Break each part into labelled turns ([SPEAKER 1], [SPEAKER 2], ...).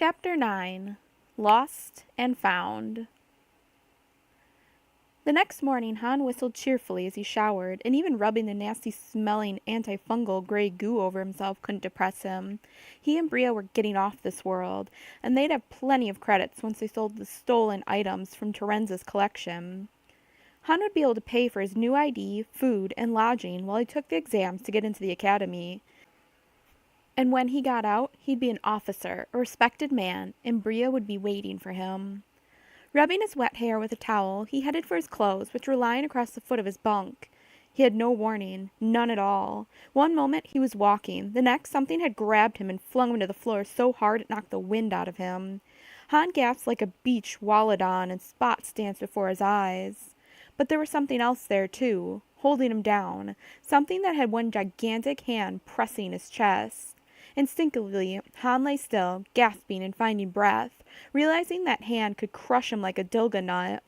[SPEAKER 1] Chapter 9 Lost and Found. The next morning, Han whistled cheerfully as he showered, and even rubbing the nasty-smelling antifungal gray goo over himself couldn't depress him. He and Bria were getting off this world, and they'd have plenty of credits once they sold the stolen items from Terenza's collection. Han would be able to pay for his new ID, food, and lodging while he took the exams to get into the academy. And when he got out, he'd be an officer, a respected man, and Bria would be waiting for him. Rubbing his wet hair with a towel, he headed for his clothes, which were lying across the foot of his bunk. He had no warning, none at all. One moment he was walking, the next something had grabbed him and flung him to the floor so hard it knocked the wind out of him. Han gasped like a beach wallowed and spots danced before his eyes. But there was something else there, too, holding him down, something that had one gigantic hand pressing his chest. Instinctively, Han lay still, gasping and finding breath, realizing that hand could crush him like a dilga nut.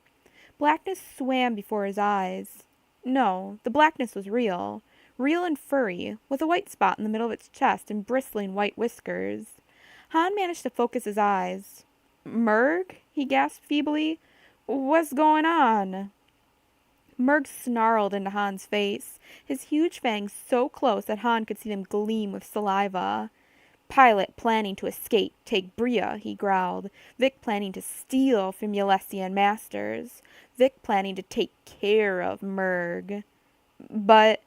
[SPEAKER 1] Blackness swam before his eyes. No, the blackness was real. Real and furry, with a white spot in the middle of its chest and bristling white whiskers. Han managed to focus his eyes. "Murg?" he gasped feebly. "What's going on?" Murg snarled into Han's face, his huge fangs so close that Han could see them gleam with saliva. "Pilot planning to escape, take Bria," he growled. "Vic planning to steal from Yalessian masters. Vic planning to take care of Murg." But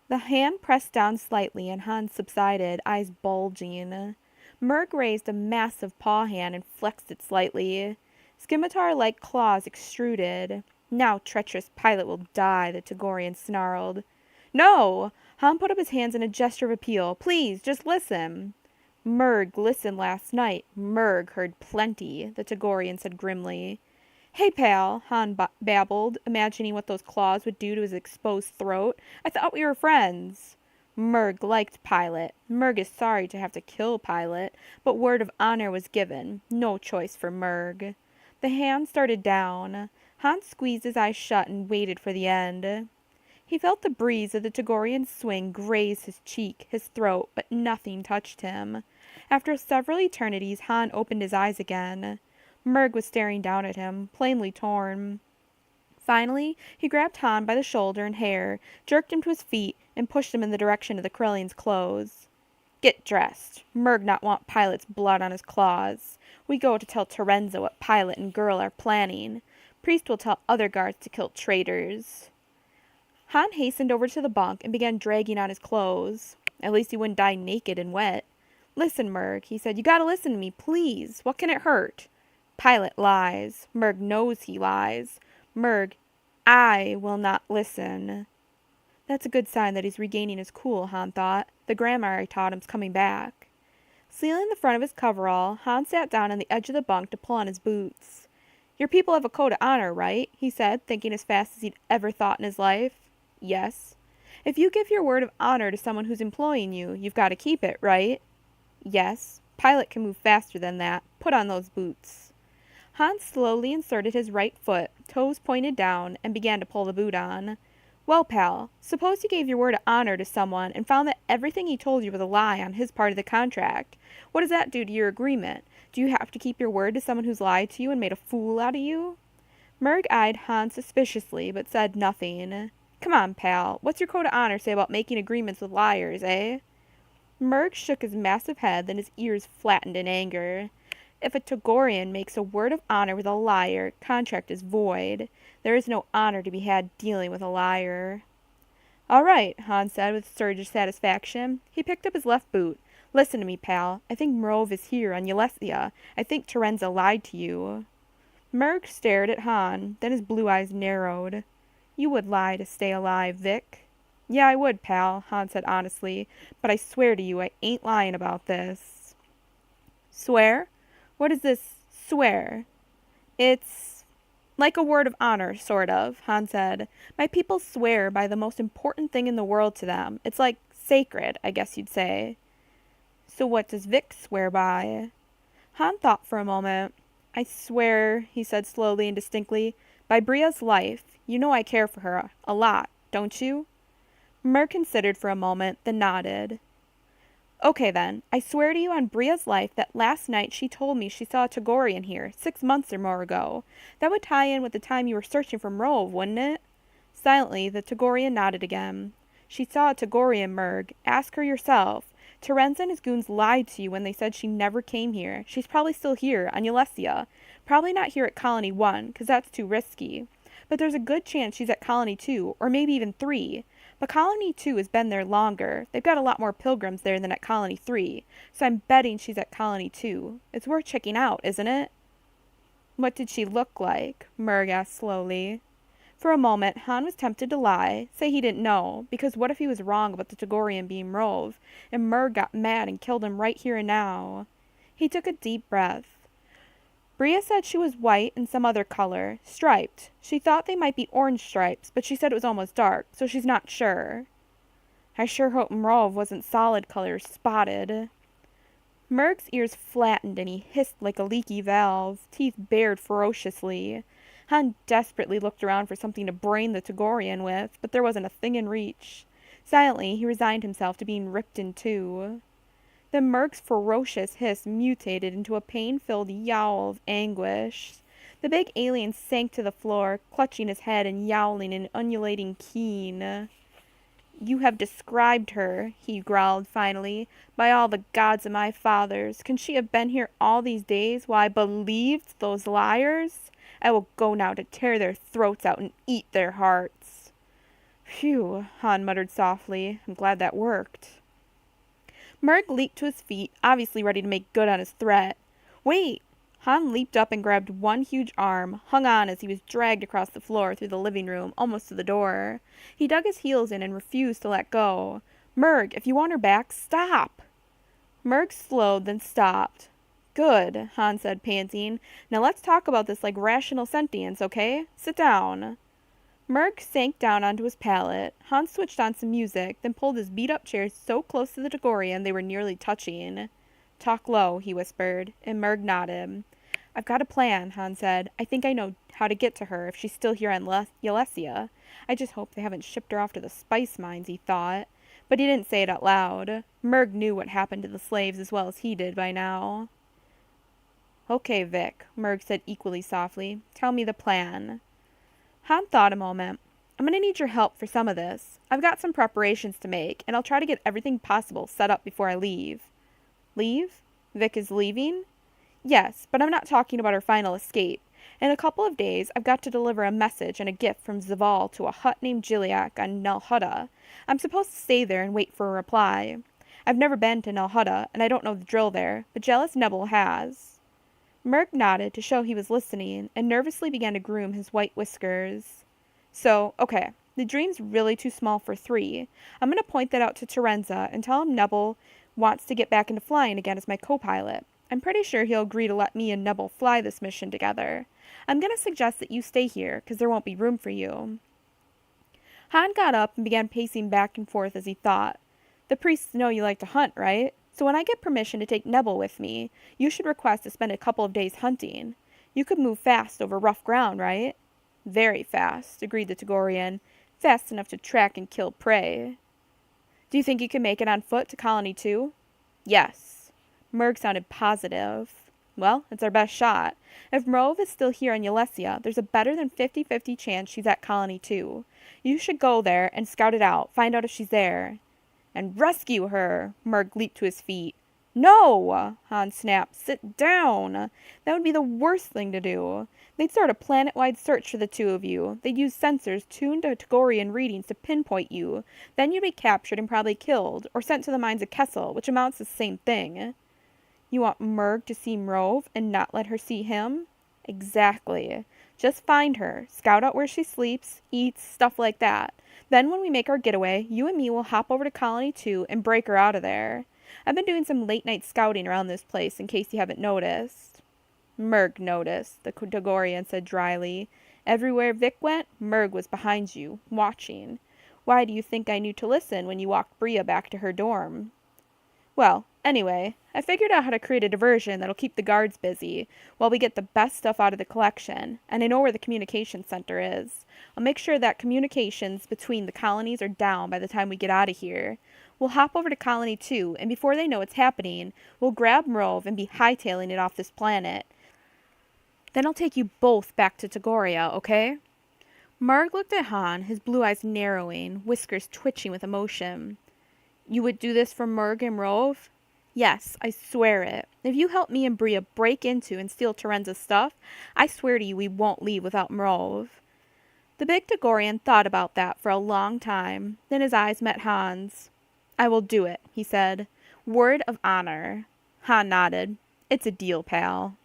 [SPEAKER 1] the hand pressed down slightly and Han subsided, eyes bulging. Murg raised a massive paw hand and flexed it slightly. Scimitar-like claws extruded. "Now treacherous pilot will die," the Togorian snarled. "No!" Han put up his hands in a gesture of appeal. "Please, just listen." "Murg listened last night. Murg heard plenty," the Togorian said grimly. "Hey, pal," Han babbled, imagining what those claws would do to his exposed throat. "I thought we were friends." Murg liked Pilot. Murg is sorry to have to kill Pilot, but word of honor was given. No choice for Murg. The hand started down. Han squeezed his eyes shut and waited for the end. He felt the breeze of the Togorian swing graze his cheek, his throat, but nothing touched him. After several eternities, Han opened his eyes again. Murg was staring down at him, plainly torn. Finally, he grabbed Han by the shoulder and hair, jerked him to his feet, and pushed him in the direction of the Krilling's clothes. "Get dressed. Murg not want Pilot's blood on his claws. We go to tell Terenza what Pilot and girl are planning. Priest will tell other guards to kill traitors." Han hastened over to the bunk and began dragging on his clothes. At least he wouldn't die naked and wet. "Listen, Murg," he said. "You gotta listen to me, please. What can it hurt? Pilot lies. Murg knows he lies. Murg, I will not listen." That's a good sign that he's regaining his cool, Han thought. The grammar I taught him's coming back. Sealing the front of his coverall, Han sat down on the edge of the bunk to pull on his boots. "Your people have a code of honor, right?" he said, thinking as fast as he'd ever thought in his life. "Yes." "If you give your word of honor to someone who's employing you, you've got to keep it, right?" "Yes." "Pilot can move faster than that. Put on those boots." Han slowly inserted his right foot, toes pointed down, and began to pull the boot on. "Well, pal, suppose you gave your word of honor to someone and found that everything he told you was a lie on his part of the contract. What does that do to your agreement? Do you have to keep your word to someone who's lied to you and made a fool out of you?" Murg eyed Han suspiciously, but said nothing. "Come on, pal. What's your code of honor say about making agreements with liars, eh?" Murg shook his massive head, then his ears flattened in anger. "If a Togorian makes a word of honor with a liar, contract is void. There is no honor to be had dealing with a liar." "All right," Han said with a surge of satisfaction. He picked up his left boot. "Listen to me, pal. I think Mrov is here on Yalessia. I think Terenza lied to you." Murg stared at Han, then his blue eyes narrowed. "You would lie to stay alive, Vic." "Yeah, I would, pal," Han said honestly. "But I swear to you I ain't lying about this." "Swear? What is this swear?" "It's like a word of honor, sort of," Han said. "My people swear by the most important thing in the world to them. It's like sacred, I guess you'd say." "So what does Vic swear by?" Han thought for a moment. "I swear," he said slowly and distinctly, "by Bria's life. You know I care for her. A lot, don't you?" Murg considered for a moment, then nodded. Okay then, I swear to you on Bria's life that last night she told me she saw a Tagorian here, 6 months or more ago. That would tie in with the time you were searching for Mrov, wouldn't it? Silently, the Tagorian nodded again. She saw a Tagorian, Murg. Ask her yourself. Terenza and his goons lied to you when they said she never came here. She's probably still here, on Ulesia. Probably not here at Colony 1, 'cause that's too risky. But there's a good chance she's at Colony 2, or maybe even 3. But Colony 2 has been there longer. They've got a lot more pilgrims there than at Colony 3, so I'm betting she's at Colony 2. It's worth checking out, isn't it? What did she look like? Murg asked slowly. For a moment, Han was tempted to lie, say he didn't know, because what if he was wrong about the Tagorian being Mrov, and Murg got mad and killed him right here and now? He took a deep breath. Bria said she was white and some other color, striped. She thought they might be orange stripes, but she said it was almost dark, so she's not sure. I sure hope Mrov wasn't solid color, spotted. Murg's ears flattened and he hissed like a leaky valve, teeth bared ferociously. Han desperately looked around for something to brain the Tagorian with, but there wasn't a thing in reach. Silently, he resigned himself to being ripped in two. Then Murg's ferocious hiss mutated into a pain-filled yowl of anguish. The big alien sank to the floor, clutching his head and yowling an undulating keen. You have described her, he growled finally. By all the gods of my fathers, can she have been here all these days while I believed those liars? I will go now to tear their throats out and eat their hearts. Phew, Han muttered softly. I'm glad that worked. Murg leaped to his feet, obviously ready to make good on his threat. Wait! Han leaped up and grabbed one huge arm, hung on as he was dragged across the floor through the living room, almost to the door. He dug his heels in and refused to let go. Murg, if you want her back, stop! Murg slowed, then stopped. Good, Han said, panting. Now let's talk about this like rational sentience, okay? Sit down. Murg sank down onto his pallet. Han switched on some music, then pulled his beat-up chair so close to the Tagorian they were nearly touching. Talk low, he whispered, and Murg nodded. I've got a plan, Han said. I think I know how to get to her if she's still here on Ulesia. I just hope they haven't shipped her off to the spice mines, he thought. But he didn't say it out loud. Murg knew what happened to the slaves as well as he did by now. Okay, Vic, Murg said equally softly. Tell me the plan. Han thought a moment. I'm going to need your help for some of this. I've got some preparations to make, and I'll try to get everything possible set up before I leave. Leave? Vic is leaving? Yes, but I'm not talking about her final escape. In a couple of days, I've got to deliver a message and a gift from Zaval to a hut named Giliac on Nel Hutta. I'm supposed to stay there and wait for a reply. I've never been to Nel Hutta, and I don't know the drill there, but Jealous Nebel has. Murg nodded to show he was listening, and nervously began to groom his white whiskers. So, okay, the dream's really too small for 3. I'm going to point that out to Terenza and tell him Nebel wants to get back into flying again as my co-pilot. I'm pretty sure he'll agree to let me and Nebel fly this mission together. I'm going to suggest that you stay here, because there won't be room for you. Han got up and began pacing back and forth as he thought. The priests know you like to hunt, right? So when I get permission to take Nebel with me, you should request to spend a couple of days hunting. You could move fast over rough ground, right? Very fast, agreed the Tagorian. Fast enough to track and kill prey. Do you think you can make it on foot to Colony 2? Yes. Murg sounded positive. Well, it's our best shot. If Mrov is still here on Ulesia, there's a better than 50-50 chance she's at Colony 2. You should go there and scout it out, find out if she's there. And rescue her! Murg leaped to his feet. No! Han snapped. Sit down! That would be the worst thing to do. They'd start a planet-wide search for the two of you. They'd use sensors tuned to Tagorian readings to pinpoint you. Then you'd be captured and probably killed, or sent to the mines of Kessel, which amounts to the same thing. You want Murg to see Mrov and not let her see him? Exactly. Just find her, scout out where she sleeps, eats, stuff like that. Then when we make our getaway, you and me will hop over to Colony 2 and break her out of there. I've been doing some late-night scouting around this place in case you haven't noticed. Murg noticed, the Tagorian said dryly. Everywhere Vic went, Murg was behind you, watching. Why do you think I knew to listen when you walked Bria back to her dorm? Well, anyway, I figured out how to create a diversion that'll keep the guards busy while we get the best stuff out of the collection, and I know where the communications center is. I'll make sure that communications between the colonies are down by the time we get out of here. We'll hop over to Colony 2, and before they know what's happening, we'll grab Mrove and be hightailing it off this planet. Then I'll take you both back to Tagoria, okay?" Murg looked at Han, his blue eyes narrowing, whiskers twitching with emotion. "You would do this for Murg and Mrove?" "Yes, I swear it. If you help me and Bria break into and steal Terenza's stuff, I swear to you we won't leave without Mrove." The big Tagorian thought about that for a long time. Then his eyes met Han's. "I will do it," he said. "Word of honor." Han nodded. "It's a deal, pal."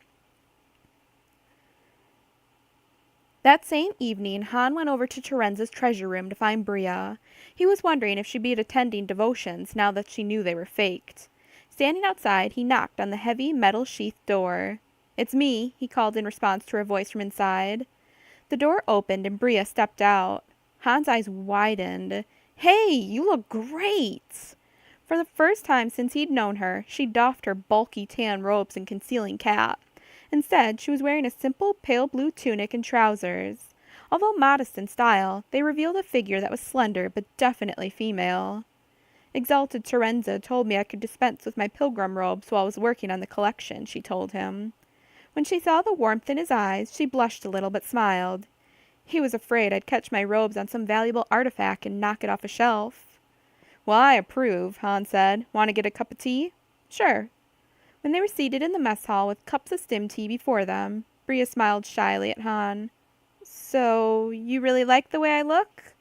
[SPEAKER 1] That same evening, Han went over to Terenza's treasure room to find Bria. He was wondering if she'd be attending devotions now that she knew they were faked. Standing outside, he knocked on the heavy metal-sheathed door. "It's me," he called in response to her voice from inside. The door opened and Bria stepped out. Han's eyes widened. "Hey, you look great!" For the first time since he'd known her, she doffed her bulky tan robes and concealing cap. Instead, she was wearing a simple pale blue tunic and trousers. Although modest in style, they revealed a figure that was slender but definitely female. "Exalted Terenza told me I could dispense with my pilgrim robes while I was working on the collection," she told him. When she saw the warmth in his eyes, she blushed a little but smiled. "He was afraid I'd catch my robes on some valuable artifact and knock it off a shelf." "Well, I approve," Han said. "Want to get a cup of tea?" "Sure." When they were seated in the mess hall with cups of stim tea before them, Bria smiled shyly at Han. "So, you really like the way I look?"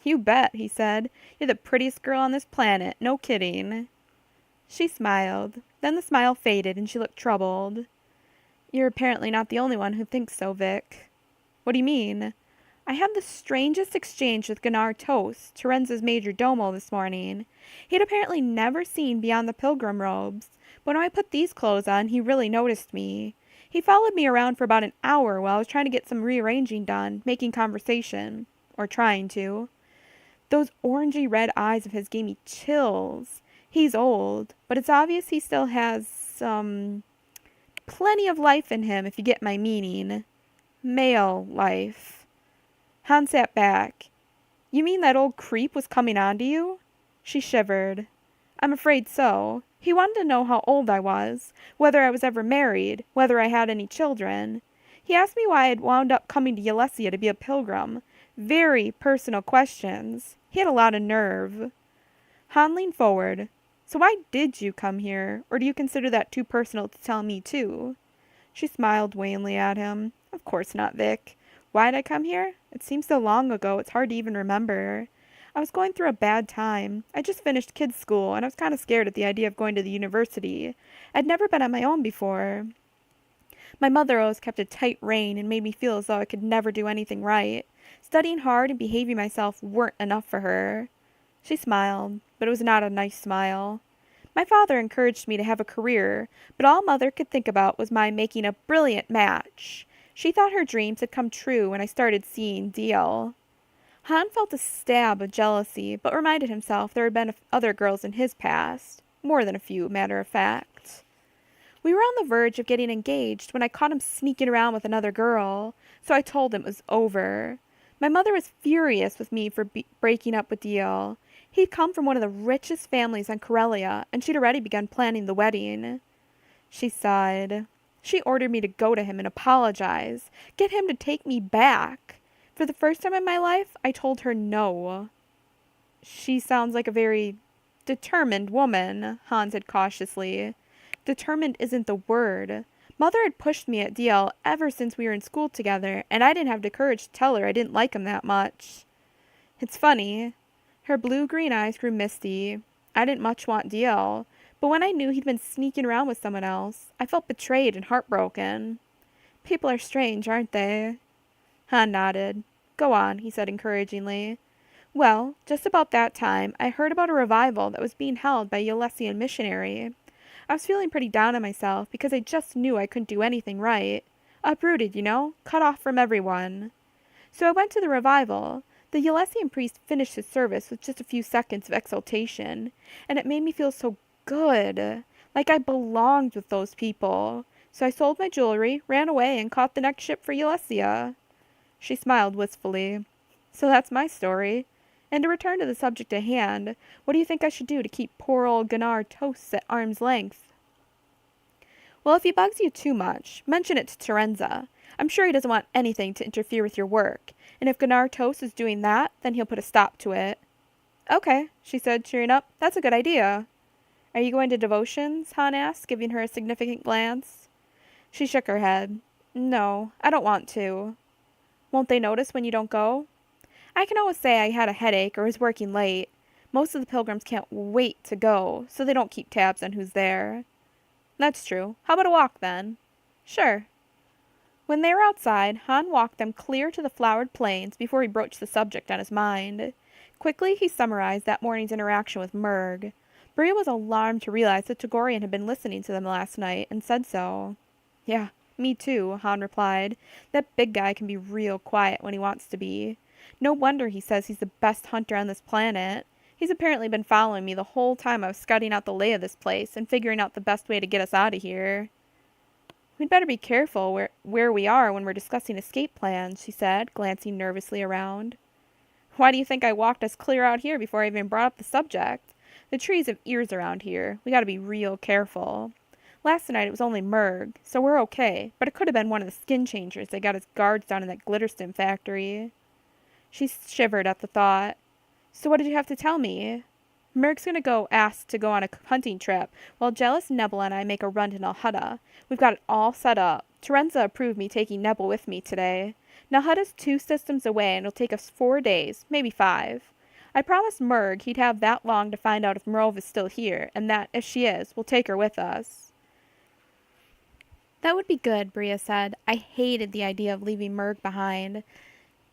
[SPEAKER 1] "You bet," he said. "You're the prettiest girl on this planet, no kidding." She smiled. Then the smile faded and she looked troubled. "You're apparently not the only one who thinks so, Vic." "What do you mean?" "I had the strangest exchange with Gunnar Toast, Terenza's major domo, this morning. He'd apparently never seen beyond the pilgrim robes, but when I put these clothes on, he really noticed me. He followed me around for about an hour while I was trying to get some rearranging done, making conversation. Or trying to. Those orangey-red eyes of his gave me chills. He's old, but it's obvious he still has, plenty of life in him, if you get my meaning. Male life." Han sat back. "You mean that old creep was coming on to you?" She shivered. "I'm afraid so. He wanted to know how old I was, whether I was ever married, whether I had any children. He asked me why I had wound up coming to Yelesia to be a pilgrim. Very personal questions. He had a lot of nerve." Han leaned forward. "So why did you come here, or do you consider that too personal to tell me too?" She smiled wanly at him. "Of course not, Vic. Why did I come here? It seems so long ago, it's hard to even remember. I was going through a bad time. I just finished kids' school, and I was kind of scared at the idea of going to the university. I'd never been on my own before. My mother always kept a tight rein and made me feel as though I could never do anything right. Studying hard and behaving myself weren't enough for her." She smiled, but it was not a nice smile. "My father encouraged me to have a career, but all Mother could think about was my making a brilliant match. She thought her dreams had come true when I started seeing Deal." Han felt a stab of jealousy, but reminded himself there had been other girls in his past. More than a few, matter of fact. "We were on the verge of getting engaged when I caught him sneaking around with another girl, so I told him it was over. My mother was furious with me for breaking up with Deal. He'd come from one of the richest families on Corellia, and she'd already begun planning the wedding." She sighed. "She ordered me to go to him and apologize, get him to take me back. For the first time in my life, I told her no." "She sounds like a very determined woman," Han said cautiously. "Determined isn't the word. Mother had pushed me at DL ever since we were in school together, and I didn't have the courage to tell her I didn't like him that much." "It's funny." Her blue-green eyes grew misty. "I didn't much want DL, but when I knew he'd been sneaking around with someone else, I felt betrayed and heartbroken. People are strange, aren't they?" Han nodded. "Go on," he said encouragingly. "Well, just about that time, I heard about a revival that was being held by a Yelesian missionary. I was feeling pretty down on myself because I just knew I couldn't do anything right. Uprooted, you know, cut off from everyone. So I went to the revival. The Yelesian priest finished his service with just a few seconds of exultation, and it made me feel so good, like I belonged with those people. So I sold my jewelry, ran away, and caught the next ship for Yelesia." She smiled wistfully. "So that's my story. And to return to the subject at hand, what do you think I should do to keep poor old Gunnar Toast at arm's length? Well, if he bugs you too much, mention it to Terenza. I'm sure he doesn't want anything to interfere with your work, and if Gunnar Toast is doing that, then he'll put a stop to it. Okay, she said, cheering up. That's a good idea. Are you going to devotions? Han asked, giving her a significant glance. She shook her head. No, I don't want to. Won't they notice when you don't go? I can always say I had a headache or was working late. Most of the pilgrims can't wait to go, so they don't keep tabs on who's there. That's true. How about a walk, then? Sure. When they were outside, Han walked them clear to the flowered plains before he broached the subject on his mind. Quickly, he summarized that morning's interaction with Murg. Bria was alarmed to realize that Togorian had been listening to them last night, and said so. Yeah, me too, Han replied. That big guy can be real quiet when he wants to be. No wonder he says he's the best hunter on this planet. He's apparently been following me the whole time I was scouting out the lay of this place and figuring out the best way to get us out of here. We'd better be careful where we are when we're discussing escape plans, she said, glancing nervously around. Why do you think I walked us clear out here before I even brought up the subject? The trees have ears around here. We gotta be real careful. Last night it was only Murg, so we're okay, but it could have been one of the skin changers that got his guards down in that Glitterstim factory. She shivered at the thought. So what did you have to tell me? Murg's gonna go ask to go on a hunting trip, while Jealous Nebula and I make a run to Nalhutta. We've got it all set up. Terenza approved me taking Nebel with me today. Nalhutta's 2 systems away, and it'll take us 4 days, maybe 5. I promised Murg he'd have that long to find out if Merov is still here, and that, if she is, we'll take her with us. That would be good, Bria said. I hated the idea of leaving Murg behind.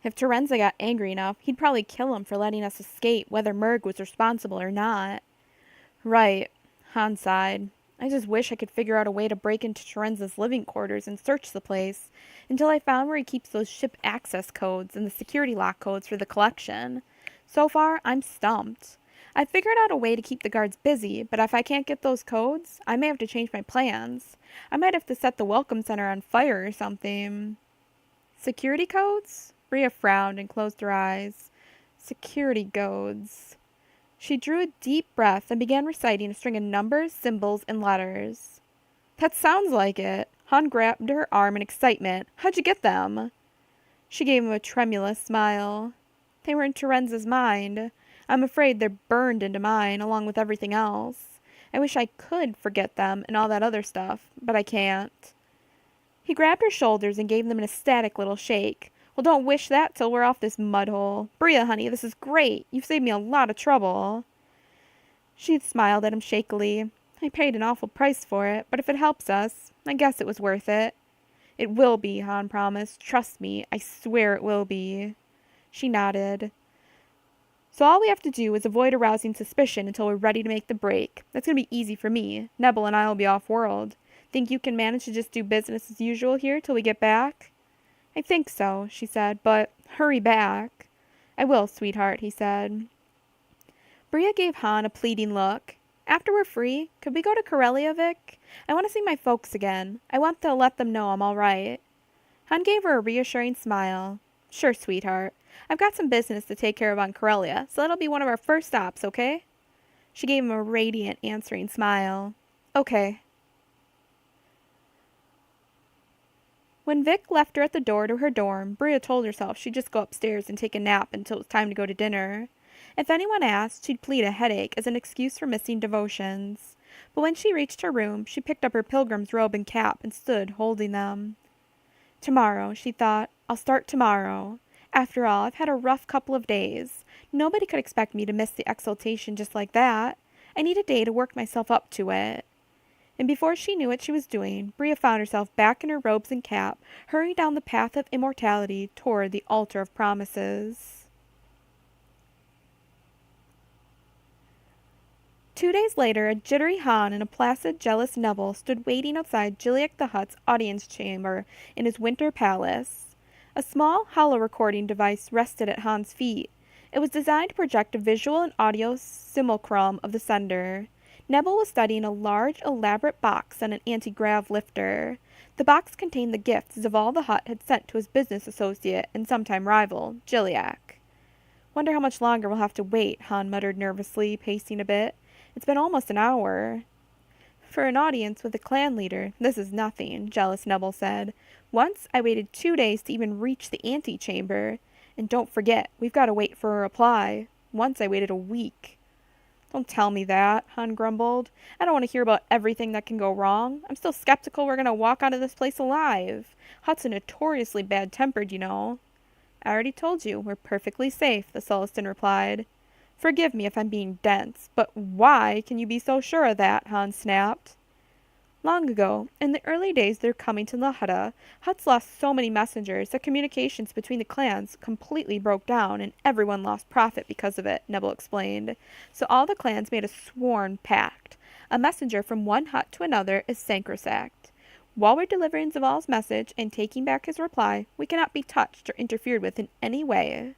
[SPEAKER 1] If Terenza got angry enough, he'd probably kill him for letting us escape, whether Murg was responsible or not. Right, Han sighed. I just wish I could figure out a way to break into Terenza's living quarters and search the place, until I found where he keeps those ship access codes and the security lock codes for the collection. So far, I'm stumped. I figured out a way to keep the guards busy, but if I can't get those codes, I may have to change my plans. I might have to set the welcome center on fire or something. Security codes? Bria frowned and closed her eyes. Security codes. She drew a deep breath and began reciting a string of numbers, symbols, and letters. That sounds like it. Han grabbed her arm in excitement. How'd you get them? She gave him a tremulous smile. They were in Terenza's mind. I'm afraid they're burned into mine, along with everything else. I wish I could forget them and all that other stuff, but I can't. He grabbed her shoulders and gave them an ecstatic little shake. Well, don't wish that till we're off this mud hole. Bria, honey, this is great. You've saved me a lot of trouble. She smiled at him shakily. I paid an awful price for it, but if it helps us, I guess it was worth it. It will be, Han promised. Trust me, I swear it will be. She nodded. So all we have to do is avoid arousing suspicion until we're ready to make the break. That's going to be easy for me. Nebel and I will be off-world. Think you can manage to just do business as usual here till we get back? I think so, she said, but hurry back. I will, sweetheart, he said. Bria gave Han a pleading look. After we're free, could we go to Corellia, Vic? I want to see my folks again. I want to let them know I'm all right. Han gave her a reassuring smile. Sure, sweetheart. I've got some business to take care of on Corellia, so that'll be one of our first stops, okay? She gave him a radiant answering smile. Okay. When Vic left her at the door to her dorm, Bria told herself she'd just go upstairs and take a nap until it was time to go to dinner. If anyone asked, she'd plead a headache as an excuse for missing devotions. But when she reached her room, she picked up her pilgrim's robe and cap and stood holding them. Tomorrow, she thought, I'll start tomorrow. After all, I've had a rough couple of days. Nobody could expect me to miss the exaltation just like that. I need a day to work myself up to it. And before she knew what she was doing, Bria found herself back in her robes and cap, hurrying down the path of immortality toward the altar of promises. 2 days later, a jittery Han and a placid, jealous Neville stood waiting outside Jiliak the Hutt's audience chamber in his winter palace. A small holo-recording device rested at Han's feet. It was designed to project a visual and audio simulacrum of the sender. Neville was studying a large, elaborate box on an anti-grav lifter. The box contained the gifts Zaval the Hutt had sent to his business associate and sometime rival, Jiliak. Wonder how much longer we'll have to wait, Han muttered nervously, pacing a bit. It's been almost an hour. For an audience with a clan leader, this is nothing, jealous Nebel said. Once I waited 2 days to even reach the antechamber. And don't forget, we've got to wait for a reply. Once I waited a week. Don't tell me that, Han grumbled. I don't want to hear about everything that can go wrong. I'm still skeptical we're going to walk out of this place alive. Hutt's notoriously bad-tempered, you know. I already told you, we're perfectly safe, the Sullustan replied. Forgive me if I'm being dense, but why can you be so sure of that? Han snapped. Long ago, in the early days of their coming to Nahada, Huts lost so many messengers that communications between the clans completely broke down and everyone lost profit because of it, Nebel explained. So all the clans made a sworn pact. A messenger from one hut to another is sacrosanct. While we're delivering Zaval's message and taking back his reply, we cannot be touched or interfered with in any way.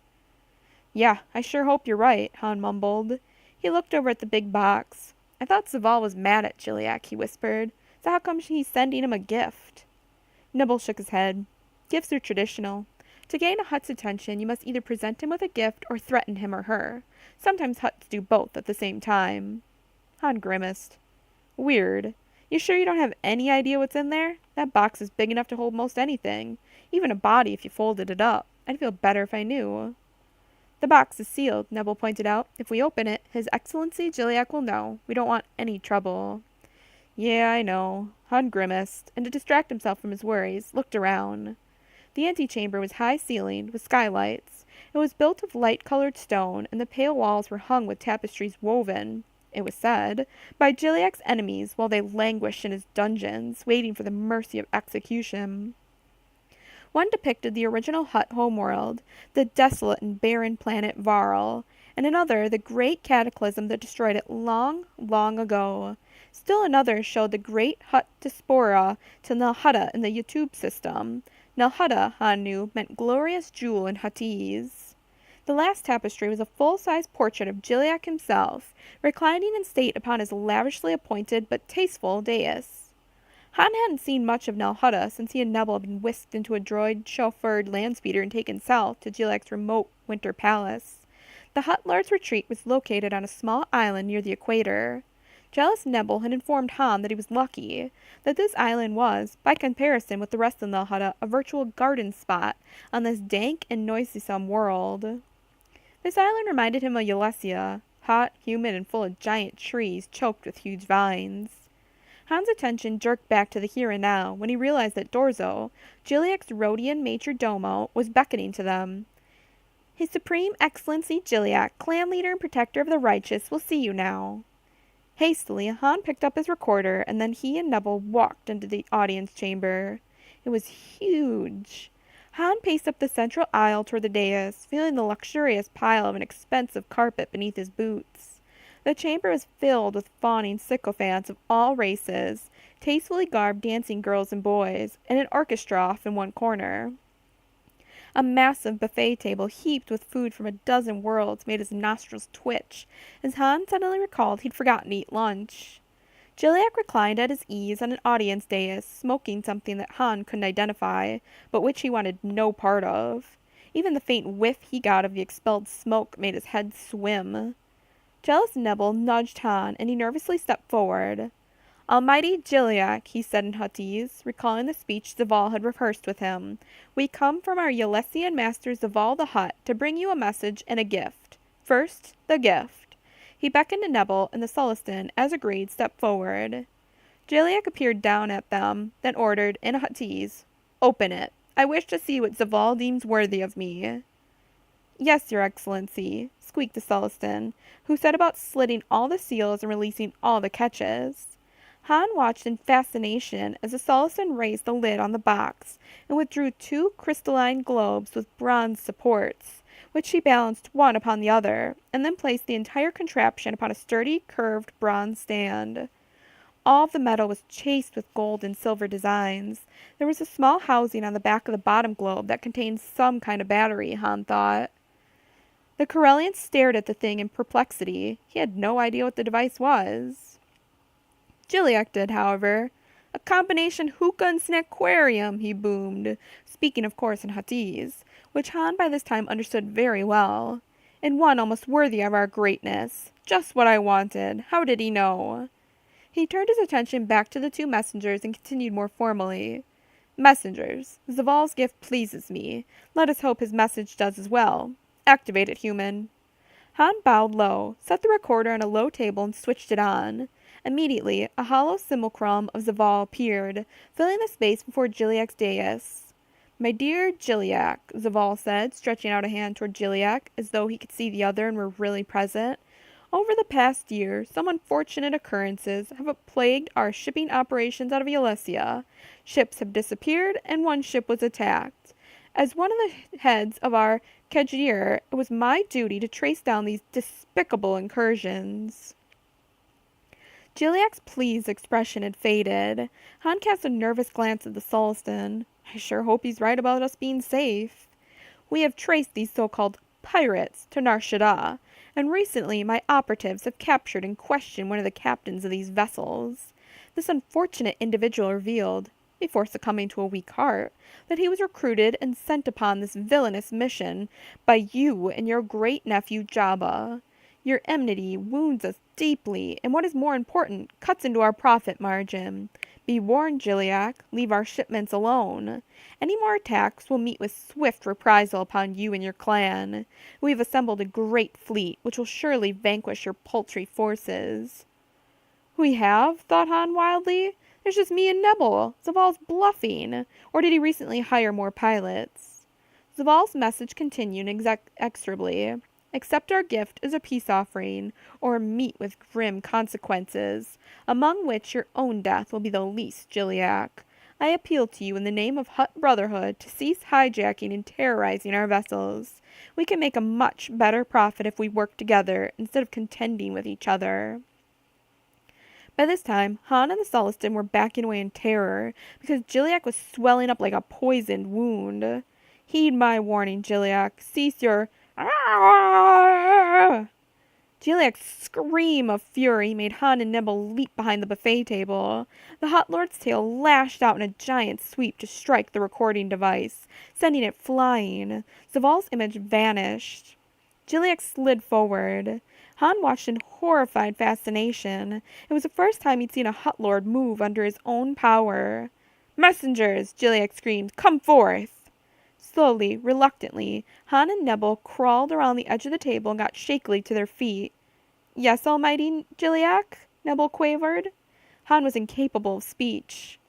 [SPEAKER 1] Yeah, I sure hope you're right, Han mumbled. He looked over at the big box. I thought Zaval was mad at Jiliak, he whispered. So how come he's sending him a gift? Nibble shook his head. Gifts are traditional. To gain a Hutt's attention, you must either present him with a gift or threaten him or her. Sometimes Hutts do both at the same time. Han grimaced. Weird. You sure you don't have any idea what's in there? That box is big enough to hold most anything. Even a body if you folded it up. I'd feel better if I knew. The box is sealed, Nebel pointed out. If we open it, His Excellency Jiliak will know. We don't want any trouble. Yeah, I know. Han grimaced, and to distract himself from his worries, looked around. The antechamber was high-ceilinged, with skylights. It was built of light-colored stone, and the pale walls were hung with tapestries woven, it was said, by Jiliak's enemies while they languished in his dungeons, waiting for the mercy of execution. One depicted the original Hutt homeworld, the desolate and barren planet Varl, and another the great cataclysm that destroyed it long, long ago. Still another showed the great Hutt diaspora to Nalhada in the YouTube system. Nalhada, Han knew, meant glorious jewel in Huttese. The last tapestry was a full-size portrait of Jiliak himself, reclining in state upon his lavishly appointed but tasteful dais. Han hadn't seen much of Nalhada since he and Nebel had been whisked into a droid-chauffeured landspeeder and taken south to Jiliak's remote winter palace. The Hutt Lord's retreat was located on a small island near the equator. Jealous Nebel had informed Han that he was lucky, that this island was, by comparison with the rest of Nalhada, a virtual garden spot on this dank and noisome world. This island reminded him of Yelesia, hot, humid, and full of giant trees choked with huge vines. Han's attention jerked back to the here and now when he realized that Dorzo, Jiliak's Rhodian major domo, was beckoning to them. His Supreme Excellency Jiliak, clan leader and protector of the righteous, will see you now. Hastily, Han picked up his recorder, and then he and Nebel walked into the audience chamber. It was huge. Han paced up the central aisle toward the dais, feeling the luxurious pile of an expensive carpet beneath his boots. The chamber was filled with fawning sycophants of all races, tastefully garbed dancing girls and boys, and an orchestra off in one corner. A massive buffet table heaped with food from a dozen worlds made his nostrils twitch, as Han suddenly recalled he'd forgotten to eat lunch. Jiliak reclined at his ease on an audience dais, smoking something that Han couldn't identify, but which he wanted no part of. Even the faint whiff he got of the expelled smoke made his head swim. Jealous Nebel nudged Han, and he nervously stepped forward. Almighty Jiliak, he said in Huttese, recalling the speech Zaval had rehearsed with him, we come from our Yelesian master Zaval the Hutt to bring you a message and a gift. First, the gift. He beckoned to Nebel, and the Sullustan, as agreed, stepped forward. Jiliak appeared down at them, then ordered, in Huttese, Open it. I wish to see what Zaval deems worthy of me. Yes, Your Excellency, squeaked the Sullustan, who set about slitting all the seals and releasing all the catches. Han watched in fascination as the Sullustan raised the lid on the box and withdrew 2 crystalline globes with bronze supports, which he balanced one upon the other, and then placed the entire contraption upon a sturdy, curved bronze stand. All of the metal was chased with gold and silver designs. There was a small housing on the back of the bottom globe that contained some kind of battery, Han thought. The Corellian stared at the thing in perplexity. He had no idea what the device was. Jiliak did, however. A combination hookah and snackquarium, he boomed, speaking of course in Huttese, which Han by this time understood very well. and one almost worthy of our greatness. Just what I wanted. How did he know? He turned his attention back to the two messengers and continued more formally. Messengers, Zaval's gift pleases me. Let us hope his message does as well. Activate it, human. Han bowed low, set the recorder on a low table, and switched it on. Immediately, a hollow simulacrum of Zaval appeared, filling the space before Gilliack's dais. My dear Gilliack, Zaval said, stretching out a hand toward Gilliack, as though he could see the other and were really present. Over the past year, some unfortunate occurrences have plagued our shipping operations out of Elysia. Ships have disappeared, and one ship was attacked. As one of the heads of our Kajir, it was my duty to trace down these despicable incursions. Gilliack's pleased expression had faded. Han cast a nervous glance at the Sultan. I sure hope he's right about us being safe. We have traced these so-called pirates to Nar Shaddaa, and recently my operatives have captured and questioned one of the captains of these vessels. This unfortunate individual revealed, before succumbing to a weak heart, that he was recruited and sent upon this villainous mission by you and your great-nephew Jabba. Your enmity wounds us deeply, and what is more important, cuts into our profit margin. Be warned, Gilliack, leave our shipments alone. Any more attacks will meet with swift reprisal upon you and your clan. We have assembled a great fleet, which will surely vanquish your paltry forces. We have? Thought Han wildly. There's just me and Nebel. Zaval's bluffing. Or did he recently hire more pilots? Zaval's message continued inexorably. Accept our gift as a peace offering, or meet with grim consequences, among which your own death will be the least, Gilliack. I appeal to you in the name of Hutt Brotherhood to cease hijacking and terrorizing our vessels. We can make a much better profit if we work together, instead of contending with each other. By this time, Han and the Sultan were backing away in terror, because Gilliack was swelling up like a poisoned wound. Heed my warning, Gilliack. Cease your Gilliack's scream of fury made Han and Nibble leap behind the buffet table. The Hot Lord's tail lashed out in a giant sweep to strike the recording device, sending it flying. Zaval's image vanished. Gilliack slid forward. Han watched in horrified fascination. It was the first time he'd seen a Hut Lord move under his own power. Messengers! Gilliack screamed. Come forth! Slowly, reluctantly, Han and Nebel crawled around the edge of the table and got shakily to their feet. Yes, Almighty Gilliack? Nebel quavered. Han was incapable of speech.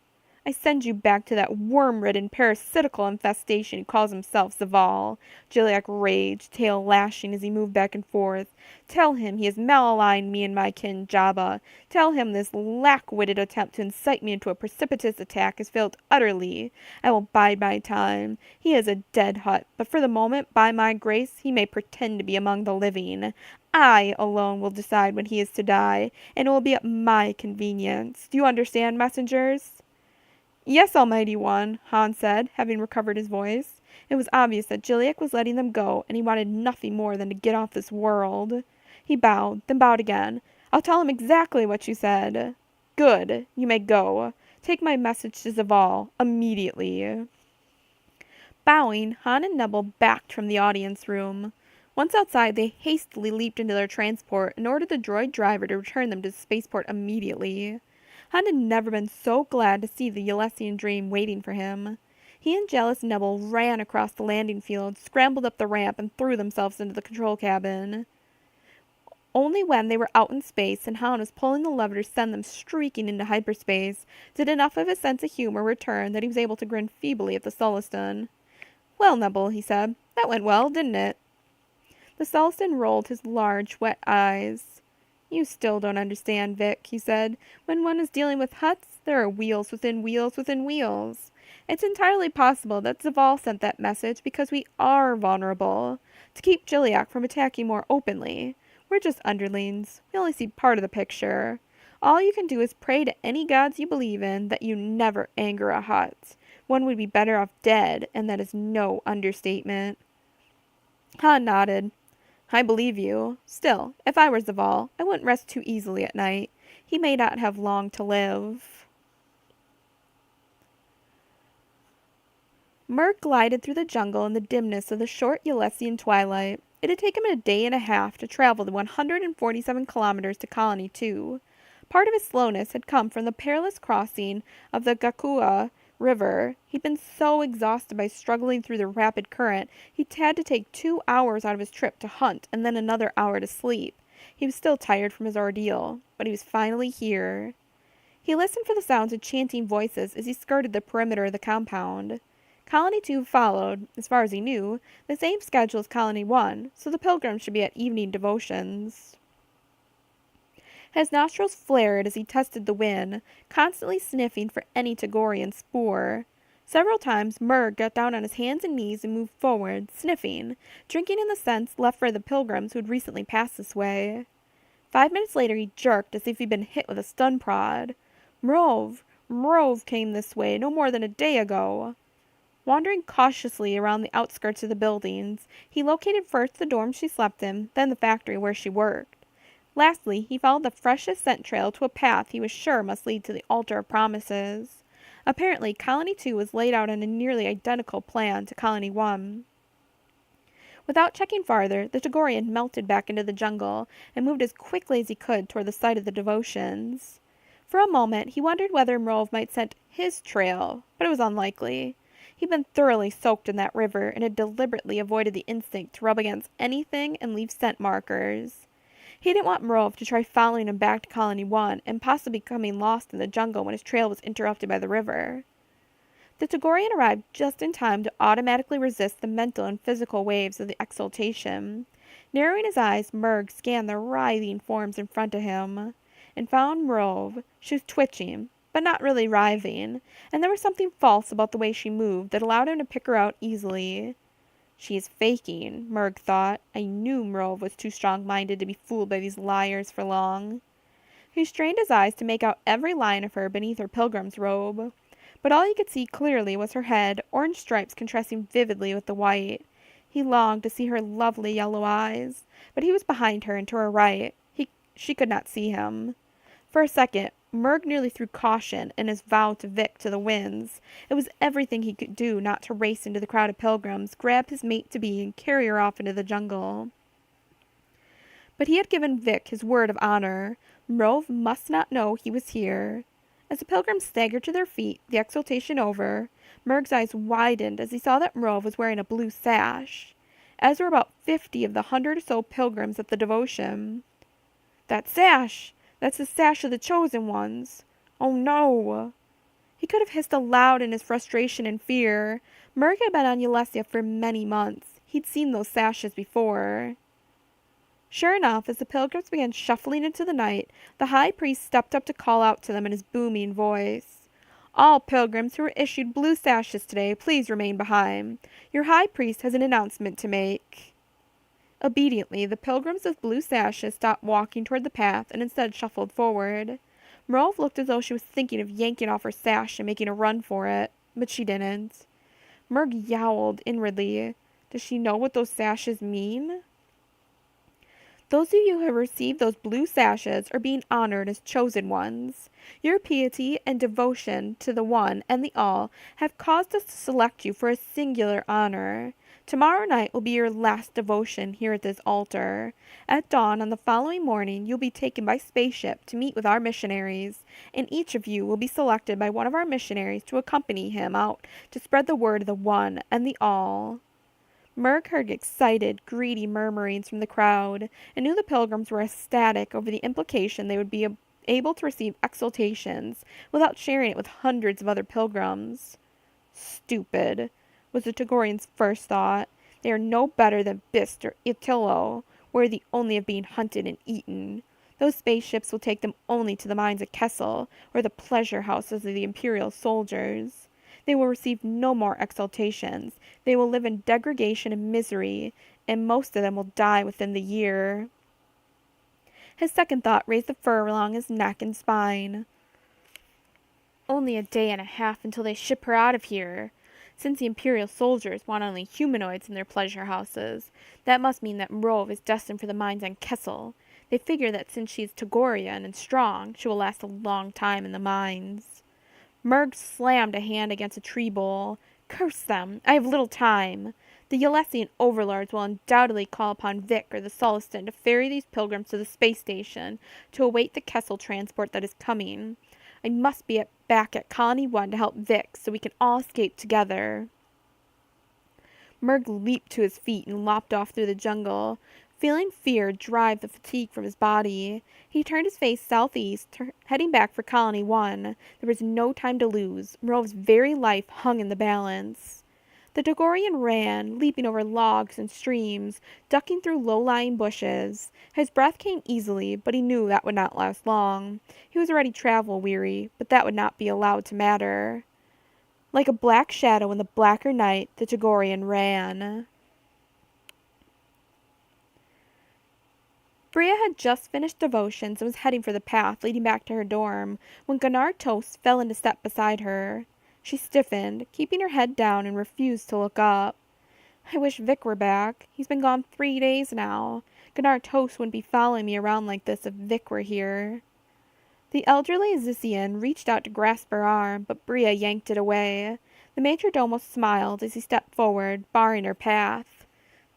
[SPEAKER 1] I send you back to that worm-ridden parasitical infestation who calls himself Zaval. Gilliack raged, tail lashing as he moved back and forth. Tell him he has malaligned me and my kin Jabba. Tell him this lack-witted attempt to incite me into a precipitous attack has failed utterly. I will bide my time. He is a dead Hutt, but for the moment, by my grace, he may pretend to be among the living. I alone will decide when he is to die, and it will be at my convenience. Do you understand, messengers? Yes, Almighty One, Han said, having recovered his voice. It was obvious that Gilliack was letting them go, and he wanted nothing more than to get off this world. He bowed, then bowed again. I'll tell him exactly what you said. Good. You may go. Take my message to Zaval, immediately. Bowing, Han and Nebel backed from the audience room. Once outside, they hastily leaped into their transport and ordered the droid driver to return them to the spaceport immediately. Han had never been so glad to see the Elysian dream waiting for him. He and jealous Nebel ran across the landing field, scrambled up the ramp, and threw themselves into the control cabin. Only when they were out in space and Han was pulling the lever to send them streaking into hyperspace did enough of his sense of humor return that he was able to grin feebly at the Sultan. Well, Nebel, he said, that went well, didn't it? The Sultan rolled his large, wet eyes. You still don't understand, Vic, he said. When one is dealing with Hutts, there are wheels within wheels within wheels. It's entirely possible that Zaval sent that message because we are vulnerable, to keep Gilliack from attacking more openly. We're just underlings. We only see part of the picture. All you can do is pray to any gods you believe in that you never anger a Hutt. One would be better off dead, and that is no understatement. Han nodded. I believe you. Still, if I were Zaval, I wouldn't rest too easily at night. He may not have long to live. Murk glided through the jungle in the dimness of the short Elysian twilight. It had taken him a day and a half to travel the 147 kilometers to Colony 2. Part of his slowness had come from the perilous crossing of the Gakua River. He'd been so exhausted by struggling through the rapid current, he'd had to take 2 hours out of his trip to hunt and then another hour to sleep. He was still tired from his ordeal, but he was finally here. He listened for the sounds of chanting voices as he skirted the perimeter of the compound. Colony 2 followed, as far as he knew, the same schedule as Colony 1, so the pilgrims should be at evening devotions. His nostrils flared as he tested the wind, constantly sniffing for any Tagorian spoor. Several times Murg got down on his hands and knees and moved forward, sniffing, drinking in the scents left by the pilgrims who had recently passed this way. 5 minutes later he jerked as if he'd been hit with a stun prod. Mrove came this way no more than a day ago. Wandering cautiously around the outskirts of the buildings, he located first the dorm she slept in, then the factory where she worked. Lastly, he followed the freshest scent trail to a path he was sure must lead to the Altar of Promises. Apparently, Colony 2 was laid out on a nearly identical plan to Colony 1. Without checking farther, the Tagorian melted back into the jungle and moved as quickly as he could toward the site of the devotions. For a moment, he wondered whether Mrove might scent his trail, but it was unlikely. He'd been thoroughly soaked in that river and had deliberately avoided the instinct to rub against anything and leave scent markers. He didn't want Mrove to try following him back to Colony 1 and possibly becoming lost in the jungle when his trail was interrupted by the river. The Tagorian arrived just in time to automatically resist the mental and physical waves of the exultation. Narrowing his eyes, Murg scanned the writhing forms in front of him and found Mrove. She was twitching, but not really writhing, and there was something false about the way she moved that allowed him to pick her out easily. She is faking, Murg thought. I knew Mrove was too strong-minded to be fooled by these liars for long. He strained his eyes to make out every line of her beneath her pilgrim's robe, but all he could see clearly was her head, orange stripes contrasting vividly with the white. He longed to see her lovely yellow eyes, but he was behind her and to her right. She could not see him. For a second, Murg nearly threw caution in his vow to Vic to the winds. It was everything he could do not to race into the crowd of pilgrims, grab his mate-to-be, and carry her off into the jungle. But he had given Vic his word of honor. Mrove must not know he was here. As the pilgrims staggered to their feet, the exultation over, Murg's eyes widened as he saw that Mrove was wearing a blue sash, as were about 50 of the 100 or so pilgrims at the devotion. That sash! That's the sash of the chosen ones. Oh no! He could have hissed aloud in his frustration and fear. Murg had been on Ulesia for many months. He'd seen those sashes before. Sure enough, as the pilgrims began shuffling into the night, the high priest stepped up to call out to them in his booming voice. All pilgrims who were issued blue sashes today, please remain behind. Your high priest has an announcement to make. Obediently, the pilgrims with blue sashes stopped walking toward the path and instead shuffled forward. Mrove looked as though she was thinking of yanking off her sash and making a run for it, but she didn't. Murg yowled inwardly. Does she know what those sashes mean? Those of you who have received those blue sashes are being honored as chosen ones. Your piety and devotion to the One and the All have caused us to select you for a singular honor. Tomorrow night will be your last devotion here at this altar. At dawn on the following morning, you'll be taken by spaceship to meet with our missionaries, and each of you will be selected by one of our missionaries to accompany him out to spread the word of the One and the All. Murg heard excited, greedy murmurings from the crowd, and knew the pilgrims were ecstatic over the implication they would be able to receive exaltations without sharing it with hundreds of other pilgrims. Stupid, was the Tagorian's first thought. They are no better than Bist or Itillo, worthy only of being hunted and eaten. Those spaceships will take them only to the mines of Kessel, or the pleasure houses of the Imperial soldiers. They will receive no more exaltations. They will live in degradation and misery, and most of them will die within the year. His second thought raised the fur along his neck and spine. Only a day and a half until they ship her out of here. Since the Imperial soldiers want only humanoids in their pleasure houses, that must mean that Mrove is destined for the mines on Kessel. They figure that since she is Tagorian and strong, she will last a long time in the mines. Murg slammed a hand against a tree bole. Curse them! I have little time. The Yelesian overlords will undoubtedly call upon Vic or the Soliston to ferry these pilgrims to the space station to await the Kessel transport that is coming. I must be back at Colony 1 to help Vic so we can all escape together." Murg leaped to his feet and lopped off through the jungle, feeling fear drive the fatigue from his body. He turned his face southeast, heading back for Colony 1. There was no time to lose. Morov's very life hung in the balance. The Dogorian ran, leaping over logs and streams, ducking through low-lying bushes. His breath came easily, but he knew that would not last long. He was already travel-weary, but that would not be allowed to matter. Like a black shadow in the blacker night, the Tagorian ran. Bria had just finished devotions and was heading for the path leading back to her dorm when Gunnar Toast fell into step beside her. She stiffened, keeping her head down, and refused to look up. "I wish Vic were back. He's been gone 3 days now. Gunnar Toast wouldn't be following me around like this if Vic were here." The elderly Zissian reached out to grasp her arm, but Bria yanked it away. The majordomo smiled as he stepped forward, barring her path.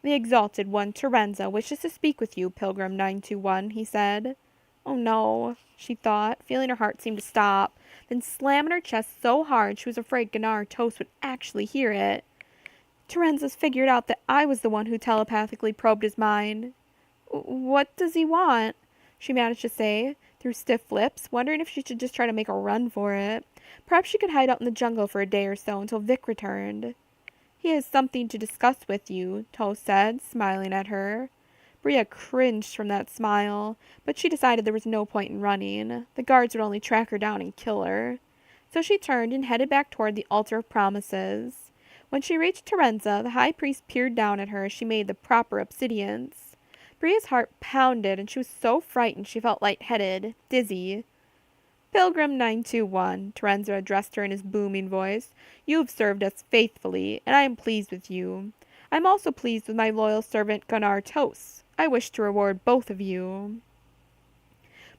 [SPEAKER 1] "The Exalted One, Terenza, wishes to speak with you, Pilgrim 921, he said. "Oh no," she thought, feeling her heart seem to stop, then slam in her chest so hard she was afraid Gunnar Toast would actually hear it. "Terenza's figured out that I was the one who telepathically probed his mind." "What does he want?" she managed to say, through stiff lips, wondering if she should just try to make a run for it. Perhaps she could hide out in the jungle for a day or so until Vic returned. "He has something to discuss with you," Toast said, smiling at her. Bria cringed from that smile, but she decided there was no point in running. The guards would only track her down and kill her. So she turned and headed back toward the Altar of Promises. When she reached Terenza, the high priest peered down at her as she made the proper obsidience. Bria's heart pounded, and she was so frightened she felt lightheaded, dizzy. "Pilgrim 921, Terenza addressed her in his booming voice. "You have served us faithfully, and I am pleased with you. I am also pleased with my loyal servant Gunnar Toast. I wish to reward both of you."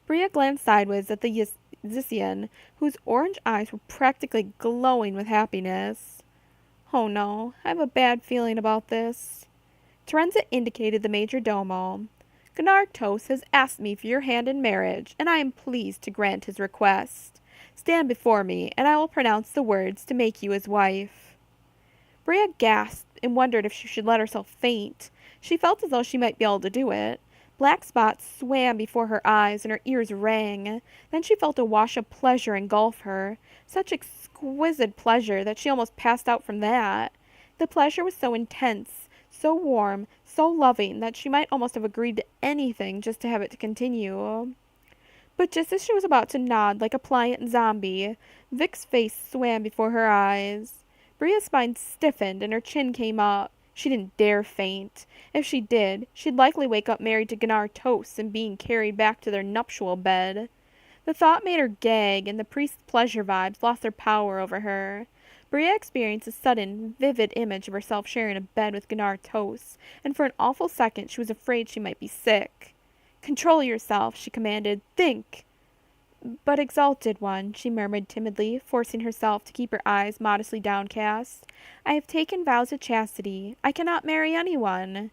[SPEAKER 1] Bria glanced sideways at the Zissian, whose orange eyes were practically glowing with happiness. "Oh no, I have a bad feeling about this." Terenza indicated the majordomo. "Gunnar Toast has asked me for your hand in marriage, and I am pleased to grant his request. Stand before me, and I will pronounce the words to make you his wife." Bria gasped and wondered if she should let herself faint. She felt as though she might be able to do it. Black spots swam before her eyes and her ears rang. Then she felt a wash of pleasure engulf her, such exquisite pleasure that she almost passed out from that. The pleasure was so intense, so warm, so loving that she might almost have agreed to anything just to have it to continue. But just as she was about to nod like a pliant zombie, Vic's face swam before her eyes. Bria's spine stiffened and her chin came up. She didn't dare faint. If she did, she'd likely wake up married to Gunnar Toast and being carried back to their nuptial bed. The thought made her gag, and the priest's pleasure vibes lost their power over her. Bria experienced a sudden, vivid image of herself sharing a bed with Gunnar Toast, and for an awful second she was afraid she might be sick. "Control yourself," she commanded. "Think." "But, Exalted One," she murmured timidly, forcing herself to keep her eyes modestly downcast, "I have taken vows of chastity. I cannot marry anyone."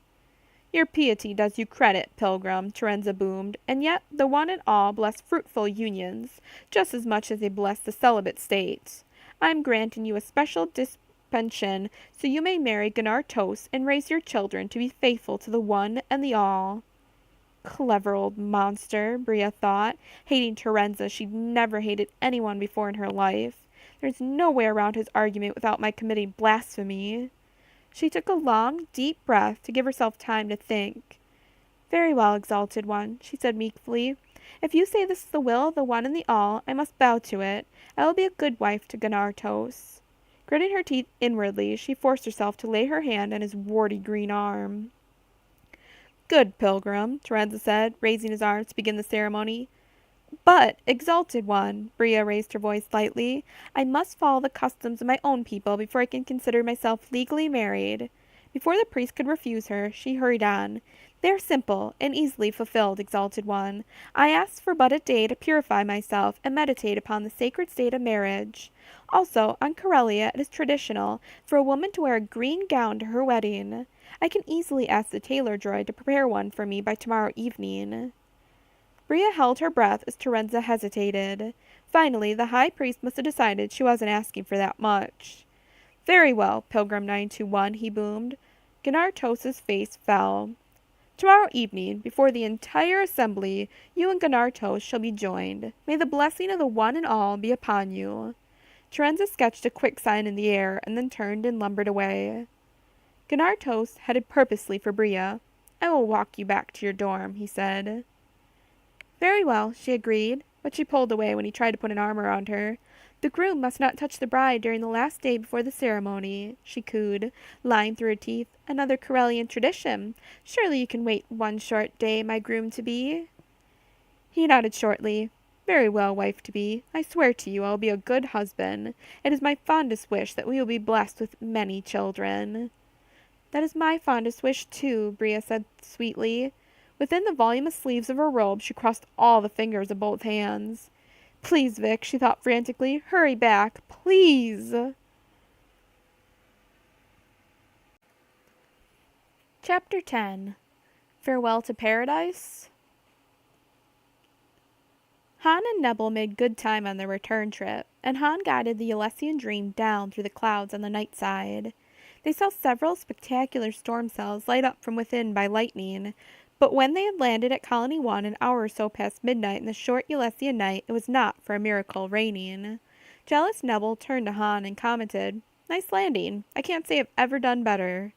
[SPEAKER 1] "Your piety does you credit, Pilgrim," Terenza boomed, "and yet the One and All bless fruitful unions, just as much as they bless the celibate state. I am granting you a special dispensation so you may marry Gunnar Toast and raise your children to be faithful to the One and the All." Clever old monster, Bria thought, hating Terenza. She'd never hated anyone before in her life. There's no way around his argument without my committing blasphemy. She took a long, deep breath to give herself time to think. "Very well, Exalted One," she said meekly. "If you say this is the will of the One and the All, I must bow to it. I will be a good wife to Gunnar Toast." Gritting her teeth inwardly, she forced herself to lay her hand on his warty green arm. "Good, Pilgrim," Terenza said, raising his arms to begin the ceremony. "But, Exalted One," Bria raised her voice slightly, "I must follow the customs of my own people before I can consider myself legally married." Before the priest could refuse her, she hurried on. They are simple and easily fulfilled, Exalted One. I ask for but a day to purify myself and meditate upon the sacred state of marriage. Also, on Corellia it is traditional for a woman to wear a green gown to her wedding. I can easily ask the tailor droid to prepare one for me by tomorrow evening. Bria held her breath as Terenza hesitated. Finally, the high priest must have decided she wasn't asking for that much. Very well, Pilgrim 921, he boomed. Ganartos's face fell. Tomorrow evening, before the entire assembly, you and Ganartos shall be joined. May the blessing of the one and all be upon you. Terenza sketched a quick sign in the air and then turned and lumbered away. Ganartos headed purposely for Bria. I will walk you back to your dorm, he said. Very well, she agreed, but she pulled away when he tried to put an arm around her. The groom must not touch the bride during the last day before the ceremony, she cooed, lying through her teeth. Another Corellian tradition. Surely you can wait one short day, my groom-to-be. He nodded shortly. Very well, wife-to-be. I swear to you I will be a good husband. It is my fondest wish that we will be blessed with many children. That is my fondest wish, too, Bria said sweetly. Within the voluminous sleeves of her robe she crossed all the fingers of both hands. Please, Vic, she thought frantically. Hurry back, please. Chapter 10. Farewell to Paradise? Han and Nebel made good time on their return trip, and Han guided the Elysian Dream down through the clouds on the night side. They saw several spectacular storm cells light up from within by lightning, but when they had landed at Colony 1 an hour or so past midnight in the short Elysian night, it was not for a miracle raining. Jealous Nebel turned to Han and commented, Nice landing. I can't say I've ever done better.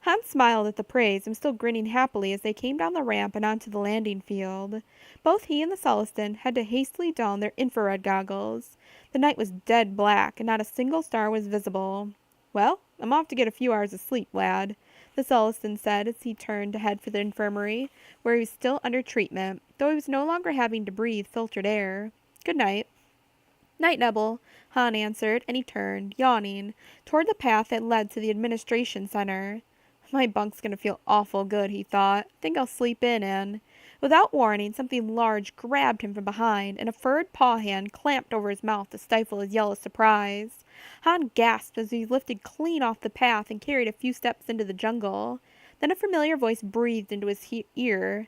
[SPEAKER 1] Han smiled at the praise and was still grinning happily as they came down the ramp and onto the landing field. Both he and the Celestin had to hastily don their infrared goggles. The night was dead black, and not a single star was visible. Well, I'm off to get a few hours of sleep, lad, the Celestin said as he turned to head for the infirmary, where he was still under treatment, though he was no longer having to breathe filtered air. Good night. Night, Nebel, Han answered, and he turned, yawning, toward the path that led to the administration center. My bunk's gonna feel awful good, he thought. Think I'll sleep in and... Without warning, something large grabbed him from behind, and a furred paw hand clamped over his mouth to stifle his yell of surprise. Han gasped as he was lifted clean off the path and carried a few steps into the jungle. Then a familiar voice breathed into his ear.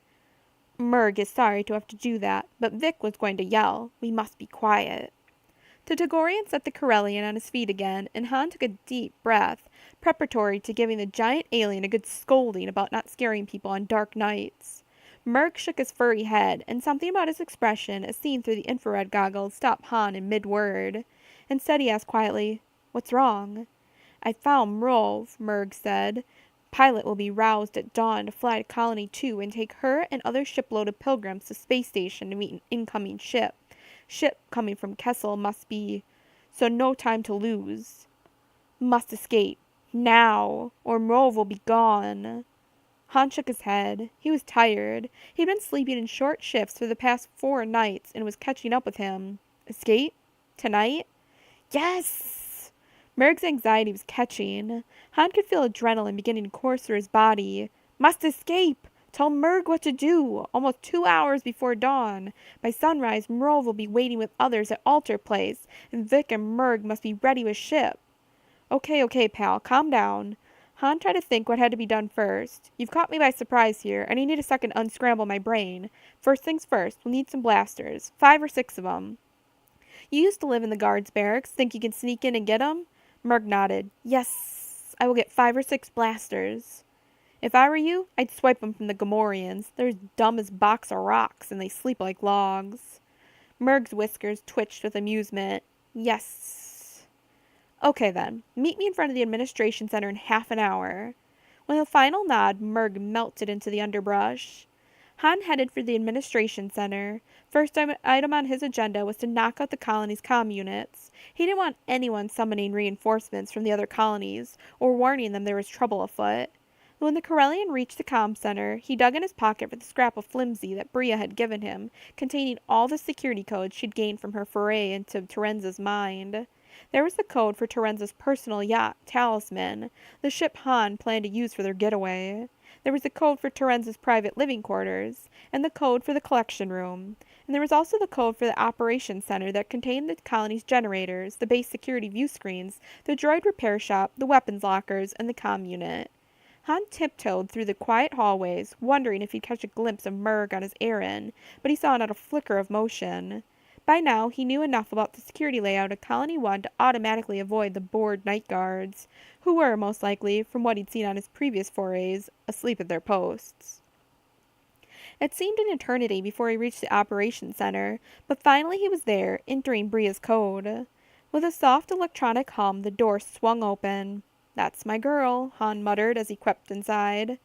[SPEAKER 1] Murg is sorry to have to do that, but Vic was going to yell. We must be quiet. The Togorian set the Corellian on his feet again, and Han took a deep breath, preparatory to giving the giant alien a good scolding about not scaring people on dark nights. Murg shook his furry head, and something about his expression, as seen through the infrared goggles, stopped Han in mid-word. Instead, he asked quietly, What's wrong? I found Mrov, Murg said. Pilot will be roused at dawn to fly to Colony 2 and take her and other shipload of pilgrims to space station to meet an incoming ship. Ship coming from Kessel must be, so no time to lose. Must escape. Now, or Mrov will be gone. Han shook his head. He was tired. He'd been sleeping in short shifts for the past 4 nights, and it was catching up with him. Escape? Tonight? Yes! Murg's anxiety was catching. Han could feel adrenaline beginning to course through his body. Must escape! Tell Murg what to do. Almost 2 hours before dawn. By sunrise, Mrov will be waiting with others at Altar Place, and Vic and Murg must be ready with ship. Okay, pal, calm down. Han tried to think what had to be done first. You've caught me by surprise here, and I need a second to unscramble my brain. First things first, we'll need some blasters. 5 or 6 of them. You used to live in the guards' barracks. Think you can sneak in and get 'em? Murg nodded. Yes, I will get 5 or 6 blasters. If I were you, I'd swipe 'em from the Gamorreans. They're as dumb as box of rocks, and they sleep like logs. Murg's whiskers twitched with amusement. Yes. Okay then, meet me in front of the administration center in half an hour. With a final nod, Murg melted into the underbrush. Han headed for the administration center. First item on his agenda was to knock out the colony's comm units. He didn't want anyone summoning reinforcements from the other colonies, or warning them there was trouble afoot. When the Corellian reached the comm center, he dug in his pocket for the scrap of flimsy that Bria had given him, containing all the security codes she'd gained from her foray into Terenza's mind. There was the code for Terenza's personal yacht, Talisman, the ship Han planned to use for their getaway. There was a code for Terenza's private living quarters, and the code for the collection room. And there was also the code for the operations center that contained the colony's generators, the base security view screens, the droid repair shop, the weapons lockers, and the comm unit. Han tiptoed through the quiet hallways, wondering if he'd catch a glimpse of Murg on his errand, but he saw not a flicker of motion. By now, he knew enough about the security layout of Colony 1 to automatically avoid the bored night guards, who were, most likely, from what he'd seen on his previous forays, asleep at their posts. It seemed an eternity before he reached the operations center, but finally he was there, entering Bria's code. With a soft electronic hum, the door swung open. "That's my girl," Han muttered as he crept inside.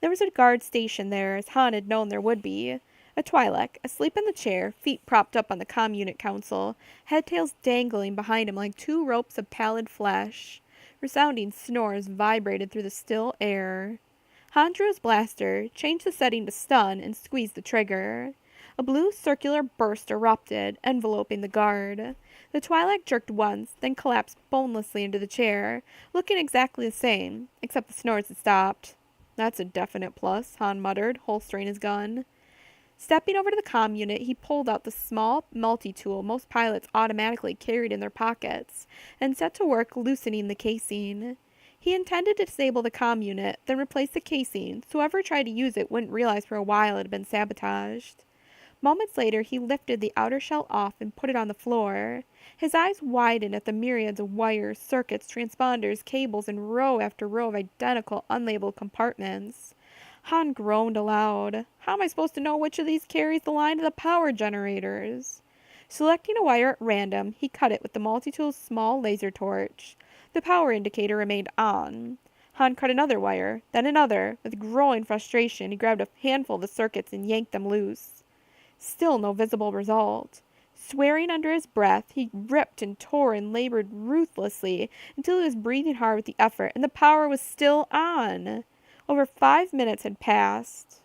[SPEAKER 1] There was a guard stationed there, as Han had known there would be. A Twi'lek, asleep in the chair, feet propped up on the comm unit console, head-tails dangling behind him like two ropes of pallid flesh. Resounding snores vibrated through the still air. Han drew his blaster, changed the setting to stun, and squeezed the trigger. A blue circular burst erupted, enveloping the guard. The Twi'lek jerked once, then collapsed bonelessly into the chair, looking exactly the same, except the snores had stopped. "That's a definite plus," Han muttered, holstering his gun. Stepping over to the comm unit, he pulled out the small multi-tool most pilots automatically carried in their pockets, and set to work loosening the casing. He intended to disable the comm unit, then replace the casing, so whoever tried to use it wouldn't realize for a while it had been sabotaged. Moments later, he lifted the outer shell off and put it on the floor. His eyes widened at the myriads of wires, circuits, transponders, cables, and row after row of identical, unlabeled compartments. Han groaned aloud. "How am I supposed to know which of these carries the line to the power generators?" Selecting a wire at random, he cut it with the multi-tool's small laser torch. The power indicator remained on. Han cut another wire, then another. With growing frustration, he grabbed a handful of the circuits and yanked them loose. Still no visible result. Swearing under his breath, he ripped and tore and labored ruthlessly until he was breathing hard with the effort, and the power was still on. Over 5 minutes had passed.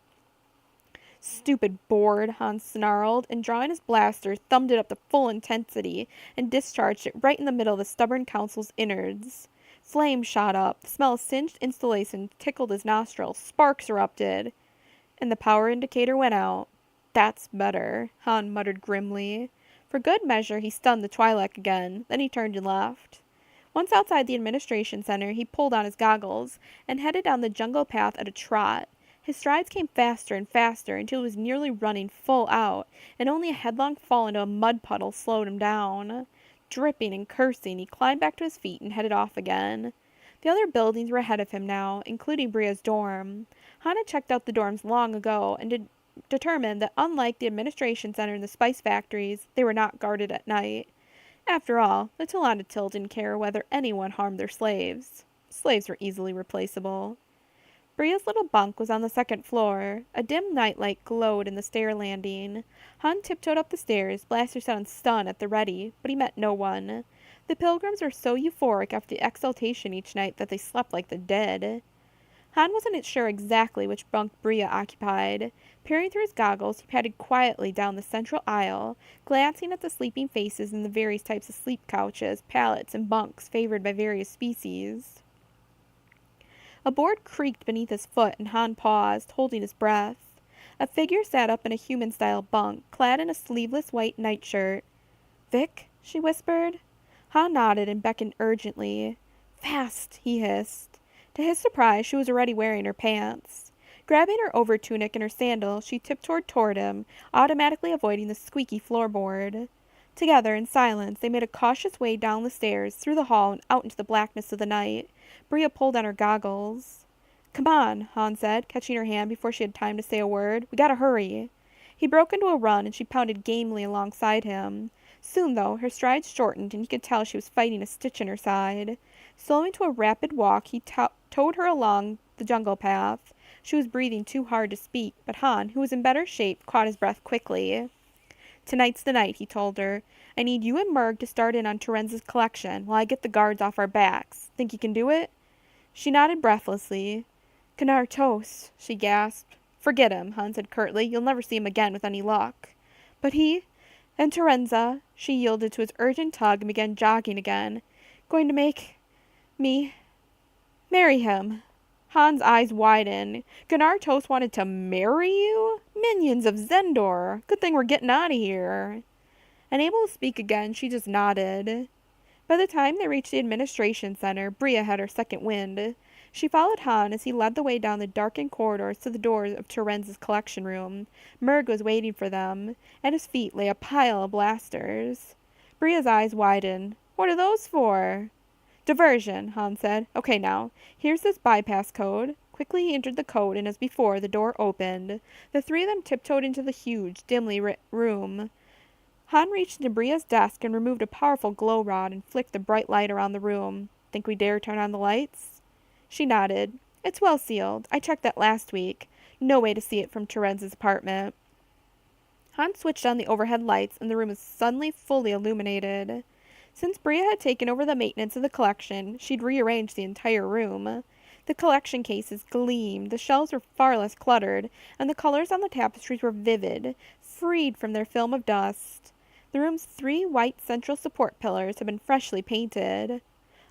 [SPEAKER 1] "Stupid board," Han snarled, and drawing his blaster, thumbed it up to full intensity and discharged it right in the middle of the stubborn console's innards. Flames shot up, the smell of singed insulation tickled his nostrils, sparks erupted, and the power indicator went out. "That's better," Han muttered grimly. For good measure, he stunned the Twi'lek again, then he turned and left. Once outside the administration center, he pulled on his goggles and headed down the jungle path at a trot. His strides came faster and faster until he was nearly running full out, and only a headlong fall into a mud puddle slowed him down. Dripping and cursing, he climbed back to his feet and headed off again. The other buildings were ahead of him now, including Bria's dorm. Han had checked out the dorms long ago and determined that unlike the administration center and the spice factories, they were not guarded at night. After all, the Tilondatil didn't care whether anyone harmed their slaves. Slaves were easily replaceable. Bria's little bunk was on the second floor. A dim nightlight glowed in the stair landing. Han tiptoed up the stairs, blaster set on stun at the ready, but he met no one. The pilgrims were so euphoric after the exaltation each night that they slept like the dead. Han wasn't sure exactly which bunk Bria occupied. Peering through his goggles, he padded quietly down the central aisle, glancing at the sleeping faces in the various types of sleep couches, pallets, and bunks favored by various species. A board creaked beneath his foot, and Han paused, holding his breath. A figure sat up in a human-style bunk, clad in a sleeveless white nightshirt. "Vic?" she whispered. Han nodded and beckoned urgently. "Fast!" he hissed. To his surprise, she was already wearing her pants. Grabbing her overtunic and her sandal, she tiptoed toward him, automatically avoiding the squeaky floorboard. Together, in silence, they made a cautious way down the stairs, through the hall, and out into the blackness of the night. Bria pulled on her goggles. "Come on," Han said, catching her hand before she had time to say a word. "We gotta hurry." He broke into a run, and she pounded gamely alongside him. Soon, though, her strides shortened, and he could tell she was fighting a stitch in her side. Slowing to a rapid walk, he towed her along the jungle path. She was breathing too hard to speak, but Han, who was in better shape, caught his breath quickly. "Tonight's the night," he told her. "I need you and Murg to start in on Terenza's collection while I get the guards off our backs. Think you can do it?" She nodded breathlessly. "Gnar Tos," she gasped. "Forget him," Han said curtly. "You'll never see him again with any luck." "But he and Terenza," she yielded to his urgent tug and began jogging again. "Going to make me marry him." Han's eyes widened. Gunnar Toast wanted to marry you? Minions of Zendor. Good thing we're getting out of here. Unable to speak again, she just nodded. By the time they reached the administration center, Bria had her second wind. She followed Han as he led the way down the darkened corridors to the doors of Terenz's collection room. Murg was waiting for them. At his feet lay a pile of blasters. Bria's eyes widened. What are those for? Diversion, Han said. Okay now, here's this bypass code. Quickly he entered the code, and as before, the door opened. The three of them tiptoed into the huge, dimly lit room. Han reached into Bria's desk and removed a powerful glow rod and flicked the bright light around the room. Think we dare turn on the lights? She nodded. It's well sealed. I checked that last week. No way to see it from Terenz's apartment. Han switched on the overhead lights, and the room was suddenly fully illuminated. Since Bria had taken over the maintenance of the collection, she'd rearranged the entire room. The collection cases gleamed, the shelves were far less cluttered, and the colors on the tapestries were vivid, freed from their film of dust. The room's 3 white central support pillars had been freshly painted.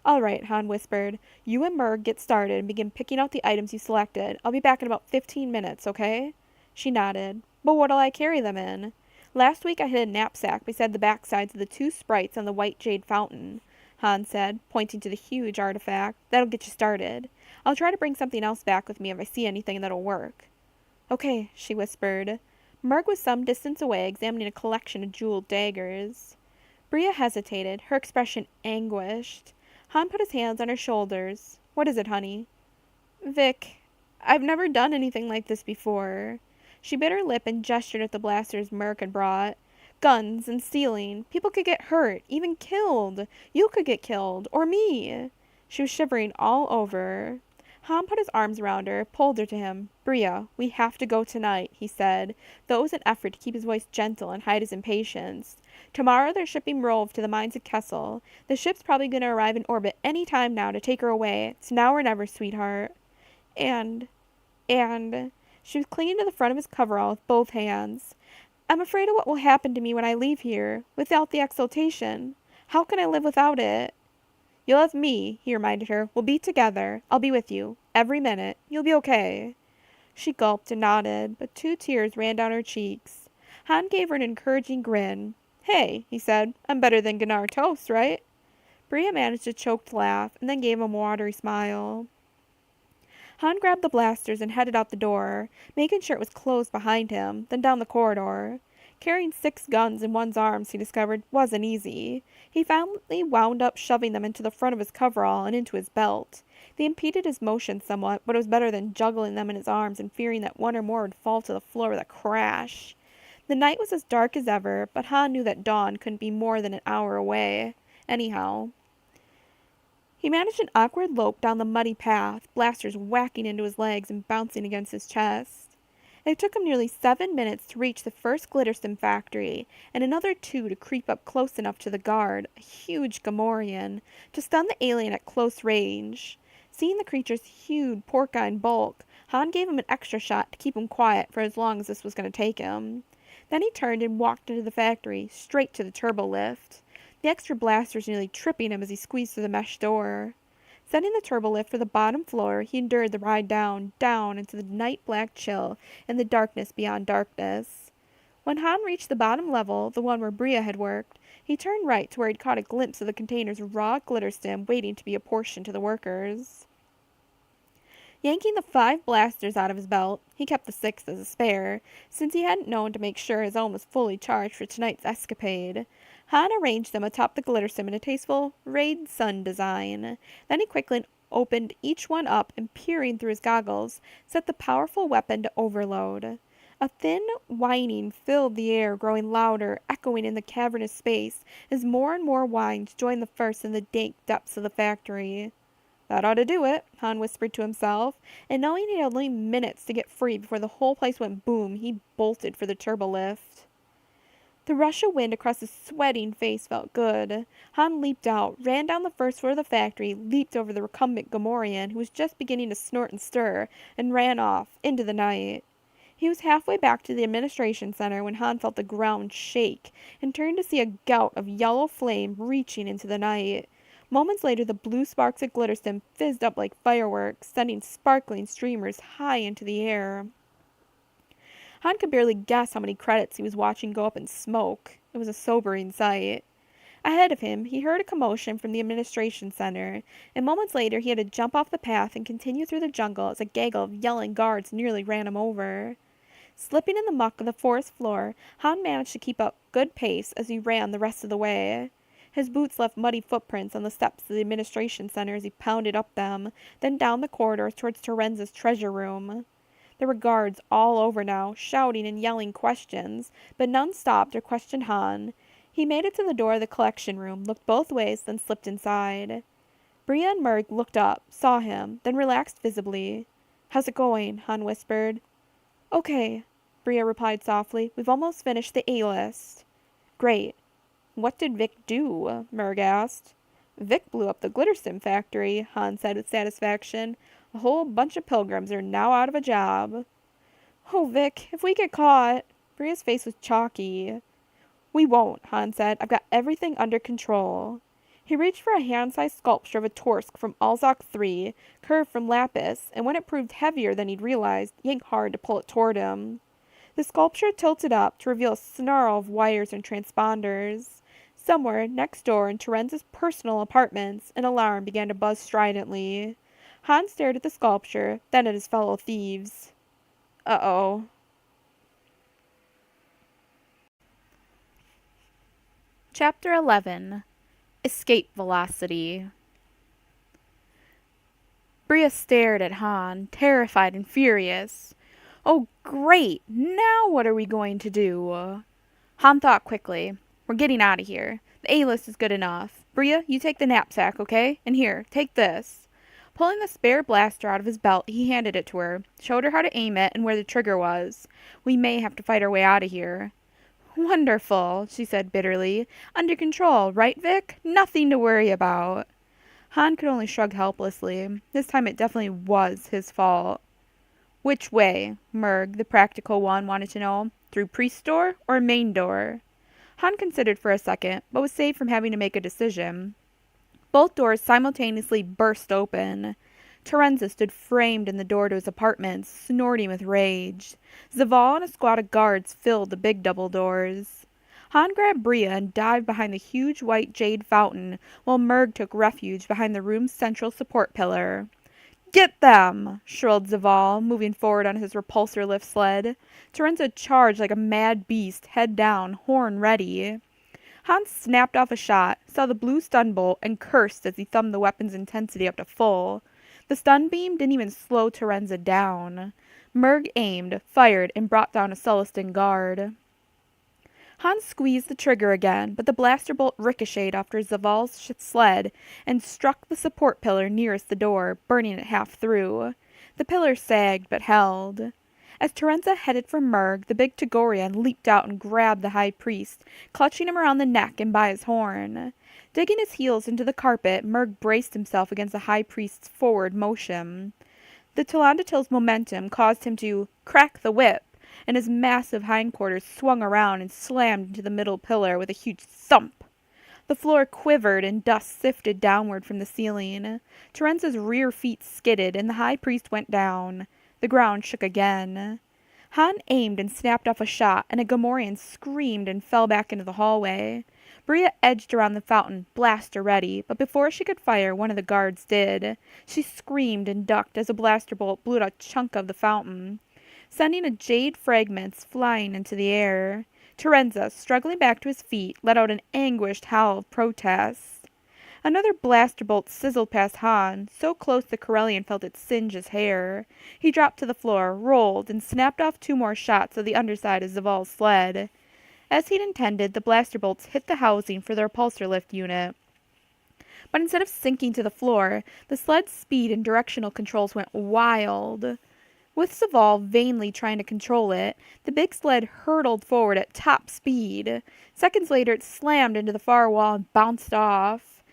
[SPEAKER 1] All right, Han whispered. You and Murg get started and begin picking out the items you selected. I'll be back in about 15 minutes, okay? She nodded. But what'll I carry them in? Last week I hid a knapsack beside the backsides of the 2 sprites on the white jade fountain, Han said, pointing to the huge artifact. That'll get you started. I'll try to bring something else back with me if I see anything that'll work. Okay, she whispered. Murg was some distance away, examining a collection of jeweled daggers. Bria hesitated, her expression anguished. Han put his hands on her shoulders. What is it, honey? Vic, I've never done anything like this before. She bit her lip and gestured at the blasters Murg had brought. Guns and stealing. People could get hurt, even killed. You could get killed. Or me. She was shivering all over. Han put his arms around her, pulled her to him. Bria, we have to go tonight, he said, though it was an effort to keep his voice gentle and hide his impatience. Tomorrow they're shipping Rove to the mines of Kessel. The ship's probably going to arrive in orbit any time now to take her away. It's now or never, sweetheart. And... She was clinging to the front of his coverall with both hands. I'm afraid of what will happen to me when I leave here, without the exaltation. How can I live without it? You'll have me, he reminded her. We'll be together. I'll be with you. Every minute. You'll be okay. She gulped and nodded, but 2 tears ran down her cheeks. Han gave her an encouraging grin. Hey, he said, I'm better than Gunnar Toast, right? Bria managed a choked laugh, and then gave him a watery smile. Han grabbed the blasters and headed out the door, making sure it was closed behind him, then down the corridor. Carrying 6 guns in one's arms, he discovered, wasn't easy. He finally wound up shoving them into the front of his coverall and into his belt. They impeded his motion somewhat, but it was better than juggling them in his arms and fearing that one or more would fall to the floor with a crash. The night was as dark as ever, but Han knew that dawn couldn't be more than an hour away. Anyhow. He managed an awkward lope down the muddy path, blasters whacking into his legs and bouncing against his chest. It took him nearly 7 minutes to reach the first Glitterstim factory, and another 2 to creep up close enough to the guard, a huge Gamorrean, to stun the alien at close range. Seeing the creature's huge, porcine bulk, Han gave him an extra shot to keep him quiet for as long as this was going to take him. Then he turned and walked into the factory, straight to the turbo lift. The extra blasters nearly tripping him as he squeezed through the mesh door. Setting the turbo lift for the bottom floor, he endured the ride down into the night-black chill and the darkness beyond darkness. When Han reached the bottom level, the one where Bria had worked, he turned right to where he'd caught a glimpse of the container's raw Glitterstim waiting to be apportioned to the workers. Yanking the 5 blasters out of his belt, he kept the 6th as a spare, since he hadn't known to make sure his own was fully charged for tonight's escapade. Han arranged them atop the Glitterstim in a tasteful Raid Sun design. Then he quickly opened each one up and, peering through his goggles, set the powerful weapon to overload. A thin whining filled the air, growing louder, echoing in the cavernous space, as more and more whines joined the first in the dank depths of the factory. That ought to do it, Han whispered to himself, and knowing he had only minutes to get free before the whole place went boom, he bolted for the turbo lift. The rush of wind across his sweating face felt good. Han leaped out, ran down the first floor of the factory, leaped over the recumbent Gamorrean, who was just beginning to snort and stir, and ran off, into the night. He was halfway back to the administration center when Han felt the ground shake, and turned to see a gout of yellow flame reaching into the night. Moments later, the blue sparks at Glitterstim fizzed up like fireworks, sending sparkling streamers high into the air. Han could barely guess how many credits he was watching go up in smoke. It was a sobering sight. Ahead of him, he heard a commotion from the administration center, and moments later he had to jump off the path and continue through the jungle as a gaggle of yelling guards nearly ran him over. Slipping in the muck of the forest floor, Han managed to keep up good pace as he ran the rest of the way. His boots left muddy footprints on the steps of the administration center as he pounded up them, then down the corridor towards Terenza's treasure room. There were guards all over now, shouting and yelling questions, but none stopped or questioned Han. He made it to the door of the collection room, looked both ways, then slipped inside. Bria and Murg looked up, saw him, then relaxed visibly. "How's it going?" Han whispered. "Okay," Bria replied softly. "We've almost finished the A-list." "Great." "What did Vic do?" Murg asked. "Vic blew up the Glitterstim factory," Han said with satisfaction. "A whole bunch of pilgrims are now out of a job." "Oh, Vic, if we get caught." Bria's face was chalky. "We won't," Han said. "I've got everything under control." He reached for a hand-sized sculpture of a Torsk from Alzok 3, curved from lapis, and when it proved heavier than he'd realized, yanked hard to pull it toward him. The sculpture tilted up to reveal a snarl of wires and transponders. Somewhere, next door in Terenza's personal apartments, an alarm began to buzz stridently. Han stared at the sculpture, then at his fellow thieves. Uh-oh. Chapter 11. Escape Velocity. Bria stared at Han, terrified and furious. "Oh, great! Now what are we going to do?" Han thought quickly. "We're getting out of here. The A-list is good enough. Bria, you take the knapsack, okay? And here, take this." Pulling the spare blaster out of his belt, he handed it to her, showed her how to aim it and where the trigger was. "We may have to fight our way out of here." "Wonderful," she said bitterly. "Under control, right, Vic? Nothing to worry about." Han could only shrug helplessly. This time it definitely was his fault. "Which way?" Murg, the practical one, wanted to know. "Through Priest's door or main door?" Han considered for a second, but was saved from having to make a decision. Both doors simultaneously burst open. Terenza stood framed in the door to his apartment, snorting with rage. Zaval and a squad of guards filled the big double doors. Han grabbed Bria and dived behind the huge white jade fountain, while Murg took refuge behind the room's central support pillar. "Get them!" shrilled Zaval, moving forward on his repulsor lift sled. Terenza charged like a mad beast, head down, horn ready. Han snapped off a shot, saw the blue stun bolt, and cursed as he thumbed the weapon's intensity up to full. The stun beam didn't even slow Terenza down. Murg aimed, fired, and brought down a Celestin guard. Han squeezed the trigger again, but the blaster bolt ricocheted after Zaval's sled and struck the support pillar nearest the door, burning it half through. The pillar sagged, but held. As Terenza headed for Murg, the big Togorian leaped out and grabbed the High Priest, clutching him around the neck and by his horn. Digging his heels into the carpet, Murg braced himself against the High Priest's forward motion. The Tlandatil's momentum caused him to crack the whip, and his massive hindquarters swung around and slammed into the middle pillar with a huge thump. The floor quivered and dust sifted downward from the ceiling. Terenza's rear feet skidded, and the High Priest went down. The ground shook again. Han aimed and snapped off a shot, and a Gamorrean screamed and fell back into the hallway. Bria edged around the fountain, blaster ready, but before she could fire, one of the guards did. She screamed and ducked as a blaster bolt blew out a chunk of the fountain, sending a jade fragments flying into the air. Terenza, struggling back to his feet, let out an anguished howl of protest. Another blaster bolt sizzled past Han, so close the Corellian felt it singe his hair. He dropped to the floor, rolled, and snapped off 2 more shots of the underside of Zaval's sled. As he'd intended, the blaster bolts hit the housing for the repulsor lift unit. But instead of sinking to the floor, the sled's speed and directional controls went wild. With Zaval vainly trying to control it, the big sled hurtled forward at top speed. Seconds later, it slammed into the far wall and bounced off.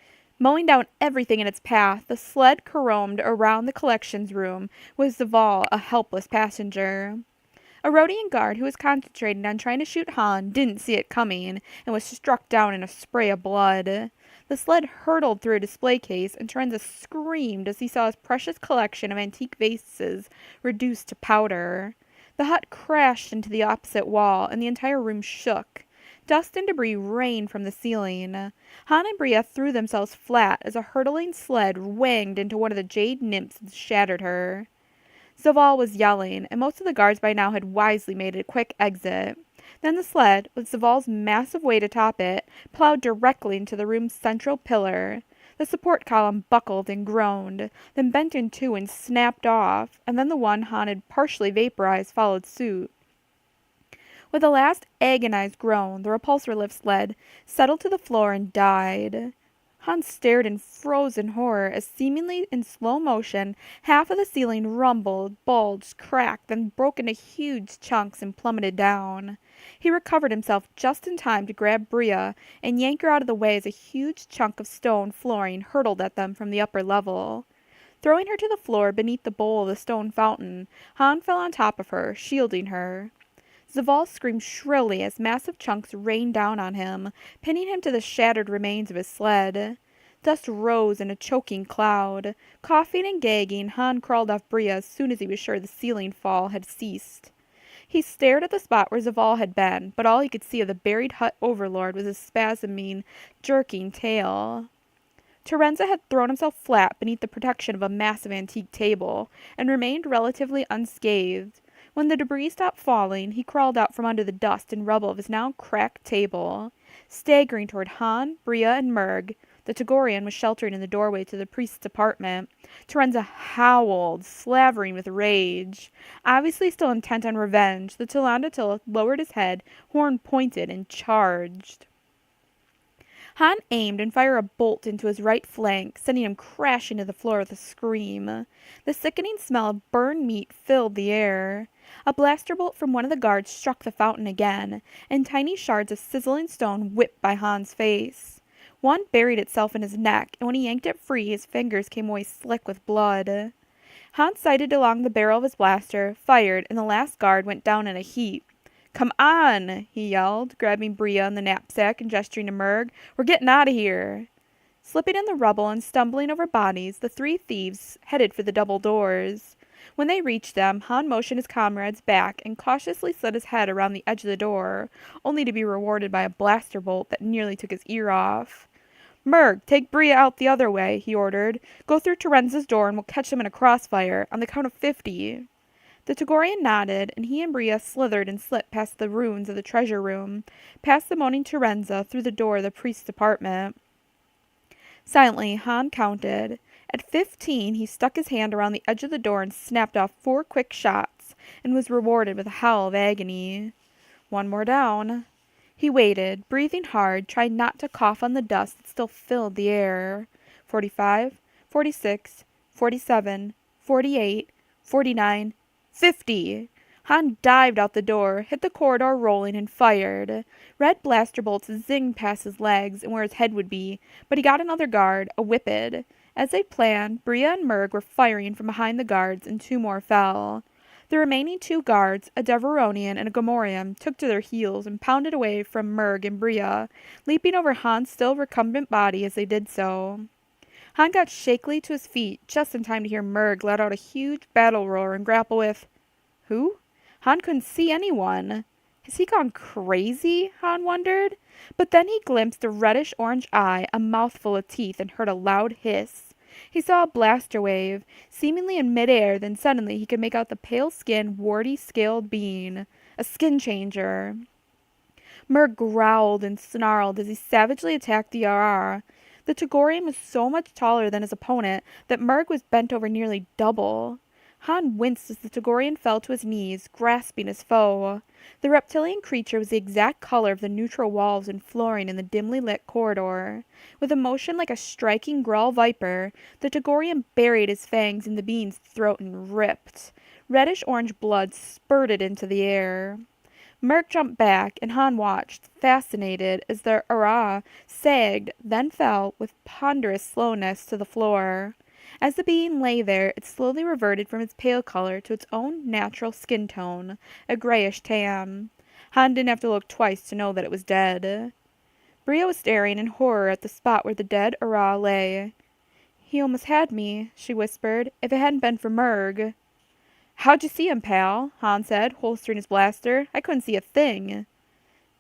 [SPEAKER 1] Mowing down everything in its path, the sled caromed around the collections room, with Zaval a helpless passenger. A Rhodian guard who was concentrating on trying to shoot Han didn't see it coming and was struck down in a spray of blood. The sled hurtled through a display case, and Terenza screamed as he saw his precious collection of antique vases reduced to powder. The hut crashed into the opposite wall, and the entire room shook. Dust and debris rained from the ceiling. Han and Bria threw themselves flat as a hurtling sled wanged into one of the jade nymphs and shattered her. Zaval was yelling, and most of the guards by now had wisely made a quick exit. Then the sled, with Zaval's massive weight atop it, plowed directly into the room's central pillar. The support column buckled and groaned, then bent in two and snapped off, and then the one Han had partially vaporized followed suit. With a last agonized groan, the repulsor lift sled settled to the floor and died. Hans stared in frozen horror as seemingly in slow motion half of the ceiling rumbled, bulged, cracked, then broke into huge chunks and plummeted down. He recovered himself just in time to grab Bria and yank her out of the way as a huge chunk of stone flooring hurtled at them from the upper level. Throwing her to the floor beneath the bowl of the stone fountain, Han fell on top of her, shielding her. Zaval screamed shrilly as massive chunks rained down on him, pinning him to the shattered remains of his sled. Dust rose in a choking cloud. Coughing and gagging, Han crawled off Bria as soon as he was sure the ceiling fall had ceased. He stared at the spot where Zaval had been, but all he could see of the buried hut overlord was his spasming, jerking tail. Terenza had thrown himself flat beneath the protection of a massive antique table, and remained relatively unscathed. When the debris stopped falling, he crawled out from under the dust and rubble of his now cracked table. Staggering toward Han, Bria, and Murg, the Togorian was sheltering in the doorway to the priest's apartment. Terenza howled, slavering with rage. Obviously still intent on revenge, the Tilandatil lowered his head, horn pointed, and charged. Han aimed and fired a bolt into his right flank, sending him crashing to the floor with a scream. The sickening smell of burned meat filled the air. A blaster bolt from one of the guards struck the fountain again, and tiny shards of sizzling stone whipped by Han's face. One buried itself in his neck, and when he yanked it free, his fingers came away slick with blood. Han sighted along the barrel of his blaster, fired, and the last guard went down in a heap. "Come on," he yelled, grabbing Bria in the knapsack and gesturing to Murg. "We're getting out of here." Slipping in the rubble and stumbling over bodies, the three thieves headed for the double doors. When they reached them, Han motioned his comrades back and cautiously slid his head around the edge of the door, only to be rewarded by a blaster bolt that nearly took his ear off. "Murg, take Bria out the other way," he ordered. "Go through Terenza's door and we'll catch them in a crossfire, on the count of 50. The Togorian nodded, and he and Bria slithered and slipped past the ruins of the treasure room, past the moaning Terenza, through the door of the priest's apartment. Silently, Han counted. At 15, he stuck his hand around the edge of the door and snapped off 4 quick shots, and was rewarded with a howl of agony. One more down. He waited, breathing hard, trying not to cough on the dust that still filled the air. 45, 46, 47, 48, 49, 50! Han dived out the door, hit the corridor rolling, and fired. Red blaster bolts zinged past his legs and where his head would be, but he got another guard, a whippet. As they'd planned, Bria and Murg were firing from behind the guards, and 2 more fell. The remaining 2 guards, a Deveronian and a Gomorian, took to their heels and pounded away from Murg and Bria, leaping over Han's still recumbent body as they did so. Han got shakily to his feet just in time to hear Murg let out a huge battle roar and grapple with... Who? Han couldn't see anyone. Has he gone crazy? Han wondered. But then he glimpsed a reddish-orange eye, a mouthful of teeth, and heard a loud hiss. He saw a blaster wave, seemingly in midair, then suddenly he could make out the pale-skinned, warty-scaled being. A skin changer. Murg growled and snarled as he savagely attacked the Yarara. The Togorian was so much taller than his opponent that Murg was bent over nearly double. Han winced as the Togorian fell to his knees, grasping his foe. The reptilian creature was the exact color of the neutral walls and flooring in the dimly lit corridor. With a motion like a striking Grawl viper, the Togorian buried his fangs in the being's throat and ripped. Reddish-orange blood spurted into the air. Murg jumped back, and Han watched, fascinated, as the Ara sagged, then fell, with ponderous slowness, to the floor. As the being lay there, it slowly reverted from its pale color to its own natural skin tone, a grayish tan. Han didn't have to look twice to know that it was dead. Bria was staring in horror at the spot where the dead Ara lay. "He almost had me," she whispered, "if it hadn't been for Murg." "How'd you see him, pal?" Han said, holstering his blaster. "I couldn't see a thing."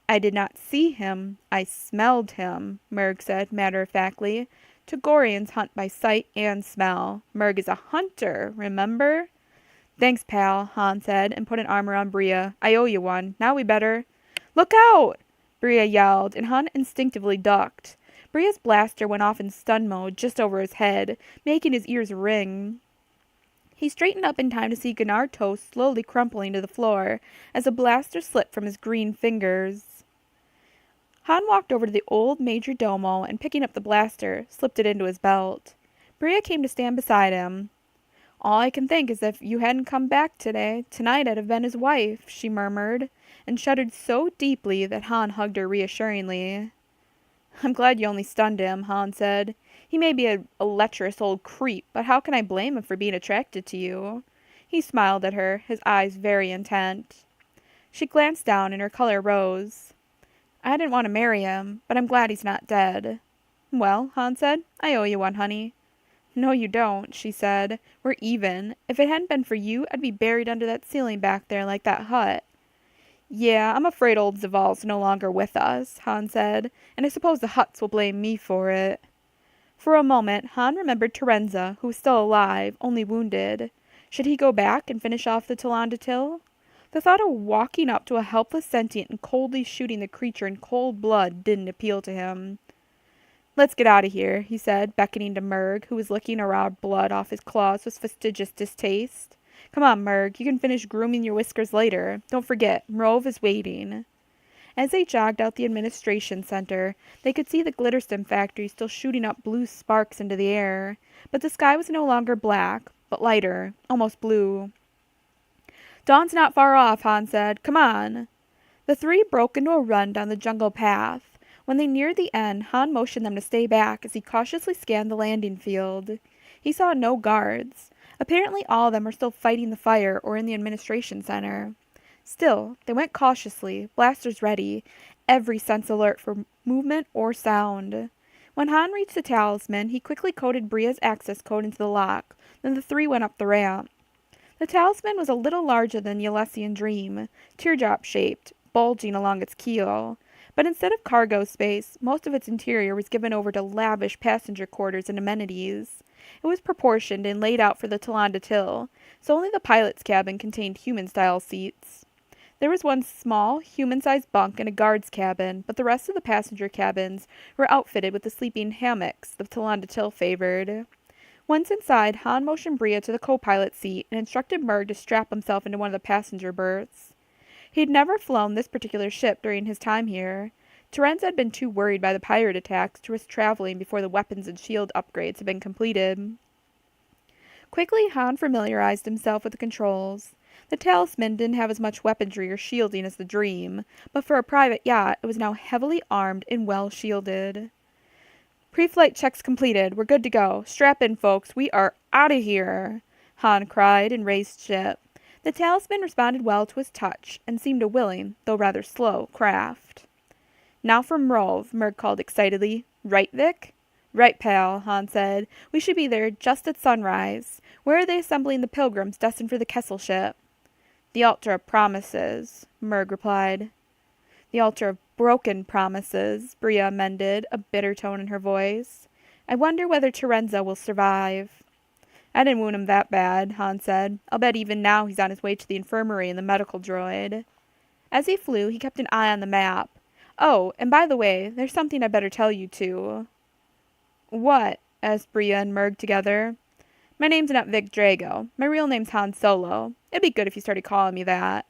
[SPEAKER 1] "I did not see him. I smelled him," Murg said matter-of-factly. "Togorians hunt by sight and smell. Murg is a hunter, remember?" "Thanks, pal," Han said, and put an arm around Bria. "I owe you one. Now we better—" "Look out!" Bria yelled, and Han instinctively ducked. Bria's blaster went off in stun mode just over his head, making his ears ring. He straightened up in time to see Gunnar Toast slowly crumpling to the floor as the blaster slipped from his green fingers. Han walked over to the old Major Domo and, picking up the blaster, slipped it into his belt. Bria came to stand beside him. "All I can think is if you hadn't come back tonight I'd have been his wife," she murmured, and shuddered so deeply that Han hugged her reassuringly. "I'm glad you only stunned him," Han said. "He may be a lecherous old creep, but how can I blame him for being attracted to you?" He smiled at her, his eyes very intent. She glanced down and her color rose. "I didn't want to marry him, but I'm glad he's not dead." "Well," Han said, "I owe you one, honey." "No, you don't," she said. "We're even. If it hadn't been for you, I'd be buried under that ceiling back there like that hut." "Yeah, I'm afraid old Zaval's no longer with us," Han said, "and I suppose the huts will blame me for it." For a moment, Han remembered Terenza, who was still alive, only wounded. Should he go back and finish off the Talandatil? The thought of walking up to a helpless sentient and coldly shooting the creature in cold blood didn't appeal to him. "Let's get out of here," he said, beckoning to Murg, who was licking around blood off his claws with fastidious distaste. "Come on, Murg, you can finish grooming your whiskers later. Don't forget, Mrove is waiting." As they jogged out the administration center, they could see the Glitterstim factory still shooting up blue sparks into the air, but the sky was no longer black, but lighter, almost blue. "Dawn's not far off," Han said. "Come on." The three broke into a run down the jungle path. When they neared the end, Han motioned them to stay back as he cautiously scanned the landing field. He saw no guards. Apparently all of them were still fighting the fire or in the administration center. Still, they went cautiously, blasters ready, every sense alert for movement or sound. When Han reached the talisman, he quickly coded Bria's access code into the lock. Then the three went up the ramp. The talisman was a little larger than the Alessian Dream, teardrop-shaped, bulging along its keel. But instead of cargo space, most of its interior was given over to lavish passenger quarters and amenities. It was proportioned and laid out for the Talandatil, so only the pilot's cabin contained human-style seats. There was one small, human-sized bunk in a guard's cabin, but the rest of the passenger cabins were outfitted with the sleeping hammocks the Talandatil favored. Once inside, Han motioned Bria to the co-pilot's seat and instructed Murg to strap himself into one of the passenger berths. He'd never flown this particular ship during his time here. Terenza had been too worried by the pirate attacks to risk traveling before the weapons and shield upgrades had been completed. Quickly, Han familiarized himself with the controls. The talisman didn't have as much weaponry or shielding as the Dream, but for a private yacht, it was now heavily armed and well shielded. "Pre-flight checks completed. We're good to go. Strap in, folks. We are out of here," Han cried and raised ship. The talisman responded well to his touch, and seemed a willing, though rather slow, craft. "Now for Mrove," Murg called excitedly. "Right, Vic?" "Right, pal," Han said. "We should be there just at sunrise. Where are they assembling the pilgrims destined for the Kessel ship?" "The altar of promises," Murg replied. "The altar of broken promises," Bria amended, a bitter tone in her voice. "I wonder whether Terenza will survive." "I didn't wound him that bad," Han said. "I'll bet even now he's on his way to the infirmary in the medical droid." As he flew, he kept an eye on the map. "Oh, and by the way, there's something I'd better tell you two." "What?" asked Bria and Murg together. "My name's not Vic Drago. My real name's Han Solo. It'd be good if you started calling me that."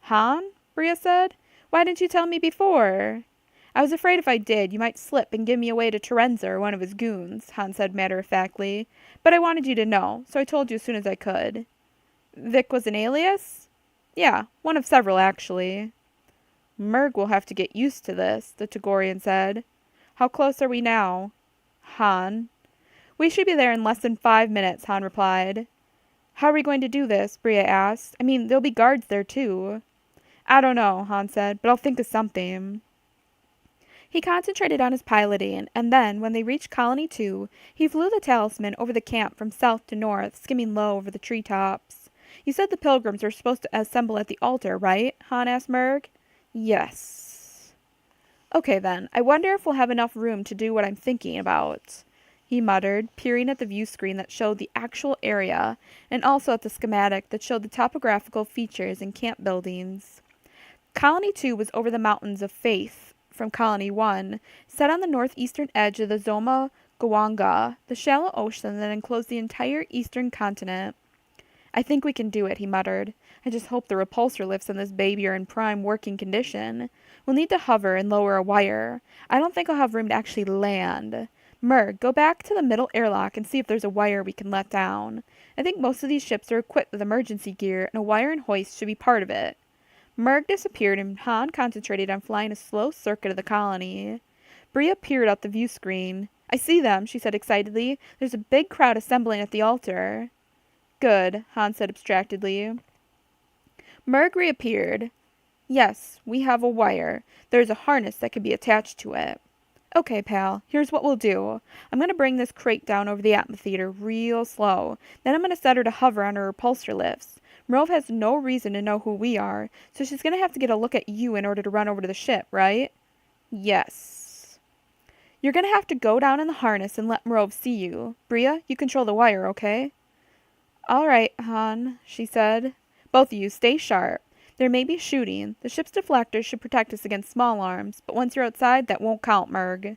[SPEAKER 1] "Han?" Bria said. "Why didn't you tell me before?" "I was afraid if I did, you might slip and give me away to Terenza or one of his goons," Han said matter-of-factly. "But I wanted you to know, so I told you as soon as I could." "Vic was an alias?" "Yeah, one of several, actually." "Murg will have to get used to this," the Togorian said. "How close are we now?" "Han." "We should be there in less than 5 minutes," Han replied. "How are we going to do this?" Bria asked. "I mean, there'll be guards there, too." "I don't know," Han said, "but I'll think of something." He concentrated on his piloting, and then, when they reached Colony 2, he flew the Talisman over the camp from south to north, skimming low over the treetops. You said the pilgrims were supposed to assemble at the altar, right? Han asked Murg. Yes. Okay then, I wonder if we'll have enough room to do what I'm thinking about, he muttered, peering at the view screen that showed the actual area, and also at the schematic that showed the topographical features and camp buildings. Colony 2 was over the mountains of Faith from Colony 1, set on the northeastern edge of the Zoma Gawanga, the shallow ocean that enclosed the entire eastern continent. I think we can do it, he muttered. I just hope the repulsor lifts on this baby are in prime working condition. We'll need to hover and lower a wire. I don't think I'll have room to actually land. Murg, go back to the middle airlock and see if there's a wire we can let down. I think most of these ships are equipped with emergency gear, and a wire and hoist should be part of it. Murg disappeared, and Han concentrated on flying a slow circuit of the colony. Bria peered out the view screen. I see them, she said excitedly. There's a big crowd assembling at the altar. Good, Han said abstractedly. Murg reappeared. Yes, we have a wire. There's a harness that can be attached to it. Okay, pal, here's what we'll do. I'm going to bring this crate down over the amphitheater real slow. Then I'm going to set her to hover on her repulsor lifts. Merov has no reason to know who we are, so she's going to have to get a look at you in order to run over to the ship, right? Yes. You're going to have to go down in the harness and let Merov see you. Bria, you control the wire, okay? All right, Han, she said. Both of you, stay sharp. There may be shooting. The ship's deflectors should protect us against small arms, but once you're outside, that won't count, Murg.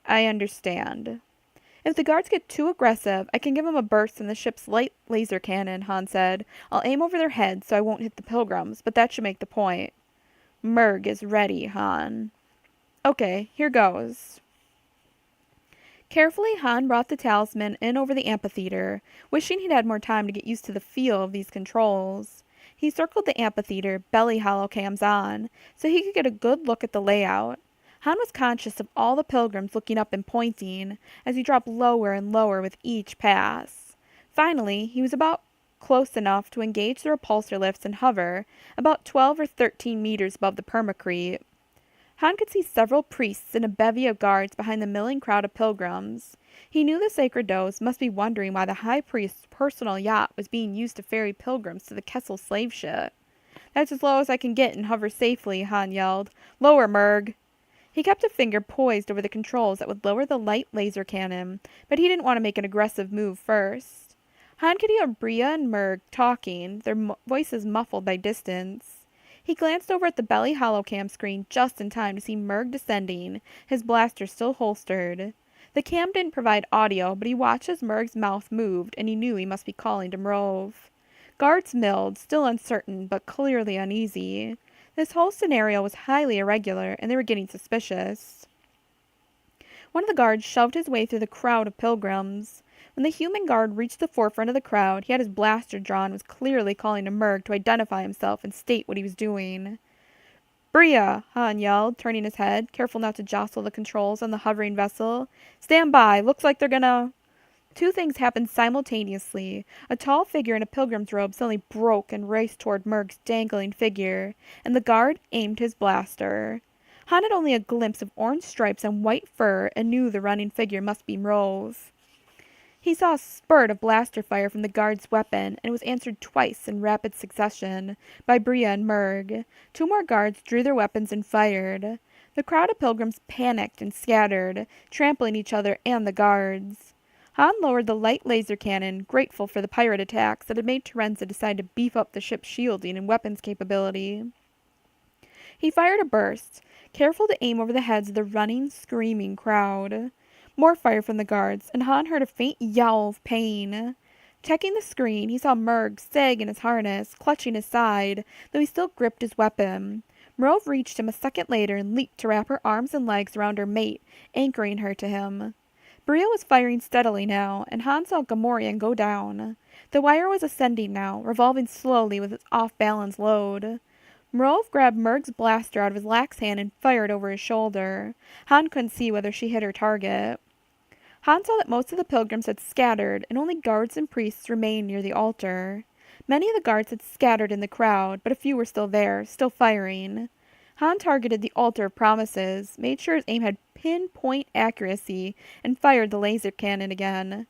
[SPEAKER 1] I understand. If the guards get too aggressive, I can give them a burst in the ship's light laser cannon, Han said. I'll aim over their heads so I won't hit the pilgrims, but that should make the point. Murg is ready, Han. Okay, here goes. Carefully, Han brought the talisman in over the amphitheater, wishing he'd had more time to get used to the feel of these controls. He circled the amphitheater, belly holocams on, so he could get a good look at the layout. Han was conscious of all the pilgrims looking up and pointing, as he dropped lower and lower with each pass. Finally, he was about close enough to engage the repulsor lifts and hover, about 12 or 13 meters above the permacrete. Han could see several priests and a bevy of guards behind the milling crowd of pilgrims. He knew the sacred does must be wondering why the high priest's personal yacht was being used to ferry pilgrims to the Kessel slave ship. That's as low as I can get and hover safely, Han yelled. Lower, Murg. He kept a finger poised over the controls that would lower the light laser cannon, but he didn't want to make an aggressive move first. Han could hear Bria and Murg talking, their voices muffled by distance. He glanced over at the belly holocam screen just in time to see Murg descending, his blaster still holstered. The cam didn't provide audio, but he watched as Murg's mouth moved, and he knew he must be calling to Merov. Guards milled, still uncertain, but clearly uneasy. This whole scenario was highly irregular, and they were getting suspicious. One of the guards shoved his way through the crowd of pilgrims. When the human guard reached the forefront of the crowd, he had his blaster drawn and was clearly calling to Murg to identify himself and state what he was doing. Bria, Han yelled, turning his head, careful not to jostle the controls on the hovering vessel. Stand by. Looks like they're gonna... Two things happened simultaneously. A tall figure in a pilgrim's robe suddenly broke and raced toward Murg's dangling figure, and the guard aimed his blaster. Han had only a glimpse of orange stripes on white fur and knew the running figure must be Merov. He saw a spurt of blaster fire from the guard's weapon, and it was answered twice in rapid succession by Bria and Murg. Two more guards drew their weapons and fired. The crowd of pilgrims panicked and scattered, trampling each other and the guards. Han lowered the light laser cannon, grateful for the pirate attacks that had made Terenza decide to beef up the ship's shielding and weapons capability. He fired a burst, careful to aim over the heads of the running, screaming crowd. More fire from the guards, and Han heard a faint yowl of pain. Checking the screen, he saw Murg sag in his harness, clutching his side, though he still gripped his weapon. Merov reached him a second later and leaped to wrap her arms and legs around her mate, anchoring her to him. Bria was firing steadily now, and Han saw Gamorrean go down. The wire was ascending now, revolving slowly with its off-balance load. Merov grabbed Murg's blaster out of his lax hand and fired over his shoulder. Han couldn't see whether she hit her target. Han saw that most of the pilgrims had scattered, and only guards and priests remained near the altar. Many of the guards had scattered in the crowd, but a few were still there, still firing. Han targeted the altar of promises, made sure his aim had pinpoint accuracy, and fired the laser cannon again.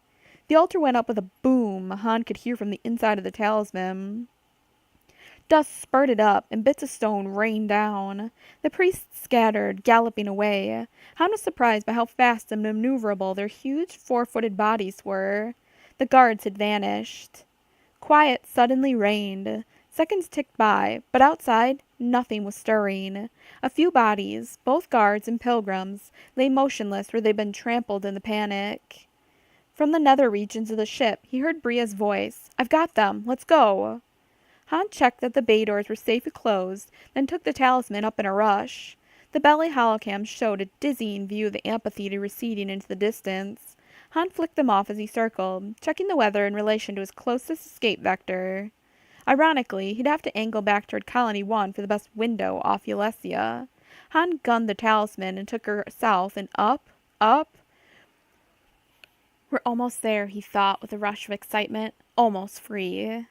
[SPEAKER 1] The altar went up with a boom Han could hear from the inside of the talisman. Dust spurted up, and bits of stone rained down. The priests scattered, galloping away. Han was surprised by how fast and maneuverable their huge four-footed bodies were. The guards had vanished. Quiet suddenly reigned. Seconds ticked by, but outside nothing was stirring. A few bodies, both guards and pilgrims, lay motionless where they'd been trampled in the panic. From the nether regions of the ship, he heard Bria's voice. "I've got them. Let's go." Han checked that the bay doors were safely closed, then took the talisman up in a rush. The belly holocams showed a dizzying view of the amphitheater receding into the distance. Han flicked them off as he circled, checking the weather in relation to his closest escape vector. Ironically, he'd have to angle back toward Colony 1 for the best window off Eulesia. Han gunned the talisman and took her south and up, up. "We're almost there," he thought with a rush of excitement. "Almost free."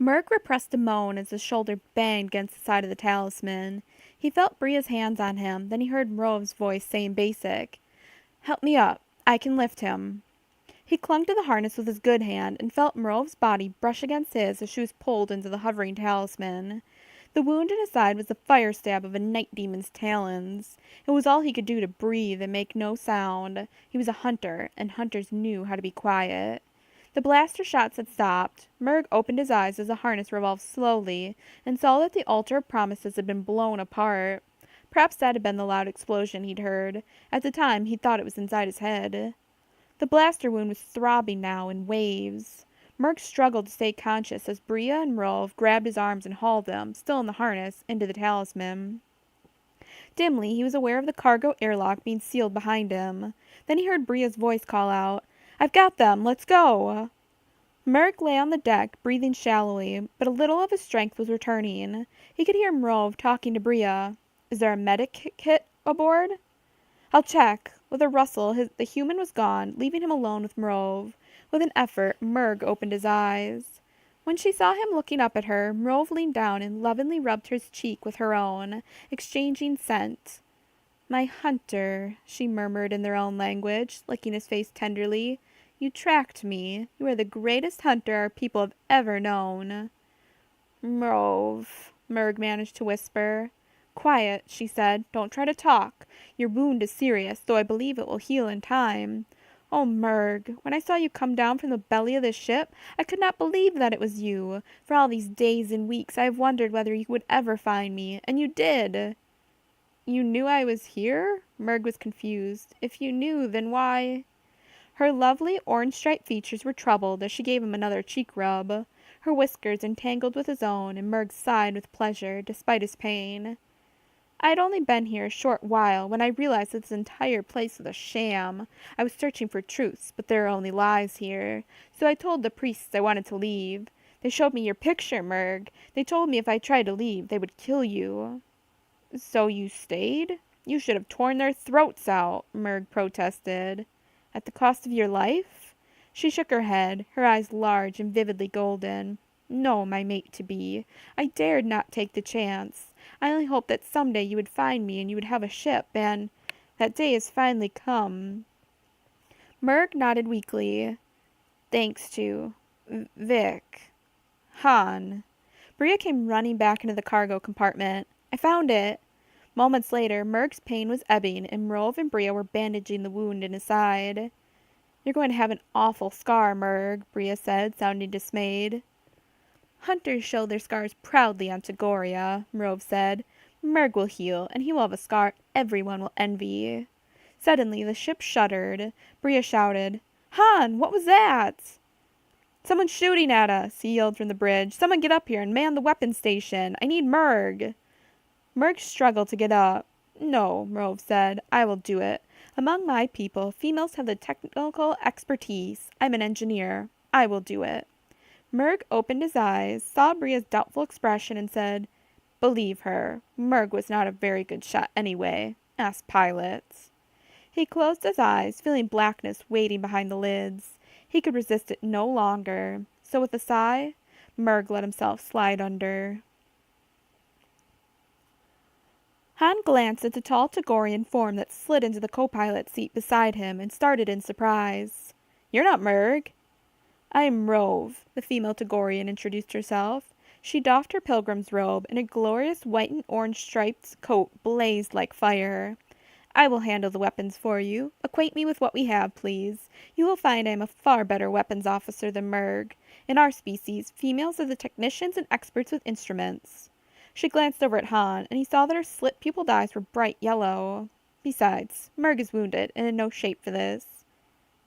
[SPEAKER 1] Murg repressed a moan as his shoulder banged against the side of the talisman. He felt Bria's hands on him, then he heard Mrov's voice say in Basic, "Help me up. I can lift him." He clung to the harness with his good hand and felt Mrov's body brush against his as she was pulled into the hovering talisman. The wound in his side was the fire stab of a night demon's talons. It was all he could do to breathe and make no sound. He was a hunter, and hunters knew how to be quiet. The blaster shots had stopped. Murg opened his eyes as the harness revolved slowly and saw that the altar of promises had been blown apart. Perhaps that had been the loud explosion he'd heard. At the time, he'd thought it was inside his head. The blaster wound was throbbing now in waves. Murg struggled to stay conscious as Bria and Mrov grabbed his arms and hauled him, still in the harness, into the talisman. Dimly, he was aware of the cargo airlock being sealed behind him. Then he heard Bria's voice call out, "I've got them! Let's go!" Murg lay on the deck, breathing shallowly, but a little of his strength was returning. He could hear Mrov talking to Bria. "Is there a medic kit aboard?" "I'll check." With a rustle, the human was gone, leaving him alone with Mrov. With an effort, Murg opened his eyes. When she saw him looking up at her, Mrov leaned down and lovingly rubbed his cheek with her own, exchanging scent. "My hunter," she murmured in their own language, licking his face tenderly. "You tracked me. You are the greatest hunter our people have ever known." "Mrov," Murg managed to whisper. "Quiet," she said. "Don't try to talk. Your wound is serious, though I believe it will heal in time. Oh, Murg, when I saw you come down from the belly of the ship, I could not believe that it was you. For all these days and weeks I have wondered whether you would ever find me, and you did." "You knew I was here?" Murg was confused. "If you knew, then why—" Her lovely orange-striped features were troubled as she gave him another cheek rub. Her whiskers entangled with his own, and Murg sighed with pleasure, despite his pain. "I had only been here a short while when I realized that this entire place was a sham. I was searching for truths, but there are only lies here. So I told the priests I wanted to leave. They showed me your picture, Murg. They told me if I tried to leave, they would kill you." "So you stayed? You should have torn their throats out," Murg protested. "At the cost of your life?" She shook her head, her eyes large and vividly golden. "No, my mate-to-be. I dared not take the chance. I only hoped that someday you would find me and you would have a ship, and that day has finally come." Murg nodded weakly. "Thanks to Vic. Han." Bria came running back into the cargo compartment. "I found it." Moments later, Murg's pain was ebbing, and Mrov and Bria were bandaging the wound in his side. "You're going to have an awful scar, Murg," Bria said, sounding dismayed. "Hunters show their scars proudly on Tagoria," Mrov said. "Murg will heal, and he will have a scar everyone will envy." Suddenly, the ship shuddered. Bria shouted, "Han, what was that?" "Someone's shooting at us," he yelled from the bridge. "Someone get up here and man the weapons station. I need Murg." Murg struggled to get up. "No," Mrov said. "I will do it. Among my people, females have the technical expertise. I'm an engineer. I will do it." Murg opened his eyes, saw Bria's doubtful expression, and said, "Believe her. Murg was not a very good shot anyway. Ask pilots." He closed his eyes, feeling blackness waiting behind the lids. He could resist it no longer. So with a sigh, Murg let himself slide under. Han glanced at the tall Tagorian form that slid into the co-pilot seat beside him and started in surprise. "You're not Murg." "I'm Rove," the female Tagorian introduced herself. She doffed her pilgrim's robe, and a glorious white and orange striped coat blazed like fire. "I will handle the weapons for you. Acquaint me with what we have, please. You will find I am a far better weapons officer than Murg. In our species, females are the technicians and experts with instruments." She glanced over at Han, and he saw that her slit-pupiled eyes were bright yellow. Besides, Murg is wounded and in no shape for this.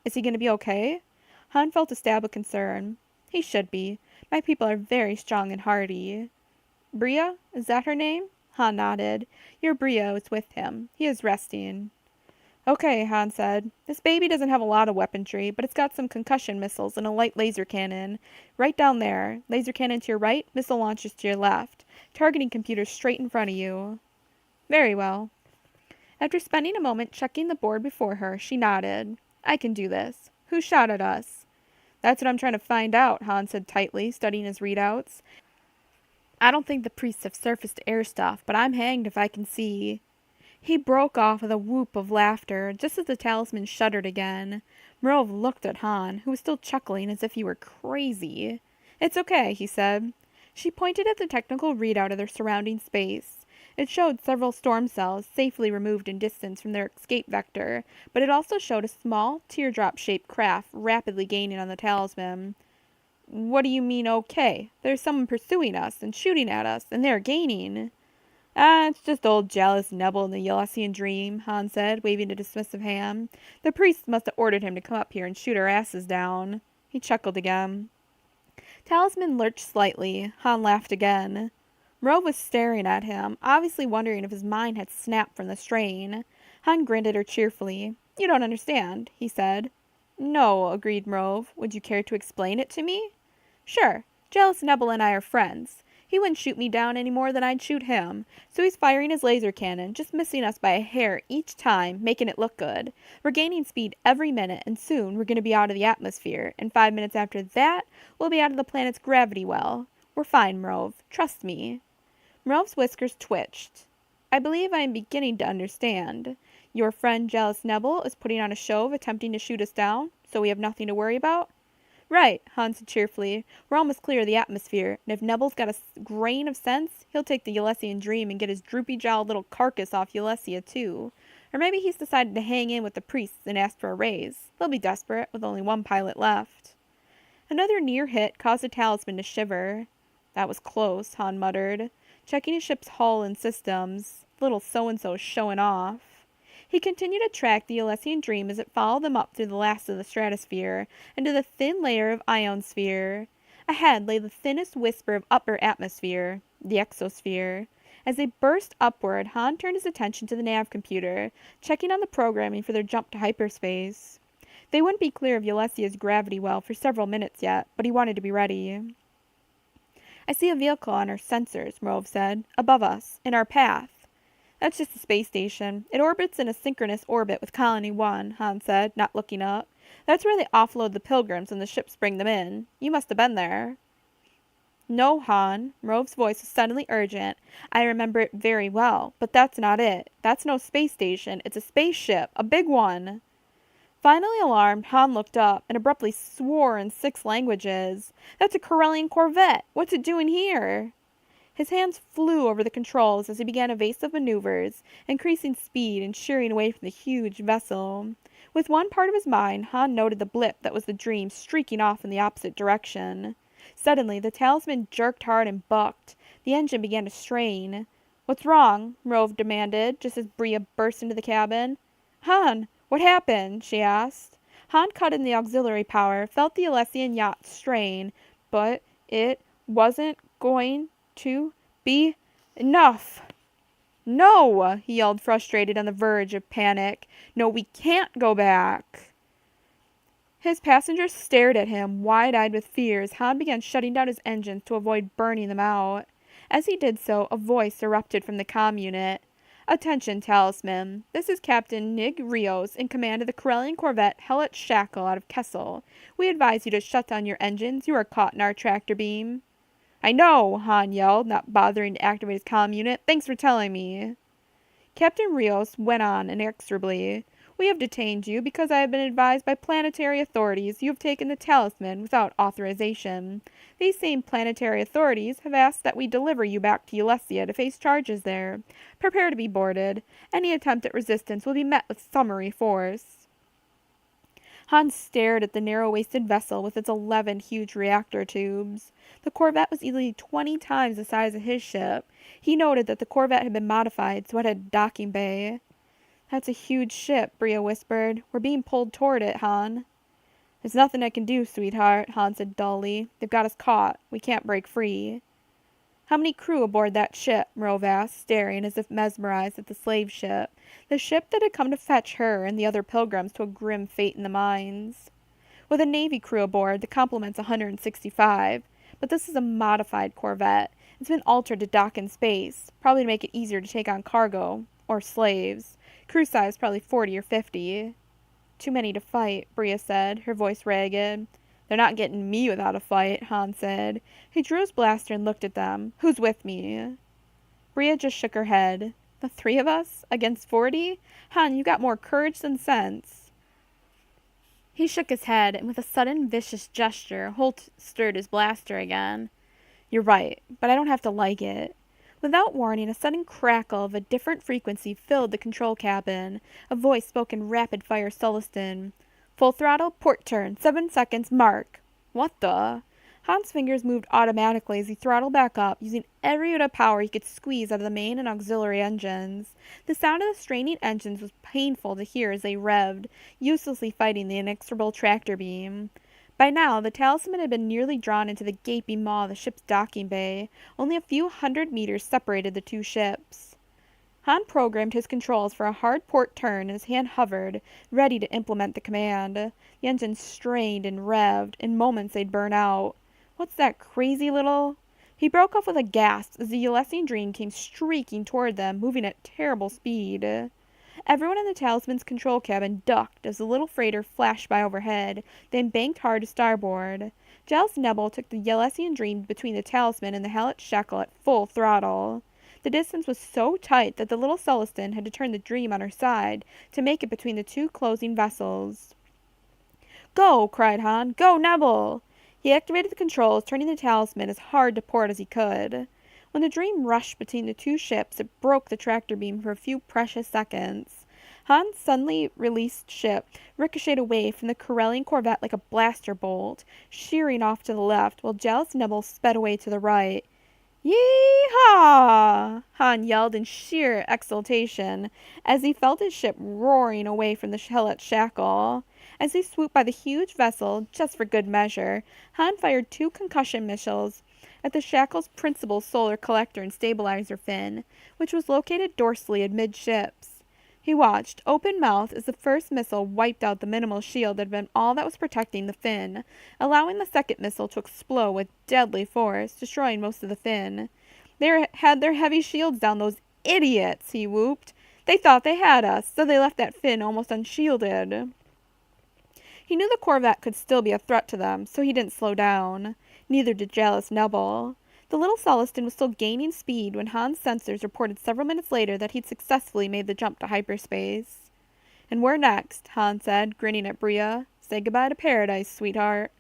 [SPEAKER 1] "Is he going to be okay?" Han felt a stab of concern. "He should be. My people are very strong and hardy." "Bria? Is that her name?" Han nodded. "Your Bria is with him. He is resting." "Okay," Han said. "This baby doesn't have a lot of weaponry, but it's got some concussion missiles and a light laser cannon. Right down there. Laser cannon to your right, missile launchers to your left. Targeting computer straight in front of you." "Very well." After spending a moment checking the board before her, she nodded. "I can do this. Who shot at us?" "That's what I'm trying to find out," Han said tightly, studying his readouts. "I don't think the priests have surface-to-air stuff, but I'm hanged if I can see." He broke off with a whoop of laughter, just as the talisman shuddered again. Merov looked at Han, who was still chuckling as if he were crazy. "It's okay," he said. She pointed at the technical readout of their surrounding space. It showed several storm cells safely removed in distance from their escape vector, but it also showed a small, teardrop-shaped craft rapidly gaining on the talisman. "What do you mean, okay? There's someone pursuing us and shooting at us, and they're gaining." "Ah, it's just old jealous Nebel in the Yelesian dream," Han said, waving a dismissive hand. "The priests must have ordered him to come up here and shoot our asses down." He chuckled again. Talisman lurched slightly. Han laughed again. Merov was staring at him, obviously wondering if his mind had snapped from the strain. Han grinned at her cheerfully. "You don't understand," he said. "No," agreed Merov. "Would you care to explain it to me?" "Sure. Jealous Nebel and I are friends. He wouldn't shoot me down any more than I'd shoot him, so he's firing his laser cannon, just missing us by a hair each time, making it look good. We're gaining speed every minute, and soon we're going to be out of the atmosphere, and 5 minutes after that, we'll be out of the planet's gravity well. We're fine, Merov. Trust me." Merov's whiskers twitched. "I believe I am beginning to understand. Your friend Jealous Nebel is putting on a show of attempting to shoot us down, so we have nothing to worry about?" "Right," Han said cheerfully. "We're almost clear of the atmosphere, and if Nebel's got a grain of sense, he'll take the Yelesian dream and get his droopy-jowled little carcass off Yelesia, too. Or maybe he's decided to hang in with the priests and ask for a raise. They'll be desperate, with only one pilot left." Another near hit caused the talisman to shiver. "That was close," Han muttered, checking his ship's hull and systems. Little so-and-so showing off. He continued to track the Yelesian dream as it followed them up through the last of the stratosphere, into the thin layer of ionosphere. Ahead lay the thinnest whisper of upper atmosphere, the exosphere. As they burst upward, Han turned his attention to the nav computer, checking on the programming for their jump to hyperspace. They wouldn't be clear of Yelesia's gravity well for several minutes yet, but he wanted to be ready. "I see a vehicle on our sensors," Merov said, "above us, in our path." "That's just a space station. It orbits in a synchronous orbit with Colony 1, Han said, not looking up. "That's where they offload the pilgrims when the ships bring them in. You must have been there." "No, Han." Merov's voice was suddenly urgent. "I remember it very well, but that's not it. That's no space station. It's a spaceship. A big one." Finally alarmed, Han looked up and abruptly swore in 6 languages. "That's a Corellian corvette! What's it doing here?" His hands flew over the controls as he began evasive maneuvers, increasing speed and shearing away from the huge vessel. With one part of his mind, Han noted the blip that was the dream streaking off in the opposite direction. Suddenly, the talisman jerked hard and bucked. The engine began to strain. "What's wrong?" Merov demanded, just as Bria burst into the cabin. "Han! What happened?" she asked. Han cut in the auxiliary power, felt the Yelesian yacht strain, but it wasn't going to be enough. "No!" he yelled, frustrated, on the verge of panic. "No, we can't go back." His passengers stared at him, wide-eyed with fear, as Han began shutting down his engines to avoid burning them out. As he did so, a voice erupted from the comm unit. "Attention, Talisman. This is Captain Nig Rios in command of the Corellian corvette Hellet Shackle out of Kessel. We advise you to shut down your engines. You are caught in our tractor beam." "I know," Han yelled, not bothering to activate his comm unit. "Thanks for telling me." Captain Rios went on inexorably. We have detained you because I have been advised by planetary authorities you have taken the talisman without authorization. These same planetary authorities have asked that we deliver you back to Ulesia to face charges there. Prepare to be boarded. Any attempt at resistance will be met with summary force. Hans stared at the narrow-waisted vessel with its 11 huge reactor tubes. The corvette was easily 20 times the size of his ship. He noted that the corvette had been modified so it had a docking bay. That's a huge ship, Bria whispered. We're being pulled toward it, Han. There's nothing I can do, sweetheart, Han said dully. They've got us caught. We can't break free. How many crew aboard that ship? Merov asked, staring as if mesmerized at the slave ship, the ship that had come to fetch her and the other pilgrims to a grim fate in the mines. With a Navy crew aboard, the complement's 165, but this is a modified corvette. It's been altered to dock in space, probably to make it easier to take on cargo, or slaves. Crew size probably 40 or 50. Too many to fight, Bria said, her voice ragged. They're not getting me without a fight, Han said. He drew his blaster and looked at them. Who's with me? Bria just shook her head. The 3 of us? Against 40? Han, you got more courage than sense. He shook his head, and with a sudden vicious gesture, holstered his blaster again. You're right, but I don't have to like it. Without warning, a sudden crackle of a different frequency filled the control cabin. A voice spoke in rapid-fire Sullustan. Full throttle, port turn, 7 seconds, mark. What the? Han's fingers moved automatically as he throttled back up, using every bit of power he could squeeze out of the main and auxiliary engines. The sound of the straining engines was painful to hear as they revved, uselessly fighting the inexorable tractor beam. By now, the talisman had been nearly drawn into the gaping maw of the ship's docking bay. Only a few hundred meters separated the 2 ships. Han programmed his controls for a hard port turn and his hand hovered, ready to implement the command. The engines strained and revved. In moments they'd burn out. What's that crazy little... He broke off with a gasp as the Ulesian Dream came streaking toward them, moving at terrible speed. Everyone in the talisman's control cabin ducked as the little freighter flashed by overhead, then banked hard to starboard. Jealous Nebel took the Ulesian Dream between the talisman and the Hallett Shekel at full throttle. The distance was so tight that the little Sullustan had to turn the Dream on her side to make it between the 2 closing vessels. Go! Cried Han. Go, Nebel! He activated the controls, turning the talisman as hard to port as he could. When the Dream rushed between the 2 ships, it broke the tractor beam for a few precious seconds. Han's suddenly released ship ricocheted away from the Corellian corvette like a blaster bolt, shearing off to the left, while Jealous Nebel sped away to the right. Yee-haw! Han yelled in sheer exultation as he felt his ship roaring away from the Hallett Shackle. As he swooped by the huge vessel, just for good measure, Han fired 2 concussion missiles at the Shackle's principal solar collector and stabilizer fin, which was located dorsally amidships. He watched, open-mouthed, as the first missile wiped out the minimal shield that had been all that was protecting the fin, allowing the second missile to explode with deadly force, destroying most of the fin. They had their heavy shields down, those idiots, he whooped. They thought they had us, so they left that fin almost unshielded. He knew the corvette could still be a threat to them, so he didn't slow down. Neither did Jealous Nebel. The little Sullustan was still gaining speed when Han's sensors reported several minutes later that he'd successfully made the jump to hyperspace. And where next? Han said, grinning at Bria. Say goodbye to paradise, sweetheart.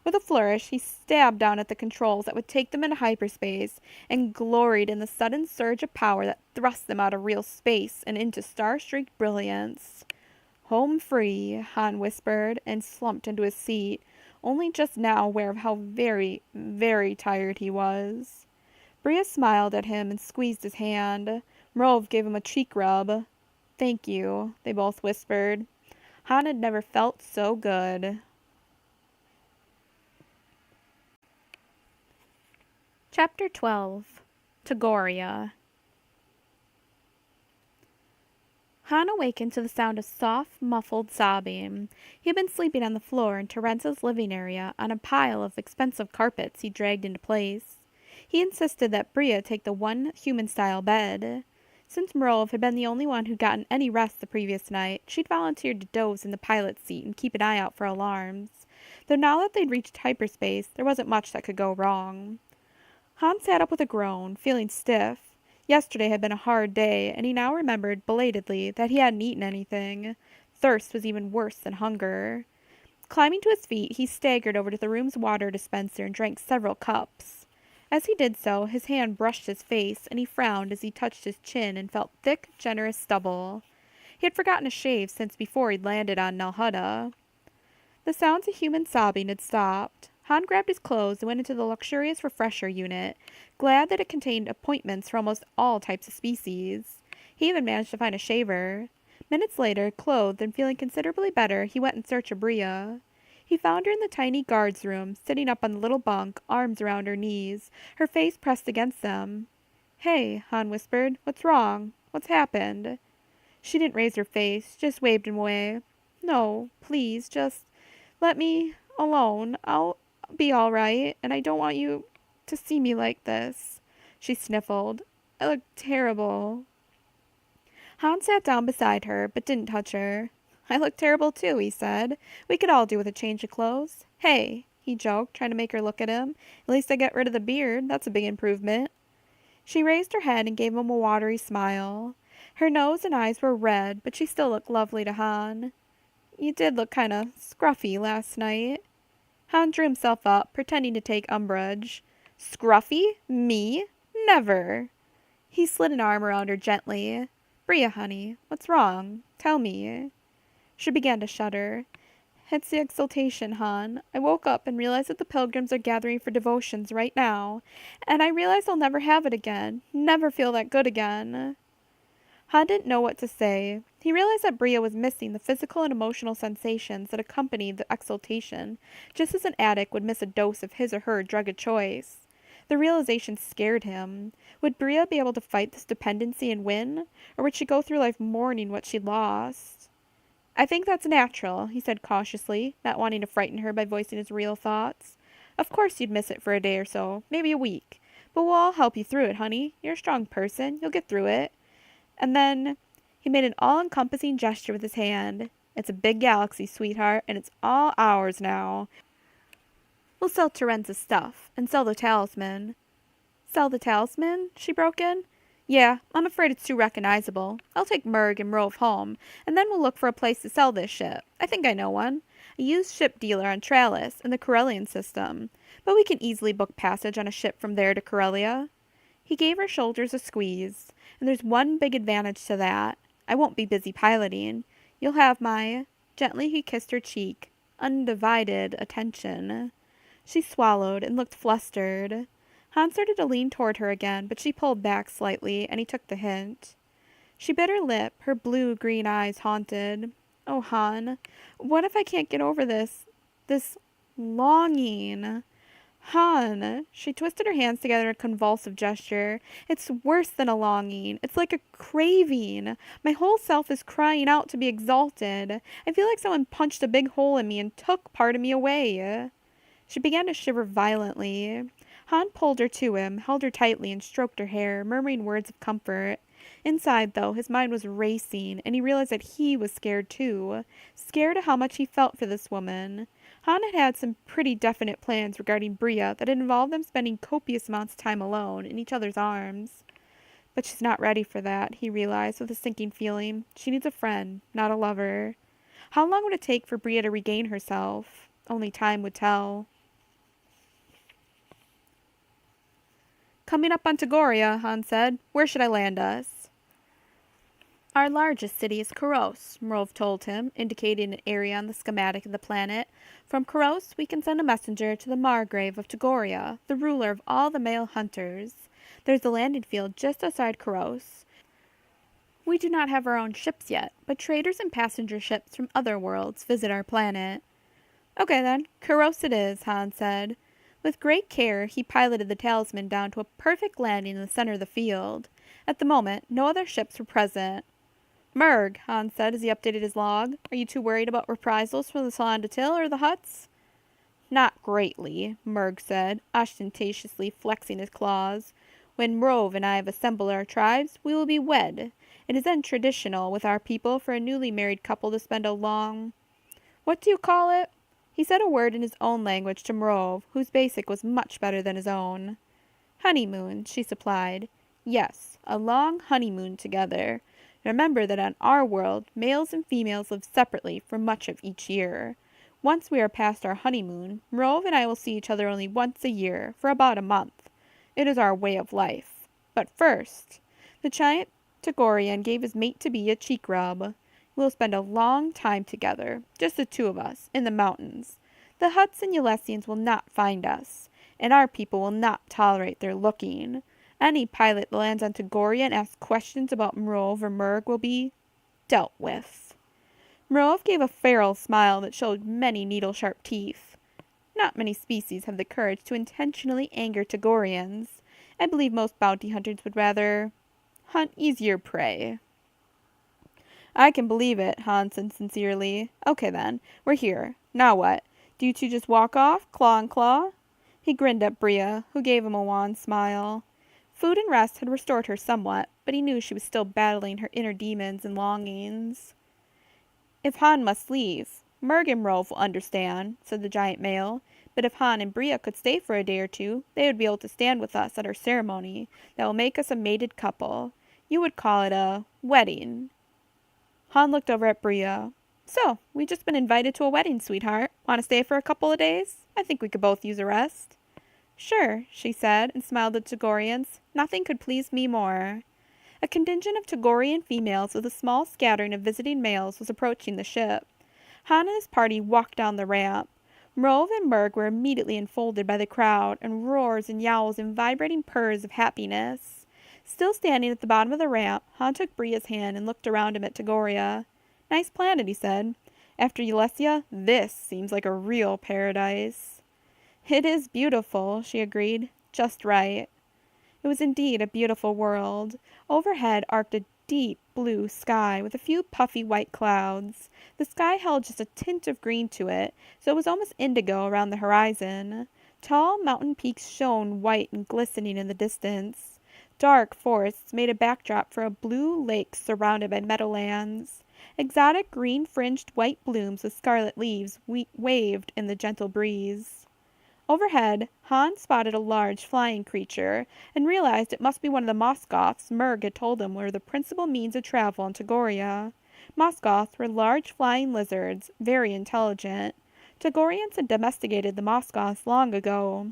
[SPEAKER 1] With a flourish, he stabbed down at the controls that would take them into hyperspace, and gloried in the sudden surge of power that thrust them out of real space and into star-streaked brilliance. Home free, Han whispered, and slumped into his seat, only just now aware of how very, very tired he was. Bria smiled at him and squeezed his hand. Merov gave him a cheek rub. Thank you, they both whispered. Han had never felt so good. Chapter 12. Tagoria. Han awakened to the sound of soft, muffled sobbing. He had been sleeping on the floor in Terence's living area on a pile of expensive carpets he dragged into place. He insisted that Bria take the one human-style bed. Since Merov had been the only one who'd gotten any rest the previous night, she'd volunteered to doze in the pilot's seat and keep an eye out for alarms. Though now that they'd reached hyperspace, there wasn't much that could go wrong. Han sat up with a groan, feeling stiff. Yesterday had been a hard day, and he now remembered, belatedly, that he hadn't eaten anything. Thirst was even worse than hunger. Climbing to his feet, he staggered over to the room's water dispenser and drank several cups. As he did so, his hand brushed his face, and he frowned as he touched his chin and felt thick, generous stubble. He had forgotten to shave since before he'd landed on Nalhutta. The sounds of human sobbing had stopped. Han grabbed his clothes and went into the luxurious refresher unit, glad that it contained appointments for almost all types of species. He even managed to find a shaver. Minutes later, clothed and feeling considerably better, he went in search of Bria. He found her in the tiny guard's room, sitting up on the little bunk, arms around her knees, her face pressed against them. "Hey," Han whispered. "What's wrong? What's happened?" She didn't raise her face, just waved him away. "No, please, just let me alone. I'll be all right, and I don't want you to see me like this." She sniffled. "I look terrible." Han sat down beside her, but didn't touch her. "I look terrible too," he said. "We could all do with a change of clothes. Hey," he joked, trying to make her look at him. "At least I got rid of the beard. That's a big improvement." She raised her head and gave him a watery smile. Her nose and eyes were red, but she still looked lovely to Han. "You did look kind of scruffy last night." Han drew himself up, pretending to take umbrage. "Scruffy? Me? Never!" He slid an arm around her gently. "Bria, honey, what's wrong? Tell me." She began to shudder. "It's the exaltation, Han. I woke up and realized that the pilgrims are gathering for devotions right now, and I realize I'll never have it again, never feel that good again." Han didn't know what to say. He realized that Bria was missing the physical and emotional sensations that accompanied the exaltation, just as an addict would miss a dose of his or her drug of choice. The realization scared him. Would Bria be able to fight this dependency and win, or would she go through life mourning what she'd lost? "I think that's natural," he said cautiously, not wanting to frighten her by voicing his real thoughts. "Of course you'd miss it for a day or so, maybe a week. But we'll all help you through it, honey. You're a strong person. You'll get through it." And then he made an all-encompassing gesture with his hand. "It's a big galaxy, sweetheart, and it's all ours now. We'll sell Terenza's stuff, and sell the talisman." "Sell the talisman?" she broke in. "Yeah, I'm afraid it's too recognizable. I'll take Murg and Rove home, and then we'll look for a place to sell this ship. I think I know one. A used ship dealer on Tralis, in the Corellian system. But we can easily book passage on a ship from there to Corellia." He gave her shoulders a squeeze. "And there's one big advantage to that. I won't be busy piloting. You'll have my—" Gently he kissed her cheek. "Undivided attention." She swallowed and looked flustered. Han started to lean toward her again, but she pulled back slightly, and he took the hint. She bit her lip, her blue-green eyes haunted. "Oh, Han, what if I can't get over this longing?" "Han!" She twisted her hands together in a convulsive gesture. "It's worse than a longing. It's like a craving. My whole self is crying out to be exalted. I feel like someone punched a big hole in me and took part of me away." She began to shiver violently. Han pulled her to him, held her tightly, and stroked her hair, murmuring words of comfort. Inside, though, his mind was racing, and he realized that he was scared too. Scared of how much he felt for this woman. Han had had some pretty definite plans regarding Bria that had involved them spending copious amounts of time alone, in each other's arms. But she's not ready for that, he realized with a sinking feeling. She needs a friend, not a lover. How long would it take for Bria to regain herself? Only time would tell. "Coming up on Tagoria," Han said. "Where should I land us?" "Our largest city is Kuros," Mrov told him, indicating an area on the schematic of the planet. "From Kuros, we can send a messenger to the Margrave of Tagoria, the ruler of all the male hunters. There's a landing field just outside Kuros. We do not have our own ships yet, but traders and passenger ships from other worlds visit our planet." "Okay then, Kuros it is," Han said. With great care, he piloted the talisman down to a perfect landing in the center of the field. At the moment, no other ships were present. "Murg," Han said as he updated his log, "are you too worried about reprisals from the Salon de Till or the Hutts?" "Not greatly," Murg said, ostentatiously flexing his claws. "When Mrov and I have assembled our tribes, we will be wed. It is then traditional with our people for a newly married couple to spend a long— What do you call it?" He said a word in his own language to Mrov, whose basic was much better than his own. "Honeymoon," she supplied. Yes, a long honeymoon together. Remember that on our world, males and females live separately for much of each year. Once we are past our honeymoon, Merove and I will see each other only once a year, for about a month. It is our way of life. But first, the giant Tagorian gave his mate-to-be a cheek rub. We'll spend a long time together, just the two of us, in the mountains. The Huts and Ulesians will not find us, and our people will not tolerate their looking. Any pilot that lands on Tagoria and asks questions about Merove or Murg will be dealt with. Merove gave a feral smile that showed many needle-sharp teeth. Not many species have the courage to intentionally anger Tagorians. I believe most bounty hunters would rather hunt easier prey. I can believe it, Han said sincerely. Okay then, we're here. Now what? Do you two just walk off, claw and claw? He grinned at Bria, who gave him a wan smile. Food and rest had restored her somewhat, but he knew she was still battling her inner demons and longings. If Han must leave, Murg and Rove will understand, said the giant male. But if Han and Bria could stay for a day or two, they would be able to stand with us at our ceremony that will make us a mated couple. You would call it a wedding. Han looked over at Bria. So, we just been invited to a wedding, sweetheart. Want to stay for a couple of days? I think we could both use a rest. Sure, she said, and smiled at Tagorians. Nothing could please me more. A contingent of Tagorian females with a small scattering of visiting males was approaching the ship. Han and his party walked down the ramp. Merove and Murg were immediately enfolded by the crowd, and roars and yowls and vibrating purrs of happiness. Still standing at the bottom of the ramp, Han took Bria's hand and looked around him at Tagoria. Nice planet, he said. After Ulesia, this seems like a real paradise. It is beautiful, she agreed. Just right. It was indeed a beautiful world. Overhead arced a deep blue sky with a few puffy white clouds. The sky held just a tint of green to it, so it was almost indigo around the horizon. Tall mountain peaks shone white and glistening in the distance. Dark forests made a backdrop for a blue lake surrounded by meadowlands. Exotic green-fringed white blooms with scarlet leaves waved in the gentle breeze. Overhead, Han spotted a large flying creature and realized it must be one of the Moskoths Murg had told him were the principal means of travel in Tagoria. Moskoths were large flying lizards, very intelligent. Tagorians had domesticated the Moskoths long ago.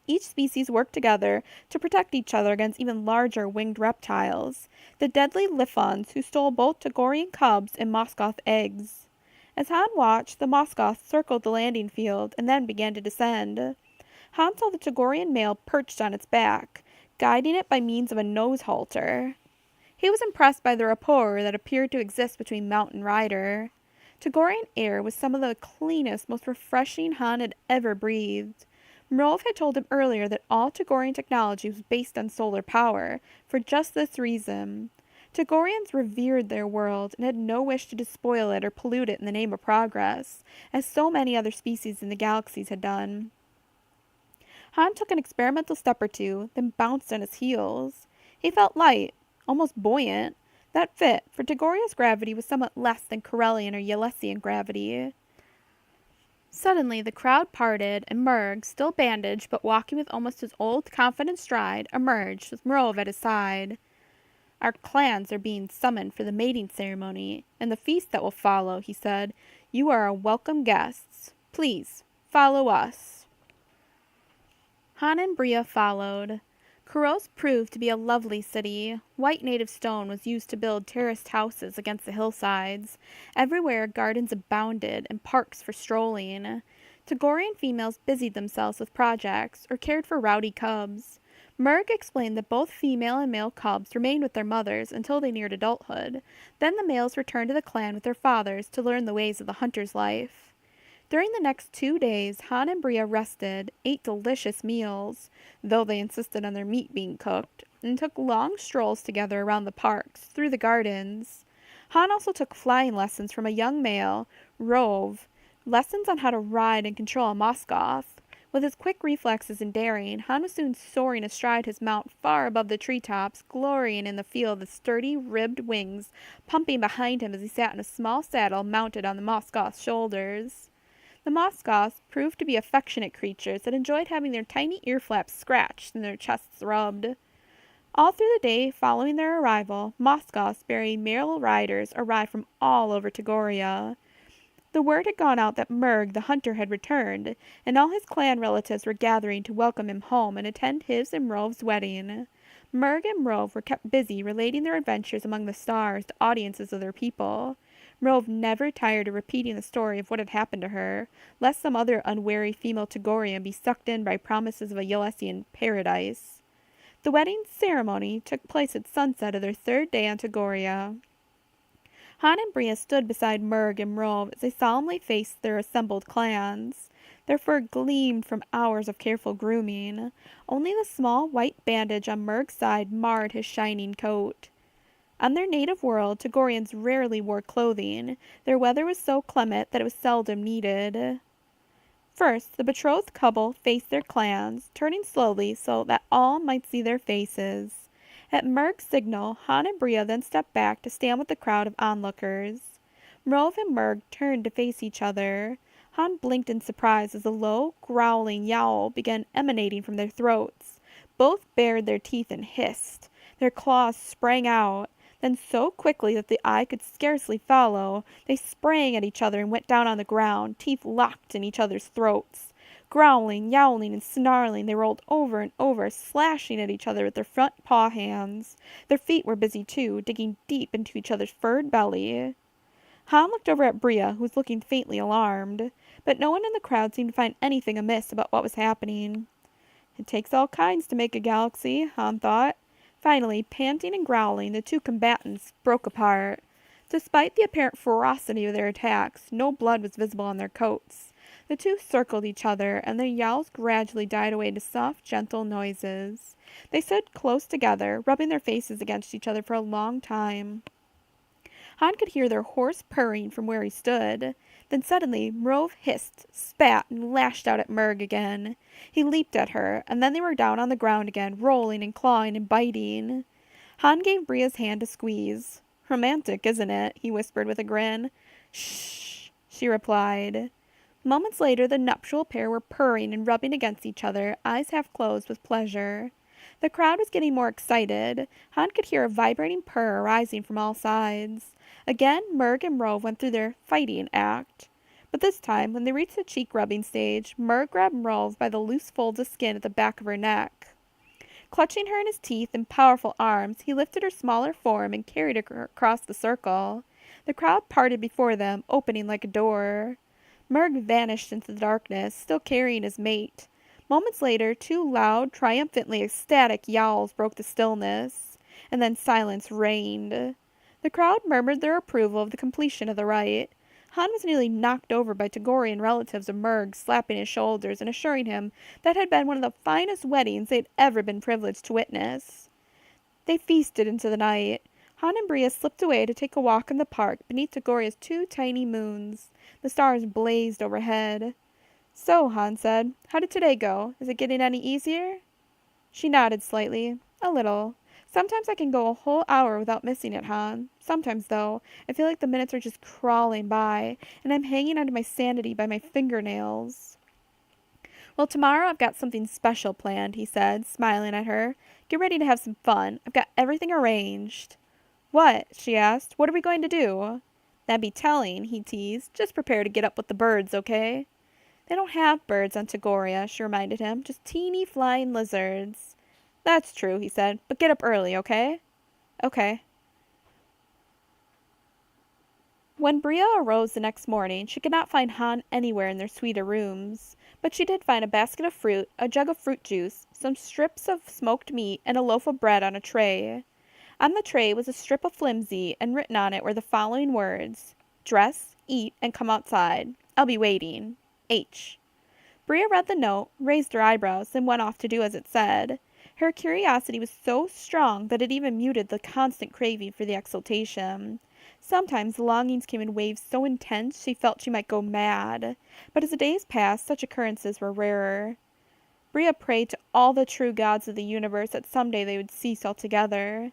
[SPEAKER 1] Each species worked together to protect each other against even larger winged reptiles, the deadly Lifons who stole both Tagorian cubs and Moskoth eggs. As Han watched, the Moskoth circled the landing field and then began to descend. Han saw the Tagorian male perched on its back, guiding it by means of a nose halter. He was impressed by the rapport that appeared to exist between mount and rider. Tagorian air was some of the cleanest, most refreshing Han had ever breathed. Merove had told him earlier that all Tagorian technology was based on solar power, for just this reason. Tagorians revered their world and had no wish to despoil it or pollute it in the name of progress, as so many other species in the galaxies had done. Han took an experimental step or two, then bounced on his heels. He felt light, almost buoyant. That fit, for Tagoria's gravity was somewhat less than Corellian or Yelesian gravity. Suddenly the crowd parted, and Murg, still bandaged but walking with almost his old confident stride, emerged, with Merove at his side. Our clans are being summoned for the mating ceremony, and the feast that will follow, he said. You are our welcome guests. Please, follow us. Han and Bria followed. Kuros proved to be a lovely city. White native stone was used to build terraced houses against the hillsides. Everywhere gardens abounded and parks for strolling. Tagorian females busied themselves with projects or cared for rowdy cubs. Murg explained that both female and male cubs remained with their mothers until they neared adulthood. Then the males returned to the clan with their fathers to learn the ways of the hunter's life. During the next 2 days, Han and Bria rested, ate delicious meals, though they insisted on their meat being cooked, and took long strolls together around the parks, through the gardens. Han also took flying lessons from a young male, Rove, lessons on how to ride and control a Moskoth. With his quick reflexes and daring, Han was soon soaring astride his mount far above the treetops, glorying in the feel of the sturdy, ribbed wings pumping behind him as he sat in a small saddle mounted on the Moskoth's shoulders. The Moskoths proved to be affectionate creatures that enjoyed having their tiny ear flaps scratched and their chests rubbed. All through the day following their arrival, Moscow-bearing male riders arrived from all over Tagoria. The word had gone out that Murg the hunter had returned, and all his clan relatives were gathering to welcome him home and attend his and Rov's wedding. Murg and Rove were kept busy relating their adventures among the stars to audiences of their people. Rove never tired of repeating the story of what had happened to her, lest some other unwary female Tagorian be sucked in by promises of a Yelesian paradise. The wedding ceremony took place at sunset of their third day on Tagoria. Han and Bria stood beside Murg and Rove as they solemnly faced their assembled clans. Their fur gleamed from hours of careful grooming. Only the small white bandage on Murg's side marred his shining coat. On their native world, Tagorians rarely wore clothing. Their weather was so clement that it was seldom needed. First, the betrothed couple faced their clans, turning slowly so that all might see their faces. At Murg's signal, Han and Bria then stepped back to stand with the crowd of onlookers. Rove and Murg turned to face each other. Han blinked in surprise as a low, growling yowl began emanating from their throats. Both bared their teeth and hissed. Their claws sprang out. Then so quickly that the eye could scarcely follow, they sprang at each other and went down on the ground, teeth locked in each other's throats. Growling, yowling, and snarling, they rolled over and over, slashing at each other with their front paw hands. Their feet were busy too, digging deep into each other's furred belly. Han looked over at Bria, who was looking faintly alarmed, but no one in the crowd seemed to find anything amiss about what was happening. It takes all kinds to make a galaxy, Han thought. Finally, panting and growling, the two combatants broke apart. Despite the apparent ferocity of their attacks, no blood was visible on their coats. The two circled each other, and their yowls gradually died away to soft, gentle noises. They stood close together, rubbing their faces against each other for a long time. Han could hear their hoarse purring from where he stood. Then suddenly, Rove hissed, spat, and lashed out at Murg again. He leaped at her, and then they were down on the ground again, rolling and clawing and biting. Han gave Bria's hand a squeeze. "Romantic, isn't it?" he whispered with a grin. "Shh," she replied. Moments later, the nuptial pair were purring and rubbing against each other, eyes half closed with pleasure. The crowd was getting more excited. Han could hear a vibrating purr arising from all sides. Again, Murg and Rove went through their fighting act. But this time, when they reached the cheek-rubbing stage, Murg grabbed Rove by the loose folds of skin at the back of her neck. Clutching her in his teeth and powerful arms, he lifted her smaller form and carried her across the circle. The crowd parted before them, opening like a door. Murg vanished into the darkness, still carrying his mate. Moments later, two loud, triumphantly ecstatic yowls broke the stillness, and then silence reigned. The crowd murmured their approval of the completion of the rite. Han was nearly knocked over by Tagorian relatives of Murg slapping his shoulders and assuring him that had been one of the finest weddings they had ever been privileged to witness. They feasted into the night. Han and Bria slipped away to take a walk in the park beneath Tagoria's two tiny moons. The stars blazed overhead. "So," Han said, "how did today go? Is it getting any easier?" She nodded slightly. "A little. Sometimes I can go a whole hour without missing it, Han. Sometimes, though, I feel like the minutes are just crawling by, and I'm hanging onto my sanity by my fingernails." "Well, tomorrow I've got something special planned," he said, smiling at her. "Get ready to have some fun. I've got everything arranged." "What?" she asked. "What are we going to do?" "That'd be telling," he teased. "Just prepare to get up with the birds, okay?" "They don't have birds on Tagoria," she reminded him. "Just teeny flying lizards." "That's true," he said. "But get up early, okay?" "Okay." When Bria arose the next morning, she could not find Han anywhere in their suite or rooms. But she did find a basket of fruit, a jug of fruit juice, some strips of smoked meat, and a loaf of bread on a tray. On the tray was a strip of flimsy, and written on it were the following words: "Dress, eat, and come outside. I'll be waiting. H." Bria read the note, raised her eyebrows, and went off to do as it said. Her curiosity was so strong that it even muted the constant craving for the exultation. Sometimes the longings came in waves so intense she felt she might go mad. But as the days passed, such occurrences were rarer. Bria prayed to all the true gods of the universe that someday they would cease altogether.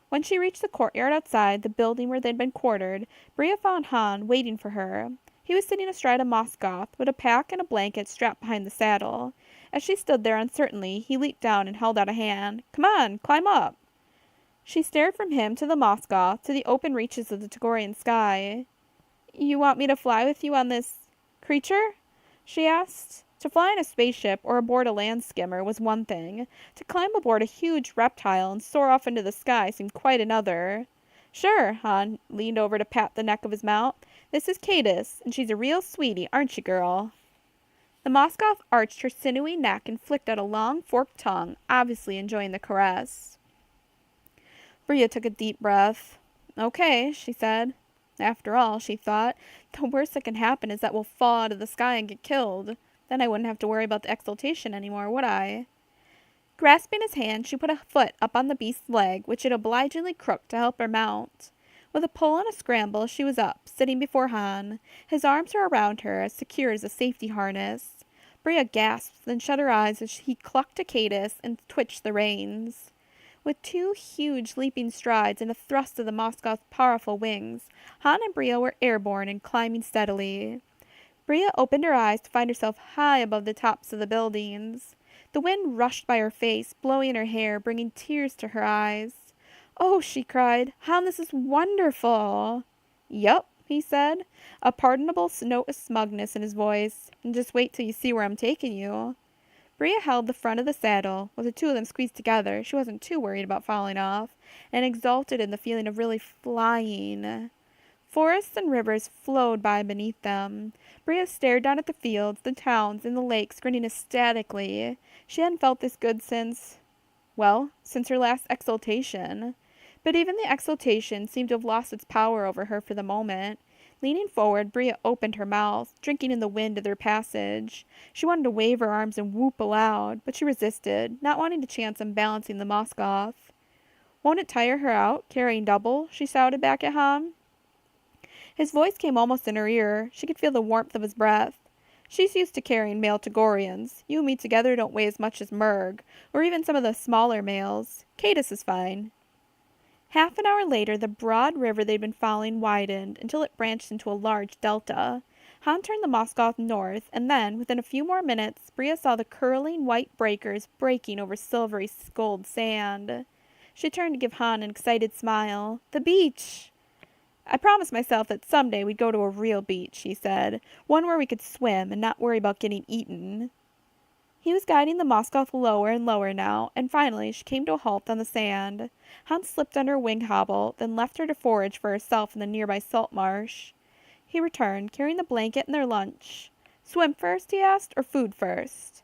[SPEAKER 1] When she reached the courtyard outside the building where they'd been quartered, Bria found Han waiting for her. He was sitting astride a moss-goth, with a pack and a blanket strapped behind the saddle. As she stood there uncertainly, he leaped down and held out a hand. "Come on, climb up." She stared from him to the moss goth, to the open reaches of the Tagorian sky. You want me to fly with you on this creature? She asked. To fly in a spaceship or aboard a land skimmer was one thing. To climb aboard a huge reptile and soar off into the sky seemed quite another. Sure, Han leaned over to pat the neck of his mount. This is Cadis, and she's a real sweetie, aren't you, girl? The moss goth arched her sinewy neck and flicked out a long, forked tongue, obviously enjoying the caress. Bria took a deep breath. Okay, she said. After all, she thought, the worst that can happen is that we'll fall out of the sky and get killed. Then I wouldn't have to worry about the exaltation anymore, would I? Grasping his hand, she put a foot up on the beast's leg, which it obligingly crooked to help her mount. With a pull and a scramble, she was up, sitting before Han. His arms were around her, as secure as a safety harness. Bria gasped, then shut her eyes as he clucked a Cadis and twitched the reins. With two huge leaping strides and a thrust of the moss goth's powerful wings, Han and Bria were airborne and climbing steadily. Bria opened her eyes to find herself high above the tops of the buildings. The wind rushed by her face, blowing in her hair, bringing tears to her eyes. Oh, she cried, Han, this is wonderful. Yup, he said, a pardonable note of smugness in his voice. And just wait till you see where I'm taking you. Bria held the front of the saddle. With the two of them squeezed together, she wasn't too worried about falling off, and exulted in the feeling of really flying. Forests and rivers flowed by beneath them. Bria stared down at the fields, the towns, and the lakes, grinning ecstatically. She hadn't felt this good since her last exaltation. But even the exaltation seemed to have lost its power over her for the moment. Leaning forward, Bria opened her mouth, drinking in the wind of their passage. She wanted to wave her arms and whoop aloud, but she resisted, not wanting to chance on balancing the moss goth. Won't it tire her out, carrying double? She shouted back at Han. His voice came almost in her ear. She could feel the warmth of his breath. She's used to carrying male Tagorians. You and me together don't weigh as much as Murg, or even some of the smaller males. Cadis is fine. Half an hour later, the broad river they'd been following widened until it branched into a large delta. Han turned the moss goth north, and then, within a few more minutes, Bria saw the curling white breakers breaking over silvery gold sand. She turned to give Han an excited smile. The beach! I promised myself that someday we'd go to a real beach, she said. One where we could swim and not worry about getting eaten. He was guiding the moss goth lower and lower now, and finally she came to a halt on the sand. Han slipped under a wing hobble, then left her to forage for herself in the nearby salt marsh. He returned, carrying the blanket and their lunch. Swim first, he asked, or food first?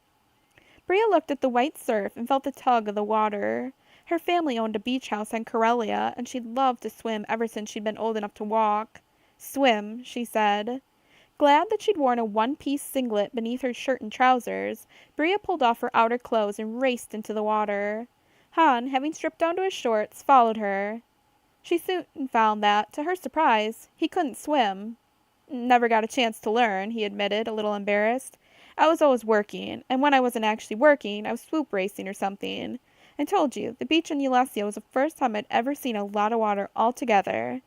[SPEAKER 1] Bria looked at the white surf and felt the tug of the water. Her family owned a beach house on Corellia, and she'd loved to swim ever since she'd been old enough to walk. Swim, she said. Glad that she'd worn a one-piece singlet beneath her shirt and trousers, Bria pulled off her outer clothes and raced into the water. Han, having stripped down to his shorts, followed her. She soon found that, to her surprise, he couldn't swim. Never got a chance to learn, he admitted, a little embarrassed. I was always working, and when I wasn't actually working, I was swoop racing or something. I told you, the beach in Ulesia was the first time I'd ever seen a lot of water altogether.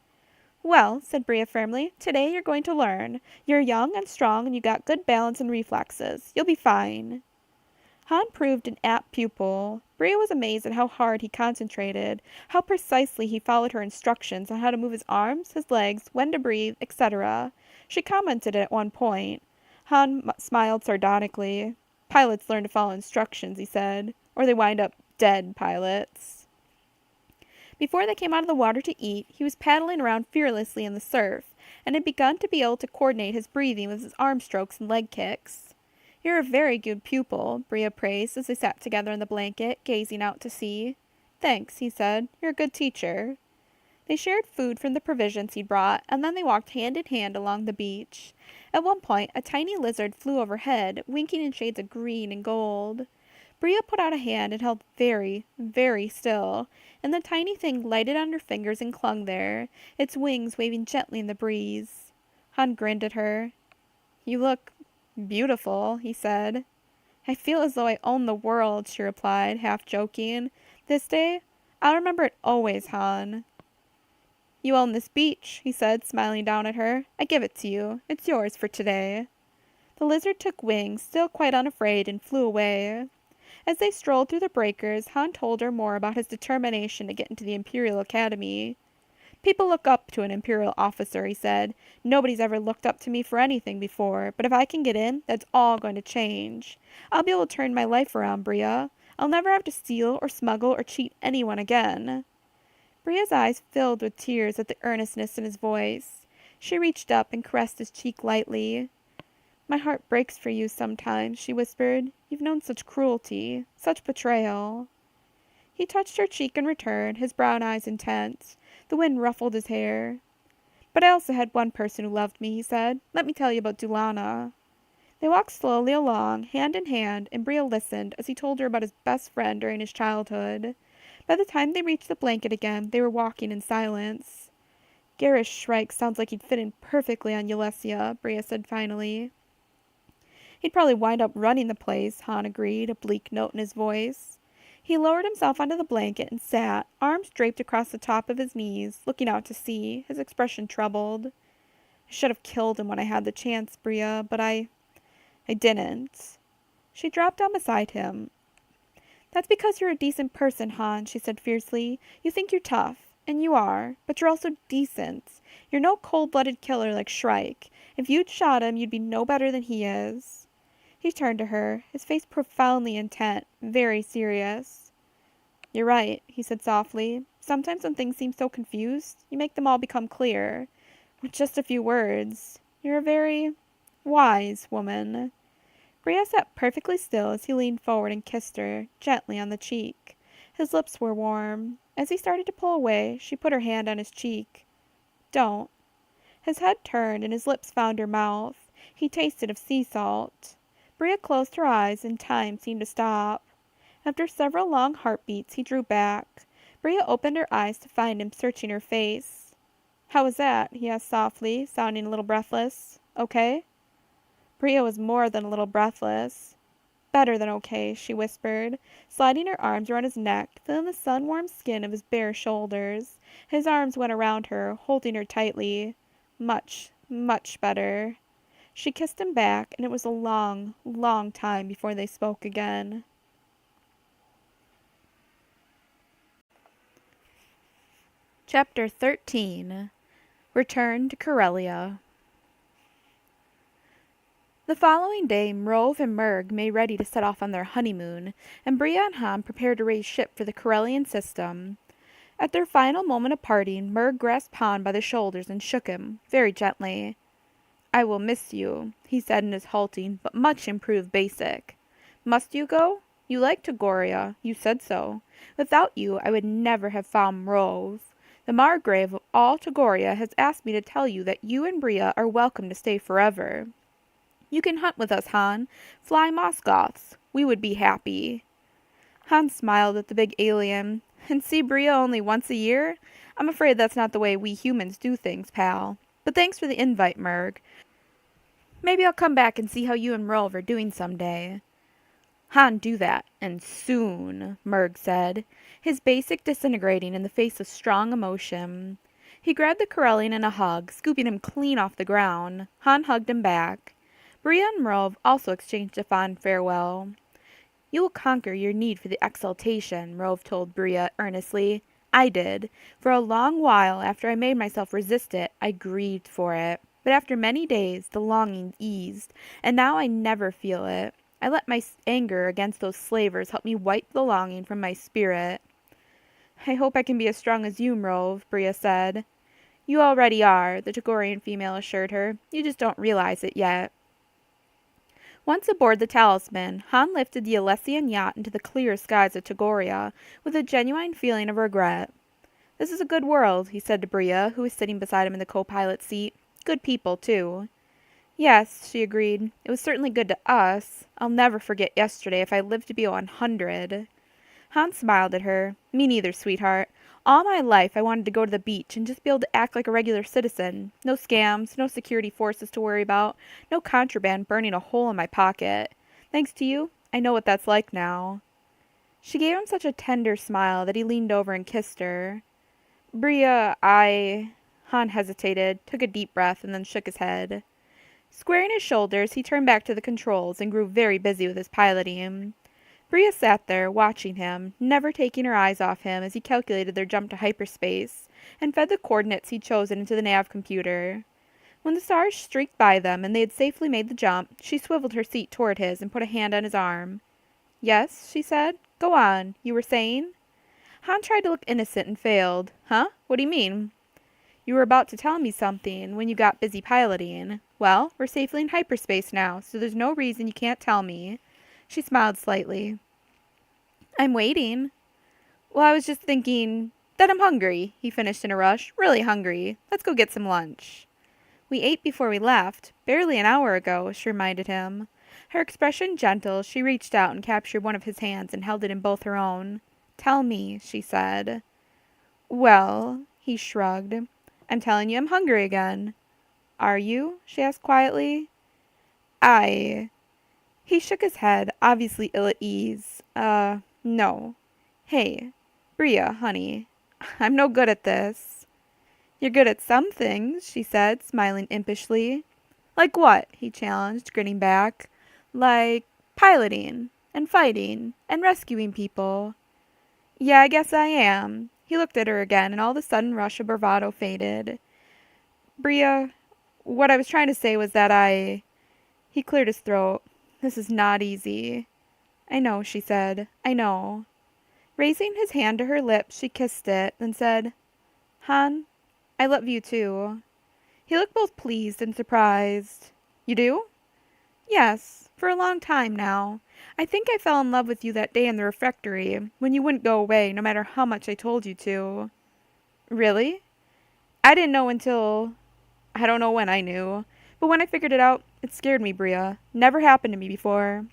[SPEAKER 1] Well, said Bria firmly, today you're going to learn. You're young and strong, and you got good balance and reflexes. You'll be fine. Han proved an apt pupil. Bria was amazed at how hard he concentrated, how precisely he followed her instructions on how to move his arms, his legs, when to breathe, etc. She commented at one point. Han smiled sardonically. Pilots learn to follow instructions, he said, or they wind up dead pilots. Before they came out of the water to eat, he was paddling around fearlessly in the surf, and had begun to be able to coordinate his breathing with his arm strokes and leg kicks. You're a very good pupil, Bria praised as they sat together in the blanket, gazing out to sea. Thanks, he said. You're a good teacher. They shared food from the provisions he'd brought, and then they walked hand in hand along the beach. At one point, a tiny lizard flew overhead, winking in shades of green and gold. Bria put out a hand and held very, very still, and the tiny thing lighted on her fingers and clung there, its wings waving gently in the breeze. Han grinned at her. You look beautiful, he said. I feel as though I own the world, she replied, half joking. This day, I'll remember it always, Han. You own this beach, he said, smiling down at her. I give it to you. It's yours for today. The lizard took wings, still quite unafraid, and flew away. As they strolled through the breakers, Han told her more about his determination to get into the Imperial Academy. People look up to an Imperial officer, he said. Nobody's ever looked up to me for anything before, but if I can get in, that's all going to change. I'll be able to turn my life around, Bria. I'll never have to steal or smuggle or cheat anyone again. Bria's eyes filled with tears at the earnestness in his voice. She reached up and caressed his cheek lightly. My heart breaks for you sometimes, she whispered. You've known such cruelty, such betrayal. He touched her cheek in return, his brown eyes intense. The wind ruffled his hair. But I also had one person who loved me, he said. Let me tell you about Dulana. They walked slowly along, hand in hand, and Bria listened as he told her about his best friend during his childhood. By the time they reached the blanket again, they were walking in silence. Garrus Shrike sounds like he'd fit in perfectly on Ulesia, Bria said finally. He'd probably wind up running the place, Han agreed, a bleak note in his voice. He lowered himself onto the blanket and sat, arms draped across the top of his knees, looking out to sea, his expression troubled. I should have killed him when I had the chance, Bria, but I didn't. She dropped down beside him. That's because you're a decent person, Han, she said fiercely. You think you're tough, and you are, but you're also decent. You're no cold-blooded killer like Shrike. If you'd shot him, you'd be no better than he is. He turned to her, his face profoundly intent, very serious. You're right, he said softly. Sometimes when things seem so confused, you make them all become clear. With just a few words. You're a very wise woman. Bria sat perfectly still as he leaned forward and kissed her, gently on the cheek. His lips were warm. As he started to pull away, she put her hand on his cheek. Don't. His head turned and his lips found her mouth. He tasted of sea salt. Bria closed her eyes and time seemed to stop. After several long heartbeats, he drew back. Bria opened her eyes to find him searching her face. How was that? He asked softly, sounding a little breathless. Okay? Bria was more than a little breathless. Better than okay, she whispered, sliding her arms around his neck, feeling the sun-warmed skin of his bare shoulders. His arms went around her, holding her tightly. Much, much better. She kissed him back, and it was a long, long time before they spoke again. Chapter 13. Return to Corellia. The following day, Mrove and Murg made ready to set off on their honeymoon, and Bria and Han prepared to raise ship for the Corellian system. At their final moment of parting, Murg grasped Han by the shoulders and shook him, very gently. I will miss you, he said in his halting but much improved basic. Must you go? You like Togoria. You said so. Without you, I would never have found Mrove. The Margrave of all Togoria has asked me to tell you that you and Bria are welcome to stay forever. You can hunt with us, Han. Fly Moskoths. We would be happy. Han smiled at the big alien. And see Bria only once a year? I'm afraid that's not the way we humans do things, pal. But thanks for the invite, Murg. Maybe I'll come back and see how you and Mrove are doing someday. Han, do that, and soon, Murg said, his basic disintegrating in the face of strong emotion. He grabbed the Corellian in a hug, scooping him clean off the ground. Han hugged him back. Bria and Mrove also exchanged a fond farewell. You will conquer your need for the exaltation, Mrove told Bria earnestly. I did. For a long while after I made myself resist it, I grieved for it. But after many days, the longing eased, and now I never feel it. I let my anger against those slavers help me wipe the longing from my spirit. I hope I can be as strong as you, Mrove, Bria said. You already are, the Togorian female assured her. You just don't realize it yet. Once aboard the Talisman, Han lifted the Alessian yacht into the clear skies of Togoria with a genuine feeling of regret. This is a good world, he said to Bria, who was sitting beside him in the co-pilot seat. Good people, too. Yes, she agreed. It was certainly good to us. I'll never forget yesterday if I live to be 100. Han smiled at her. Me neither, sweetheart. All my life I wanted to go to the beach and just be able to act like a regular citizen. No scams, no security forces to worry about, no contraband burning a hole in my pocket. Thanks to you, I know what that's like now. She gave him such a tender smile that he leaned over and kissed her. Bria, Han hesitated, took a deep breath, and then shook his head. Squaring his shoulders, he turned back to the controls and grew very busy with his piloting. Bria sat there, watching him, never taking her eyes off him as he calculated their jump to hyperspace, and fed the coordinates he'd chosen into the nav computer. When the stars streaked by them and they had safely made the jump, she swiveled her seat toward his and put a hand on his arm. Yes, she said. Go on. You were saying? Han tried to look innocent and failed. Huh? What do you mean? You were about to tell me something when you got busy piloting. Well, we're safely in hyperspace now, so there's no reason you can't tell me. She smiled slightly. I'm waiting. Well, I was just thinking that I'm hungry, he finished in a rush. Really hungry. Let's go get some lunch. We ate before we left. Barely an hour ago, she reminded him. Her expression gentle, she reached out and captured one of his hands and held it in both her own. Tell me, she said. Well, he shrugged. I'm telling you I'm hungry again. Are you? She asked quietly. I... He shook his head, obviously ill at ease. No. Hey, Bria, honey. I'm no good at this. You're good at some things, she said, smiling impishly. Like what? He challenged, grinning back. Like piloting, and fighting, and rescuing people. Yeah, I guess I am. He looked at her again, and all the sudden rush of bravado faded. Bria, what I was trying to say was that He cleared his throat. This is not easy. I know, she said. I know. Raising his hand to her lips, she kissed it, then said, Han, I love you too. He looked both pleased and surprised. You do? Yes, for a long time now. I think I fell in love with you that day in the refectory, when you wouldn't go away, no matter how much I told you to. Really? I didn't know until... I don't know when I knew. But when I figured it out, it scared me, Bria. Never happened to me before.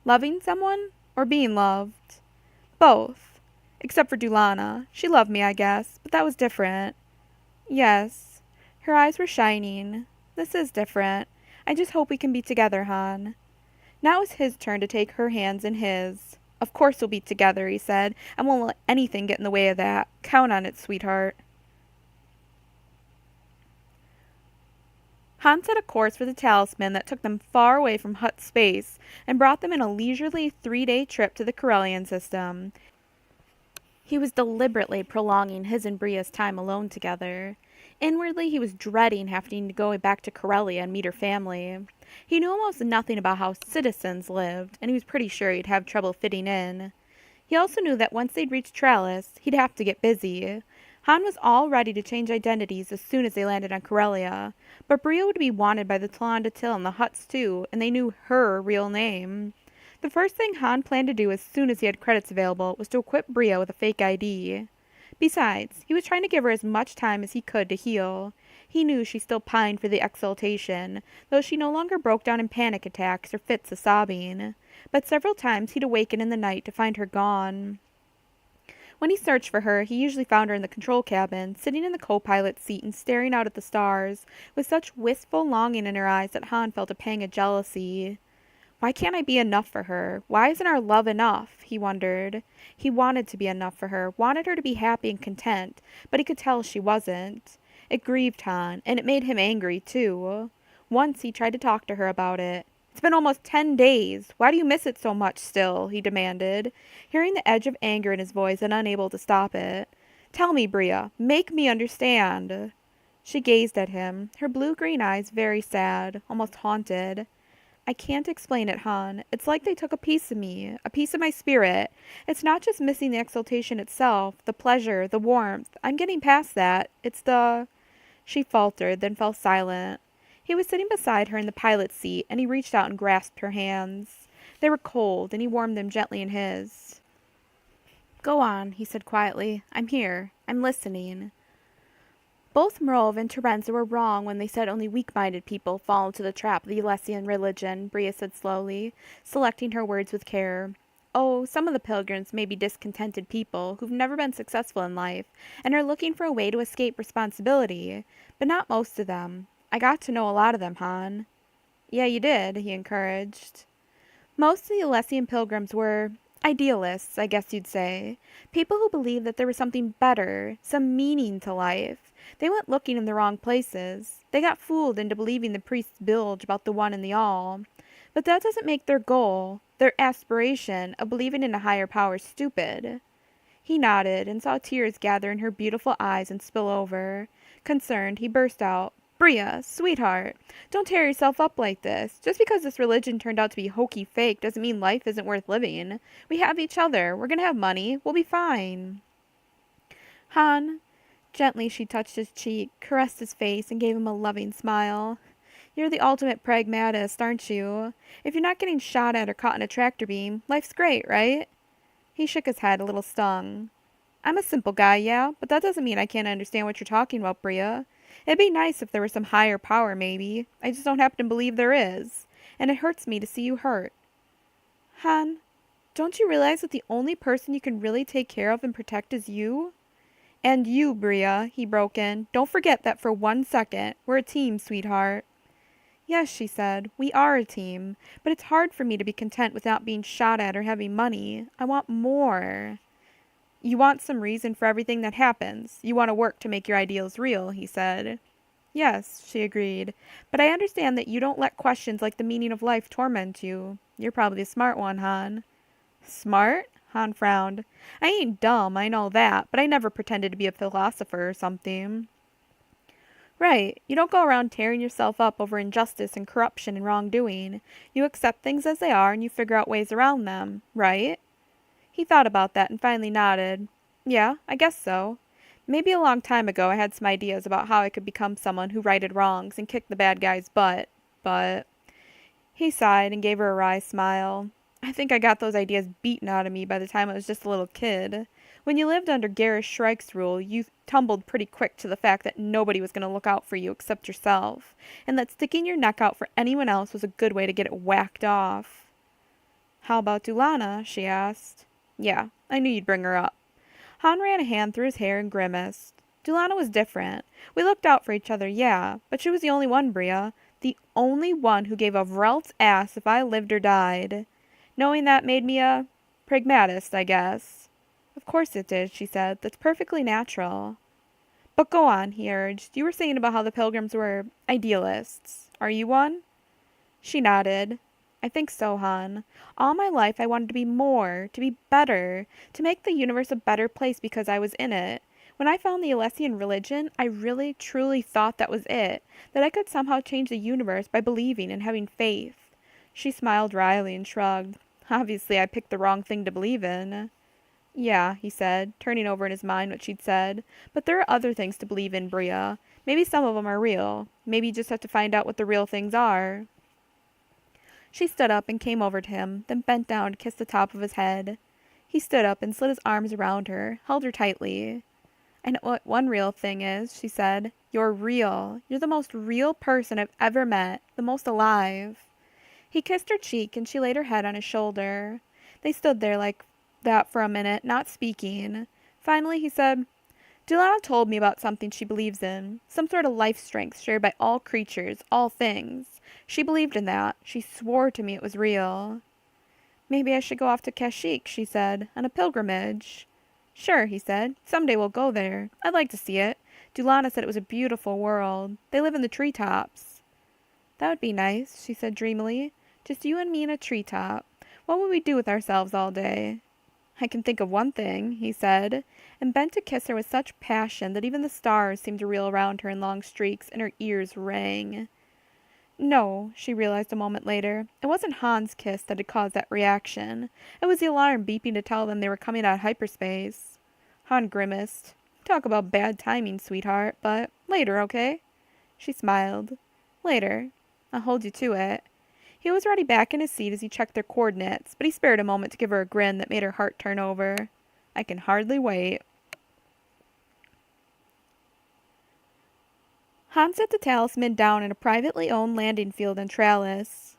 [SPEAKER 1] Loving someone? Or being loved? Both. Except for Dulana. She loved me, I guess, but that was different. Yes. Her eyes were shining. This is different. I just hope we can be together, Han. Now it was his turn to take her hands in his. Of course we'll be together, he said. I won't let anything get in the way of that. Count on it, sweetheart. Han set a course for the talisman that took them far away from Hutt space and brought them in a leisurely 3-day trip to the Corellian system. He was deliberately prolonging his and Bria's time alone together. Inwardly, he was dreading having to go back to Corellia and meet her family. He knew almost nothing about how citizens lived, and he was pretty sure he'd have trouble fitting in. He also knew that once they'd reached Tralis, he'd have to get busy. Han was all ready to change identities as soon as they landed on Corellia, but Bria would be wanted by the Tlalanda Till and the Hutts too, and they knew her real name. The first thing Han planned to do as soon as he had credits available was to equip Bria with a fake ID. Besides, he was trying to give her as much time as he could to heal. He knew she still pined for the exaltation, though she no longer broke down in panic attacks or fits of sobbing. But several times he'd awaken in the night to find her gone. When he searched for her, he usually found her in the control cabin, sitting in the co-pilot's seat and staring out at the stars, with such wistful longing in her eyes that Han felt a pang of jealousy. Why can't I be enough for her? Why isn't our love enough? He wondered. He wanted to be enough for her, wanted her to be happy and content, but he could tell she wasn't. It grieved Han, and it made him angry, too. Once he tried to talk to her about it. It's been almost 10 days. Why do you miss it so much still? He demanded, hearing the edge of anger in his voice and unable to stop it. Tell me, Bria. Make me understand. She gazed at him, her blue-green eyes very sad, almost haunted. I can't explain it, Han. It's like they took a piece of me, a piece of my spirit. It's not just missing the exaltation itself, the pleasure, the warmth. I'm getting past that. It's the... She faltered, then fell silent. He was sitting beside her in the pilot's seat, and he reached out and grasped her hands. They were cold, and he warmed them gently in his. Go on, he said quietly. I'm here. I'm listening. Both Merov and Terenza were wrong when they said only weak-minded people fall into the trap of the Ylesian religion, Bria said slowly, selecting her words with care. Oh, some of the pilgrims may be discontented people who've never been successful in life and are looking for a way to escape responsibility, but not most of them. I got to know a lot of them, Han. Yeah, you did, he encouraged. Most of the Ylesian pilgrims were idealists, I guess you'd say. People who believed that there was something better, some meaning to life. They went looking in the wrong places. They got fooled into believing the priest's bilge about the one and the all. But that doesn't make their goal, their aspiration of believing in a higher power stupid. He nodded and saw tears gather in her beautiful eyes and spill over. Concerned, he burst out, Bria, sweetheart, don't tear yourself up like this. Just because this religion turned out to be hokey fake doesn't mean life isn't worth living. We have each other. We're gonna have money. We'll be fine. Han, gently she touched his cheek, caressed his face, and gave him a loving smile. You're the ultimate pragmatist, aren't you? If you're not getting shot at or caught in a tractor beam, life's great, right? He shook his head, a little stung. I'm a simple guy, yeah, but that doesn't mean I can't understand what you're talking about, Bria. It'd be nice if there was some higher power, maybe. I just don't happen to believe there is. And it hurts me to see you hurt. Han, don't you realize that the only person you can really take care of and protect is you? And you, Bria, he broke in. Don't forget that for 1 second. We're a team, sweetheart. Yes, she said, we are a team, but it's hard for me to be content with not being shot at or having money. I want more. You want some reason for everything that happens. You want to work to make your ideals real, he said. Yes, she agreed, but I understand that you don't let questions like the meaning of life torment you. You're probably a smart one, Han. Smart? Han frowned. I ain't dumb, I know that, but I never pretended to be a philosopher or something. Right, you don't go around tearing yourself up over injustice and corruption and wrongdoing. You accept things as they are and you figure out ways around them, right? He thought about that and finally nodded. Yeah, I guess so. Maybe a long time ago I had some ideas about how I could become someone who righted wrongs and kicked the bad guy's butt, but... He sighed and gave her a wry smile. I think I got those ideas beaten out of me by the time I was just a little kid. When you lived under Garish Shrike's rule, you tumbled pretty quick to the fact that nobody was going to look out for you except yourself, and that sticking your neck out for anyone else was a good way to get it whacked off. How about Dulana? She asked. Yeah, I knew you'd bring her up. Han ran a hand through his hair and grimaced. Dulana was different. We looked out for each other, yeah, but she was the only one, Bria. The only one who gave a Vrelt's ass if I lived or died. Knowing that made me a pragmatist, I guess. Of course it did, she said. That's perfectly natural. But go on, he urged. You were saying about how the Pilgrims were idealists. Are you one? She nodded. I think so, Han. All my life I wanted to be more, to be better, to make the universe a better place because I was in it. When I found the Alessian religion, I really, truly thought that was it, that I could somehow change the universe by believing and having faith. She smiled wryly and shrugged. Obviously, I picked the wrong thing to believe in. Yeah, he said, turning over in his mind what she'd said. But there are other things to believe in, Bria. Maybe some of them are real. Maybe you just have to find out what the real things are. She stood up and came over to him, then bent down to kiss the top of his head. He stood up and slid his arms around her, held her tightly. I know what one real thing is, she said. You're real. You're the most real person I've ever met, the most alive. He kissed her cheek and she laid her head on his shoulder. They stood there like that for a minute, not speaking. Finally he said, Dulana told me about something she believes in, some sort of life strength shared by all creatures, all things. She believed in that. She swore to me it was real. Maybe I should go off to Kashyyyk, she said, on a pilgrimage. Sure, he said. Someday we'll go there. I'd like to see it. Dulana said it was a beautiful world. They live in the treetops. That would be nice, she said dreamily. Just you and me in a treetop. What would we do with ourselves all day? I can think of one thing, he said, and bent to kiss her with such passion that even the stars seemed to reel around her in long streaks, and her ears rang. No, she realized a moment later. It wasn't Han's kiss that had caused that reaction. It was the alarm beeping to tell them they were coming out of hyperspace. Han grimaced. Talk about bad timing, sweetheart, but later, okay? She smiled. Later. I'll hold you to it. He was already back in his seat as he checked their coordinates, but he spared a moment to give her a grin that made her heart turn over. I can hardly wait. Han set the talisman down in a privately owned landing field in Tralis.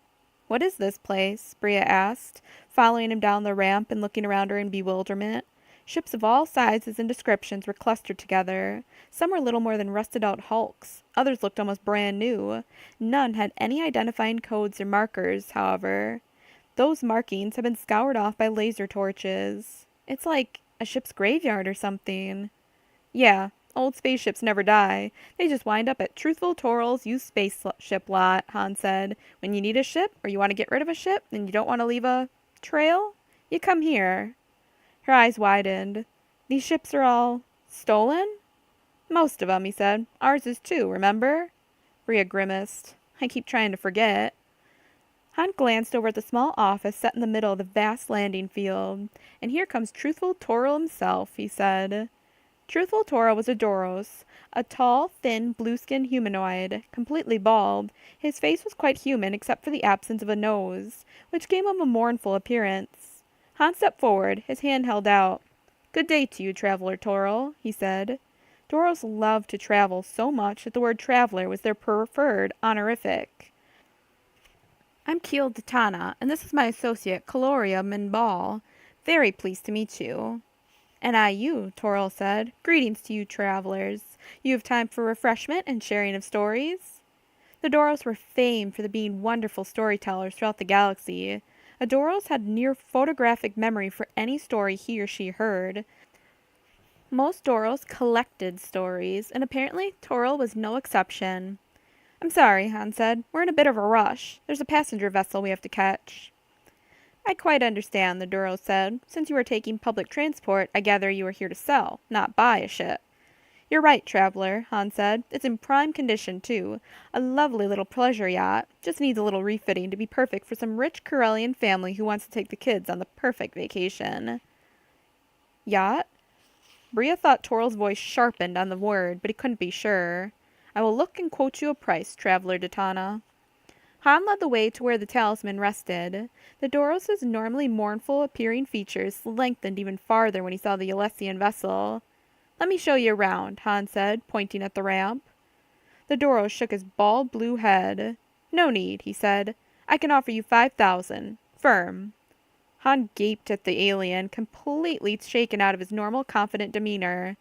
[SPEAKER 1] What is this place? Bria asked, following him down the ramp and looking around her in bewilderment. Ships of all sizes and descriptions were clustered together. Some were little more than rusted-out hulks. Others looked almost brand new. None had any identifying codes or markers, however. Those markings had been scoured off by laser torches. It's like a ship's graveyard or something. Yeah, Old spaceships never die. They just wind up at Truthful Toral's used spaceship lot, Han said. When you need a ship, or you want to get rid of a ship, and you don't want to leave a trail, you come here. Her eyes widened. These ships are all stolen? Most of 'em, he said. Ours is too, remember? Bria grimaced. I keep trying to forget. Han glanced over at the small office set in the middle of the vast landing field. And here comes Truthful Toral himself, he said. Truthful Toral was a Doros, a tall, thin, blue-skinned humanoid, completely bald. His face was quite human except for the absence of a nose, which gave him a mournful appearance. Han stepped forward, his hand held out. Good day to you, Traveler Toral, he said. Doros loved to travel so much that the word traveler was their preferred honorific. I'm Keel Datana, and this is my associate, Caloria Minbal. Very pleased to meet you. And I you, Toral said. Greetings to you, travelers. You have time for refreshment and sharing of stories? The Doros were famed for being wonderful storytellers throughout the galaxy. A Doros had near photographic memory for any story he or she heard. Most Doros collected stories, and apparently Toral was no exception. I'm sorry, Han said. We're in a bit of a rush. There's a passenger vessel we have to catch. I quite understand, the Doros said. Since you are taking public transport, I gather you are here to sell, not buy a ship. You're right, traveler, Han said. It's in prime condition, too. A lovely little pleasure yacht. Just needs a little refitting to be perfect for some rich Corellian family who wants to take the kids on the perfect vacation. Yacht? Bria thought Toral's voice sharpened on the word, but he couldn't be sure. I will look and quote you a price, Traveler Datana. Han led the way to where the talisman rested. The Doros' normally mournful appearing features lengthened even farther when he saw the Ylesian vessel. Let me show you around, Han said, pointing at the ramp. The Doros shook his bald blue head. No need, he said. I can offer you 5,000. Firm. Han gaped at the alien, completely shaken out of his normal confident demeanor.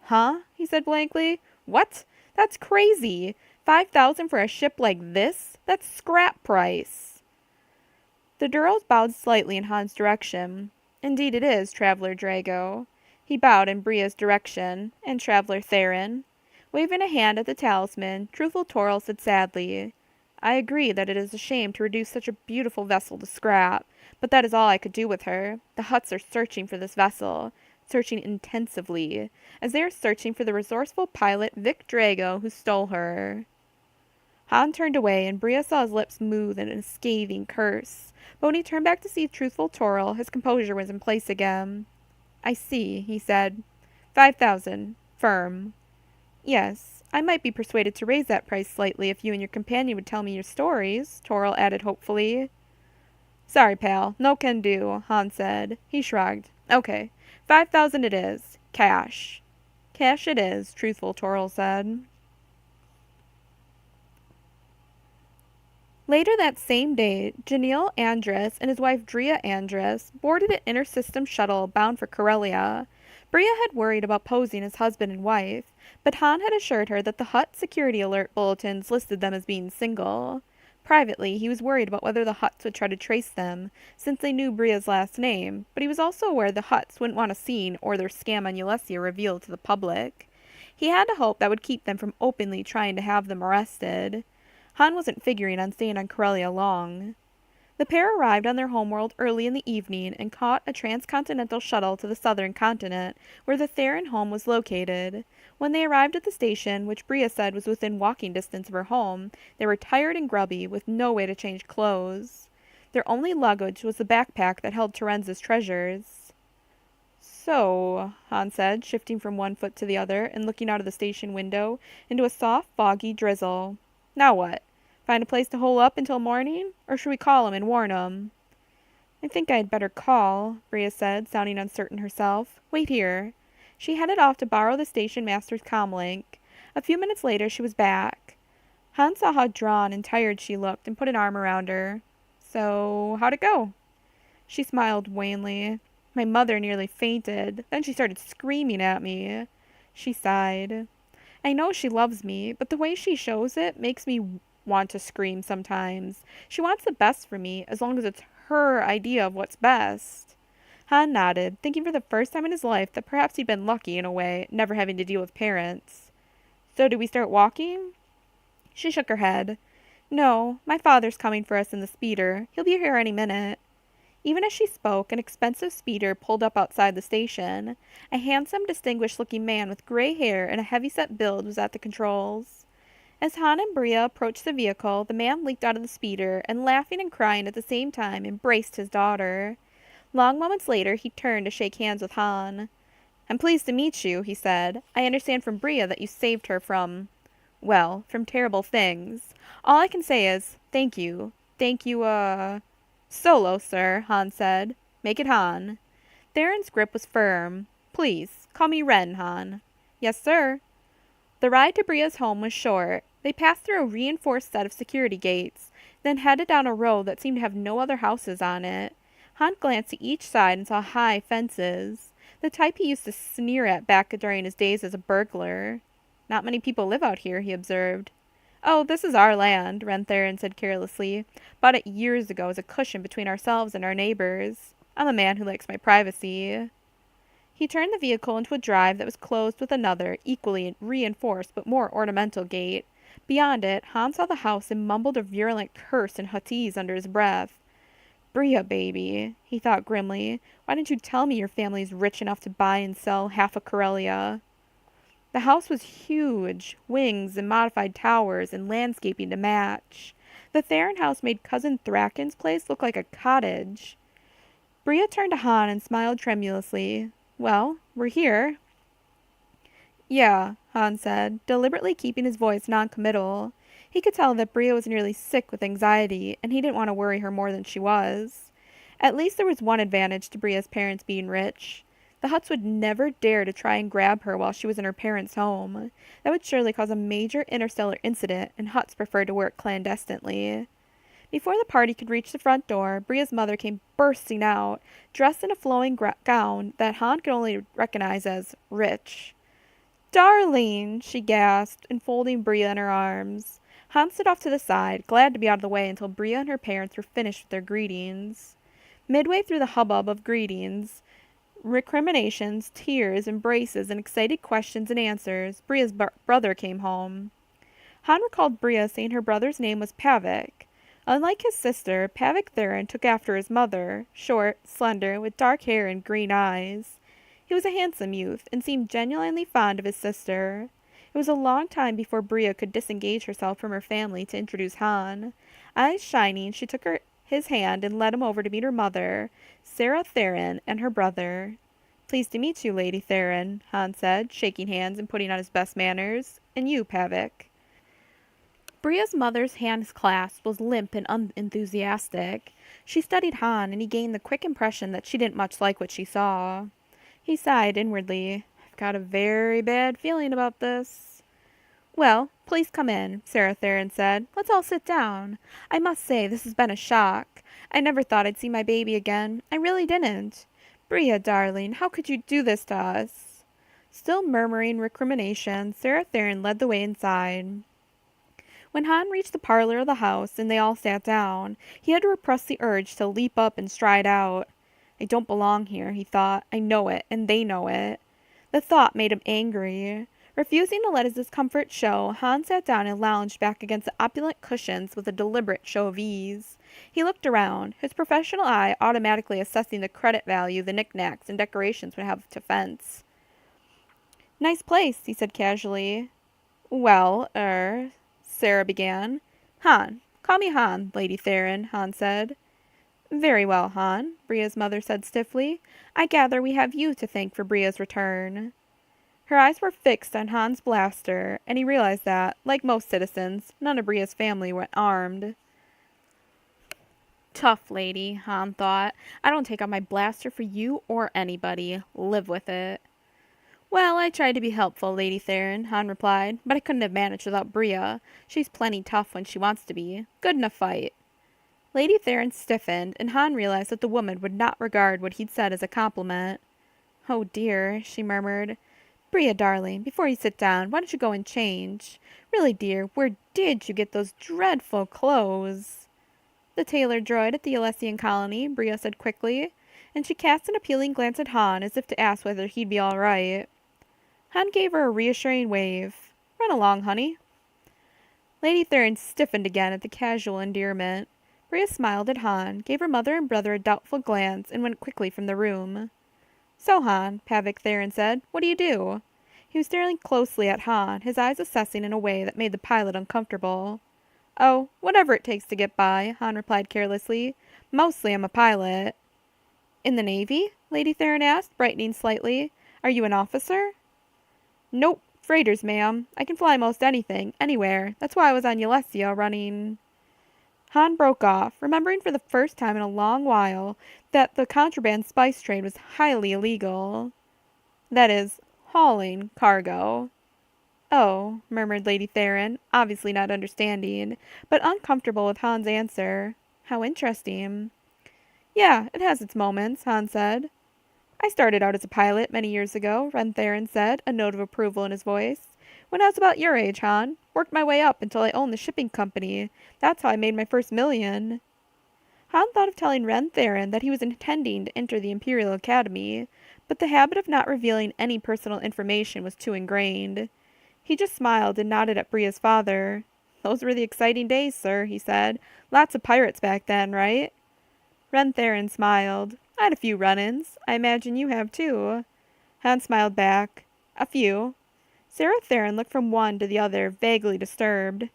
[SPEAKER 1] Huh? He said blankly. What? That's crazy. 5,000 for a ship like this? That's scrap price. The Doros bowed slightly in Han's direction. Indeed it is, Traveler Drago. He bowed in Bria's direction, and Traveler Theron. Waving a hand at the talisman, Truthful Toral said sadly, I agree that it is a shame to reduce such a beautiful vessel to scrap, but that is all I could do with her. The Hutts are searching for this vessel. Searching intensively, as they are searching for the resourceful pilot Vic Drago who stole her. Han turned away, and Bria saw his lips move in a scathing curse. But when he turned back to see Truthful Toral, his composure was in place again. I see, he said. 5,000. Firm. Yes, I might be persuaded to raise that price slightly if you and your companion would tell me your stories, Toral added hopefully. Sorry, pal. No can do, Han said. He shrugged. Okay. 5,000 it is. Cash. Cash it is, Truthful Toral said. Later that same day, Janil Andrus and his wife Drea Andrus boarded an inter-system shuttle bound for Corellia. Bria had worried about posing as husband and wife, but Han had assured her that the Hutt security alert bulletins listed them as being single. Privately, he was worried about whether the Hutts would try to trace them, since they knew Bria's last name, but he was also aware the Hutts wouldn't want a scene or their scam on Ulesia revealed to the public. He had to hope that would keep them from openly trying to have them arrested. Han wasn't figuring on staying on Corellia long. The pair arrived on their homeworld early in the evening and caught a transcontinental shuttle to the southern continent, where the Theron home was located. When they arrived at the station, which Bria said was within walking distance of her home, they were tired and grubby, with no way to change clothes. Their only luggage was the backpack that held Terenza's treasures. So, Han said, shifting from one foot to the other and looking out of the station window into a soft, foggy drizzle. Now what? Find a place to hole up until morning? Or should we call him and warn him? I think I'd better call, Bria said, sounding uncertain herself. Wait here. She headed off to borrow the station master's comlink. A few minutes later she was back. Han saw how drawn and tired she looked and put an arm around her. So, how'd it go? She smiled wanly. My mother nearly fainted. Then she started screaming at me. She sighed. I know she loves me, but the way she shows it makes me want to scream sometimes. She wants the best for me, as long as it's her idea of what's best. Han nodded, thinking for the first time in his life that perhaps he'd been lucky in a way, never having to deal with parents. So do we start walking? She shook her head. No, my father's coming for us in the speeder. He'll be here any minute. Even as she spoke, an expensive speeder pulled up outside the station. A handsome, distinguished-looking man with gray hair and a heavy-set build was at the controls. As Han and Bria approached the vehicle, the man leaped out of the speeder and, laughing and crying at the same time, embraced his daughter. Long moments later, he turned to shake hands with Han. I'm pleased to meet you, he said. I understand from Bria that you saved her from terrible things. All I can say is, thank you. Thank you, Solo, sir, Han said. Make it Han. Theron's grip was firm. Please, call me Ren, Han. Yes, sir. The ride to Bria's home was short. They passed through a reinforced set of security gates, then headed down a road that seemed to have no other houses on it. Han glanced to each side and saw high fences, the type he used to sneer at back during his days as a burglar. Not many people live out here, he observed. Oh, this is our land, Ren Theron said carelessly. Bought it years ago as a cushion between ourselves and our neighbors. I'm a man who likes my privacy. He turned the vehicle into a drive that was closed with another, equally reinforced but more ornamental gate. Beyond it, Han saw the house and mumbled a virulent curse in Huttese under his breath. Bria, baby, he thought grimly. Why didn't you tell me your family's rich enough to buy and sell half of Corellia? The house was huge, wings and modified towers and landscaping to match. The Theron house made Cousin Thraken's place look like a cottage. Bria turned to Han and smiled tremulously. Well, we're here. Yeah, Han said, deliberately keeping his voice non-committal. He could tell that Bria was nearly sick with anxiety, and he didn't want to worry her more than she was. At least there was one advantage to Bria's parents being rich. The Hutts would never dare to try and grab her while she was in her parents' home. That would surely cause a major interstellar incident, and Hutts preferred to work clandestinely. Before the party could reach the front door, Bria's mother came bursting out, dressed in a flowing gown that Han could only recognize as rich. Darling, she gasped, enfolding Bria in her arms. Han stood off to the side, glad to be out of the way until Bria and her parents were finished with their greetings. Midway through the hubbub of greetings, recriminations, tears, embraces, and excited questions and answers, Bria's brother came home. Han recalled Bria saying her brother's name was Pavik. Unlike his sister, Pavik Theron took after his mother, short, slender, with dark hair and green eyes. He was a handsome youth, and seemed genuinely fond of his sister. It was a long time before Bria could disengage herself from her family to introduce Han. Eyes shining, she took his hand and led him over to meet her mother, Sarah Theron, and her brother. Pleased to meet you, Lady Theron, Han said, shaking hands and putting on his best manners. And you, Pavik. Bria's mother's hand clasp was limp and unenthusiastic. She studied Han, and he gained the quick impression that she didn't much like what she saw. He sighed inwardly. I've got a very bad feeling about this. Well, please come in, Sarah Theron said. Let's all sit down. I must say this has been a shock. I never thought I'd see my baby again. I really didn't. Bria, darling, how could you do this to us? Still murmuring recrimination, Sarah Theron led the way inside. When Han reached the parlor of the house and they all sat down, he had to repress the urge to leap up and stride out. I don't belong here, he thought. I know it, and they know it. The thought made him angry. Refusing to let his discomfort show, Han sat down and lounged back against the opulent cushions with a deliberate show of ease. He looked around, his professional eye automatically assessing the credit value the knickknacks and decorations would have to fence. Nice place, he said casually. Well, Sarah began. Han. Call me Han, Lady Theron, Han said. Very well, Han, Bria's mother said stiffly. I gather we have you to thank for Bria's return. Her eyes were fixed on Han's blaster, and he realized that, like most citizens, none of Bria's family were armed. Tough lady, Han thought. I don't take out my blaster for you or anybody. Live with it. Well, I tried to be helpful, Lady Theron, Han replied, but I couldn't have managed without Bria. She's plenty tough when she wants to be. Good in a fight. Lady Theron stiffened, and Han realized that the woman would not regard what he'd said as a compliment. Oh dear, she murmured. Bria, darling, before you sit down, why don't you go and change? Really, dear, where did you get those dreadful clothes? The tailor droid at the Elysian colony, Bria said quickly. and she cast an appealing glance at Han as if to ask whether he'd be all right. Han gave her a reassuring wave. Run along, honey. Lady Theron stiffened again at the casual endearment. Bria smiled at Han, gave her mother and brother a doubtful glance, and went quickly from the room. So, Han, Pavic Theron said, what do you do? He was staring closely at Han, his eyes assessing in a way that made the pilot uncomfortable. Oh, whatever it takes to get by, Han replied carelessly. Mostly I'm a pilot. In the Navy? Lady Theron asked, brightening slightly. Are you an officer? Nope, freighters, ma'am. I can fly most anything, anywhere. That's why I was on Yelesia running... Han broke off, remembering for the first time in a long while that the contraband spice trade was highly illegal. That is, hauling cargo. Oh, murmured Lady Theron, obviously not understanding, but uncomfortable with Han's answer. How interesting. Yeah, it has its moments, Han said. I started out as a pilot many years ago, Ren Theron said, a note of approval in his voice. When I was about your age, Han. Worked my way up until I owned the shipping company. That's how I made my first $1,000,000. Han thought of telling Ren Theron that he was intending to enter the Imperial Academy, but the habit of not revealing any personal information was too ingrained. He just smiled and nodded at Bria's father. Those were the exciting days, sir, he said. Lots of pirates back then, right? Ren Theron smiled. I had a few run-ins. I imagine you have, too. Han smiled back. A few. Sarah Theron looked from one to the other, vaguely disturbed.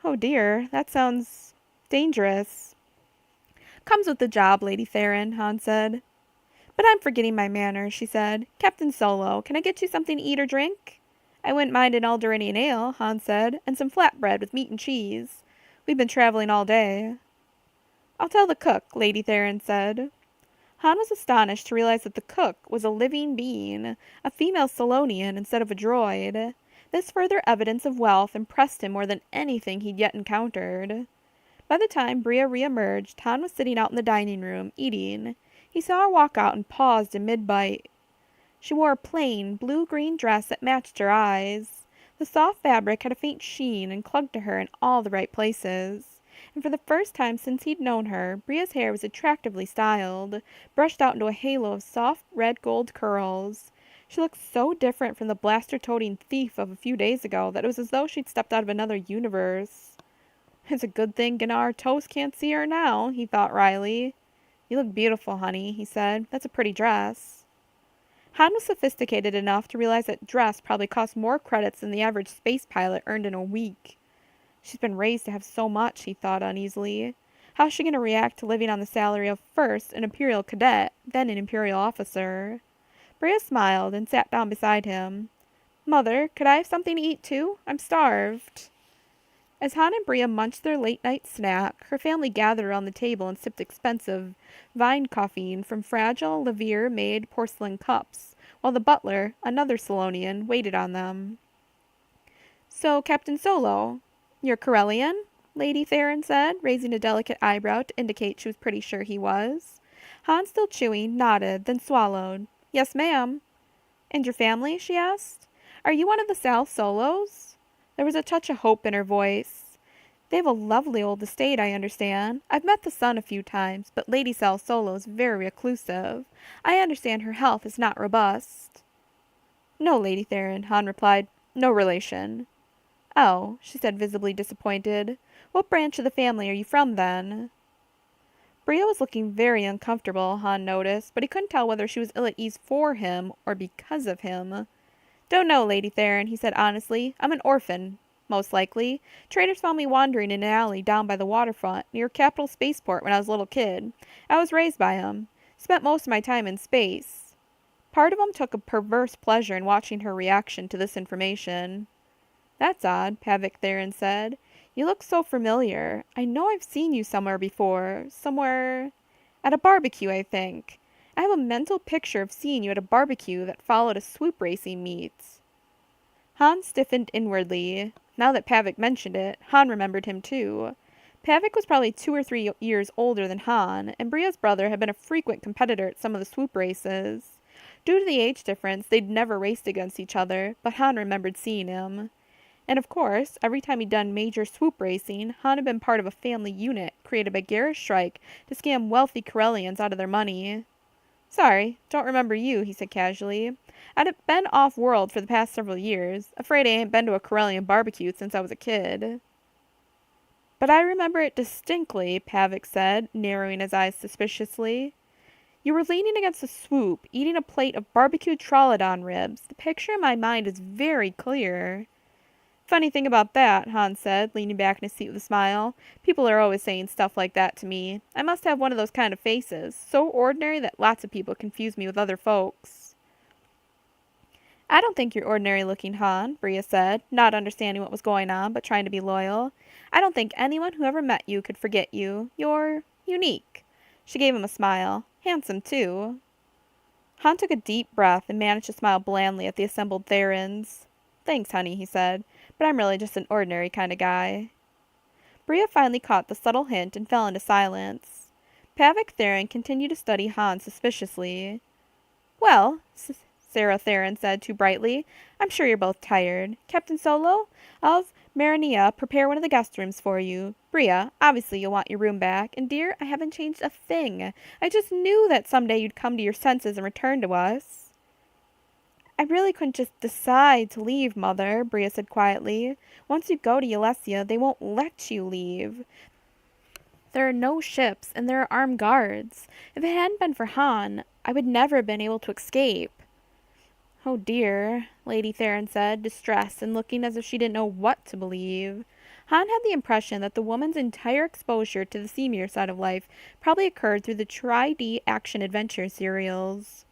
[SPEAKER 1] Oh dear, that sounds dangerous. Comes with the job, Lady Theron, Han said. But I'm forgetting my manners, she said. Captain Solo, can I get you something to eat or drink? I wouldn't mind an Alderaanian ale, Han said, and some flatbread with meat and cheese. We've been traveling all day. I'll tell the cook, Lady Theron said. Han was astonished to realize that the cook was a living being, a female Solonian instead of a droid. This further evidence of wealth impressed him more than anything he'd yet encountered. By the time Bria re-emerged, Han was sitting out in the dining room, eating. He saw her walk out and paused in mid-bite. She wore a plain, blue-green dress that matched her eyes. The soft fabric had a faint sheen and clung to her in all the right places. And for the first time since he'd known her, Bria's hair was attractively styled, brushed out into a halo of soft red gold curls. She looked so different from the blaster-toting thief of a few days ago that it was as though she'd stepped out of another universe. It's a good thing Gnar Toast can't see her now, he thought wryly. You look beautiful, honey, he said. That's a pretty dress. Han was sophisticated enough to realize that dress probably cost more credits than the average space pilot earned in a week. She's been raised to have so much, he thought uneasily. How's she going to react to living on the salary of first an Imperial cadet, then an Imperial officer? Bria smiled and sat down beside him. Mother, could I have something to eat too? I'm starved. As Han and Bria munched their late-night snack, her family gathered around the table and sipped expensive vine coffee from fragile, Lavier-made porcelain cups, while the butler, another Solonian, waited on them. So, Captain Solo, you're Corellian? Lady Theron said, raising a delicate eyebrow to indicate she was pretty sure he was. Han, still chewing, nodded, then swallowed. Yes, ma'am. And your family? She asked. Are you one of the Sal Solos? There was a touch of hope in her voice. They have a lovely old estate, I understand. I've met the son a few times, but Lady Sal Solo is very reclusive. I understand her health is not robust. No, Lady Theron, Han replied. No relation. Oh, she said, visibly disappointed. What branch of the family are you from, then? Bria was looking very uncomfortable, Han noticed, but he couldn't tell whether she was ill at ease for him or because of him. Don't know, Lady Theron, he said honestly. I'm an orphan, most likely. Traders found me wandering in an alley down by the waterfront, near Capital Spaceport when I was a little kid. I was raised by 'em. Spent most of my time in space. Part of him took a perverse pleasure in watching her reaction to this information. That's odd, Pavic Theron said. You look so familiar. I know I've seen you somewhere before. Somewhere... At a barbecue, I think. I have a mental picture of seeing you at a barbecue that followed a swoop racing meet. Han stiffened inwardly. Now that Pavic mentioned it, Han remembered him too. Pavic was probably 2 or 3 years older than Han, and Bria's brother had been a frequent competitor at some of the swoop races. Due to the age difference, they'd never raced against each other, but Han remembered seeing him. And of course, every time he'd done major swoop racing, Han had been part of a family unit created by Garrus Shrike to scam wealthy Corellians out of their money. Sorry, don't remember you, he said casually. I've been off-world for the past several years. Afraid I ain't been to a Corellian barbecue since I was a kid. But I remember it distinctly, Pavic said, narrowing his eyes suspiciously. You were leaning against a swoop, eating a plate of barbecued Trollodon ribs. The picture in my mind is very clear. Funny thing about that, Hans said, leaning back in his seat with a smile. People are always saying stuff like that to me. I must have one of those kind of faces, so ordinary that lots of people confuse me with other folks. I don't think you're ordinary looking, Han, Bria said, not understanding what was going on, but trying to be loyal. I don't think anyone who ever met you could forget you. You're unique. She gave him a smile. Handsome, too. Han took a deep breath and managed to smile blandly at the assembled Therans. Thanks, honey, he said, but I'm really just an ordinary kind of guy. Bria finally caught the subtle hint and fell into silence. Pavic Theron continued to study Han suspiciously. Well, Sarah Theron said too brightly, I'm sure you're both tired. Captain Solo, of Marinea, prepare one of the guest rooms for you. Bria, obviously you'll want your room back. And dear, I haven't changed a thing. I just knew that someday you'd come to your senses and return to us. I really couldn't just decide to leave, Mother, Bria said quietly. Once you go to Ulesia, they won't let you leave. There are no ships, and there are armed guards. If it hadn't been for Han, I would never have been able to escape. Oh dear, Lady Theron said, distressed and looking as if she didn't know what to believe. Han had the impression that the woman's entire exposure to the seamier side of life probably occurred through the Tri-D action-adventure serials.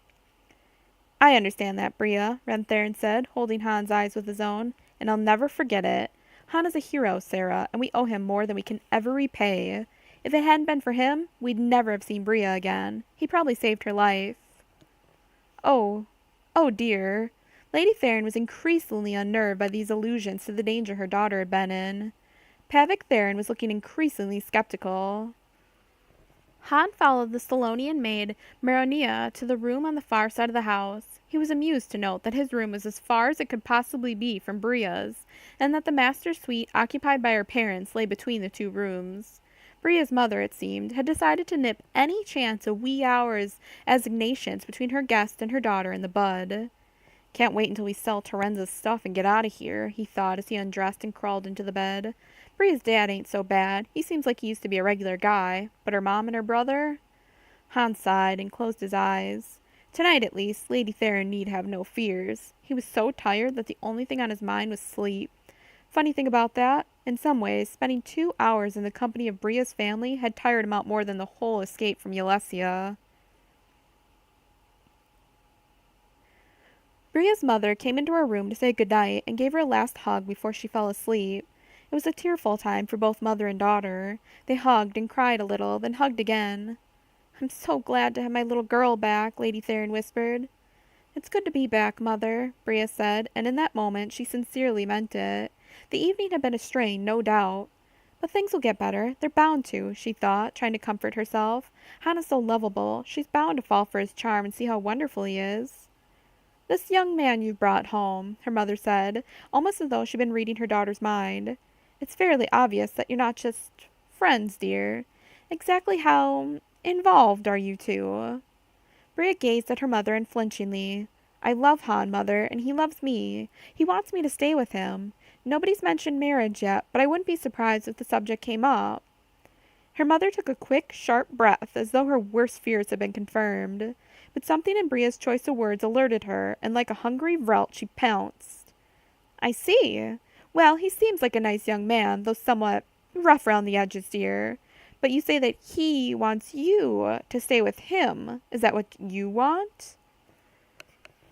[SPEAKER 1] I understand that, Bria, Ren Theron said, holding Han's eyes with his own, and I'll never forget it. Han is a hero, Sarah, and we owe him more than we can ever repay. If it hadn't been for him, we'd never have seen Bria again. He probably saved her life. Oh dear. Lady Theron was increasingly unnerved by these allusions to the danger her daughter had been in. Pavic Theron was looking increasingly skeptical. Han followed the Solonian maid, Maronea, to the room on the far side of the house. He was amused to note that his room was as far as it could possibly be from Bria's, and that the master suite occupied by her parents lay between the two rooms. Bria's mother, it seemed, had decided to nip any chance of wee hours assignations between her guest and her daughter in the bud. Can't wait until we sell Terenza's stuff and get out of here, he thought as he undressed and crawled into the bed. Bria's dad ain't so bad. He seems like he used to be a regular guy. But her mom and her brother? Hans sighed and closed his eyes. Tonight, at least, Lady Theron need have no fears. He was so tired that the only thing on his mind was sleep. Funny thing about that, in some ways, spending 2 hours in the company of Bria's family had tired him out more than the whole escape from Ulesia. Bria's mother came into her room to say good night and gave her a last hug before she fell asleep. It was a tearful time for both mother and daughter. They hugged and cried a little, then hugged again. I'm so glad to have my little girl back, Lady Theron whispered. It's good to be back, Mother, Bria said, and in that moment she sincerely meant it. The evening had been a strain, no doubt. But things will get better. They're bound to, she thought, trying to comfort herself. Hannah's so lovable. She's bound to fall for his charm and see how wonderful he is. This young man you've brought home, her mother said, almost as though she'd been reading her daughter's mind. It's fairly obvious that you're not just friends, dear. Exactly how involved are you two? Bria gazed at her mother unflinchingly. I love Han, Mother, and he loves me. He wants me to stay with him. Nobody's mentioned marriage yet, but I wouldn't be surprised if the subject came up. Her mother took a quick, sharp breath, as though her worst fears had been confirmed. But something in Bria's choice of words alerted her, and like a hungry velt she pounced. I see. Well, he seems like a nice young man, though somewhat rough round the edges, dear. But you say that he wants you to stay with him. Is that what you want?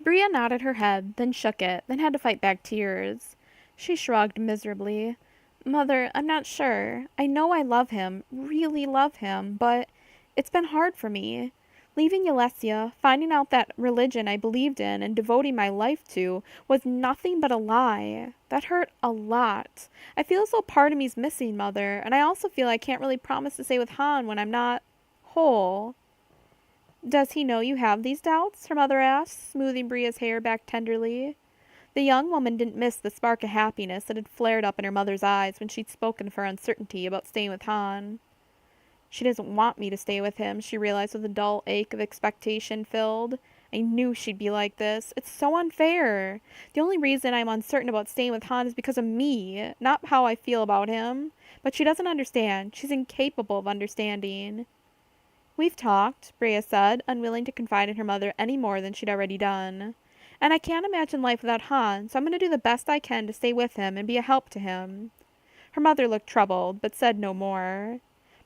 [SPEAKER 1] Bria nodded her head, then shook it, then had to fight back tears. She shrugged miserably. Mother, I'm not sure. I know I love him, really love him, but it's been hard for me. Leaving Ulesia, finding out that religion I believed in and devoting my life to was nothing but a lie. That hurt a lot. I feel as though part of me's missing, Mother, and I also feel I can't really promise to stay with Han when I'm not whole. Does he know you have these doubts? Her mother asked, smoothing Bria's hair back tenderly. The young woman didn't miss the spark of happiness that had flared up in her mother's eyes when she'd spoken of her uncertainty about staying with Han. She doesn't want me to stay with him, she realized with a dull ache of expectation filled. I knew she'd be like this. It's so unfair. The only reason I'm uncertain about staying with Han is because of me, not how I feel about him. But she doesn't understand. She's incapable of understanding. We've talked, Brea said, unwilling to confide in her mother any more than she'd already done. And I can't imagine life without Han, so I'm going to do the best I can to stay with him and be a help to him. Her mother looked troubled, but said no more.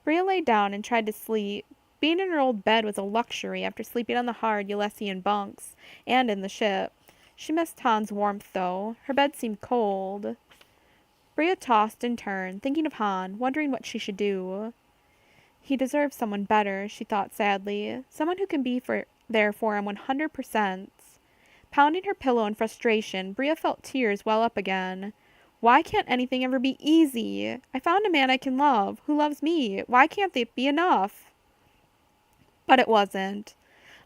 [SPEAKER 1] Brea lay down and tried to sleep. Being in her old bed was a luxury after sleeping on the hard Ylesian bunks, and in the ship. She missed Han's warmth, though. Her bed seemed cold. Brea tossed and turned, thinking of Han, wondering what she should do. He deserves someone better, she thought sadly. Someone who can be there for him 100%. Pounding her pillow in frustration, Brea felt tears well up again. Why can't anything ever be easy? I found a man I can love, who loves me. Why can't they be enough? But it wasn't.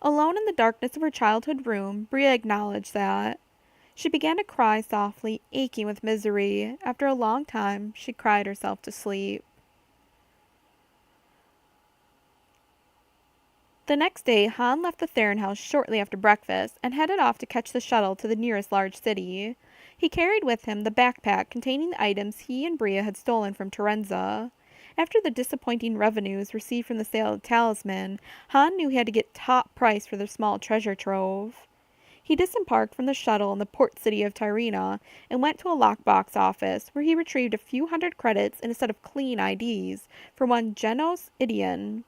[SPEAKER 1] Alone in the darkness of her childhood room, Brea acknowledged that. She began to cry softly, aching with misery. After a long time, she cried herself to sleep. The next day, Han left the Theron house shortly after breakfast and headed off to catch the shuttle to the nearest large city. He carried with him the backpack containing the items he and Brea had stolen from Terenza. After the disappointing revenues received from the sale of the talisman, Han knew he had to get top price for their small treasure trove. He disembarked from the shuttle in the port city of Tyrrhena and went to a lockbox office, where he retrieved a few hundred credits and a set of clean IDs for one Genos Idion.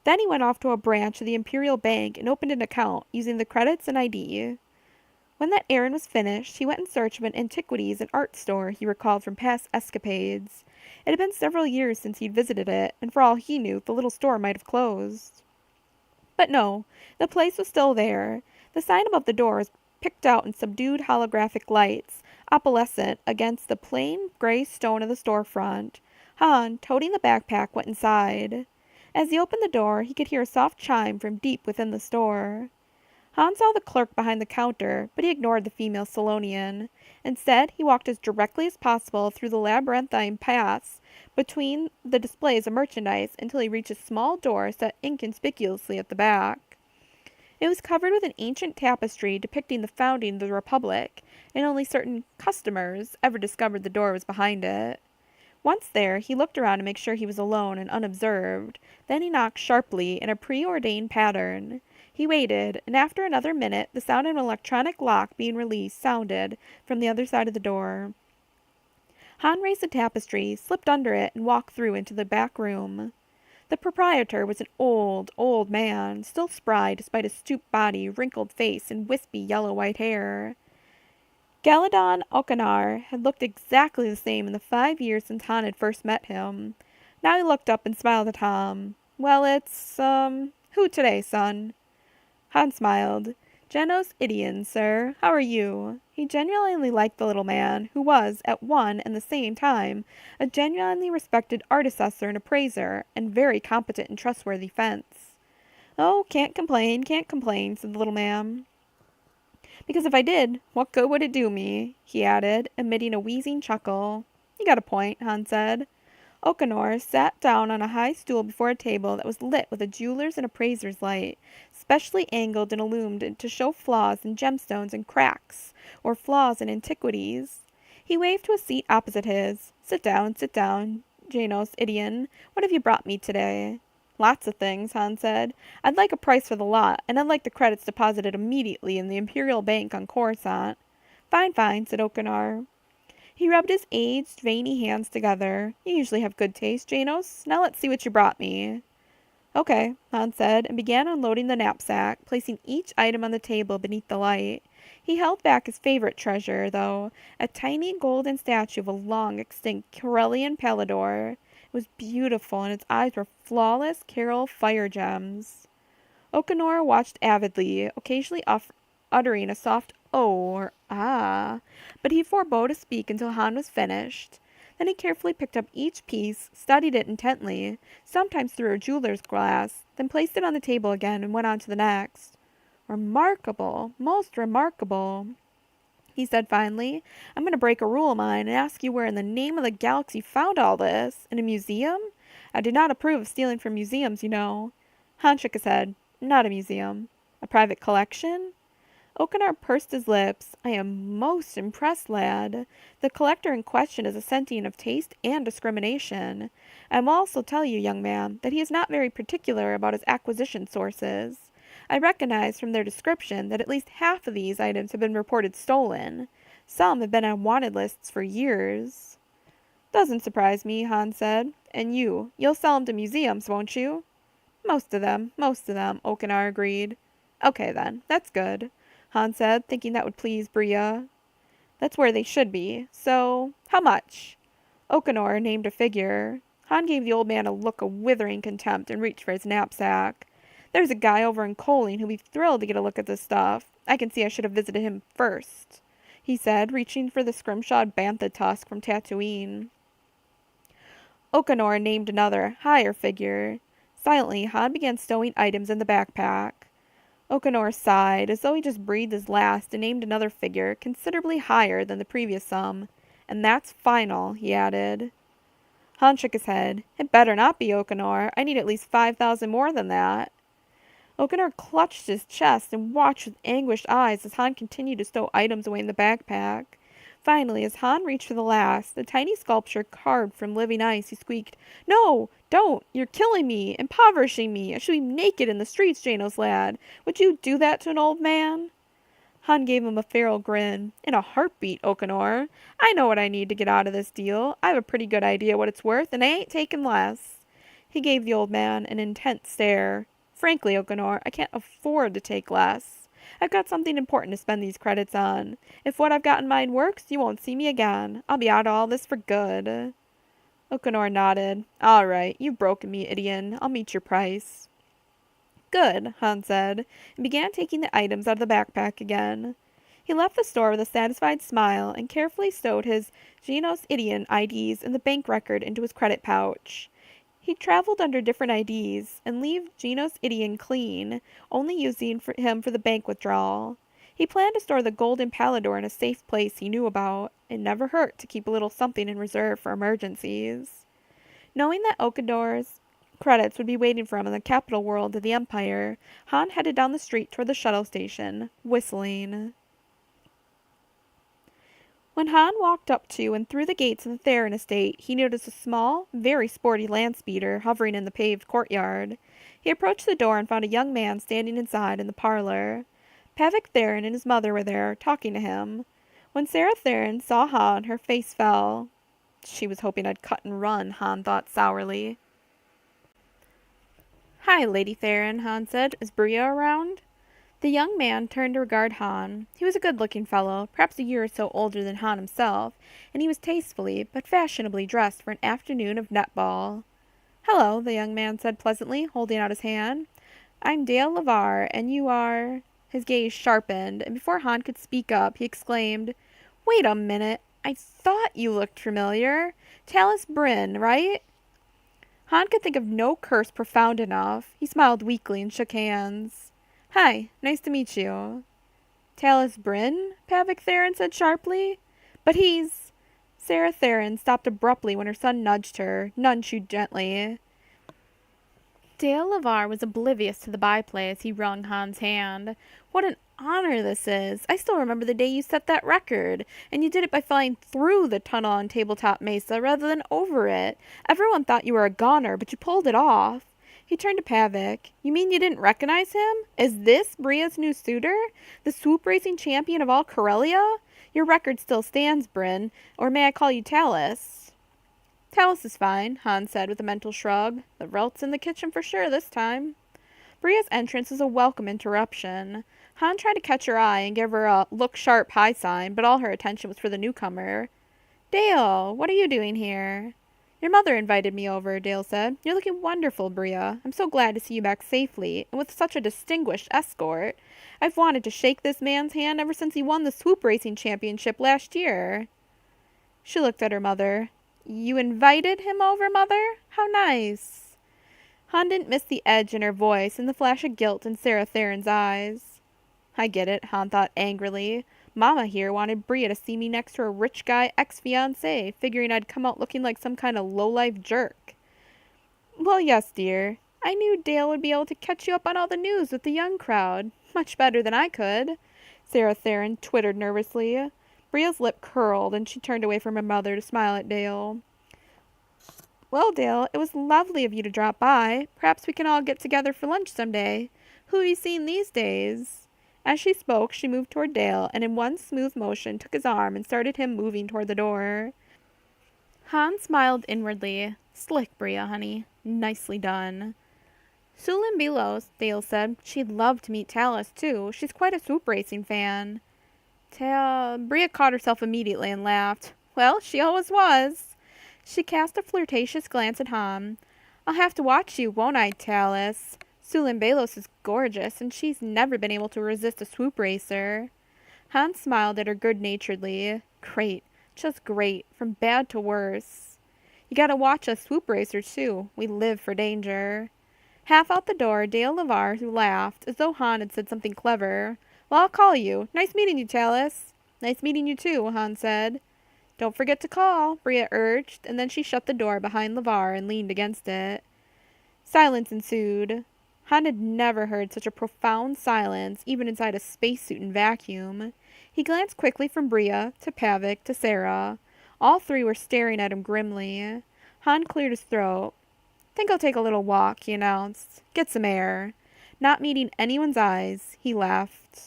[SPEAKER 1] Then he went off to a branch of the Imperial Bank and opened an account using the credits and ID. When that errand was finished, he went in search of an antiquities and art store he recalled from past escapades. It had been several years since he'd visited it, and for all he knew, the little store might have closed. But no, the place was still there. The sign above the door was picked out in subdued holographic lights, opalescent against the plain gray stone of the storefront. Han, toting the backpack, went inside. As he opened the door, he could hear a soft chime from deep within the store. Han saw the clerk behind the counter, but he ignored the female Solonian. Instead, he walked as directly as possible through the labyrinthine paths between the displays of merchandise until he reached a small door set inconspicuously at the back. It was covered with an ancient tapestry depicting the founding of the Republic, and only certain customers ever discovered the door was behind it. Once there, he looked around to make sure he was alone and unobserved. Then he knocked sharply in a preordained pattern. He waited, and after another minute, the sound of an electronic lock being released sounded from the other side of the door. Han raised the tapestry, slipped under it, and walked through into the back room. The proprietor was an old, old man, still spry despite his stooped body, wrinkled face, and wispy yellow-white hair. Galadon Okanar had looked exactly the same in the 5 years since Han had first met him. Now he looked up and smiled at Han. Well, it's, who today, son? Han smiled. Genos Idion, sir. How are you? He genuinely liked the little man, who was, at one and the same time, a genuinely respected art assessor and appraiser, and very competent and trustworthy fence. Oh, can't complain, said the little man. Because if I did, what good would it do me? He added, emitting a wheezing chuckle. You got a point, Han said. Okanor sat down on a high stool before a table that was lit with a jeweler's and appraiser's light, specially angled and illumined to show flaws in gemstones and cracks, or flaws in antiquities. He waved to a seat opposite his. Sit down, Janos Idion. What have you brought me today? Lots of things, Han said. I'd like a price for the lot, and I'd like the credits deposited immediately in the Imperial Bank on Coruscant. Fine, said Okanar. He rubbed his aged, veiny hands together. You usually have good taste, Janos. Now let's see what you brought me. Okay, Han said, and began unloading the knapsack, placing each item on the table beneath the light. He held back his favorite treasure, though, a tiny golden statue of a long-extinct Corellian Pallador. It was beautiful, and its eyes were flawless Carol fire gems. Okanor watched avidly, occasionally uttering a soft "oh" or "ah," but he forebore to speak until Han was finished. Then he carefully picked up each piece, studied it intently, sometimes through a jeweler's glass, then placed it on the table again and went on to the next. Remarkable, most remarkable, he said finally. I'm going to break a rule of mine and ask you where in the name of the galaxy you found all this. In a museum? I do not approve of stealing from museums, you know. Han shook his head. Not a museum. A private collection? Okenar pursed his lips. I am most impressed, lad. The collector in question is a sentient of taste and discrimination. I will also tell you, young man, that he is not very particular about his acquisition sources. I recognize from their description that at least half of these items have been reported stolen. Some have been on wanted lists for years. Doesn't surprise me, Han said. And you'll sell them to museums, won't you? Most of them, Okenar agreed. Okay then, that's good, Han said, thinking that would please Bria. That's where they should be. So, how much? Okenor named a figure. Han gave the old man a look of withering contempt and reached for his knapsack. There's a guy over in Coaling who'll be thrilled to get a look at this stuff. I can see I should have visited him first, he said, reaching for the scrimshawed bantha tusk from Tatooine. Okenor named another, higher figure. Silently, Han began stowing items in the backpack. Okenor sighed, as though he just breathed his last, and named another figure, considerably higher than the previous sum. And that's final, he added. Han shook his head. It better not be, Okenor. I need at least 5,000 more than that. Okenor clutched his chest and watched with anguished eyes as Han continued to stow items away in the backpack. Finally, as Han reached for the last, the tiny sculpture carved from living ice, he squeaked, No, don't! You're killing me, impoverishing me. I should be naked in the streets, Janos lad. Would you do that to an old man? Han gave him a feral grin. In a heartbeat, Okenor. I know what I need to get out of this deal. I have a pretty good idea what it's worth, and I ain't taking less. He gave the old man an intense stare. Frankly, Okenor, I can't afford to take less. I've got something important to spend these credits on. If what I've got in mind works, you won't see me again. I'll be out of all this for good. Okenor nodded. All right, you've broken me, Idion. I'll meet your price. Good, Han said, and began taking the items out of the backpack again. He left the store with a satisfied smile and carefully stowed his Genos Idion IDs and the bank record into his credit pouch. He traveled under different IDs and leave Genos Idion clean, only using him for the bank withdrawal. He planned to store the golden Pallador in a safe place he knew about. It never hurt to keep a little something in reserve for emergencies. Knowing that Okenor's credits would be waiting for him in the capital world of the Empire, Han headed down the street toward the shuttle station, whistling. When Han walked up to and through the gates of the Theron estate, he noticed a small, very sporty land speeder hovering in the paved courtyard. He approached the door and found a young man standing inside in the parlor. Pavik Theron and his mother were there, talking to him. When Sarah Theron saw Han, her face fell. She was hoping I'd cut and run, Han thought sourly. Hi, Lady Theron, Han said. Is Bria around? The young man turned to regard Han. He was a good-looking fellow, perhaps a year or so older than Han himself, and he was tastefully but fashionably dressed for an afternoon of netball. Hello, the young man said pleasantly, holding out his hand. I'm Dale Lavar, and you are... His gaze sharpened, and before Han could speak up, he exclaimed, Wait a minute, I thought you looked familiar. Talus Bryn, right? Han could think of no curse profound enough. He smiled weakly and shook hands. Hi, nice to meet you. Talus Bryn? Pavik Theron said sharply. But he's... Sarah Theron stopped abruptly when her son nudged her, gently. Dale Lavar was oblivious to the byplay as he wrung Han's hand. What an honor this is! I still remember the day you set that record, and you did it by flying through the tunnel on Tabletop Mesa rather than over it. Everyone thought you were a goner, but you pulled it off. He turned to Pavik. You mean you didn't recognize him? Is this Bria's new suitor? The swoop racing champion of all Corellia? Your record still stands, Bryn, or may I call you Talus? Talus is fine, Han said with a mental shrug. The Relt's in the kitchen for sure this time. Bria's entrance was a welcome interruption. Han tried to catch her eye and give her a look-sharp high sign, but all her attention was for the newcomer. Dale, what are you doing here? Your mother invited me over, Dale said. You're looking wonderful, Bria. I'm so glad to see you back safely, and with such a distinguished escort. I've wanted to shake this man's hand ever since he won the swoop racing championship last year. She looked at her mother. You invited him over, Mother? How nice. Han didn't miss the edge in her voice and the flash of guilt in Sarah Theron's eyes. I get it, Han thought angrily. Mama here wanted Bria to see me next to her rich guy ex-fiancé, figuring I'd come out looking like some kind of low-life jerk. Well, yes, dear. I knew Dale would be able to catch you up on all the news with the young crowd. Much better than I could. Sarah Theron twittered nervously. Bria's lip curled, and she turned away from her mother to smile at Dale. Well, Dale, it was lovely of you to drop by. Perhaps we can all get together for lunch some day. Who have you seen these days? As she spoke, she moved toward Dale, and in one smooth motion took his arm and started him moving toward the door. Han smiled inwardly. Slick, Bria, honey. Nicely done. Sulin Belos, Dale said. She'd love to meet Talus, too. She's quite a swoop racing fan. Bria caught herself immediately and laughed. Well, she always was. She cast a flirtatious glance at Han. I'll have to watch you, won't I, Talus? Sulin Belos is gorgeous, and she's never been able to resist a swoop racer. Han smiled at her good-naturedly. Great. Just great. From bad to worse. You gotta watch us swoop racers, too. We live for danger. Half out the door, Dale LeVar, who laughed, as though Han had said something clever. Well, I'll call you. Nice meeting you, Talus. Nice meeting you, too, Han said. Don't forget to call, Bria urged, and then she shut the door behind LeVar and leaned against it. Silence ensued. Han had never heard such a profound silence, even inside a spacesuit and vacuum. He glanced quickly from Bria to Pavic to Sarah. All three were staring at him grimly. Han cleared his throat. Think I'll take a little walk, he announced. Get some air. Not meeting anyone's eyes, he left.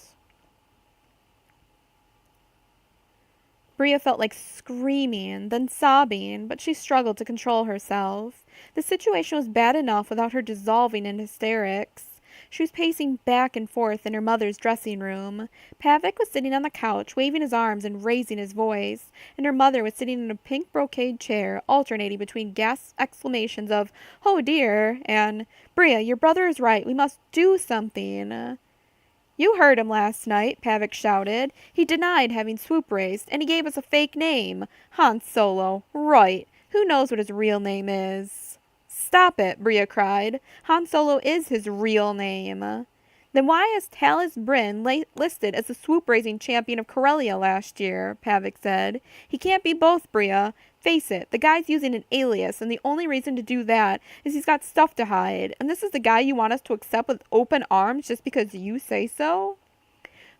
[SPEAKER 1] Bria felt like screaming, then sobbing, but she struggled to control herself. The situation was bad enough without her dissolving in hysterics. She was pacing back and forth in her mother's dressing room. Pavic was sitting on the couch, waving his arms and raising his voice, and her mother was sitting in a pink brocade chair, alternating between gasped exclamations of, "Oh dear," and, "Bria, your brother is right. We must do something." You heard him last night, Pavic shouted. He denied having swoop raced, and he gave us a fake name. Han Solo. Right. Who knows what his real name is? Stop it, Bria cried. Han Solo is his real name. Then why is Talus Bryn listed as the swoop-raising champion of Corellia last year? Pavic said. He can't be both, Bria. Face it, the guy's using an alias, and the only reason to do that is he's got stuff to hide. And this is the guy you want us to accept with open arms just because you say so?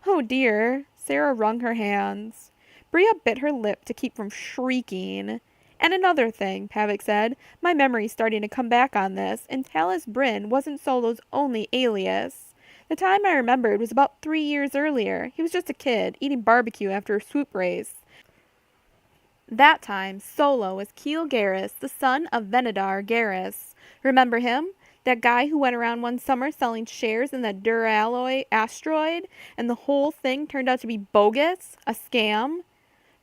[SPEAKER 1] Oh dear, Sarah wrung her hands. Bria bit her lip to keep from shrieking. And another thing, Pavic said, my memory's starting to come back on this, and Talus Bryn wasn't Solo's only alias. The time I remembered was about 3 years earlier. He was just a kid, eating barbecue after a swoop race. That time, Solo was Keel Garrus, the son of Venedar Garrus. Remember him? That guy who went around one summer selling shares in that Duralloy asteroid, and the whole thing turned out to be bogus? A scam?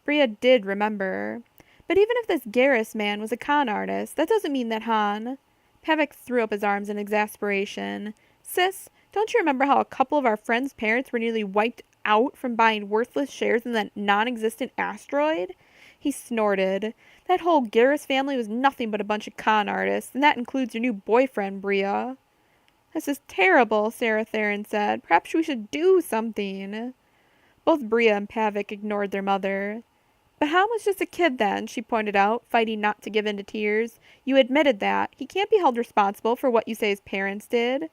[SPEAKER 1] Bria did remember. But even if this Garrus man was a con artist, that doesn't mean that Han... Pavic threw up his arms in exasperation. Sis, don't you remember how a couple of our friends' parents were nearly wiped out from buying worthless shares in that non-existent asteroid? He snorted. That whole Garrus family was nothing but a bunch of con artists, and that includes your new boyfriend, Bria. This is terrible, Sarah Theron said. Perhaps we should do something. Both Bria and Pavic ignored their mother. But Han was just a kid then, she pointed out, fighting not to give in to tears. You admitted that. He can't be held responsible for what you say his parents did.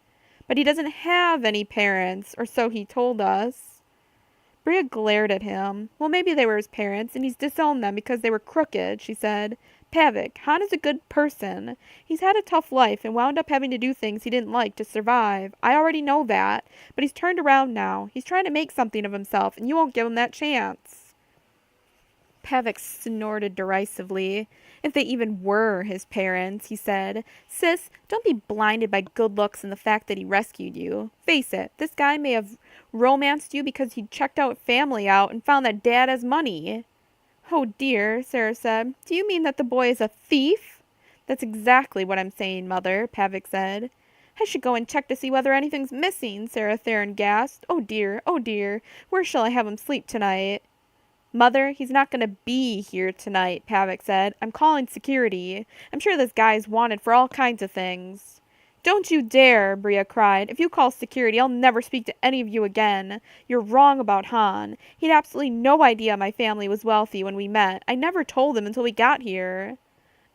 [SPEAKER 1] But he doesn't have any parents, or so he told us. Bria glared at him. Well, maybe they were his parents, and he's disowned them because they were crooked, she said. Pavic, Han is a good person. He's had a tough life and wound up having to do things he didn't like to survive. I already know that. But he's turned around now. He's trying to make something of himself, and you won't give him that chance. Pavic snorted derisively. If they even were his parents, he said. Sis, don't be blinded by good looks and the fact that he rescued you. Face it, this guy may have romanced you because he checked out family out and found that Dad has money. Oh dear, Sarah said. Do you mean that the boy is a thief? That's exactly what I'm saying, Mother, Pavic said. I should go and check to see whether anything's missing, Sarah Theron gasped. Oh dear, where shall I have him sleep tonight? Mother, he's not going to be here tonight, Pavic said. I'm calling security. I'm sure this guy's wanted for all kinds of things. Don't you dare, Bria cried. If you call security, I'll never speak to any of you again. You're wrong about Han. He had absolutely no idea my family was wealthy when we met. I never told him until we got here.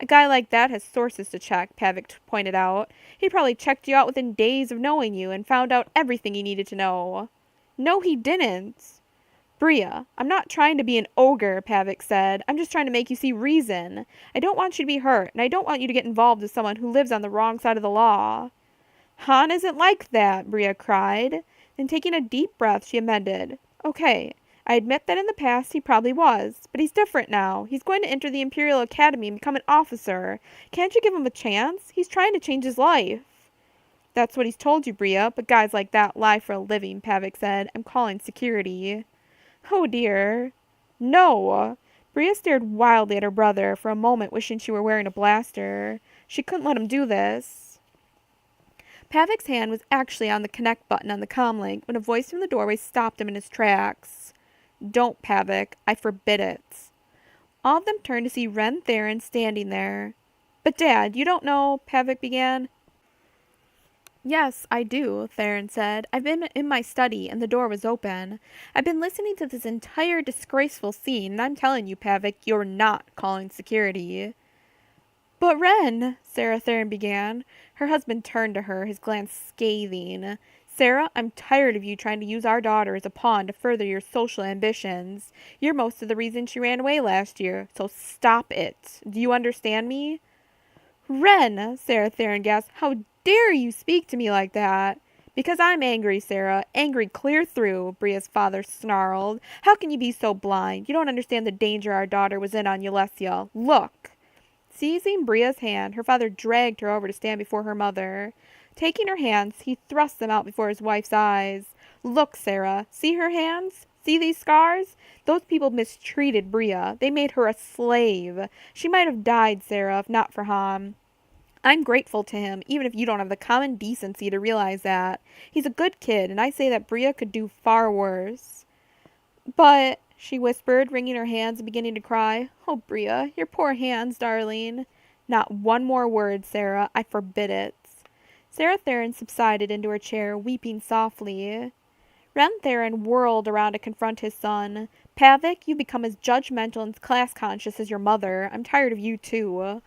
[SPEAKER 1] A guy like that has sources to check, Pavic pointed out. He probably checked you out within days of knowing you and found out everything he needed to know. No, he didn't. Bria, I'm not trying to be an ogre, Pavic said. I'm just trying to make you see reason. I don't want you to be hurt, and I don't want you to get involved with someone who lives on the wrong side of the law. Han isn't like that, Bria cried. Then taking a deep breath, she amended. Okay, I admit that in the past he probably was, but he's different now. He's going to enter the Imperial Academy and become an officer. Can't you give him a chance? He's trying to change his life. That's what he's told you, Bria, but guys like that lie for a living, Pavic said. I'm calling security. Oh dear. No. Bria stared wildly at her brother, for a moment wishing she were wearing a blaster. She couldn't let him do this. Pavic's hand was actually on the connect button on the comlink when a voice from the doorway stopped him in his tracks. Don't, Pavic. I forbid it. All of them turned to see Ren Theron standing there. But Dad, you don't know, Pavic began. Yes, I do, Theron said. I've been in my study, and the door was open. I've been listening to this entire disgraceful scene, and I'm telling you, Pavic, you're not calling security. But Ren, Sarah Theron began. Her husband turned to her, his glance scathing. Sarah, I'm tired of you trying to use our daughter as a pawn to further your social ambitions. You're most of the reason she ran away last year, so stop it. Do you understand me? Ren, Sarah Theron gasped, how dare you speak to me like that? Because I'm angry, Sarah. Angry clear through, Bria's father snarled. How can you be so blind? You don't understand the danger our daughter was in on Ulesia. Look. Seizing Bria's hand, her father dragged her over to stand before her mother. Taking her hands, he thrust them out before his wife's eyes. Look, Sarah. See her hands? See these scars? Those people mistreated Bria. They made her a slave. She might have died, Sarah, if not for Han. I'm grateful to him, even if you don't have the common decency to realize that. He's a good kid, and I say that Bria could do far worse. But, she whispered, wringing her hands and beginning to cry. Oh, Bria, your poor hands, darling. Not one more word, Sarah. I forbid it. Sarah Theron subsided into her chair, weeping softly. Ren Theron whirled around to confront his son. Pavic, you've become as judgmental and class-conscious as your mother. I'm tired of you, too.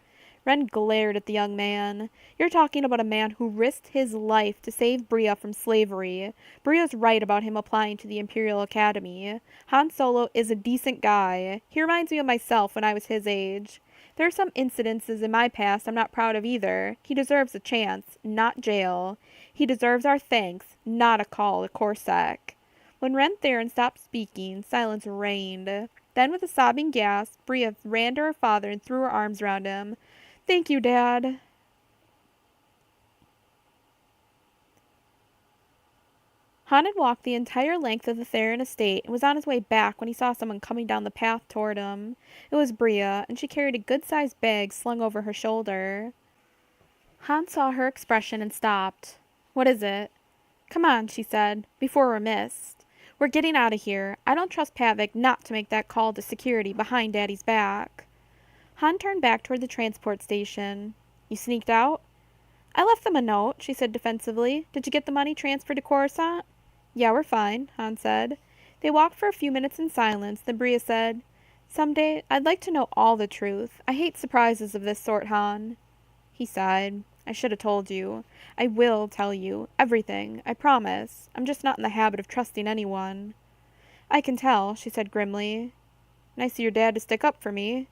[SPEAKER 1] Ren glared at the young man. You're talking about a man who risked his life to save Bria from slavery. Bria's right about him applying to the Imperial Academy. Han Solo is a decent guy. He reminds me of myself when I was his age. There are some incidences in my past I'm not proud of either. He deserves a chance, not jail. He deserves our thanks, not a call to Corsac. When Ren Theron stopped speaking, silence reigned. Then, with a sobbing gasp, Bria ran to her father and threw her arms around him. Thank you, Dad. Han had walked the entire length of the Theron estate and was on his way back when he saw someone coming down the path toward him. It was Bria, and she carried a good-sized bag slung over her shoulder. Han saw her expression and stopped. What is it? Come on, she said, before we're missed. We're getting out of here. I don't trust Pavic not to make that call to security behind Daddy's back. Han turned back toward the transport station. You sneaked out? I left them a note, she said defensively. Did you get the money transferred to Coruscant? Yeah, we're fine, Han said. They walked for a few minutes in silence, then Bria said, Someday, I'd like to know all the truth. I hate surprises of this sort, Han. He sighed. I should have told you. I will tell you. Everything. I promise. I'm just not in the habit of trusting anyone. I can tell, she said grimly. Nice of your dad to stick up for me.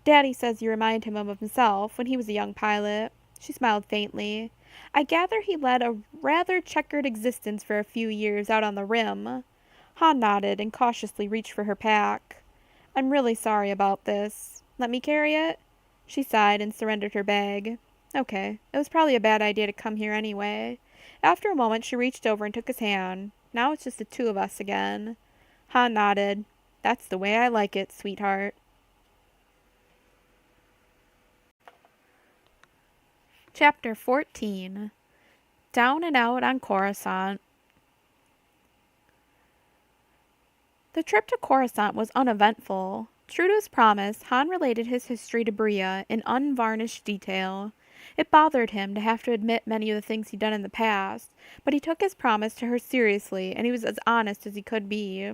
[SPEAKER 1] Daddy says you remind him of himself when he was a young pilot. She smiled faintly. I gather he led a rather checkered existence for a few years out on the rim. Han nodded and cautiously reached for her pack. I'm really sorry about this. Let me carry it? She sighed and surrendered her bag. Okay, it was probably a bad idea to come here anyway. After a moment, she reached over and took his hand. Now it's just the two of us again. Han nodded. That's the way I like it, sweetheart. Chapter 14. Down and Out on Coruscant. The trip to Coruscant was uneventful. True to his promise, Han related his history to Bria in unvarnished detail. It bothered him to have to admit many of the things he'd done in the past, but he took his promise to her seriously, and he was as honest as he could be.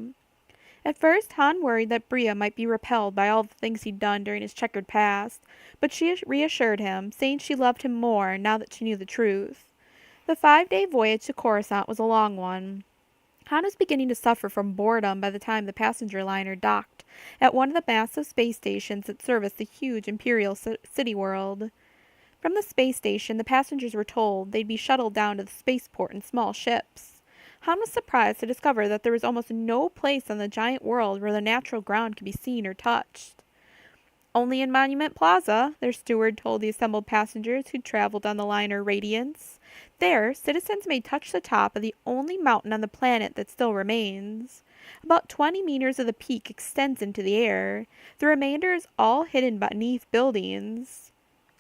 [SPEAKER 1] At first, Han worried that Bria might be repelled by all the things he'd done during his checkered past, but she reassured him, saying she loved him more now that she knew the truth. The 5-day voyage to Coruscant was a long one. Han was beginning to suffer from boredom by the time the passenger liner docked at one of the massive space stations that serviced the huge Imperial city world. From the space station, the passengers were told they'd be shuttled down to the spaceport in small ships. Han was surprised to discover that there was almost no place on the giant world where the natural ground could be seen or touched. Only in Monument Plaza, their steward told the assembled passengers who'd traveled on the liner Radiance. There, citizens may touch the top of the only mountain on the planet that still remains. About 20 meters of the peak extends into the air. The remainder is all hidden beneath buildings.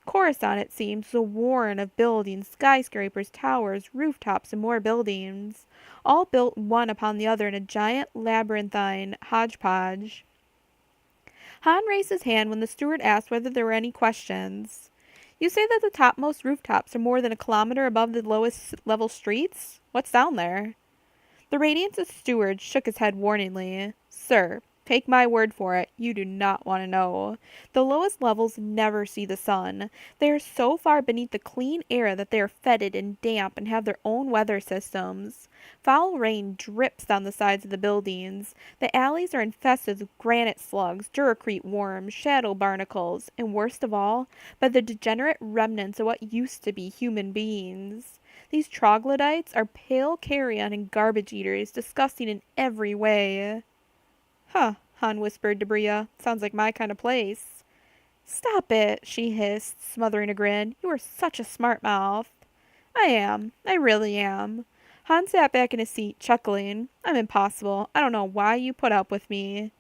[SPEAKER 1] Coruscant, it seems, was a warren of buildings, skyscrapers, towers, rooftops, and more buildings, all built one upon the other in a giant labyrinthine hodgepodge. Han raised his hand when the steward asked whether there were any questions. You say that the topmost rooftops are more than a kilometer above the lowest level streets? What's down there? The Radiance's steward shook his head warningly. Sir, take my word for it, you do not want to know. The lowest levels never see the sun. They are so far beneath the clean air that they are fetid and damp and have their own weather systems. Foul rain drips down the sides of the buildings. The alleys are infested with granite slugs, duracrete worms, shadow barnacles, and worst of all, by the degenerate remnants of what used to be human beings. These troglodytes are pale carrion and garbage eaters, disgusting in every way. Huh, Han whispered to Bria. Sounds like my kind of place. Stop it, she hissed, smothering a grin. You are such a smart mouth. I am. I really am. Han sat back in his seat, chuckling. I'm impossible. I don't know why you put up with me.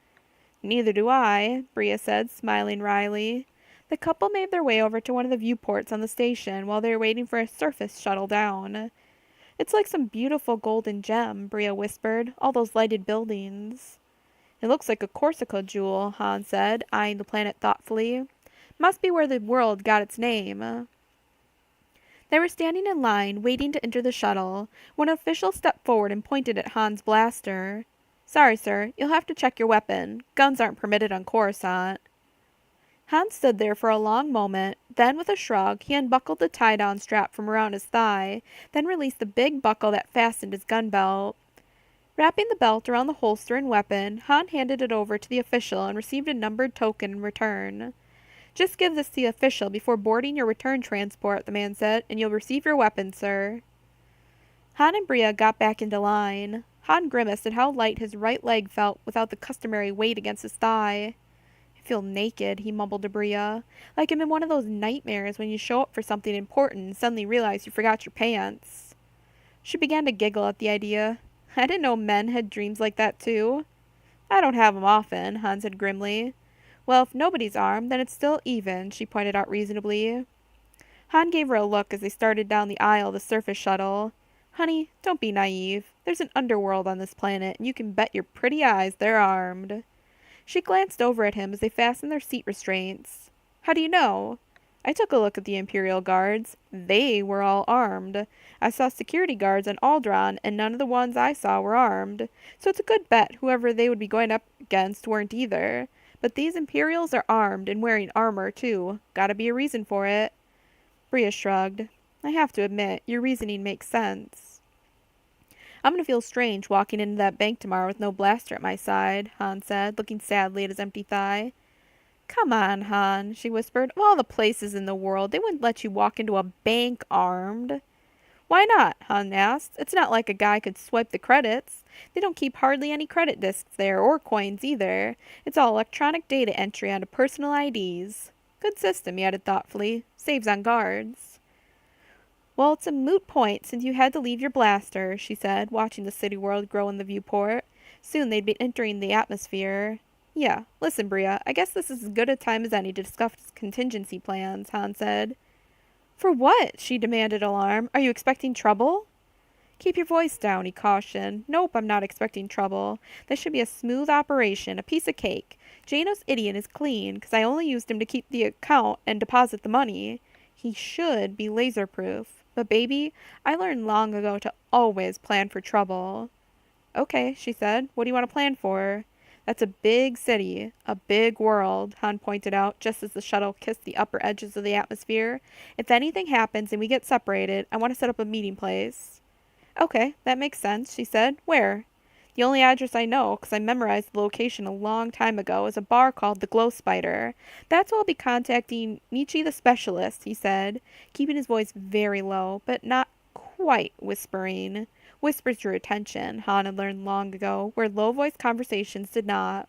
[SPEAKER 1] Neither do I, Bria said, smiling wryly. The couple made their way over to one of the viewports on the station while they were waiting for a surface shuttle down. It's like some beautiful golden gem, Bria whispered, all those lighted buildings. It looks like a Corsica jewel, Han said, eyeing the planet thoughtfully. Must be where the world got its name. They were standing in line, waiting to enter the shuttle, when an official stepped forward and pointed at Han's blaster. Sorry, sir, you'll have to check your weapon. Guns aren't permitted on Coruscant. Han stood there for a long moment, then with a shrug, he unbuckled the tie-down strap from around his thigh, then released the big buckle that fastened his gun belt. Wrapping the belt around the holster and weapon, Han handed it over to the official and received a numbered token in return. Just give this to the official before boarding your return transport, the man said, and you'll receive your weapon, sir. Han and Bria got back into line. Han grimaced at how light his right leg felt without the customary weight against his thigh. I feel naked, he mumbled to Bria, like I'm in one of those nightmares when you show up for something important and suddenly realize you forgot your pants. She began to giggle at the idea. I didn't know men had dreams like that too. I don't have 'em often, Han said grimly. Well, if nobody's armed, then it's still even, she pointed out reasonably. Han gave her a look as they started down the aisle of the surface shuttle. Honey, don't be naive. There's an underworld on this planet, and you can bet your pretty eyes they're armed. She glanced over at him as they fastened their seat restraints. How do you know? I took a look at the Imperial guards. They were all armed. I saw security guards on Aldron, and none of the ones I saw were armed. So it's a good bet whoever they would be going up against weren't either. But these Imperials are armed and wearing armor, too. Gotta be a reason for it. Bria shrugged. I have to admit, your reasoning makes sense. I'm gonna feel strange walking into that bank tomorrow with no blaster at my side, Han said, looking sadly at his empty thigh. Come on, Han, she whispered. Of all the places in the world, they wouldn't let you walk into a bank armed. Why not? Han asked. It's not like a guy could swipe the credits. They don't keep hardly any credit discs there, or coins either. It's all electronic data entry onto personal IDs. Good system, he added thoughtfully. Saves on guards. Well, it's a moot point since you had to leave your blaster, she said, watching the city world grow in the viewport. Soon they'd be entering the atmosphere. Yeah, listen, Bria, I guess this is as good a time as any to discuss contingency plans, Han said. For what? She demanded, alarmed. Are you expecting trouble? Keep your voice down, he cautioned. Nope, I'm not expecting trouble. This should be a smooth operation, a piece of cake. Janos idiot is clean, 'cause I only used him to keep the account and deposit the money. He should be laser-proof. But baby, I learned long ago to always plan for trouble. Okay, she said. What do you want to plan for? That's a big city, a big world, Han pointed out just as the shuttle kissed the upper edges of the atmosphere. If anything happens and we get separated, I want to set up a meeting place. Okay, that makes sense, she said. Where? The only address I know, 'cause I memorized the location a long time ago, is a bar called the Glow Spider. That's where I'll be contacting Nietzsche the Specialist, he said, keeping his voice very low, but not quite whispering. Whispers drew attention, Han had learned long ago, where low-voiced conversations did not.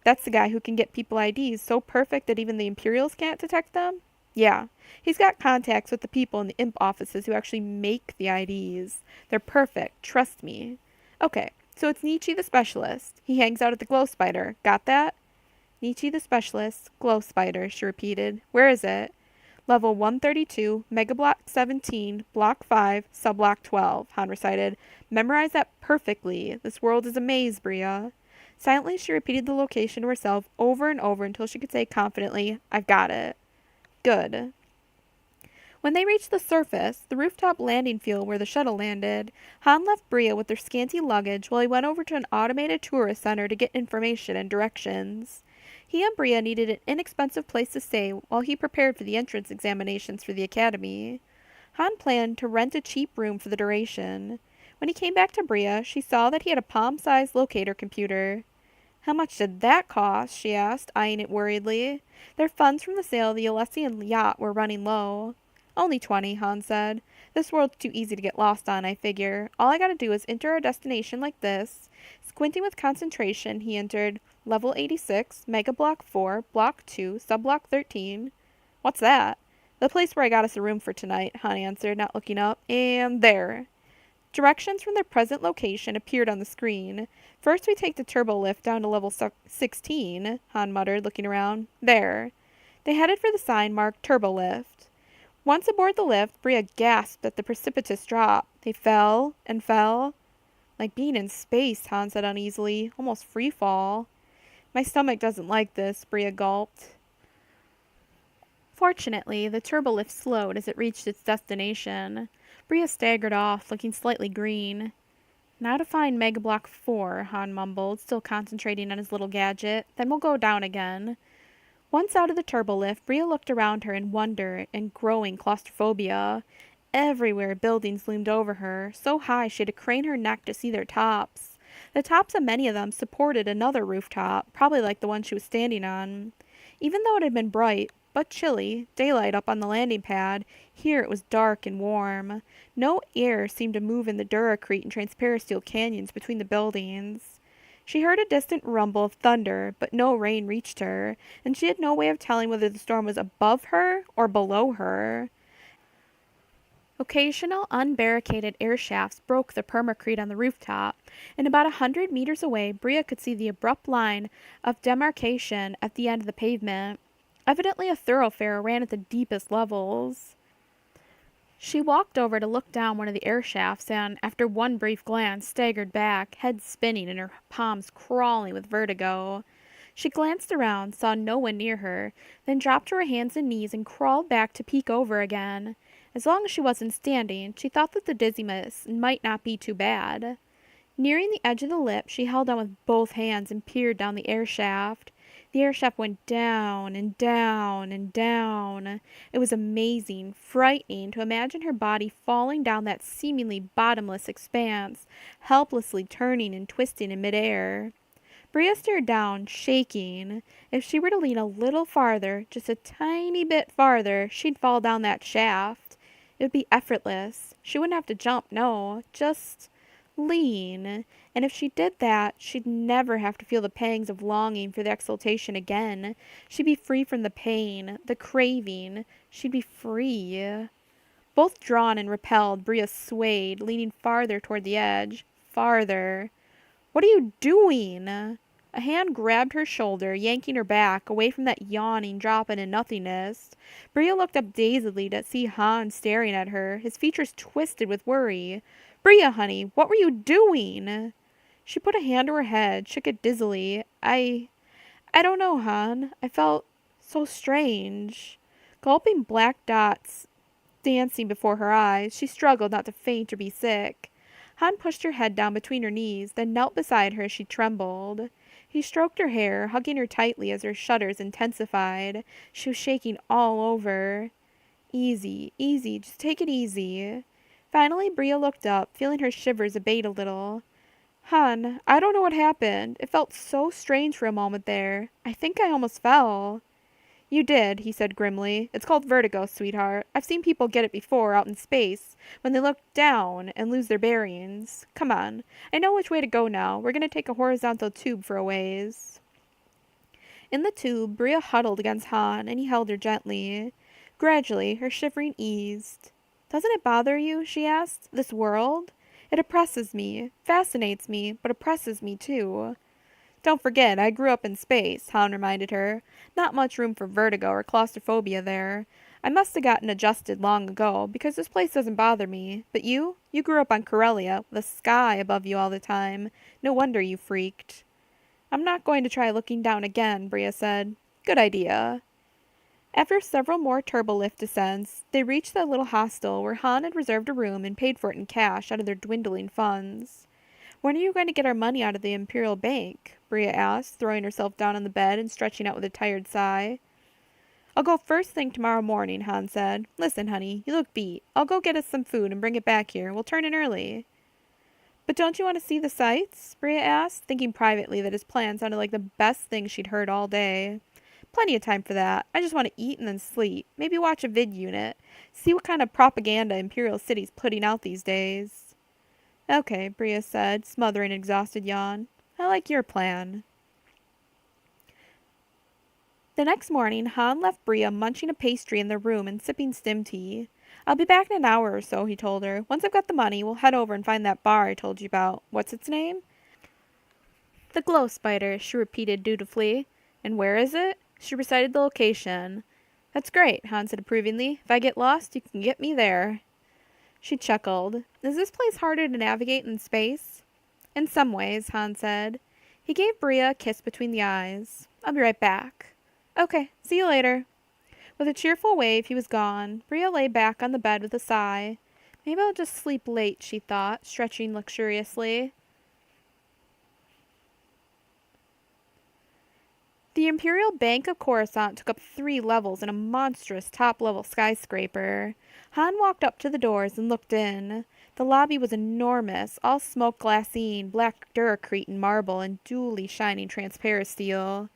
[SPEAKER 1] That's the guy who can get people IDs so perfect that even the Imperials can't detect them? Yeah. He's got contacts with the people in the imp offices who actually make the IDs. They're perfect, trust me. Okay, so it's Nietzsche the Specialist. He hangs out at the Glow Spider. Got that? Nietzsche the Specialist, Glow Spider, she repeated. Where is it? Level 132, Megablock 17, Block 5, Subblock 12, Han recited. Memorize that perfectly. This world is a maze, Bria. Silently, she repeated the location to herself over and over until she could say confidently, I've got it. Good. When they reached the surface, the rooftop landing field where the shuttle landed, Han left Bria with their scanty luggage while he went over to an automated tourist center to get information and directions. He and Bria needed an inexpensive place to stay while he prepared for the entrance examinations for the academy. Han planned to rent a cheap room for the duration. When he came back to Bria, she saw that he had a palm-sized locator computer. How much did that cost? She asked, eyeing it worriedly. Their funds from the sale of the Elysian yacht were running low. Only 20, Han said. This world's too easy to get lost on, I figure. All I gotta do is enter our destination like this. Squinting with concentration, he entered level 86, Mega Block 4, Block 2, Subblock 13. What's that? The place where I got us a room for tonight, Han answered, not looking up. And there. Directions from their present location appeared on the screen. First we take the turbo lift down to level 16, Han muttered, looking around. There. They headed for the sign marked turbo lift. Once aboard the lift, Bria gasped at the precipitous drop. They fell and fell. Like being in space, Han said uneasily. Almost free fall. My stomach doesn't like this, Bria gulped. Fortunately, the turbolift slowed as it reached its destination. Bria staggered off, looking slightly green. Now to find Mega Block 4, Han mumbled, still concentrating on his little gadget. Then we'll go down again. Once out of the turbolift, Bria looked around her in wonder and growing claustrophobia. Everywhere buildings loomed over her, so high she had to crane her neck to see their tops. The tops of many of them supported another rooftop, probably like the one she was standing on. Even though it had been bright, but chilly, daylight up on the landing pad, here it was dark and warm. No air seemed to move in the Duracrete and Transparasteel canyons between the buildings. She heard a distant rumble of thunder, but no rain reached her, and she had no way of telling whether the storm was above her or below her. Occasional unbarricaded air shafts broke the permacrete on the rooftop, and about 100 meters away Bria could see the abrupt line of demarcation at the end of the pavement. Evidently a thoroughfare ran at the deepest levels. She walked over to look down one of the air shafts and, after one brief glance, staggered back, head spinning and her palms crawling with vertigo. She glanced around, saw no one near her, then dropped to her hands and knees and crawled back to peek over again. As long as she wasn't standing, she thought that the dizziness might not be too bad. Nearing the edge of the lip, she held on with both hands and peered down the air shaft. The air shaft went down and down and down. It was amazing, frightening to imagine her body falling down that seemingly bottomless expanse, helplessly turning and twisting in midair. Bria stared down, shaking. If she were to lean a little farther, just a tiny bit farther, she'd fall down that shaft. It would be effortless. She wouldn't have to jump, no, just lean. And if she did that, she'd never have to feel the pangs of longing for the exultation again. She'd be free from the pain, the craving. She'd be free. Both drawn and repelled, Bria swayed, leaning farther toward the edge. Farther. What are you doing? A hand grabbed her shoulder, yanking her back, away from that yawning drop into nothingness. Bria looked up dazedly to see Han staring at her, his features twisted with worry. Bria, honey, what were you doing? She put a hand to her head, shook it dizzily. I don't know, Han. I felt so strange. Gulping black dots dancing before her eyes, she struggled not to faint or be sick. Han pushed her head down between her knees, then knelt beside her as she trembled. He stroked her hair, hugging her tightly as her shudders intensified. She was shaking all over. Easy, easy, just take it easy. Finally, Bria looked up, feeling her shivers abate a little. Hun, I don't know what happened. It felt so strange for a moment there. I think I almost fell. You did, he said grimly. It's called vertigo, sweetheart. I've seen people get it before out in space, when they look down and lose their bearings. Come on. I know which way to go now. We're going to take a horizontal tube for a ways. In the tube, Bria huddled against Han, and he held her gently. Gradually, her shivering eased. Doesn't it bother you, she asked, this world? It oppresses me, fascinates me, but oppresses me too. Don't forget, I grew up in space, Han reminded her. Not much room for vertigo or claustrophobia there. I must have gotten adjusted long ago, because this place doesn't bother me. But you? You grew up on Corellia, with the sky above you all the time. No wonder you freaked. I'm not going to try looking down again, Bria said. Good idea. After several more turbolift descents, they reached the little hostel where Han had reserved a room and paid for it in cash out of their dwindling funds. When are you going to get our money out of the Imperial Bank? Bria asked, throwing herself down on the bed and stretching out with a tired sigh. I'll go first thing tomorrow morning, Han said. Listen, honey, you look beat. I'll go get us some food and bring it back here. We'll turn in early. But don't you want to see the sights? Bria asked, thinking privately that his plan sounded like the best thing she'd heard all day. Plenty of time for that. I just want to eat and then sleep. Maybe watch a vid unit. See what kind of propaganda Imperial City's putting out these days. Okay, Bria said, smothering an exhausted yawn. I like your plan. The next morning, Han left Bria munching a pastry in their room and sipping stim tea. I'll be back in an hour or so, he told her. Once I've got the money, we'll head over and find that bar I told you about. What's its name? The Glow Spider, she repeated dutifully. And where is it? She recited the location. That's great, Han said approvingly. If I get lost, you can get me there. She chuckled. Is this place harder to navigate than space? In some ways, Han said. He gave Bria a kiss between the eyes. I'll be right back. Okay, see you later. With a cheerful wave, he was gone. Bria lay back on the bed with a sigh. Maybe I'll just sleep late, she thought, stretching luxuriously. The Imperial Bank of Coruscant took up 3 levels in a monstrous top-level skyscraper. Han walked up to the doors and looked in. The lobby was enormous, all smoked glassine, black duracrete and marble, and duly shining transparent steel.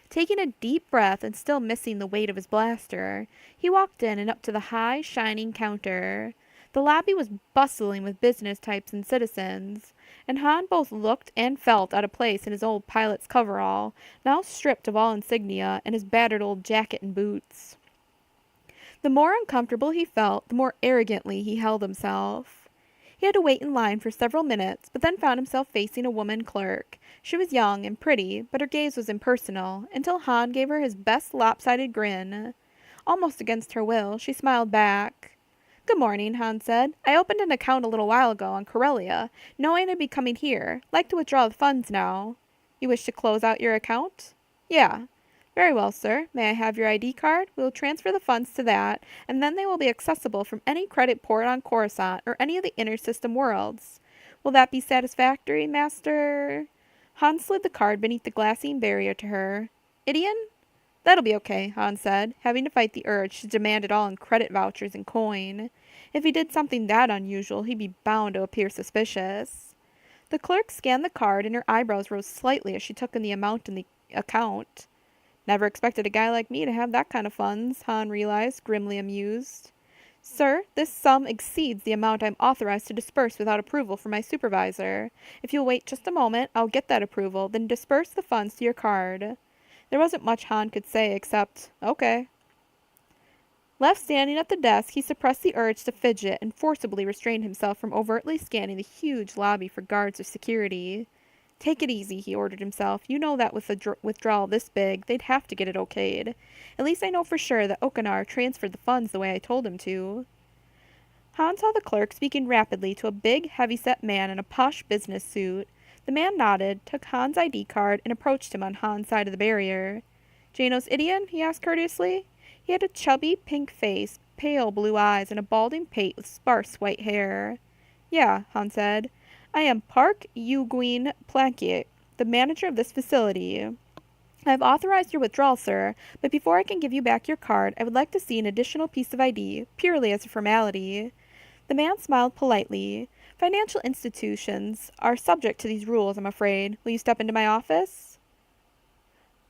[SPEAKER 1] Taking a deep breath and still missing the weight of his blaster, he walked in and up to the high, shining counter. The lobby was bustling with business types and citizens, and Han both looked and felt out of place in his old pilot's coverall, now stripped of all insignia, and his battered old jacket and boots. The more uncomfortable he felt, the more arrogantly he held himself. He had to wait in line for several minutes, but then found himself facing a woman clerk. She was young and pretty, but her gaze was impersonal, until Han gave her his best lopsided grin. Almost against her will, she smiled back. Good morning, Han said. I opened an account a little while ago on Corellia, knowing I'd be coming here. Like to withdraw the funds now. You wish to close out your account? Yeah. Very well, sir. May I have your ID card? We will transfer the funds to that, and then they will be accessible from any credit port on Coruscant or any of the inner system worlds. Will that be satisfactory, Master? Han slid the card beneath the glassine barrier to her. Idion? That'll be okay, Han said, having to fight the urge to demand it all in credit vouchers and coin. If he did something that unusual, he'd be bound to appear suspicious. The clerk scanned the card, and her eyebrows rose slightly as she took in the amount in the account. Never expected a guy like me to have that kind of funds, Han realized, grimly amused. Sir, this sum exceeds the amount I'm authorized to disperse without approval from my supervisor. If you'll wait just a moment, I'll get that approval, then disperse the funds to your card. There wasn't much Han could say except, okay. Left standing at the desk, he suppressed the urge to fidget and forcibly restrained himself from overtly scanning the huge lobby for guards or security. Take it easy, he ordered himself. You know that with a withdrawal this big, they'd have to get it okayed. At least I know for sure that Okanar transferred the funds the way I told him to. Han saw the clerk speaking rapidly to a big, heavy-set man in a posh business suit. The man nodded, took Han's ID card, and approached him on Han's side of the barrier. Janos Idion? He asked courteously. He had a chubby, pink face, pale blue eyes, and a balding pate with sparse white hair. Yeah, Han said. I am Park Eugene Plankett. the manager of this facility. I have authorized your withdrawal, sir, but before I can give you back your card, I would like to see an additional piece of ID, purely as a formality." The man smiled politely. "Financial institutions are subject to these rules, I'm afraid. Will you step into my office?"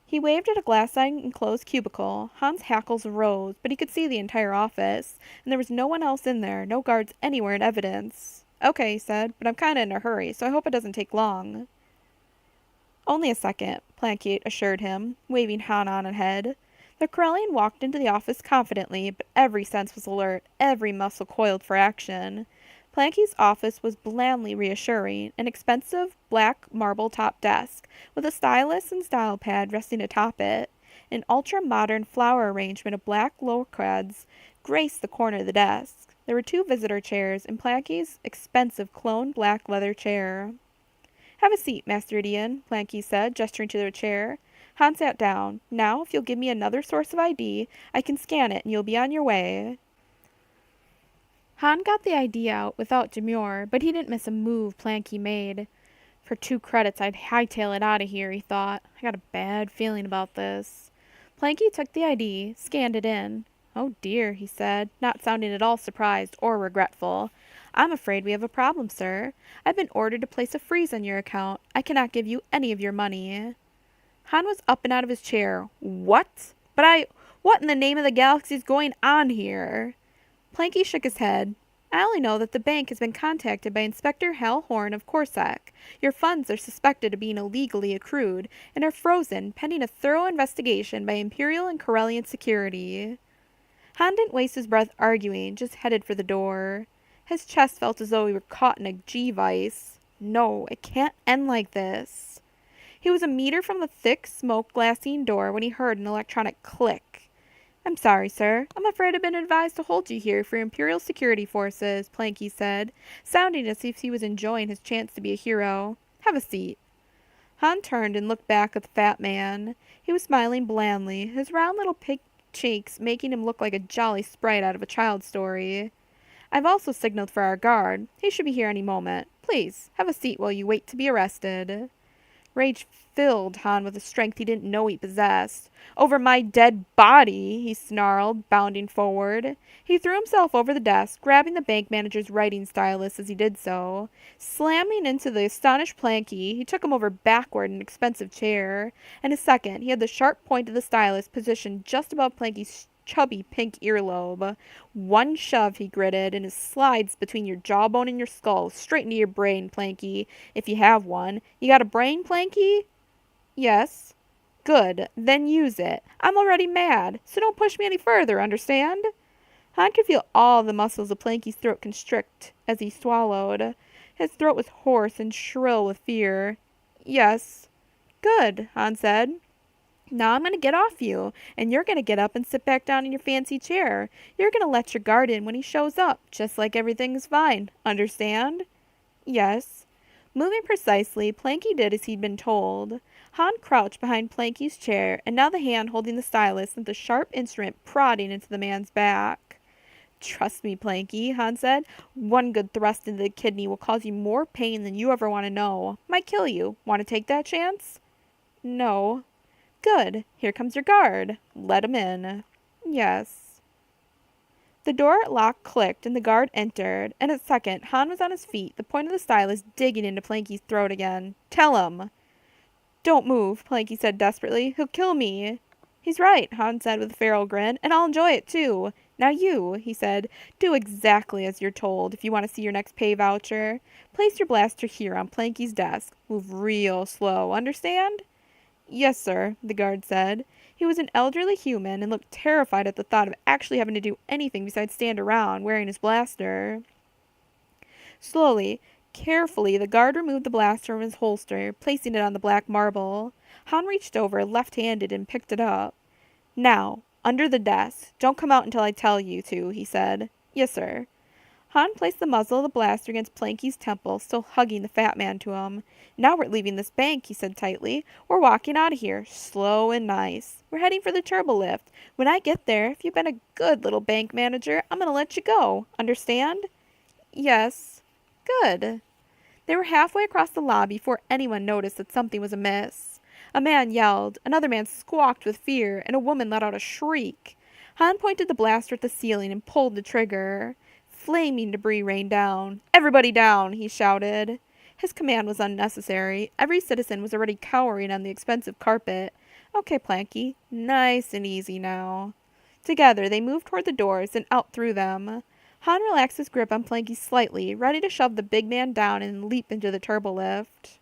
[SPEAKER 1] He waved at a glass-enclosed cubicle. Hans' hackles rose, but he could see the entire office, and there was no one else in there, no guards anywhere in evidence. "Okay," he said, "but I'm kinda in a hurry, so I hope it doesn't take long." "Only a second," Planky assured him, waving Han on ahead. The Corellian walked into the office confidently, but every sense was alert, every muscle coiled for action. Planky's office was blandly reassuring, an expensive black marble-top desk, with a stylus and style pad resting atop it. An ultra-modern flower arrangement of black locreds graced the corner of the desk. There were 2 visitor chairs and Planky's expensive clone black leather chair. "Have a seat, Master Idion," Planky said, gesturing to their chair. Han sat down. "Now, if you'll give me another source of ID, I can scan it and you'll be on your way." Han got the ID out without demur, but he didn't miss a move Planky made. "For 2 credits, I'd hightail it out of here," he thought. "I got a bad feeling about this." Planky took the ID, scanned it in. "Oh dear," he said, not sounding at all surprised or regretful. "I'm afraid we have a problem, sir. I've been ordered to place a freeze on your account. I cannot give you any of your money." Han was up and out of his chair. "What? What in the name of the galaxy is going on here?" Planky shook his head. "I only know that the bank has been contacted by Inspector Hal Horn of Corsac. Your funds are suspected of being illegally accrued and are frozen pending a thorough investigation by Imperial and Corellian security." Han didn't waste his breath arguing, just headed for the door. His chest felt as though he were caught in a G-vise. No, it can't end like this. He was a meter from the thick smoke glassine door when he heard an electronic click. "I'm sorry, sir. I'm afraid I've been advised to hold you here for Imperial security forces," Planky said, sounding as if he was enjoying his chance to be a hero. "Have a seat." Han turned and looked back at the fat man. He was smiling blandly, his round little pink cheeks making him look like a jolly sprite out of a child's story. "I've also signaled for our guard. He should be here any moment. Please, have a seat while you wait to be arrested." Rage filled Han with a strength he didn't know he possessed. "Over my dead body," he snarled, bounding forward. He threw himself over the desk, grabbing the bank manager's writing stylus as he did so. Slamming into the astonished Planky, he took him over backward in an expensive chair. In a second, he had the sharp point of the stylus positioned just above Planky's chubby pink earlobe. "One shove," he gritted, "and it slides between your jawbone and your skull, straight into your brain, Planky, if you have one. You got a brain, Planky?" "Yes." "Good. Then use it. I'm already mad, so don't push me any further, understand?" Han could feel all the muscles of Planky's throat constrict as he swallowed. His throat was hoarse and shrill with fear. "Yes." "Good," Han said. "Now I'm going to get off you, and you're going to get up and sit back down in your fancy chair. You're going to let your guard in when he shows up, just like everything's fine. Understand?" "Yes." Moving precisely, Planky did as he'd been told. Han crouched behind Planky's chair, and now the hand holding the stylus sent the sharp instrument prodding into the man's back. "Trust me, Planky," Han said. "One good thrust into the kidney will cause you more pain than you ever want to know. Might kill you. Want to take that chance?" "No." "Good. Here comes your guard. Let him in." "Yes." The door lock clicked and the guard entered. In a second, Han was on his feet, the point of the stylus digging into Planky's throat again. "Tell him." "Don't move," Planky said desperately. "He'll kill me." "He's right," Han said with a feral grin, "and I'll enjoy it too. Now you," he said, "do exactly as you're told if you want to see your next pay voucher. Place your blaster here on Planky's desk. Move real slow, understand?" "Yes, sir," the guard said. He was an elderly human and looked terrified at the thought of actually having to do anything besides stand around, wearing his blaster. Slowly, carefully, the guard removed the blaster from his holster, placing it on the black marble. Han reached over, left-handed, and picked it up. "Now, under the desk. Don't come out until I tell you to," he said. "Yes, sir." Han placed the muzzle of the blaster against Planky's temple, still hugging the fat man to him. "Now we're leaving this bank," he said tightly. "We're walking out of here, slow and nice. We're heading for the turbo lift. When I get there, if you've been a good little bank manager, I'm going to let you go. Understand?" "Yes." "Good." They were halfway across the lobby before anyone noticed that something was amiss. A man yelled, another man squawked with fear, and a woman let out a shriek. Han pointed the blaster at the ceiling and pulled the trigger. Flaming debris rained down. "Everybody down!" he shouted. His command was unnecessary. Every citizen was already cowering on the expensive carpet. "Okay, Planky, nice and easy now." Together, they moved toward the doors and out through them. Han relaxed his grip on Planky slightly, ready to shove the big man down and leap into the turbolift.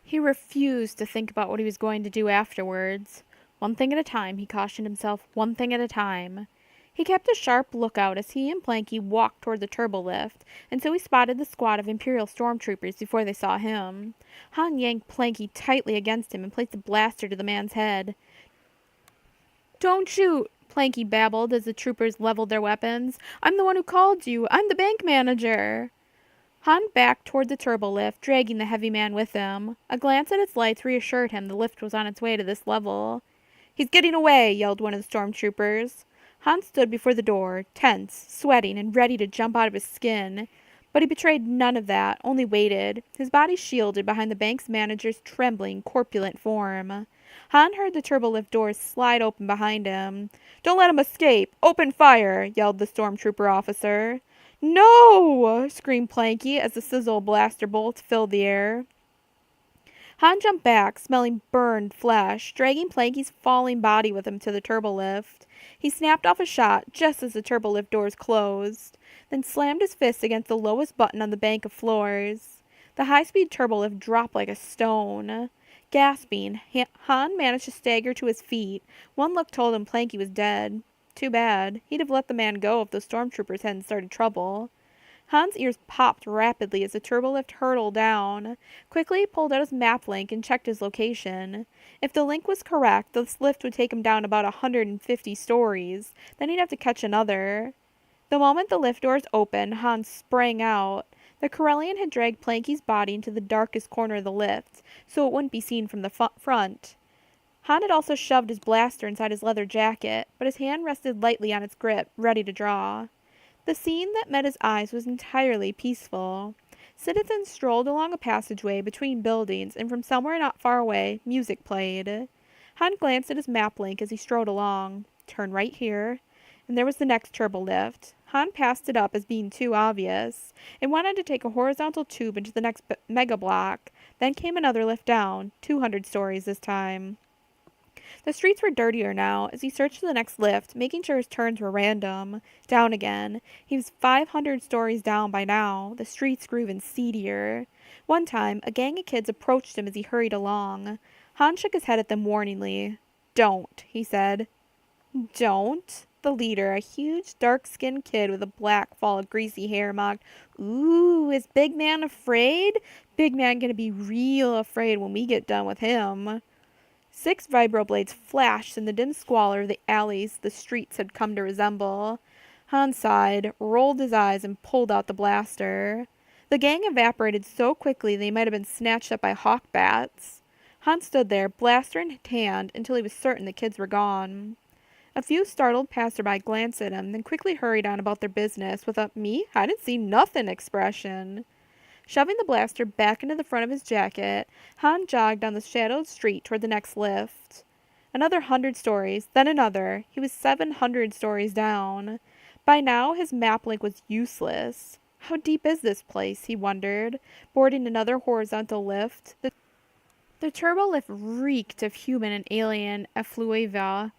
[SPEAKER 1] He refused to think about what he was going to do afterwards. One thing at a time, he cautioned himself, one thing at a time. He kept a sharp lookout as he and Planky walked toward the turbolift, and so he spotted the squad of Imperial stormtroopers before they saw him. Han yanked Planky tightly against him and placed a blaster to the man's head. "Don't shoot," Planky babbled as the troopers leveled their weapons. "I'm the one who called you. I'm the bank manager." Han backed toward the turbolift, dragging the heavy man with him. A glance at its lights reassured him the lift was on its way to this level. "He's getting away," yelled one of the stormtroopers. Han stood before the door, tense, sweating, and ready to jump out of his skin. But he betrayed none of that, only waited, his body shielded behind the bank's manager's trembling, corpulent form. Han heard the turbolift doors slide open behind him. "Don't let him escape! Open fire!" yelled the stormtrooper officer. "No!" screamed Planky as the sizzle blaster bolts filled the air. Han jumped back, smelling burned flesh, dragging Planky's falling body with him to the turbolift. He snapped off a shot just as the turbolift doors closed, then slammed his fist against the lowest button on the bank of floors. The high-speed turbolift dropped like a stone. Gasping, Han managed to stagger to his feet. One look told him Planky was dead. Too bad. He'd have let the man go if the stormtroopers hadn't started trouble. Han's ears popped rapidly as the turbolift hurtled down. Quickly he pulled out his map link and checked his location. If the link was correct, this lift would take him down about 150 stories. Then he'd have to catch another. The moment the lift doors opened, Han sprang out. The Corellian had dragged Planky's body into the darkest corner of the lift, so it wouldn't be seen from the front. Han had also shoved his blaster inside his leather jacket, but his hand rested lightly on its grip, ready to draw. The scene that met his eyes was entirely peaceful. Citizens strolled along a passageway between buildings, and from somewhere not far away, music played. Han glanced at his map link as he strode along. Turn right here. And there was the next turbolift. Han passed it up as being too obvious. It wanted to take a horizontal tube into the next mega block. Then came another lift down, 200 stories this time. The streets were dirtier now as he searched for the next lift, making sure his turns were random. Down again. He was 500 stories down by now. The streets grew even seedier. One time, a gang of kids approached him as he hurried along. Han shook his head at them warningly. "Don't," he said. "Don't?" The leader, a huge, dark-skinned kid with a black fall of greasy hair, mocked. "Ooh, is Big Man afraid? Big Man gonna be real afraid when we get done with him." 6 vibroblades flashed in the dim squalor of the alleys the streets had come to resemble. Han sighed, rolled his eyes, and pulled out the blaster. The gang evaporated so quickly they might have been snatched up by hawk bats. Han stood there, blaster in hand, until he was certain the kids were gone. A few startled passerby glanced at him, then quickly hurried on about their business with a "me? I didn't see nothin' expression. Shoving the blaster back into the front of his jacket, Han jogged down the shadowed street toward the next lift. Another 100 stories, then another. He was 700 stories down. By now, his map link was useless. How deep is this place, he wondered, boarding another horizontal lift. The turbo lift reeked of human and alien effluvia.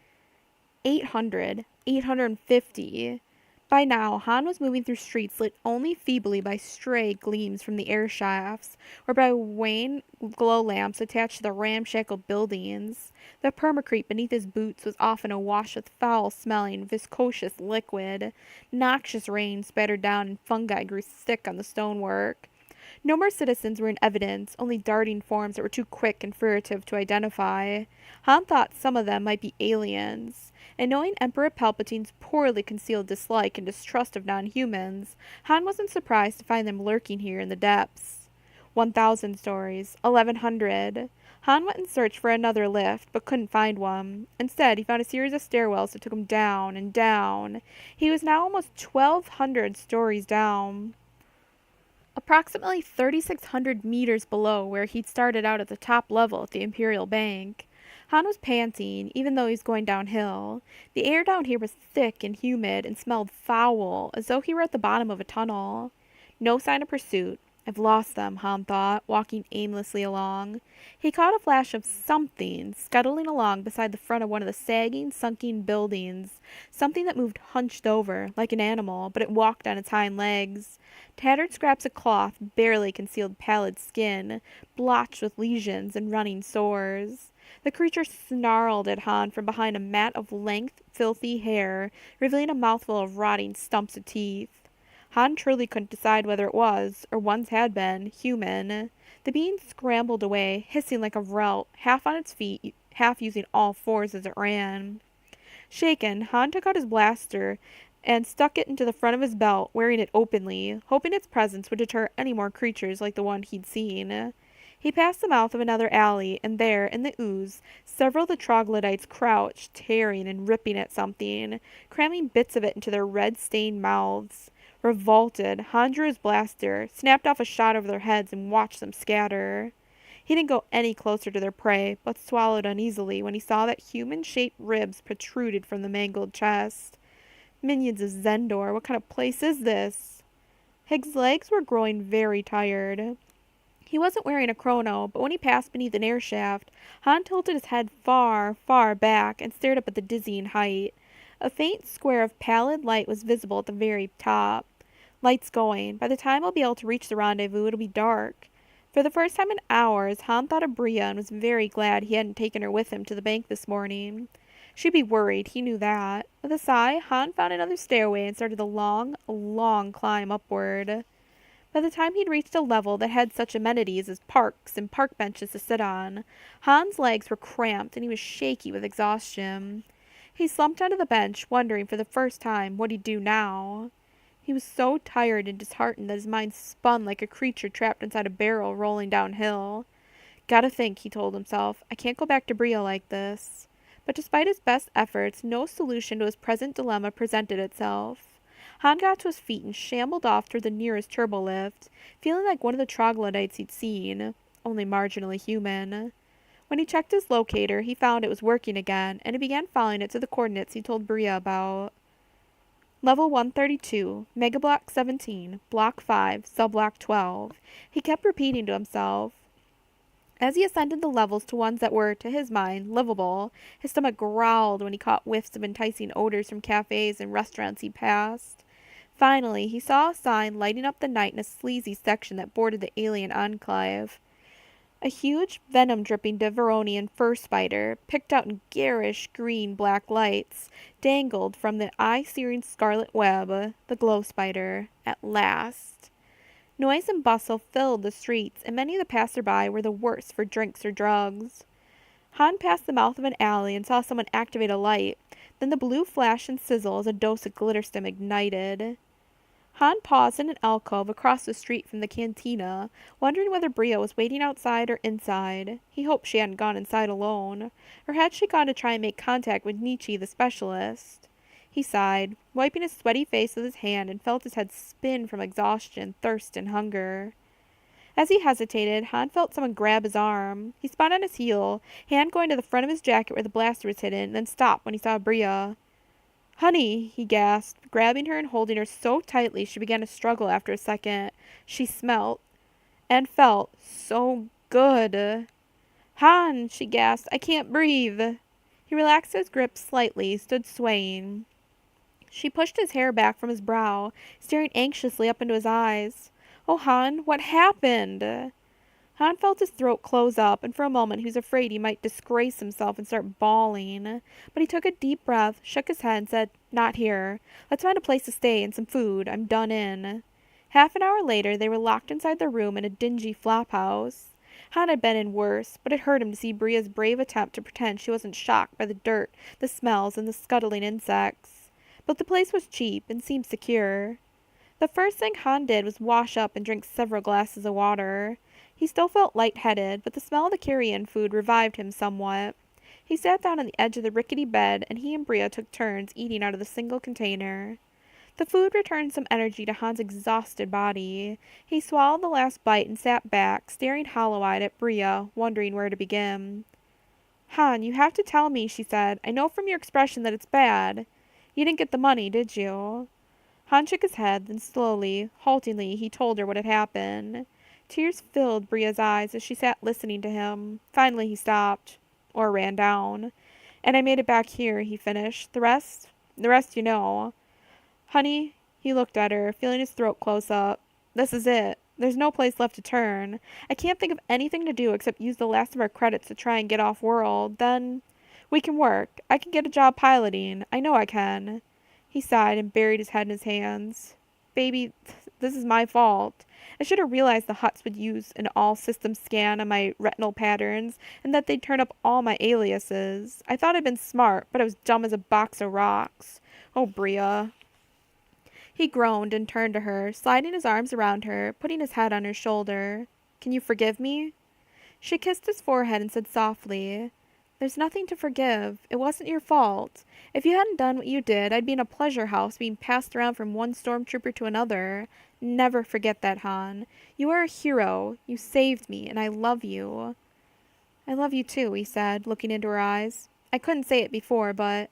[SPEAKER 1] 800, 850. By now, Han was moving through streets lit only feebly by stray gleams from the air shafts, or by wan glow lamps attached to the ramshackle buildings. The permacrete beneath his boots was often awash with foul-smelling, viscous liquid. Noxious rain spattered down, and fungi grew thick on the stonework. No more citizens were in evidence, only darting forms that were too quick and furtive to identify. Han thought some of them might be aliens. And knowing Emperor Palpatine's poorly concealed dislike and distrust of non-humans, Han wasn't surprised to find them lurking here in the depths. 1,000 stories, 1,100. Han went in search for another lift, but couldn't find one. Instead, he found a series of stairwells that took him down and down. He was now almost 1,200 stories down. approximately 3,600 meters below where he'd started out at the top level at the Imperial Bank. Han was panting, even though he was going downhill. The air down here was thick and humid and smelled foul, as though he were at the bottom of a tunnel. No sign of pursuit. I've lost them, Han thought, walking aimlessly along. He caught a flash of something scuttling along beside the front of one of the sagging, sunken buildings, something that moved hunched over, like an animal, but it walked on its hind legs. Tattered scraps of cloth barely concealed pallid skin, blotched with lesions and running sores. The creature snarled at Han from behind a mat of lank, filthy hair, revealing a mouthful of rotting stumps of teeth. Han truly couldn't decide whether it was, or once had been, human. The being scrambled away, hissing like a rout, half on its feet, half using all fours as it ran. Shaken, Han took out his blaster and stuck it into the front of his belt, wearing it openly, hoping its presence would deter any more creatures like the one he'd seen. He passed the mouth of another alley, and there, in the ooze, several of the troglodytes crouched, tearing and ripping at something, cramming bits of it into their red-stained mouths. Revolted, Han drew his blaster, snapped off a shot over their heads, and watched them scatter. He didn't go any closer to their prey, but swallowed uneasily when he saw that human-shaped ribs protruded from the mangled chest. Minions of Zendor, what kind of place is this? Higgs' legs were growing very tired. He wasn't wearing a chrono, but when he passed beneath an air shaft, Han tilted his head far, far back and stared up at the dizzying height. A faint square of pallid light was visible at the very top. Light's going. By the time I'll be able to reach the rendezvous, it'll be dark. For the first time in hours, Han thought of Bria and was very glad he hadn't taken her with him to the bank this morning. She'd be worried, he knew that. With a sigh, Han found another stairway and started the long, long climb upward. By the time he'd reached a level that had such amenities as parks and park benches to sit on, Han's legs were cramped and he was shaky with exhaustion. He slumped onto the bench, wondering for the first time what he'd do now. He was so tired and disheartened that his mind spun like a creature trapped inside a barrel rolling downhill. Gotta think, he told himself. I can't go back to Bria like this. But despite his best efforts, no solution to his present dilemma presented itself. Han got to his feet and shambled off toward the nearest turbolift, feeling like one of the troglodytes he'd seen, only marginally human. When he checked his locator, he found it was working again, and he began following it to the coordinates he told Bria about. Level 132, Megablock 17, Block 5, Subblock 12. He kept repeating to himself. As he ascended the levels to ones that were, to his mind, livable, his stomach growled when he caught whiffs of enticing odors from cafes and restaurants he passed. Finally, he saw a sign lighting up the night in a sleazy section that bordered the alien enclave. A huge, venom-dripping Deveronian fur spider, picked out in garish green-black lights, dangled from the eye-searing scarlet web, the glow spider, at last. Noise and bustle filled the streets, and many of the passerby were the worse for drinks or drugs. Han passed the mouth of an alley and saw someone activate a light, then the blue flash and sizzle as a dose of glitterstim ignited. Han paused in an alcove across the street from the cantina, wondering whether Bria was waiting outside or inside. He hoped she hadn't gone inside alone. Or had she gone to try and make contact with Nietzsche the specialist? He sighed, wiping his sweaty face with his hand, and felt his head spin from exhaustion, thirst, and hunger. As he hesitated, Han felt someone grab his arm. He spun on his heel, hand going to the front of his jacket where the blaster was hidden, then stopped when he saw Bria. "Honey," he gasped, grabbing her and holding her so tightly she began to struggle after a second. She smelt and felt so good. "Han," she gasped, "I can't breathe." He relaxed his grip slightly, stood swaying. She pushed his hair back from his brow, staring anxiously up into his eyes. "Oh, Han, what happened?" Han felt his throat close up, and for a moment he was afraid he might disgrace himself and start bawling. But he took a deep breath, shook his head, and said, "Not here. Let's find a place to stay and some food. I'm done in." Half an hour later, they were locked inside their room in a dingy flophouse. Han had been in worse, but it hurt him to see Bria's brave attempt to pretend she wasn't shocked by the dirt, the smells, and the scuttling insects. But the place was cheap and seemed secure. The first thing Han did was wash up and drink several glasses of water. He still felt light-headed, but the smell of the carrion food revived him somewhat. He sat down on the edge of the rickety bed, and he and Bria took turns eating out of the single container. The food returned some energy to Han's exhausted body. He swallowed the last bite and sat back, staring hollow-eyed at Bria, wondering where to begin. Han, you have to tell me, she said. I know from your expression that it's bad. You didn't get the money, did you? Han shook his head, then slowly, haltingly, he told her what had happened. Tears filled Bria's eyes as she sat listening to him. Finally he stopped. Or ran down. And I made it back here, he finished. The rest you know. Honey, he looked at her, feeling his throat close up. This is it. There's no place left to turn. I can't think of anything to do except use the last of our credits to try and get off-world. Then we can work. I can get a job piloting. I know I can. He sighed and buried his head in his hands. Baby, this is my fault. I should have realized the Hutts would use an all-system scan on my retinal patterns and that they'd turn up all my aliases. I thought I'd been smart, but I was dumb as a box of rocks. Oh, Bria. He groaned and turned to her, sliding his arms around her, putting his head on her shoulder. Can you forgive me? She kissed his forehead and said softly, There's nothing to forgive. It wasn't your fault. If you hadn't done what you did, I'd be in a pleasure house being passed around from one stormtrooper to another. Never forget that, Han. You are a hero. You saved me, and I love you. I love you too, he said, looking into her eyes. I couldn't say it before, but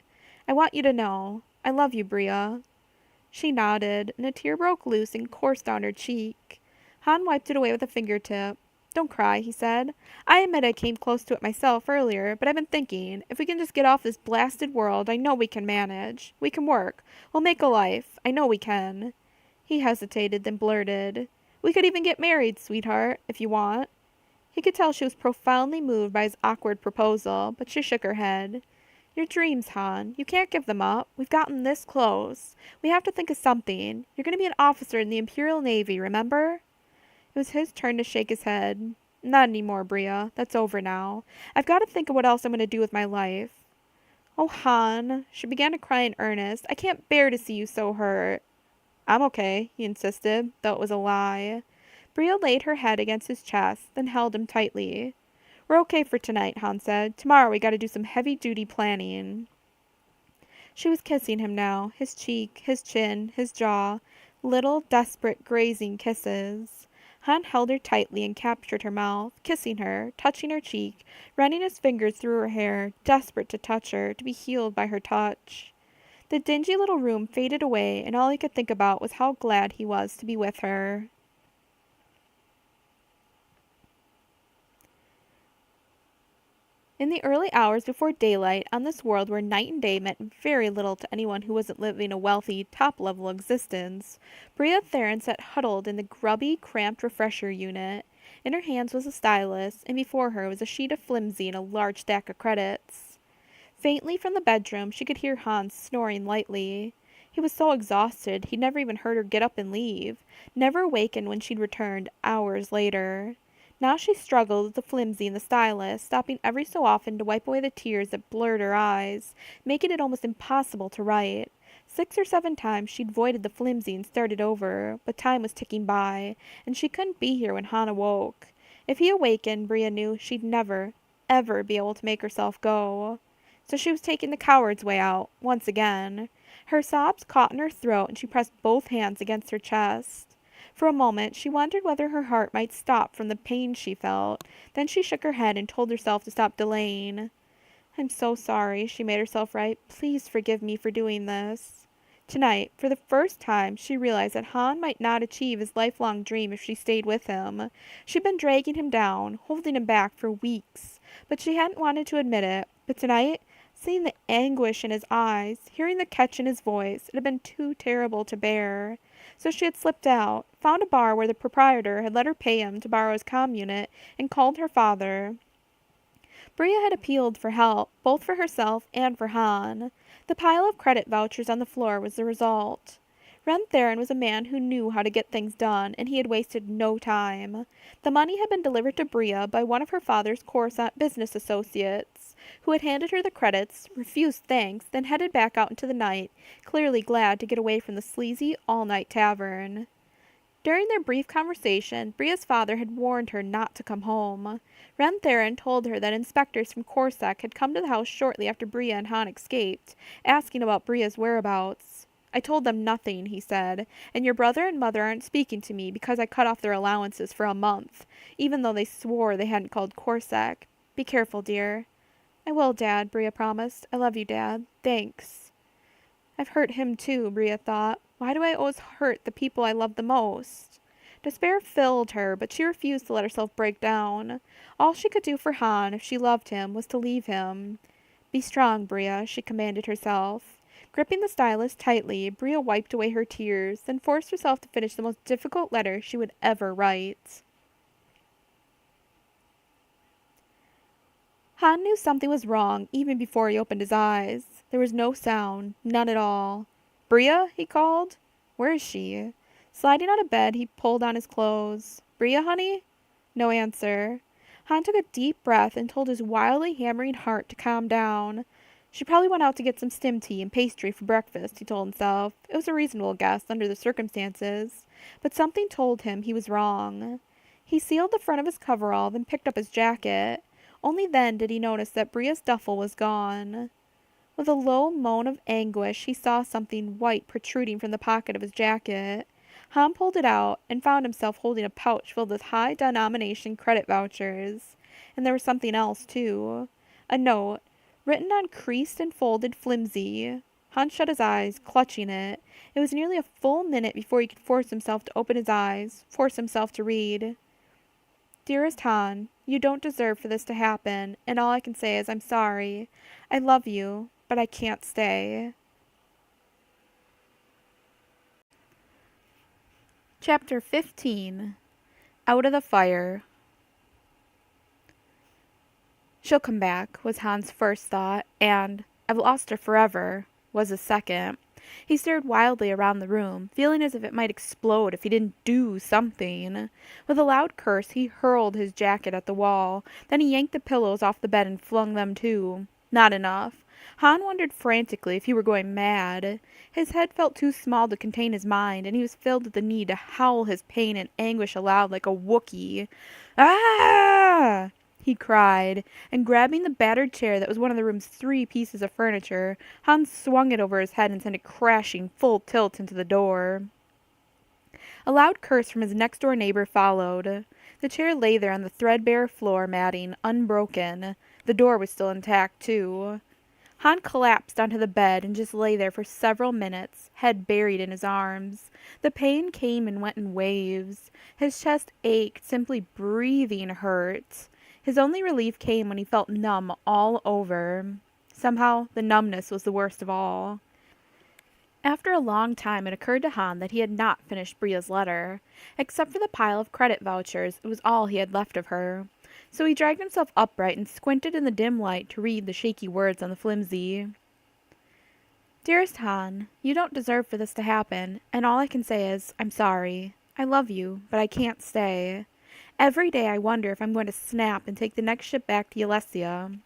[SPEAKER 1] I want you to know. I love you, Bria. She nodded, and a tear broke loose and coursed down her cheek. Han wiped it away with a fingertip. Don't cry, he said. I admit I came close to it myself earlier, but I've been thinking, if we can just get off this blasted world, I know we can manage. We can work. We'll make a life. I know we can. He hesitated, then blurted, We could even get married, sweetheart, if you want. He could tell she was profoundly moved by his awkward proposal, but she shook her head. Your dreams, Han. You can't give them up. We've gotten this close. We have to think of something. You're going to be an officer in the Imperial Navy, remember? It was his turn to shake his head. Not anymore, Bria. That's over now. I've got to think of what else I'm going to do with my life. Oh, Han. She began to cry in earnest. I can't bear to see you so hurt. I'm okay, he insisted, though it was a lie. Bria laid her head against his chest, then held him tightly. We're okay for tonight, Han said. Tomorrow we gotta do some heavy-duty planning. She was kissing him now, his cheek, his chin, his jaw, little, desperate, grazing kisses. Han held her tightly and captured her mouth, kissing her, touching her cheek, running his fingers through her hair, desperate to touch her, to be healed by her touch. The dingy little room faded away, and all he could think about was how glad he was to be with her. In the early hours before daylight, on this world where night and day meant very little to anyone who wasn't living a wealthy, top-level existence, Bria Theron sat huddled in the grubby, cramped refresher unit. In her hands was a stylus, and before her was a sheet of flimsy and a large stack of credits. Faintly from the bedroom, she could hear Hans snoring lightly. He was so exhausted he'd never even heard her get up and leave, never awakened when she'd returned hours later. Now she struggled with the flimsy and the stylus, stopping every so often to wipe away the tears that blurred her eyes, making it almost impossible to write. 6 or 7 times she'd voided the flimsy and started over, but time was ticking by, and she couldn't be here when Han awoke. If he awakened, Bria knew she'd never, ever be able to make herself go. So she was taking the coward's way out, once again. Her sobs caught in her throat, and she pressed both hands against her chest. For a moment she wondered whether her heart might stop from the pain she felt. Then she shook her head and told herself to stop delaying. I'm so sorry, she made herself right. Please forgive me for doing this. Tonight, for the first time, she realized that Han might not achieve his lifelong dream if she stayed with him. She'd been dragging him down, holding him back for weeks, but she hadn't wanted to admit it. But tonight, seeing the anguish in his eyes, hearing the catch in his voice, it had been too terrible to bear. So she had slipped out, found a bar where the proprietor had let her pay him to borrow his comm unit, and called her father. Bria had appealed for help, both for herself and for Han. The pile of credit vouchers on the floor was the result. Ren Theron was a man who knew how to get things done, and he had wasted no time. The money had been delivered to Bria by one of her father's Coruscant business associates, who had handed her the credits, refused thanks, then headed back out into the night, clearly glad to get away from the sleazy, all-night tavern. During their brief conversation, Bria's father had warned her not to come home. Ren Theron told her that inspectors from Coruscant had come to the house shortly after Bria and Han escaped, asking about Bria's whereabouts. I told them nothing, he said, and your brother and mother aren't speaking to me because I cut off their allowances for a month, even though they swore they hadn't called Corsac. Be careful, dear. I will, Dad, Bria promised. I love you, Dad. Thanks. I've hurt him too, Bria thought. Why do I always hurt the people I love the most? Despair filled her, but she refused to let herself break down. All she could do for Han, if she loved him, was to leave him. Be strong, Bria, she commanded herself. Gripping the stylus tightly, Bria wiped away her tears, then forced herself to finish the most difficult letter she would ever write. Han knew something was wrong even before he opened his eyes. There was no sound, none at all. Bria, he called. Where is she? Sliding out of bed, he pulled on his clothes. Bria, honey? No answer. Han took a deep breath and told his wildly hammering heart to calm down. She probably went out to get some stim tea and pastry for breakfast, he told himself. It was a reasonable guess under the circumstances, but something told him he was wrong. He sealed the front of his coverall, then picked up his jacket. Only then did he notice that Bria's duffel was gone. With a low moan of anguish, he saw something white protruding from the pocket of his jacket. Han pulled it out and found himself holding a pouch filled with high-denomination credit vouchers. And there was something else, too. A note, written on creased and folded flimsy. Han shut his eyes, clutching it. It was nearly a full minute before he could force himself to open his eyes, force himself to read. Dearest Han, you don't deserve for this to happen, and all I can say is I'm sorry. I love you, but I can't stay. Chapter 15. Out of the Fire. She'll come back, was Han's first thought, and I've lost her forever, was his second. He stared wildly around the room, feeling as if it might explode if he didn't do something. With a loud curse, he hurled his jacket at the wall. Then he yanked the pillows off the bed and flung them too. Not enough. Han wondered frantically if he were going mad. His head felt too small to contain his mind, and he was filled with the need to howl his pain and anguish aloud like a Wookiee. Ah! He cried, and grabbing the battered chair that was one of the room's 3 pieces of furniture, Hans swung it over his head and sent it crashing full tilt into the door. A loud curse from his next-door neighbor followed. The chair lay there on the threadbare floor matting, unbroken. The door was still intact, too. Han collapsed onto the bed and just lay there for several minutes, head buried in his arms. The pain came and went in waves. His chest ached, simply breathing hurt. His only relief came when he felt numb all over. Somehow, the numbness was the worst of all. After a long time, it occurred to Han that he had not finished Bria's letter. Except for the pile of credit vouchers, it was all he had left of her. So he dragged himself upright and squinted in the dim light to read the shaky words on the flimsy. Dearest Han, you don't deserve for this to happen, and all I can say is, I'm sorry. I love you, but I can't stay. Every day I wonder if I'm going to snap and take the next ship back to Ylesia.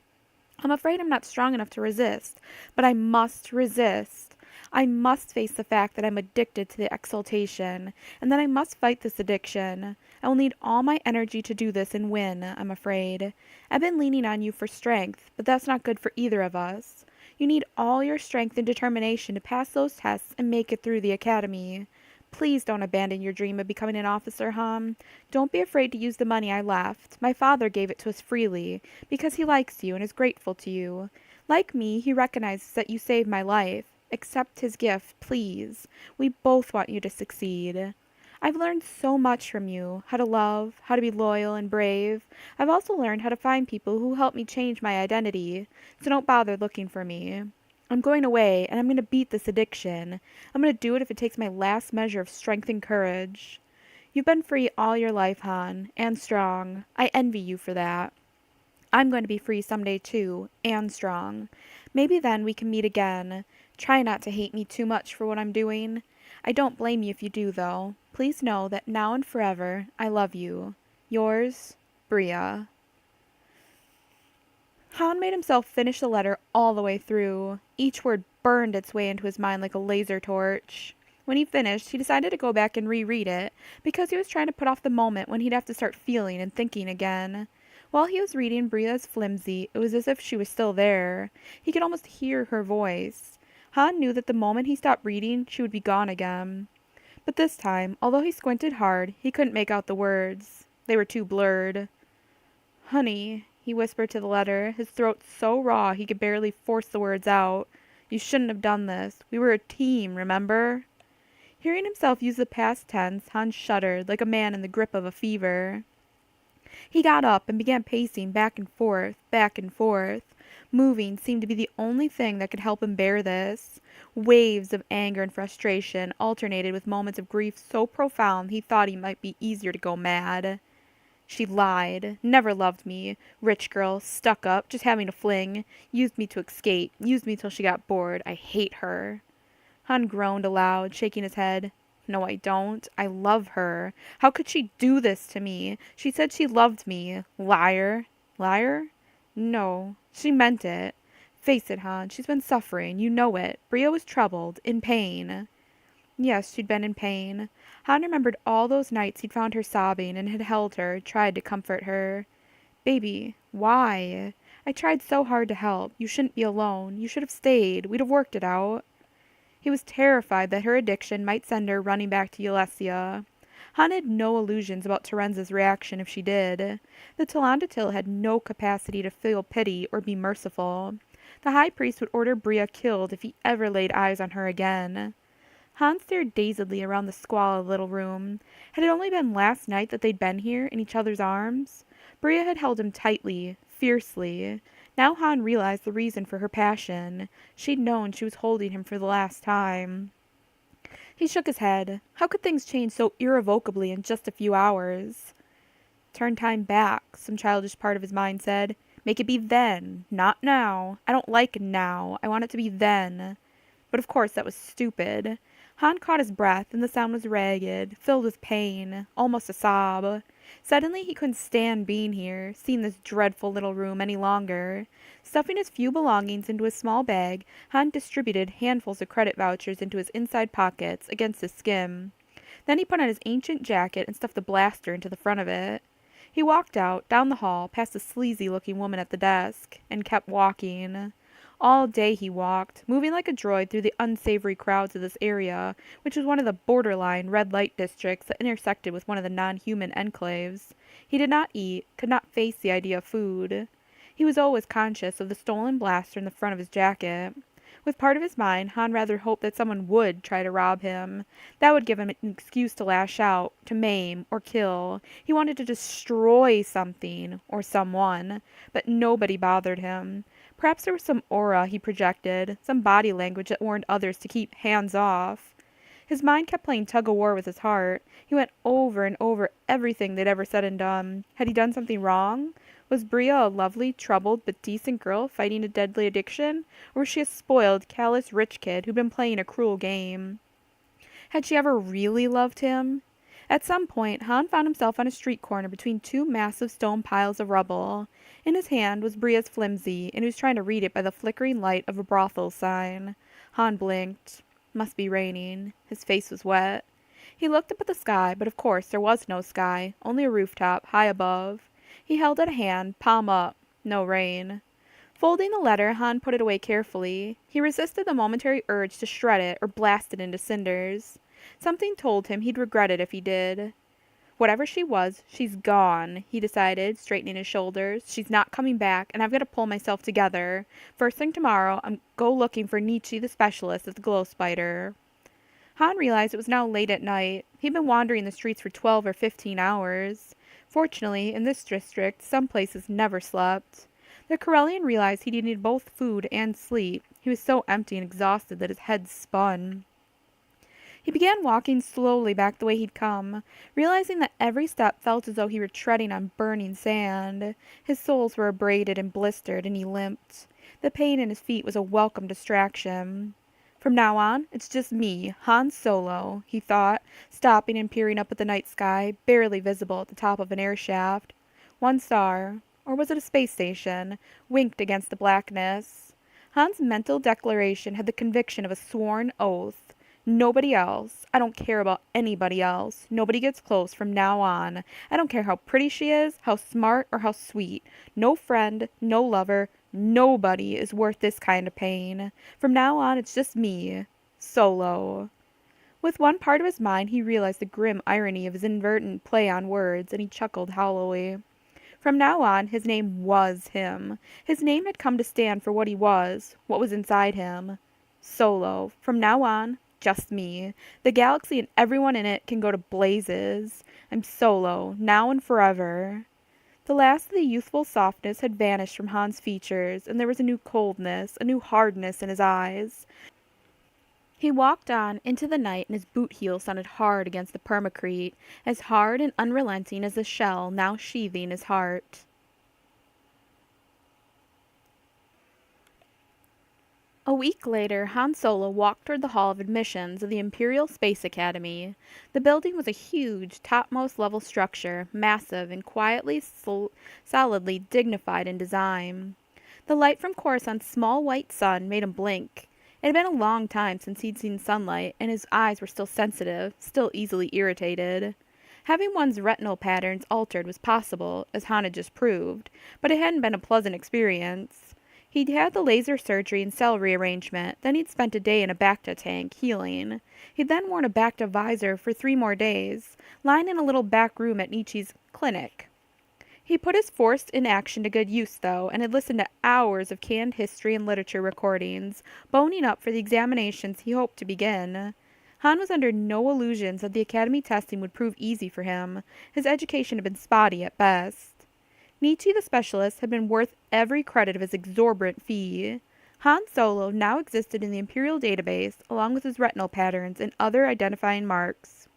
[SPEAKER 1] I'm afraid I'm not strong enough to resist, but I must resist. I must face the fact that I'm addicted to the exaltation, and that I must fight this addiction. I will need all my energy to do this and win, I'm afraid. I've been leaning on you for strength, but that's not good for either of us. You need all your strength and determination to pass those tests and make it through the academy. Please don't abandon your dream of becoming an officer, Han. Don't be afraid to use the money I left. My father gave it to us freely, because he likes you and is grateful to you. Like me, he recognizes that you saved my life. Accept his gift, please. We both want you to succeed. I've learned so much from you, how to love, how to be loyal and brave. I've also learned how to find people who help me change my identity, so don't bother looking for me. I'm going away, and I'm going to beat this addiction. I'm going to do it if it takes my last measure of strength and courage. You've been free all your life, Han, and strong. I envy you for that. I'm going to be free someday, too, and strong. Maybe then we can meet again. Try not to hate me too much for what I'm doing. I don't blame you if you do, though. Please know that now and forever, I love you. Yours, Bria. Han made himself finish the letter all the way through. Each word burned its way into his mind like a laser torch. When he finished, he decided to go back and reread it, because he was trying to put off the moment when he'd have to start feeling and thinking again. While he was reading Bria's flimsy, it was as if she was still there. He could almost hear her voice. Han knew that the moment he stopped reading, she would be gone again. But this time, although he squinted hard, he couldn't make out the words. They were too blurred. "Honey," he whispered to the letter, his throat so raw he could barely force the words out. "You shouldn't have done this. We were a team, remember?" Hearing himself use the past tense, Hans shuddered like a man in the grip of a fever. He got up and began pacing back and forth, back and forth. Moving seemed to be the only thing that could help him bear this. Waves of anger and frustration alternated with moments of grief so profound he thought he might be easier to go mad. She lied. Never loved me. Rich girl, stuck up, just having a fling. Used me to escape. Used me till she got bored. I hate her. Han groaned aloud, shaking his head. No, I don't. I love her. How could she do this to me? She said she loved me. Liar. Liar? No, she meant it. Face it, Han. She's been suffering. You know it. Bria was troubled. In pain. Yes, she'd been in pain. Han remembered all those nights he'd found her sobbing and had held her, tried to comfort her. Baby, why? I tried so hard to help. You shouldn't be alone. You should have stayed. We'd have worked it out. He was terrified that her addiction might send her running back to Ulesia. Han had no illusions about Terenza's reaction if she did. The Talandatil had no capacity to feel pity or be merciful. The high priest would order Bria killed if he ever laid eyes on her again. Han stared dazedly around the squalid little room. Had it only been last night that they'd been here, in each other's arms? Bria had held him tightly, fiercely. Now Han realized the reason for her passion. She'd known she was holding him for the last time. He shook his head. How could things change so irrevocably in just a few hours? Turn time back, some childish part of his mind said. Make it be then, not now. I don't like now. I want it to be then. But of course that was stupid. Han caught his breath, and the sound was ragged, filled with pain, almost a sob. Suddenly he couldn't stand being here, seeing this dreadful little room any longer. Stuffing his few belongings into his small bag, Han distributed handfuls of credit vouchers into his inside pockets, against his skin. Then he put on his ancient jacket and stuffed the blaster into the front of it. He walked out, down the hall, past a sleazy-looking woman at the desk, and kept walking. All day he walked, moving like a droid through the unsavory crowds of this area, which was one of the borderline red-light districts that intersected with one of the non-human enclaves. He did not eat, could not face the idea of food. He was always conscious of the stolen blaster in the front of his jacket. With part of his mind, Han rather hoped that someone would try to rob him. That would give him an excuse to lash out, to maim, or kill. He wanted to destroy something, or someone, but nobody bothered him. Perhaps there was some aura he projected, some body language that warned others to keep hands off. His mind kept playing tug-of-war with his heart. He went over and over everything they'd ever said and done. Had he done something wrong? Was Bria a lovely, troubled, but decent girl fighting a deadly addiction? Or was she a spoiled, callous rich kid who'd been playing a cruel game? Had she ever really loved him? At some point, Han found himself on a street corner between two massive stone piles of rubble. In his hand was Bria's flimsy, and he was trying to read it by the flickering light of a brothel sign. Han blinked. Must be raining. His face was wet. He looked up at the sky, but of course there was no sky, only a rooftop, high above. He held out a hand, palm up. No rain. Folding the letter, Han put it away carefully. He resisted the momentary urge to shred it or blast it into cinders. Something told him he'd regret it if he did. Whatever she was, she's gone, he decided, straightening his shoulders. She's not coming back, and I've got to pull myself together. First thing tomorrow, I'm go looking for Nietzsche the specialist at the glow spider. Han realized it was now late at night. He'd been wandering the streets for 12 or 15 hours. Fortunately, in this district, some places never slept. The Corellian realized he needed both food and sleep. He was so empty and exhausted that his head spun. He began walking slowly back the way he'd come, realizing that every step felt as though he were treading on burning sand. His soles were abraded and blistered, and he limped. The pain in his feet was a welcome distraction. From now on, it's just me, Han Solo, he thought, stopping and peering up at the night sky, barely visible at the top of an air shaft. One star, or was it a space station, winked against the blackness. Han's mental declaration had the conviction of a sworn oath. Nobody else. I don't care about anybody else. Nobody gets close from now on. I don't care how pretty she is, how smart, or how sweet. No friend, no lover, nobody is worth this kind of pain. From now on, it's just me. Solo. With one part of his mind, he realized the grim irony of his inadvertent play on words, and he chuckled hollowly. From now on, his name was him. His name had come to stand for what he was, what was inside him. Solo. From now on, just me. The galaxy and everyone in it can go to blazes. I'm Solo, now and forever. The last of the youthful softness had vanished from Han's features, and there was a new coldness, a new hardness in his eyes. He walked on into the night, and his boot heel sounded hard against the permacrete, as hard and unrelenting as the shell now sheathing his heart. A week later, Han Solo walked toward the Hall of Admissions of the Imperial Space Academy. The building was a huge, topmost level structure, massive and quietly, solidly dignified in design. The light from Coruscant's small white sun made him blink. It had been a long time since he'd seen sunlight, and his eyes were still sensitive, still easily irritated. Having one's retinal patterns altered was possible, as Han had just proved, but it hadn't been a pleasant experience. He'd had the laser surgery and cell rearrangement, then he'd spent a day in a Bacta tank, healing. He'd then worn a Bacta visor for 3 more days, lying in a little back room at Nietzsche's clinic. He put his force in action to good use, though, and had listened to hours of canned history and literature recordings, boning up for the examinations he hoped to begin. Han was under no illusions that the academy testing would prove easy for him. His education had been spotty at best. Nietzsche the specialist had been worth every credit of his exorbitant fee. Han Solo now existed in the Imperial database, along with his retinal patterns and other identifying marks.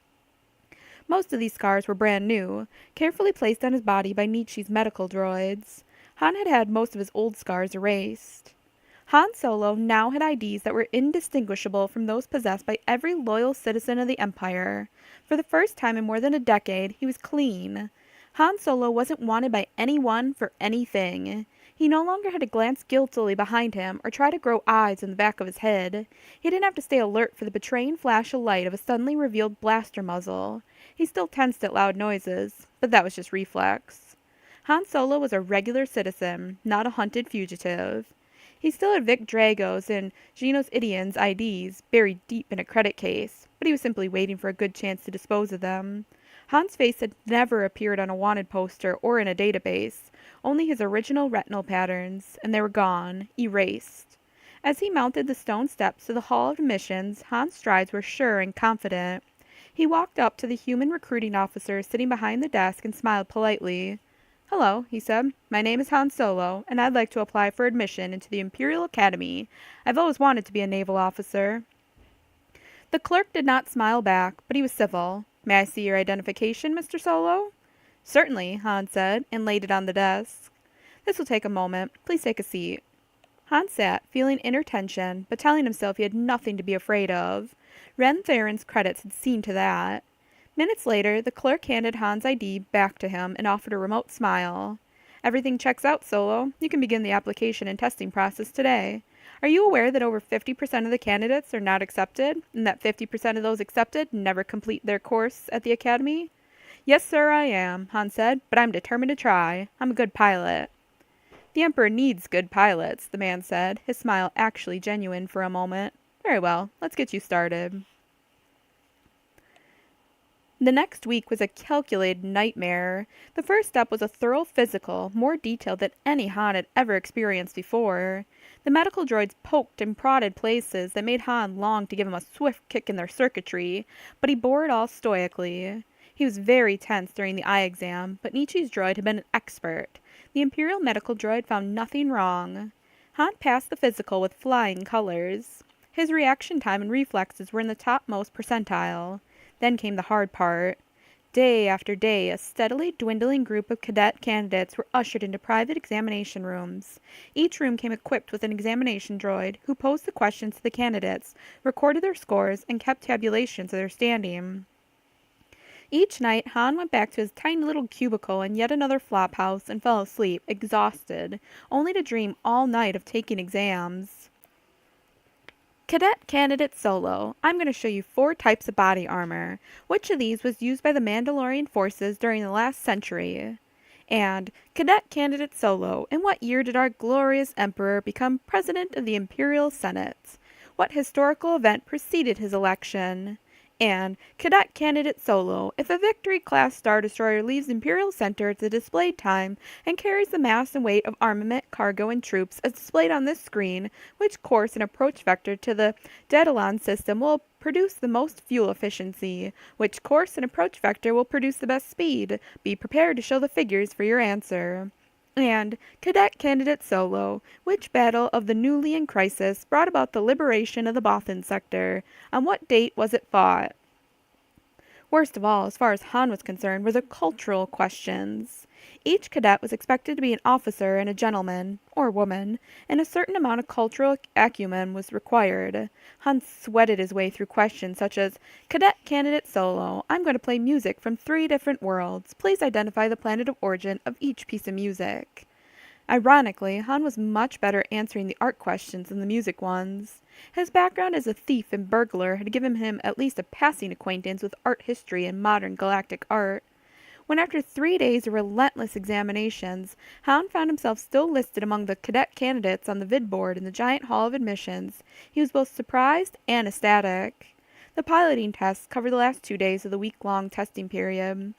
[SPEAKER 1] Most of these scars were brand new, carefully placed on his body by Nietzsche's medical droids. Han had had most of his old scars erased. Han Solo now had IDs that were indistinguishable from those possessed by every loyal citizen of the Empire. For the first time in more than a decade, he was clean. Han Solo wasn't wanted by anyone for anything. He no longer had to glance guiltily behind him or try to grow eyes in the back of his head. He didn't have to stay alert for the betraying flash of light of a suddenly revealed blaster muzzle. He still tensed at loud noises, but that was just reflex. Han Solo was a regular citizen, not a hunted fugitive. He still had Vic Drago's and Genos Idian's IDs buried deep in a credit case, but he was simply waiting for a good chance to dispose of them. Han's face had never appeared on a wanted poster or in a database, only his original retinal patterns, and they were gone, erased. As he mounted the stone steps to the Hall of Admissions, Han's strides were sure and confident. He walked up to the human recruiting officer sitting behind the desk and smiled politely. "Hello," he said. "My name is Han Solo, and I'd like to apply for admission into the Imperial Academy. I've always wanted to be a naval officer." The clerk did not smile back, but he was civil. "May I see your identification, Mr. Solo?" "Certainly," Han said, and laid it on the desk. "This will take a moment. Please take a seat." Han sat, feeling inner tension, but telling himself he had nothing to be afraid of. Ren Theron's credits had seen to that. Minutes later, the clerk handed Han's ID back to him and offered a remote smile. "Everything checks out, Solo. You can begin the application and testing process today. Are you aware that over 50% of the candidates are not accepted, and that 50% of those accepted never complete their course at the Academy?" "Yes, sir, I am," Han said, "but I'm determined to try. I'm a good pilot." "The Emperor needs good pilots," the man said, his smile actually genuine for a moment. "Very well, let's get you started." The next week was a calculated nightmare. The first step was a thorough physical, more detailed than any Han had ever experienced before. The medical droids poked and prodded places that made Han long to give him a swift kick in their circuitry, but he bore it all stoically. He was very tense during the eye exam, but Nietzsche's droid had been an expert. The Imperial medical droid found nothing wrong. Han passed the physical with flying colors. His reaction time and reflexes were in the topmost percentile. Then came the hard part. Day after day, a steadily dwindling group of cadet candidates were ushered into private examination rooms. Each room came equipped with an examination droid, who posed the questions to the candidates, recorded their scores, and kept tabulations of their standing. Each night, Han went back to his tiny little cubicle in yet another flophouse and fell asleep, exhausted, only to dream all night of taking exams. Cadet Candidate Solo, I'm going to show you 4 types of body armor. Which of these was used by the Mandalorian forces during the last century? And Cadet Candidate Solo, in what year did our glorious Emperor become President of the Imperial Senate? What historical event preceded his election? And Cadet Candidate Solo, if a Victory class Star Destroyer leaves Imperial Center at the displayed time and carries the mass and weight of armament, cargo, and troops as displayed on this screen, which course and approach vector to the Daedalon system will produce the most fuel efficiency? Which course and approach vector will produce the best speed? Be prepared to show the figures for your answer. And Cadet Candidate Solo, which battle of the Nulian Crisis brought about the liberation of the Bothan sector? On what date was it fought? Worst of all, as far as Han was concerned, were the cultural questions. Each cadet was expected to be an officer and a gentleman, or woman, and a certain amount of cultural acumen was required. Han sweated his way through questions such as, Cadet Candidate Solo, I'm going to play music from 3 different worlds. Please identify the planet of origin of each piece of music. Ironically, Han was much better answering the art questions than the music ones. His background as a thief and burglar had given him at least a passing acquaintance with art history and modern galactic art. When after 3 days of relentless examinations, Han found himself still listed among the cadet candidates on the vid board in the giant hall of admissions, he was both surprised and ecstatic. The piloting tests covered the last 2 days of the week-long testing period.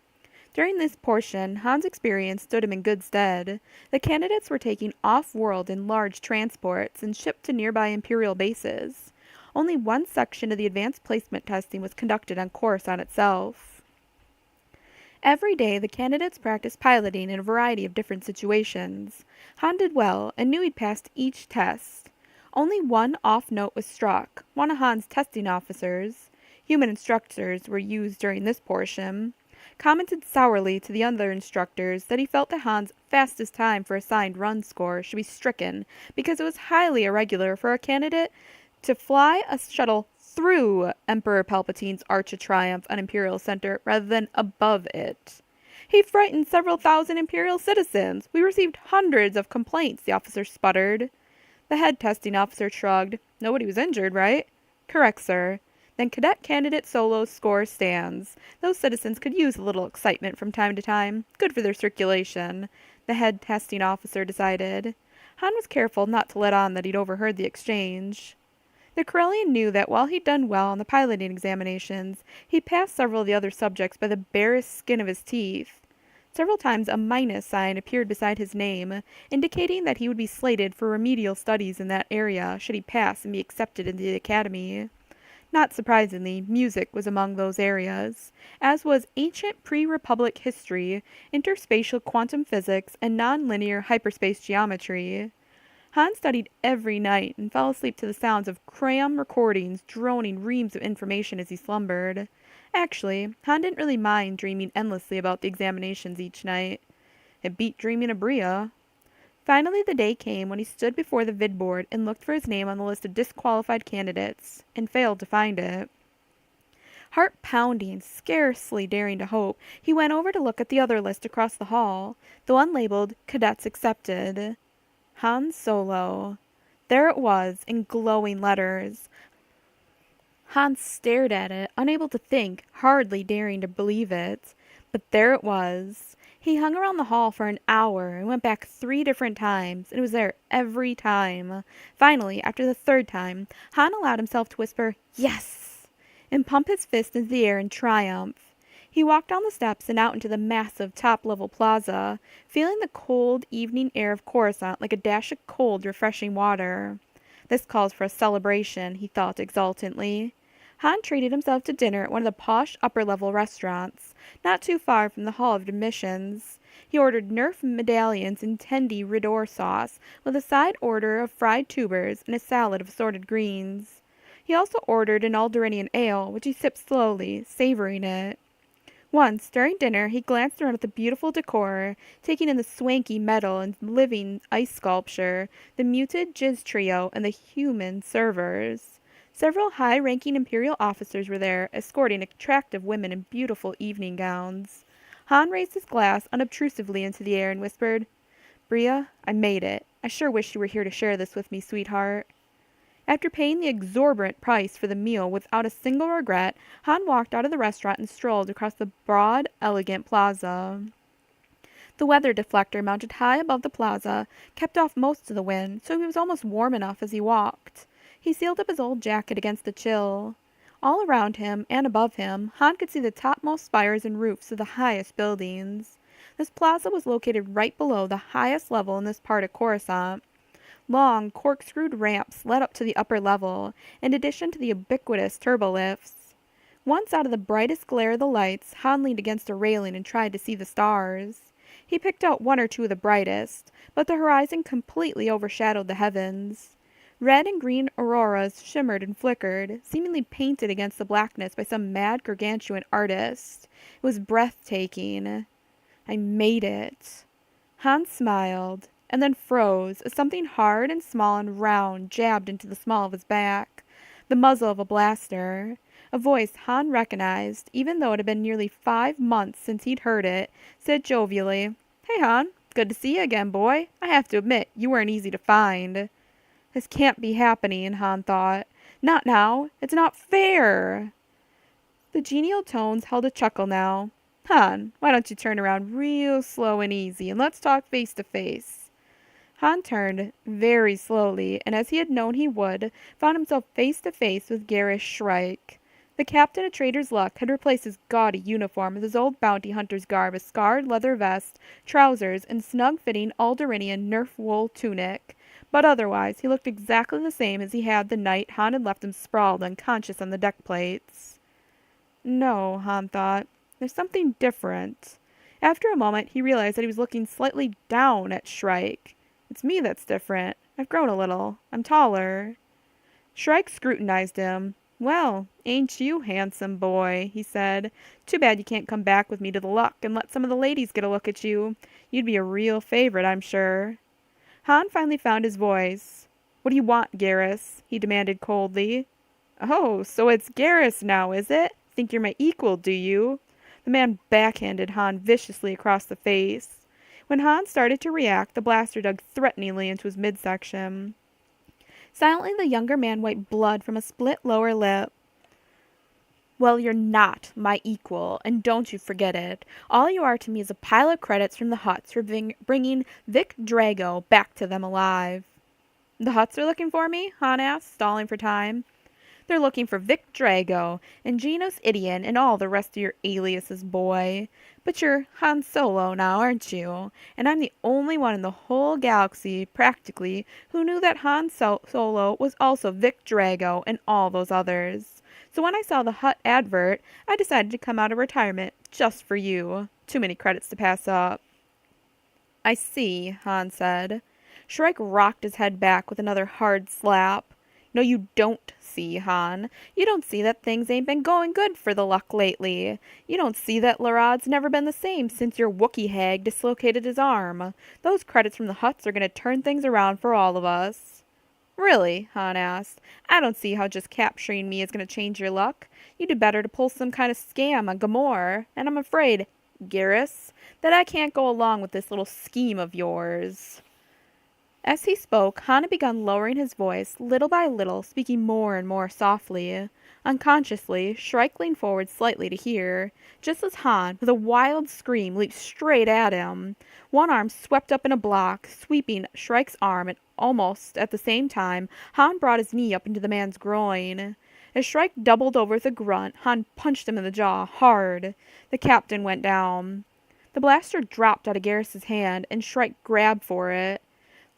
[SPEAKER 1] During this portion, Han's experience stood him in good stead. The candidates were taken off-world in large transports and shipped to nearby Imperial bases. Only one section of the advanced placement testing was conducted on Coruscant itself. Every day, the candidates practiced piloting in a variety of different situations. Han did well and knew he'd passed each test. Only one off note was struck. One of Han's testing officers, human instructors were used during this portion, commented sourly to the other instructors that he felt that Han's fastest time for assigned run score should be stricken because it was highly irregular for a candidate to fly a shuttle through Emperor Palpatine's Arch of Triumph on Imperial Center rather than above it. He frightened several thousand Imperial citizens. We received hundreds of complaints, the officer sputtered. The head testing officer shrugged. Nobody was injured, right? Correct, sir. Then Cadet Candidate Solo's score stands. Those citizens could use a little excitement from time to time. Good for their circulation, the head testing officer decided. Han was careful not to let on that he'd overheard the exchange. The Corellian knew that while he'd done well on the piloting examinations, he passed several of the other subjects by the barest skin of his teeth. Several times a minus sign appeared beside his name, indicating that he would be slated for remedial studies in that area should he pass and be accepted into the academy. Not surprisingly, music was among those areas, as was ancient pre-Republic history, interspatial quantum physics, and non-linear hyperspace geometry. Han studied every night and fell asleep to the sounds of cram recordings droning reams of information as he slumbered. Actually, Han didn't really mind dreaming endlessly about the examinations each night. It beat dreaming of Bria. Finally, the day came when he stood before the vid board and looked for his name on the list of disqualified candidates, and failed to find it. Heart pounding, scarcely daring to hope, he went over to look at the other list across the hall, the one labeled Cadets Accepted. Han Solo. There it was, in glowing letters. Han stared at it, unable to think, hardly daring to believe it. But there it was. He hung around the hall for an hour and went back 3 different times, and it was there every time. Finally, after the 3rd time, Han allowed himself to whisper, "Yes!" and pump his fist into the air in triumph. He walked down the steps and out into the massive top-level plaza, feeling the cold evening air of Coruscant like a dash of cold, refreshing water. This calls for a celebration, he thought exultantly. Han treated himself to dinner at one of the posh upper-level restaurants, not too far from the hall of admissions. He ordered Nerf medallions in tendy Ridor sauce, with a side order of fried tubers and a salad of assorted greens. He also ordered an Alderaanian ale, which he sipped slowly, savoring it. Once, during dinner, he glanced around at the beautiful decor, taking in the swanky metal and living ice sculpture, the muted jizz trio, and the human servers. Several high-ranking Imperial officers were there, escorting attractive women in beautiful evening gowns. Han raised his glass unobtrusively into the air and whispered, "Bria, I made it. I sure wish you were here to share this with me, sweetheart." After paying the exorbitant price for the meal without a single regret, Han walked out of the restaurant and strolled across the broad, elegant plaza. The weather deflector mounted high above the plaza kept off most of the wind, so he was almost warm enough as he walked. He sealed up his old jacket against the chill. All around him and above him, Han could see the topmost spires and roofs of the highest buildings. This plaza was located right below the highest level in this part of Coruscant. Long, corkscrewed ramps led up to the upper level, in addition to the ubiquitous turbolifts. Once out of the brightest glare of the lights, Han leaned against a railing and tried to see the stars. He picked out one or two of the brightest, but the horizon completely overshadowed the heavens. Red and green auroras shimmered and flickered, seemingly painted against the blackness by some mad gargantuan artist. It was breathtaking. I made it. Hans smiled, and then froze as something hard and small and round jabbed into the small of his back. The muzzle of a blaster. A voice Han recognized, even though it had been nearly 5 months since he'd heard it, said jovially, "Hey, Han. Good to see you again, boy. I have to admit, you weren't easy to find." This can't be happening, Han thought. Not now. It's not fair. The genial tones held a chuckle now. Han, why don't you turn around real slow and easy, and let's talk face to face. Han turned very slowly, and as he had known he would, found himself face to face with Garrus Shrike. The captain of Trader's Luck had replaced his gaudy uniform with his old bounty hunter's garb, a scarred leather vest, trousers, and snug-fitting Alderaanian nerf wool tunic. But otherwise, he looked exactly the same as he had the night Han had left him sprawled unconscious on the deck plates. No, Han thought. There's something different. After a moment, he realized that he was looking slightly down at Shrike. It's me that's different. I've grown a little. I'm taller. Shrike scrutinized him. "Well, ain't you handsome, boy," he said. "Too bad you can't come back with me to the Luck and let some of the ladies get a look at you. You'd be a real favorite, I'm sure." Han finally found his voice. "What do you want, Garrus?" he demanded coldly. "Oh, so it's Garrus now, is it? Think you're my equal, do you?" The man backhanded Han viciously across the face. When Han started to react, the blaster dug threateningly into his midsection. Silently, the younger man wiped blood from a split lower lip. "Well, you're not my equal, and don't you forget it. All you are to me is a pile of credits from the Hutts for bringing Vic Drago back to them alive." "The Hutts are looking for me?" Han asked, stalling for time. "They're looking for Vic Drago, and Genos Idion, and all the rest of your aliases, boy. But you're Han Solo now, aren't you? And I'm the only one in the whole galaxy, practically, who knew that Han Solo was also Vic Drago and all those others. So when I saw the Hutt advert, I decided to come out of retirement just for you. Too many credits to pass up." "I see," Han said. Shrike rocked his head back with another hard slap. "No, you don't see, Han. You don't see that things ain't been going good for the Luck lately. You don't see that Larad's never been the same since your Wookiee hag dislocated his arm. Those credits from the Hutts are going to turn things around for all of us." "Really?" Han asked. "I don't see how just capturing me is going to change your luck. You do better to pull some kind of scam on Gamorre, and I'm afraid, Garrus, that I can't go along with this little scheme of yours." As he spoke, Han had begun lowering his voice, little by little, speaking more and more softly. Unconsciously, Shrike leaned forward slightly to hear, just as Han, with a wild scream, leaped straight at him. One arm swept up in a block, sweeping Shrike's arm, and almost at the same time, Han brought his knee up into the man's groin. As Shrike doubled over with a grunt, Han punched him in the jaw, hard. The captain went down. The blaster dropped out of Garrus's hand, and Shrike grabbed for it.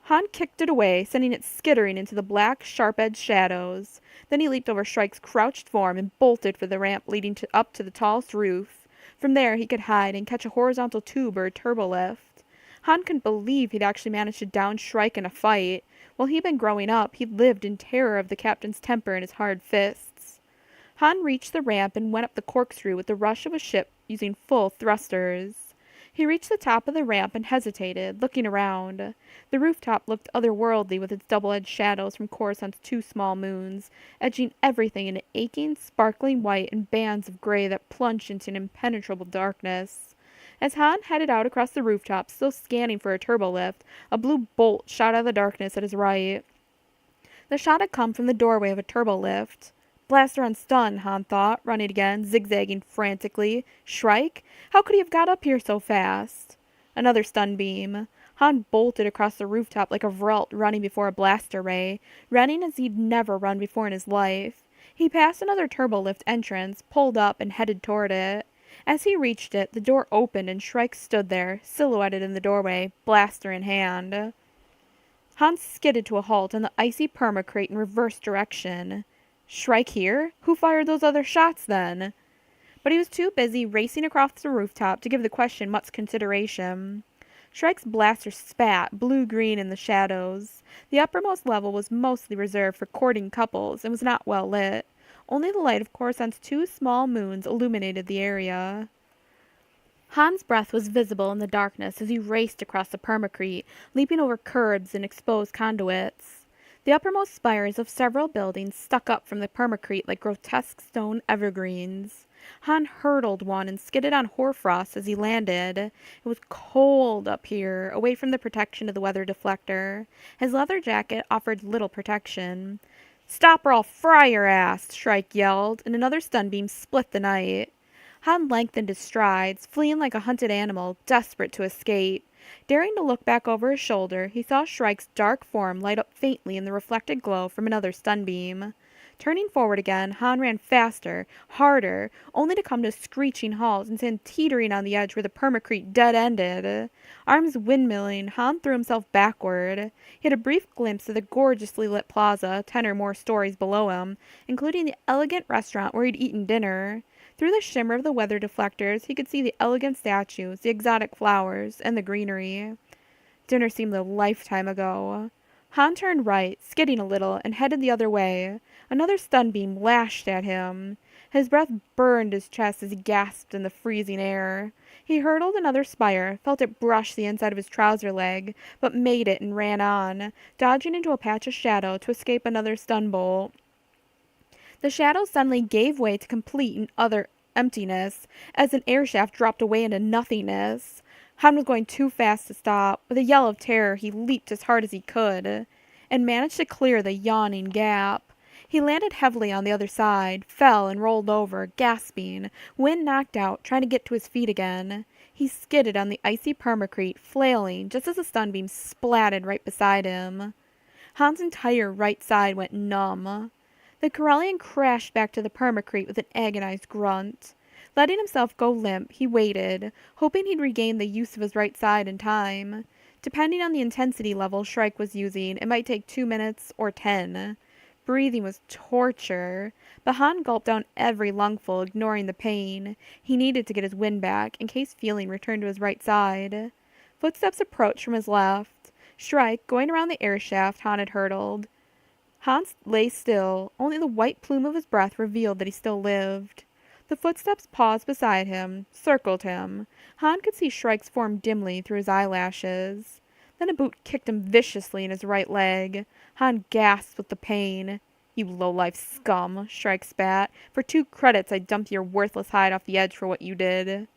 [SPEAKER 1] Han kicked it away, sending it skittering into the black, sharp-edged shadows. Then he leaped over Shrike's crouched form and bolted for the ramp leading up to the tallest roof. From there he could hide and catch a horizontal tube or a turbolift. Han couldn't believe he'd actually managed to down Shrike in a fight. While he'd been growing up, he'd lived in terror of the captain's temper and his hard fists. Han reached the ramp and went up the corkscrew with the rush of a ship using full thrusters. He reached the top of the ramp and hesitated, looking around. The rooftop looked otherworldly with its double-edged shadows from Coruscant's 2 small moons, edging everything into aching, sparkling white and bands of gray that plunged into an impenetrable darkness. As Han headed out across the rooftop, still scanning for a turbolift, a blue bolt shot out of the darkness at his right. The shot had come from the doorway of a turbo lift. Blaster on stun, Han thought, running again, zigzagging frantically. Shrike? How could he have got up here so fast? Another stun beam. Han bolted across the rooftop like a Vrelt running before a blaster ray, running as he'd never run before in his life. He passed another turbo lift entrance, pulled up, and headed toward it. As he reached it, the door opened and Shrike stood there, silhouetted in the doorway, blaster in hand. Han skidded to a halt on the icy permacrate in reverse direction. Shrike here? Who fired those other shots, then? But he was too busy racing across the rooftop to give the question much consideration. Shrike's blaster spat blue-green in the shadows. The uppermost level was mostly reserved for courting couples and was not well lit. Only the light of Coruscant's two small moons illuminated the area. Han's breath was visible in the darkness as he raced across the permacrete, leaping over curbs and exposed conduits. The uppermost spires of several buildings stuck up from the permacrete like grotesque stone evergreens. Han hurdled one and skidded on hoarfrost as he landed. It was cold up here, away from the protection of the weather deflector. His leather jacket offered little protection. "Stop or I'll fry your ass!" Shrike yelled, and another stun beam split the night. Han lengthened his strides, fleeing like a hunted animal, desperate to escape. Daring to look back over his shoulder, he saw Shrike's dark form light up faintly in the reflected glow from another stun beam. Turning forward again, Han ran faster, harder, only to come to a screeching halt and stand teetering on the edge where the permacrete dead-ended. Arms windmilling, Han threw himself backward. He had a brief glimpse of the gorgeously lit plaza 10 or more stories below him, including the elegant restaurant where he'd eaten dinner. Through the shimmer of the weather deflectors, he could see the elegant statues, the exotic flowers, and the greenery. Dinner seemed a lifetime ago. Han turned right, skidding a little, and headed the other way. Another stun beam lashed at him. His breath burned his chest as he gasped in the freezing air. He hurdled another spire, felt it brush the inside of his trouser leg, but made it and ran on, dodging into a patch of shadow to escape another stun bolt. The shadow suddenly gave way to complete and utter emptiness as an airshaft dropped away into nothingness. Han was going too fast to stop. With a yell of terror, he leaped as hard as he could and managed to clear the yawning gap. He landed heavily on the other side, fell and rolled over, gasping, wind knocked out, trying to get to his feet again. He skidded on the icy permacrete, flailing, just as a stun beam splatted right beside him. Han's entire right side went numb. The Corellian crashed back to the permacrete with an agonized grunt. Letting himself go limp, he waited, hoping he'd regain the use of his right side in time. Depending on the intensity level Shrike was using, it might take 2 minutes or 10. Breathing was torture, but Han gulped down every lungful, ignoring the pain. He needed to get his wind back, in case feeling returned to his right side. Footsteps approached from his left. Shrike, going around the airshaft Han had hurdled. Han lay still. Only the white plume of his breath revealed that he still lived. The footsteps paused beside him, circled him. Han could see Shrike's form dimly through his eyelashes. Then a boot kicked him viciously in his right leg. Han gasped with the pain. "You low-life scum," Shrike spat. "For 2 credits I'd dump your worthless hide off the edge for what you did."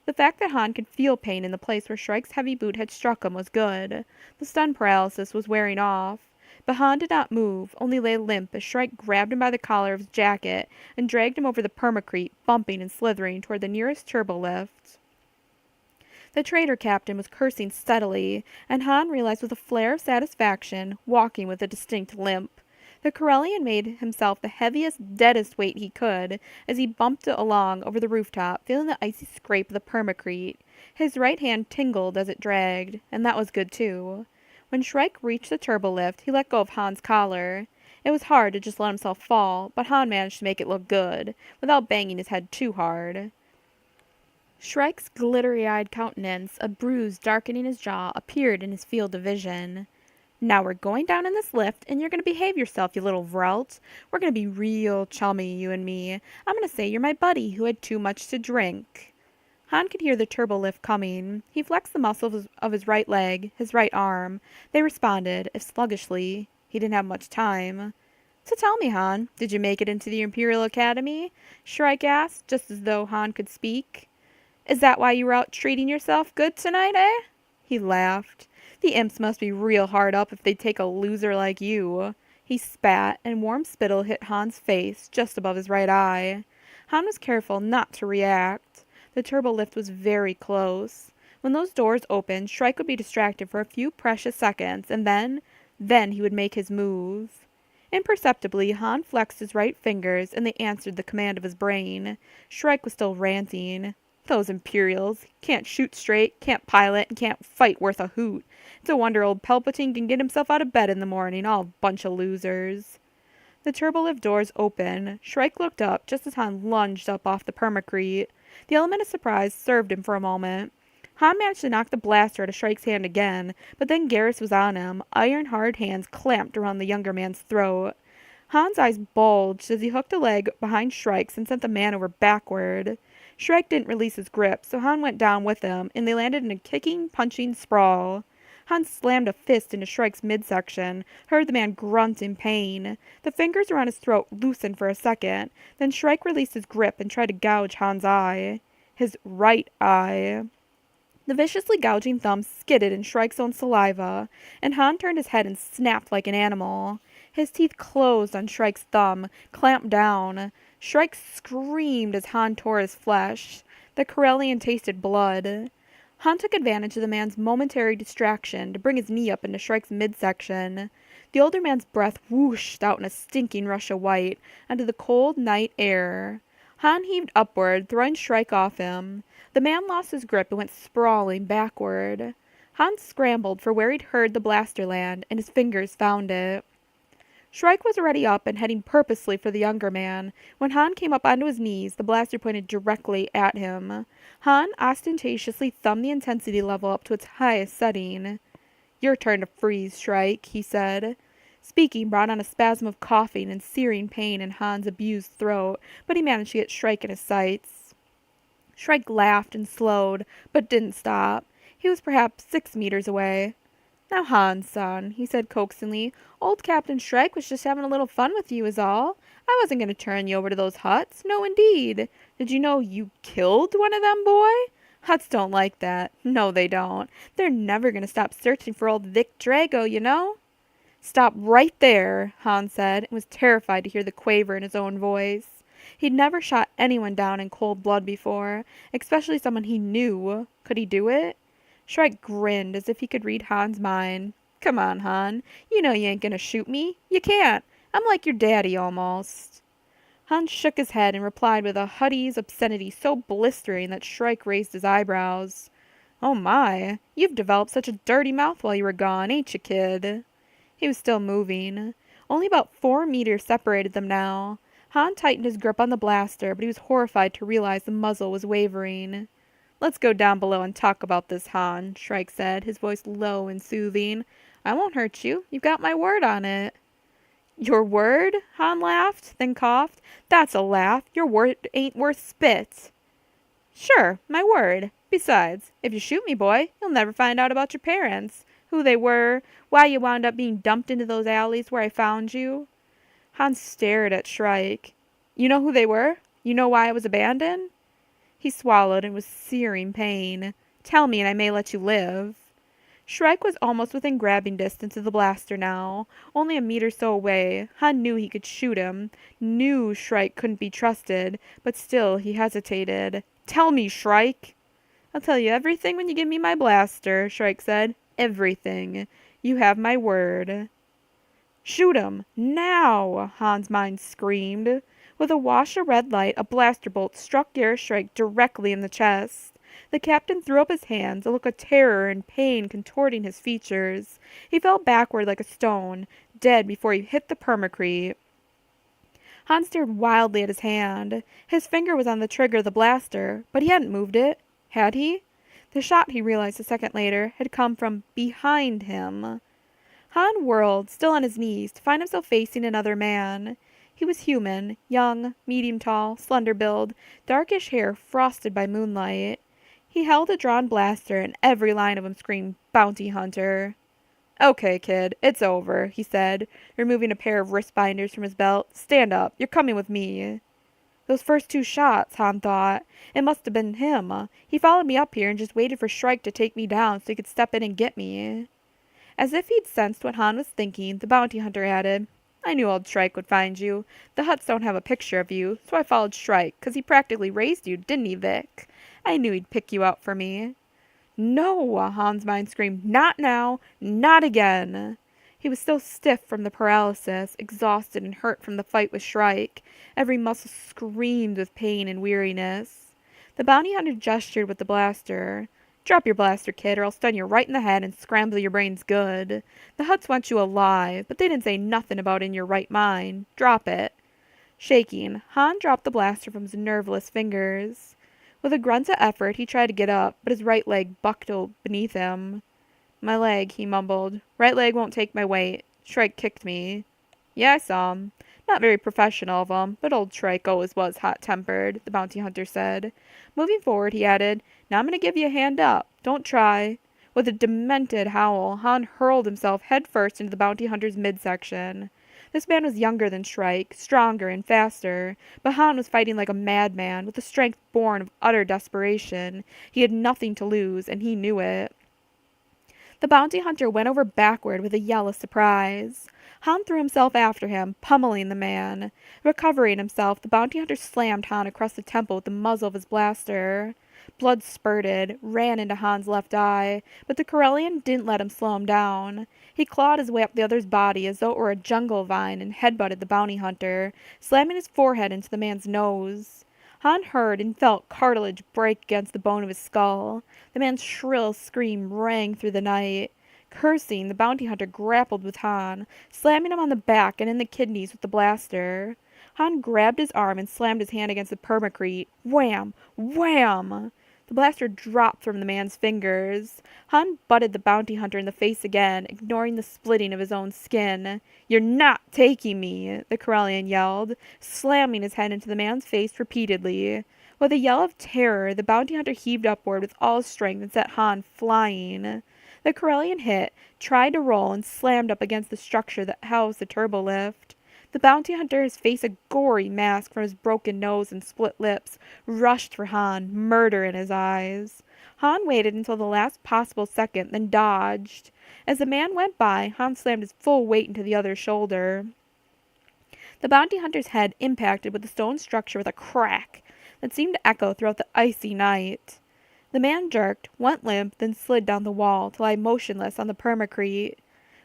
[SPEAKER 1] The fact that Han could feel pain in the place where Shrike's heavy boot had struck him was good. The stun paralysis was wearing off. But Han did not move, only lay limp as Shrike grabbed him by the collar of his jacket and dragged him over the permacrete, bumping and slithering toward the nearest turbo lift. The trader captain was cursing steadily, and Han realized with a flare of satisfaction, walking with a distinct limp. The Corellian made himself the heaviest, deadest weight he could as he bumped along over the rooftop, feeling the icy scrape of the permacrete. His right hand tingled as it dragged, and that was good too. When Shrike reached the turbo lift, he let go of Han's collar. It was hard to just let himself fall, but Han managed to make it look good, without banging his head too hard. Shrike's glittery-eyed countenance, a bruise darkening his jaw, appeared in his field of vision. "Now we're going down in this lift, and you're going to behave yourself, you little Vrelt. We're going to be real chummy, you and me. I'm going to say you're my buddy who had too much to drink." Han could hear the turbo lift coming. He flexed the muscles of his right leg, his right arm. They responded, if sluggishly. He didn't have much time. "So tell me, Han, did you make it into the Imperial Academy?" Shrike asked, just as though Han could speak. "Is that why you were out treating yourself good tonight, eh?" He laughed. "The imps must be real hard up if they take a loser like you." He spat, and warm spittle hit Han's face just above his right eye. Han was careful not to react. The turbo lift was very close. When those doors opened, Shrike would be distracted for a few precious seconds, and then he would make his move. Imperceptibly, Han flexed his right fingers, and they answered the command of his brain. Shrike was still ranting. Those Imperials. Can't shoot straight, can't pilot, and can't fight worth a hoot. It's a wonder old Palpatine can get himself out of bed in the morning, all a bunch of losers. The turbolift doors open. Shrike looked up just as Han lunged up off the permacrete. The element of surprise served him for a moment. Han managed to knock the blaster out of Shrike's hand again, but then Garrus was on him, iron-hard hands clamped around the younger man's throat. Han's eyes bulged as he hooked a leg behind Shrike's and sent the man over backward. Shrike didn't release his grip, so Han went down with him, and they landed in a kicking, punching sprawl. Han slammed a fist into Shrike's midsection, heard the man grunt in pain. The fingers around his throat loosened for a second, then Shrike released his grip and tried to gouge Han's eye. His right eye. The viciously gouging thumb skidded in Shrike's own saliva, and Han turned his head and snapped like an animal. His teeth closed on Shrike's thumb, clamped down. Shrike screamed as Han tore his flesh. The Corellian tasted blood. Han took advantage of the man's momentary distraction to bring his knee up into Shrike's midsection. The older man's breath whooshed out in a stinking rush of white onto the cold night air. Han heaved upward, throwing Shrike off him. The man lost his grip and went sprawling backward. Han scrambled for where he'd heard the blaster land, and his fingers found it. Shrike was already up and heading purposely for the younger man. When Han came up onto his knees, the blaster pointed directly at him. Han ostentatiously thumbed the intensity level up to its highest setting. "Your turn to freeze, Shrike," he said. Speaking brought on a spasm of coughing and searing pain in Han's abused throat, but he managed to get Shrike in his sights. Shrike laughed and slowed, but didn't stop. He was perhaps 6 meters away. "Now, Han, son," he said coaxingly, "old Captain Shrike was just having a little fun with you is all. I wasn't going to turn you over to those Hutts. No, indeed. Did you know you killed one of them, boy? Hutts don't like that. No, they don't. They're never going to stop searching for old Vic Drago, you know." "Stop right there," Han said, and was terrified to hear the quaver in his own voice. He'd never shot anyone down in cold blood before, especially someone he knew. Could he do it? Shrike grinned as if he could read Han's mind. "Come on, Han. You know you ain't gonna shoot me. You can't. I'm like your daddy, almost." Han shook his head and replied with a Hutty's obscenity so blistering that Shrike raised his eyebrows. "Oh my, you've developed such a dirty mouth while you were gone, ain't you, kid?" He was still moving. Only about 4 meters separated them now. Han tightened his grip on the blaster, but he was horrified to realize the muzzle was wavering. "Let's go down below and talk about this, Han," Shrike said, his voice low and soothing. "I won't hurt you. You've got my word on it." "Your word?" Han laughed, then coughed. "That's a laugh. Your word ain't worth spit." "Sure, my word. Besides, if you shoot me, boy, you'll never find out about your parents, who they were, why you wound up being dumped into those alleys where I found you." Han stared at Shrike. "You know who they were? You know why I was abandoned?" He swallowed and was searing pain. "Tell me and I may let you live." Shrike was almost within grabbing distance of the blaster now, only a meter or so away. Han knew he could shoot him, knew Shrike couldn't be trusted, but still he hesitated. "Tell me, Shrike." "I'll tell you everything when you give me my blaster," Shrike said. "Everything. You have my word." "Shoot him! Now!" Han's mind screamed. With a wash of red light, a blaster bolt struck Garrus Shrike directly in the chest. The captain threw up his hands, a look of terror and pain contorting his features. He fell backward like a stone, dead before he hit the permacrete. Han stared wildly at his hand. His finger was on the trigger of the blaster, but he hadn't moved it. Had he? The shot, he realized a second later, had come from behind him. Han whirled, still on his knees, to find himself facing another man. He was human, young, medium tall, slender build, darkish hair frosted by moonlight. He held a drawn blaster, and every line of him screamed, "Bounty Hunter." "Okay, kid, it's over," he said, removing a pair of wrist binders from his belt. "Stand up. You're coming with me." Those first 2 shots, Han thought. It must have been him. He followed me up here and just waited for Shrike to take me down so he could step in and get me. As if he'd sensed what Han was thinking, the bounty hunter added, I knew old Shrike would find you. The huts don't have a picture of you, so I followed Shrike, 'cause he practically raised you, didn't he, Vic? I knew he'd pick you out for me." "No!" Hans' mind screamed. "Not now! Not again!" He was still stiff from the paralysis, exhausted and hurt from the fight with Shrike. Every muscle screamed with pain and weariness. The bounty hunter gestured with the blaster. "Drop your blaster, kid, or I'll stun you right in the head and scramble your brains good. The huts want you alive, but they didn't say nothin' about in your right mind. Drop it." Shaking, Han dropped the blaster from his nerveless fingers. With a grunt of effort, he tried to get up, but his right leg buckled beneath him. "My leg," he mumbled. "Right leg won't take my weight. Shrike kicked me." "Yeah, I saw him. Not very professional of him, but old Shrike always was hot-tempered," the bounty hunter said. Moving forward, he added, "Now I'm going to give you a hand up. Don't try." With a demented howl, Han hurled himself head-first into the bounty hunter's midsection. This man was younger than Shrike, stronger and faster, but Han was fighting like a madman, with a strength born of utter desperation. He had nothing to lose, and he knew it. The bounty hunter went over backward with a yell of surprise. Han threw himself after him, pummeling the man. Recovering himself, the bounty hunter slammed Han across the temple with the muzzle of his blaster. Blood spurted, ran into Han's left eye, but the Corellian didn't let him slow him down. He clawed his way up the other's body as though it were a jungle vine and headbutted the bounty hunter, slamming his forehead into the man's nose. Han heard and felt cartilage break against the bone of his skull. The man's shrill scream rang through the night. Cursing, the bounty hunter grappled with Han, slamming him on the back and in the kidneys with the blaster. Han grabbed his arm and slammed his hand against the permacrete. Wham! Wham! The blaster dropped from the man's fingers. Han butted the bounty hunter in the face again, ignoring the splitting of his own skin. "You're not taking me!" the Corellian yelled, slamming his head into the man's face repeatedly. With a yell of terror, the bounty hunter heaved upward with all his strength and set Han flying. The Corellian hit, tried to roll, and slammed up against the structure that housed the turbolift. The bounty hunter, his face a gory mask from his broken nose and split lips, rushed for Han, murder in his eyes. Han waited until the last possible second, then dodged. As the man went by, Han slammed his full weight into the other's shoulder. The bounty hunter's head impacted with the stone structure with a crack that seemed to echo throughout the icy night. The man jerked, went limp, then slid down the wall to lie motionless on the permacrete.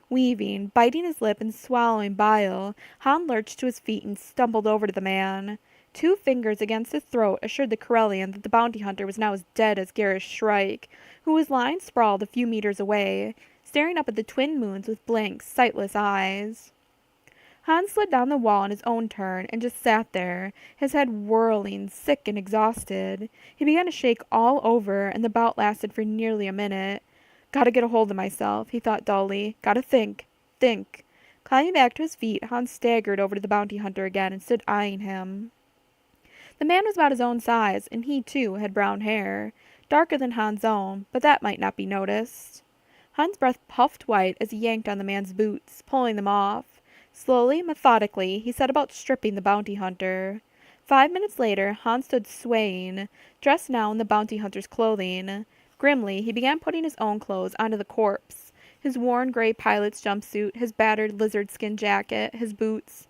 [SPEAKER 1] Weaving, biting his lip and swallowing bile, Han lurched to his feet and stumbled over to the man. 2 fingers against his throat assured the Corellian that the bounty hunter was now as dead as garish Shrike, who was lying sprawled a few meters away, staring up at the twin moons with blank, sightless eyes. Han slid down the wall in his own turn and just sat there, his head whirling, sick and exhausted. He began to shake all over, and the bout lasted for nearly a minute. "Gotta get a hold of myself," he thought dully. "Gotta think. Think." Climbing back to his feet, Han staggered over to the bounty hunter again and stood eyeing him. The man was about his own size, and he, too, had brown hair. Darker than Han's own, but that might not be noticed. Han's breath puffed white as he yanked on the man's boots, pulling them off. Slowly, methodically, he set about stripping the bounty hunter. 5 minutes later, Han stood swaying, dressed now in the bounty hunter's clothing. Grimly, he began putting his own clothes onto the corpse. His worn gray pilot's jumpsuit, his battered lizard skin jacket, his boots.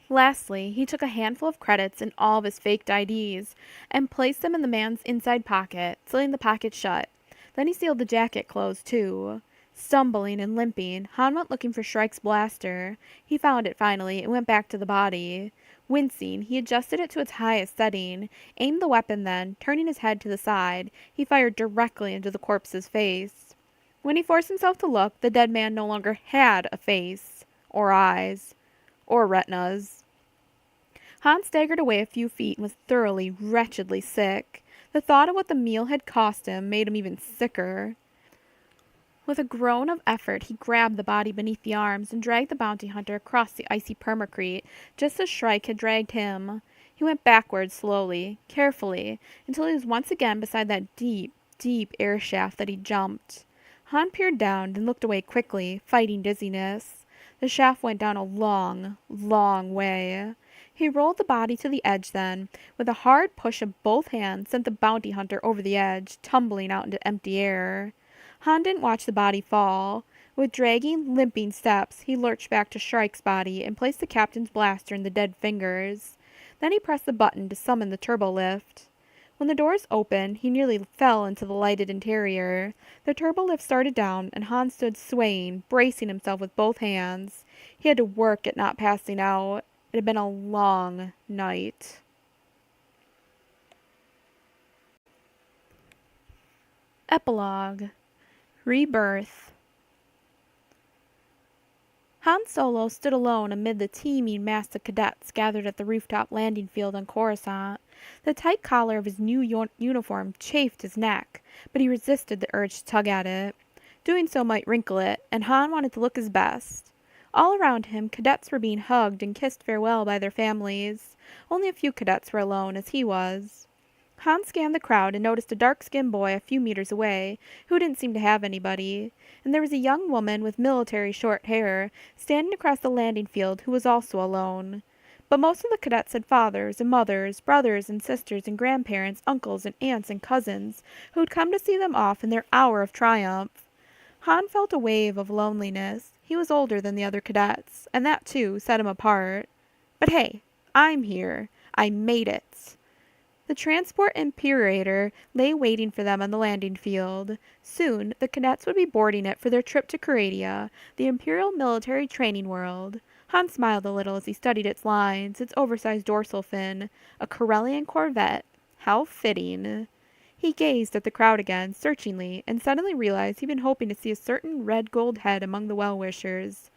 [SPEAKER 1] Lastly, he took a handful of credits and all of his faked IDs and placed them in the man's inside pocket, sealing the pocket shut. Then he sealed the jacket closed, too. Stumbling and limping, Han went looking for Shrike's blaster. He found it finally and went back to the body. Wincing, he adjusted it to its highest setting, aimed the weapon then, turning his head to the side, he fired directly into the corpse's face. When he forced himself to look, the dead man no longer had a face, or eyes, or retinas. Han staggered away a few feet and was thoroughly, wretchedly sick. The thought of what the meal had cost him made him even sicker. With a groan of effort, he grabbed the body beneath the arms and dragged the bounty hunter across the icy permacrete, just as Shrike had dragged him. He went backwards slowly, carefully, until he was once again beside that deep, deep air shaft that he jumped. Han peered down, then looked away quickly, fighting dizziness. The shaft went down a long, long way. He rolled the body to the edge then, with a hard push of both hands, sent the bounty hunter over the edge, tumbling out into empty air. Han didn't watch the body fall. With dragging, limping steps, he lurched back to Shrike's body and placed the captain's blaster in the dead fingers. Then he pressed the button to summon the turbo lift. When the doors opened, he nearly fell into the lighted interior. The turbo lift started down, and Han stood swaying, bracing himself with both hands. He had to work at not passing out. It had been a long night. Epilogue. Rebirth. Han Solo stood alone amid the teeming mass of cadets gathered at the rooftop landing field on Coruscant. The tight collar of his new uniform chafed his neck, but he resisted the urge to tug at it. Doing so might wrinkle it, and Han wanted to look his best. All around him, cadets were being hugged and kissed farewell by their families. Only a few cadets were alone, as he was. Han scanned the crowd and noticed a dark-skinned boy a few meters away, who didn't seem to have anybody, and there was a young woman with military short hair standing across the landing field who was also alone. But most of the cadets had fathers and mothers, brothers and sisters and grandparents, uncles and aunts and cousins, who had come to see them off in their hour of triumph. Han felt a wave of loneliness. He was older than the other cadets, and that, too, set him apart. But hey, I'm here. I made it. The transport Imperator lay waiting for them on the landing field. Soon, the cadets would be boarding it for their trip to Caradia, the Imperial military training world. Han smiled a little as he studied its lines, its oversized dorsal fin. A Corellian corvette. How fitting. He gazed at the crowd again, searchingly, and suddenly realized he'd been hoping to see a certain red-gold head among the well-wishers.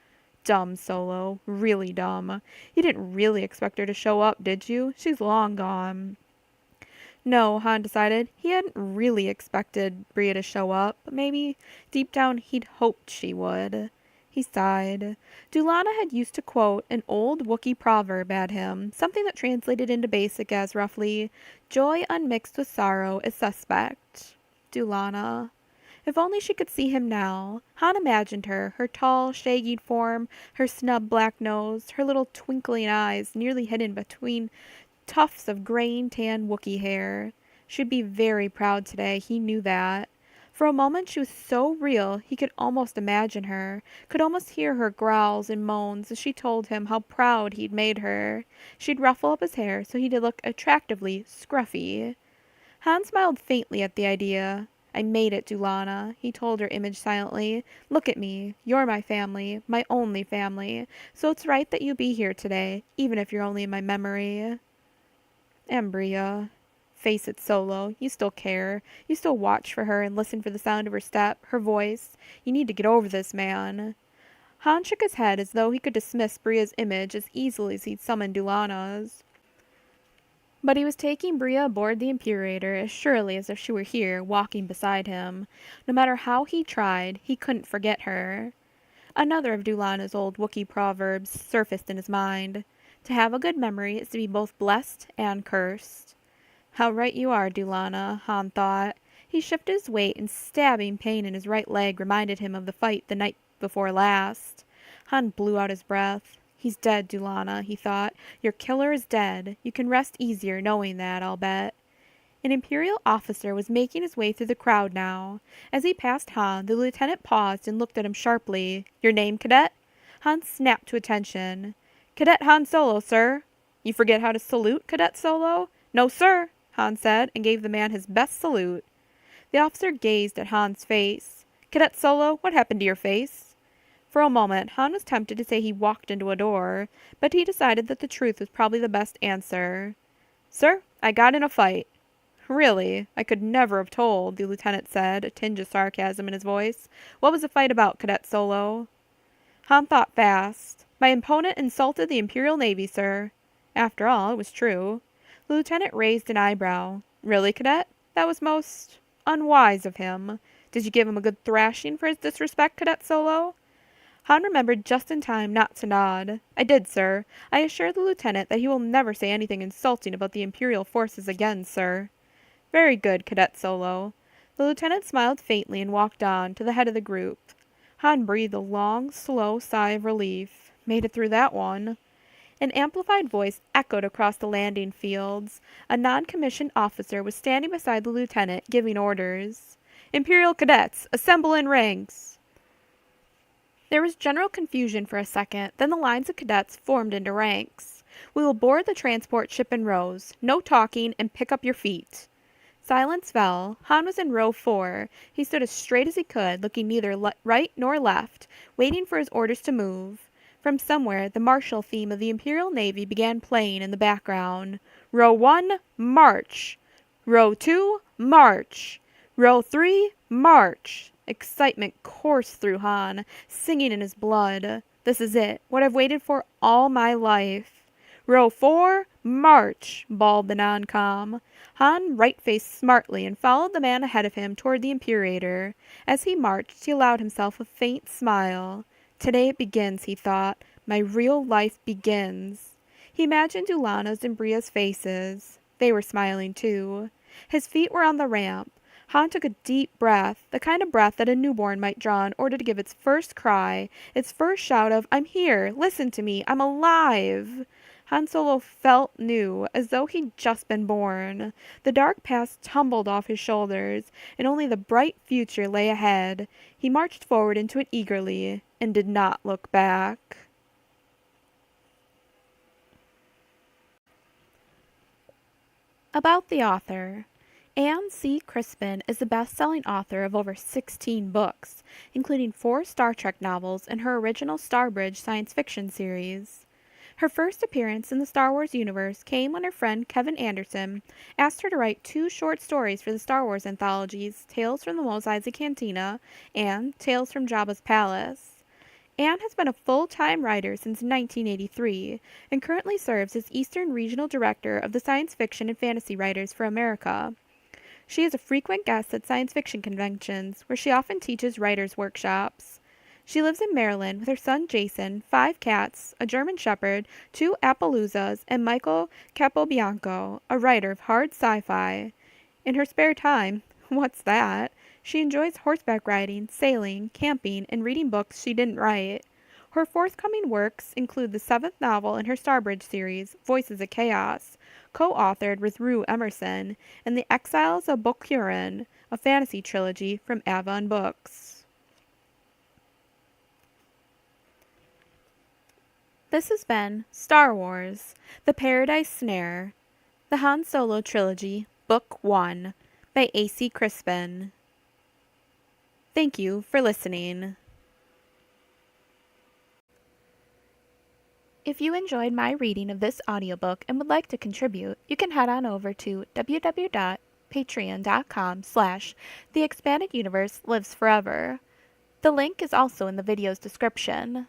[SPEAKER 1] Dumb, Solo. Really dumb. You didn't really expect her to show up, did you? She's long gone. No, Han decided. He hadn't really expected Bria to show up, but maybe, deep down, he'd hoped she would. He sighed. Dulana had used to quote an old Wookiee proverb at him, something that translated into basic as roughly, "Joy unmixed with sorrow is suspect." Dulana. If only she could see him now. Han imagined her, her tall, shaggy form, her snub black nose, her little twinkling eyes nearly hidden between tufts of graying tan Wookiee hair. She'd be very proud today, he knew that. For a moment she was so real he could almost imagine her, could almost hear her growls and moans as she told him how proud he'd made her. She'd ruffle up his hair so he'd look attractively scruffy. Han smiled faintly at the idea. "I made it, Dulana," he told her image silently. "Look at me. You're my family, my only family, so it's right that you be here today, even if you're only in my memory." Bria. Face it, Solo. You still care. You still watch for her and listen for the sound of her step, her voice. You need to get over this, man. Han shook his head as though he could dismiss Bria's image as easily as he'd summoned Dulana's. But he was taking Bria aboard the Imperator as surely as if she were here, walking beside him. No matter how he tried, he couldn't forget her. Another of Dulana's old Wookiee proverbs surfaced in his mind. To have a good memory is to be both blessed and cursed. How right you are, Dulana, Han thought. He shifted his weight, and stabbing pain in his right leg reminded him of the fight the night before last. Han blew out his breath. He's dead, Dulana, he thought. Your killer is dead. You can rest easier knowing that, I'll bet. An Imperial officer was making his way through the crowd now. As he passed Han, the lieutenant paused and looked at him sharply. "Your name, cadet?" Han snapped to attention. "Cadet Han Solo, sir." "You forget how to salute, Cadet Solo?" "No, sir," Han said, and gave the man his best salute. The officer gazed at Han's face. "Cadet Solo, what happened to your face?" For a moment, Han was tempted to say he walked into a door, but he decided that the truth was probably the best answer. "Sir, I got in a fight." "Really? I could never have told," the lieutenant said, a tinge of sarcasm in his voice. "What was the fight about, Cadet Solo?" Han thought fast. "My opponent insulted the Imperial Navy, sir." After all, it was true. The lieutenant raised an eyebrow. "Really, Cadet? That was most unwise of him. Did you give him a good thrashing for his disrespect, Cadet Solo?" Han remembered just in time not to nod. "I did, sir. I assured the lieutenant that he will never say anything insulting about the Imperial forces again, sir." "Very good, Cadet Solo." The lieutenant smiled faintly and walked on, to the head of the group. Han breathed a long, slow sigh of relief. Made it through that one. An amplified voice echoed across the landing fields. A non-commissioned officer was standing beside the lieutenant, giving orders. "Imperial cadets, assemble in ranks." There was general confusion for a second, then the lines of cadets formed into ranks. "We will board the transport ship in rows. No talking, and pick up your feet." Silence fell. Han was in row 4. He stood as straight as he could, looking neither right nor left, waiting for his orders to move. From somewhere, the martial theme of the Imperial Navy began playing in the background. "Row 1, march! Row 2, march! Row 3, march!" Excitement coursed through Han, singing in his blood. "This is it, what I've waited for all my life." "Row 4, march!" bawled the non-com. Han right-faced smartly and followed the man ahead of him toward the Imperator. As he marched, he allowed himself a faint smile. "Today it begins," he thought. "My real life begins." He imagined Ulana's and Bria's faces. They were smiling too. His feet were on the ramp. Han took a deep breath, the kind of breath that a newborn might draw in order to give its first cry, its first shout of, "I'm here! Listen to me! I'm alive!" Han Solo felt new, as though he'd just been born. The dark past tumbled off his shoulders, and only the bright future lay ahead. He marched forward into it eagerly, and did not look back. About the author. Anne C. Crispin is the best-selling author of over 16 books, including 4 Star Trek novels and her original Starbridge science fiction series. Her first appearance in the Star Wars universe came when her friend Kevin Anderson asked her to write 2 short stories for the Star Wars anthologies, Tales from the Mos Eisley Cantina and Tales from Jabba's Palace. Anne has been a full-time writer since 1983 and currently serves as Eastern Regional Director of the Science Fiction and Fantasy Writers for America. She is a frequent guest at science fiction conventions, where she often teaches writers' workshops. She lives in Maryland with her son Jason, 5 cats, a German Shepherd, 2 Appaloozas, and Michael Capobianco, a writer of hard sci-fi. In her spare time, what's that? She enjoys horseback riding, sailing, camping, and reading books she didn't write. Her forthcoming works include the 7th novel in her Starbridge series, Voices of Chaos, co-authored with Rue Emerson, and The Exiles of Bokurin, a fantasy trilogy from Avon Books. This has been Star Wars, The Paradise Snare, the Han Solo Trilogy, Book 1, by A.C. Crispin. Thank you for listening. If you enjoyed my reading of this audiobook and would like to contribute, you can head on over to www.patreon.com/theexpandeduniverselives forever. The link is also in the video's description.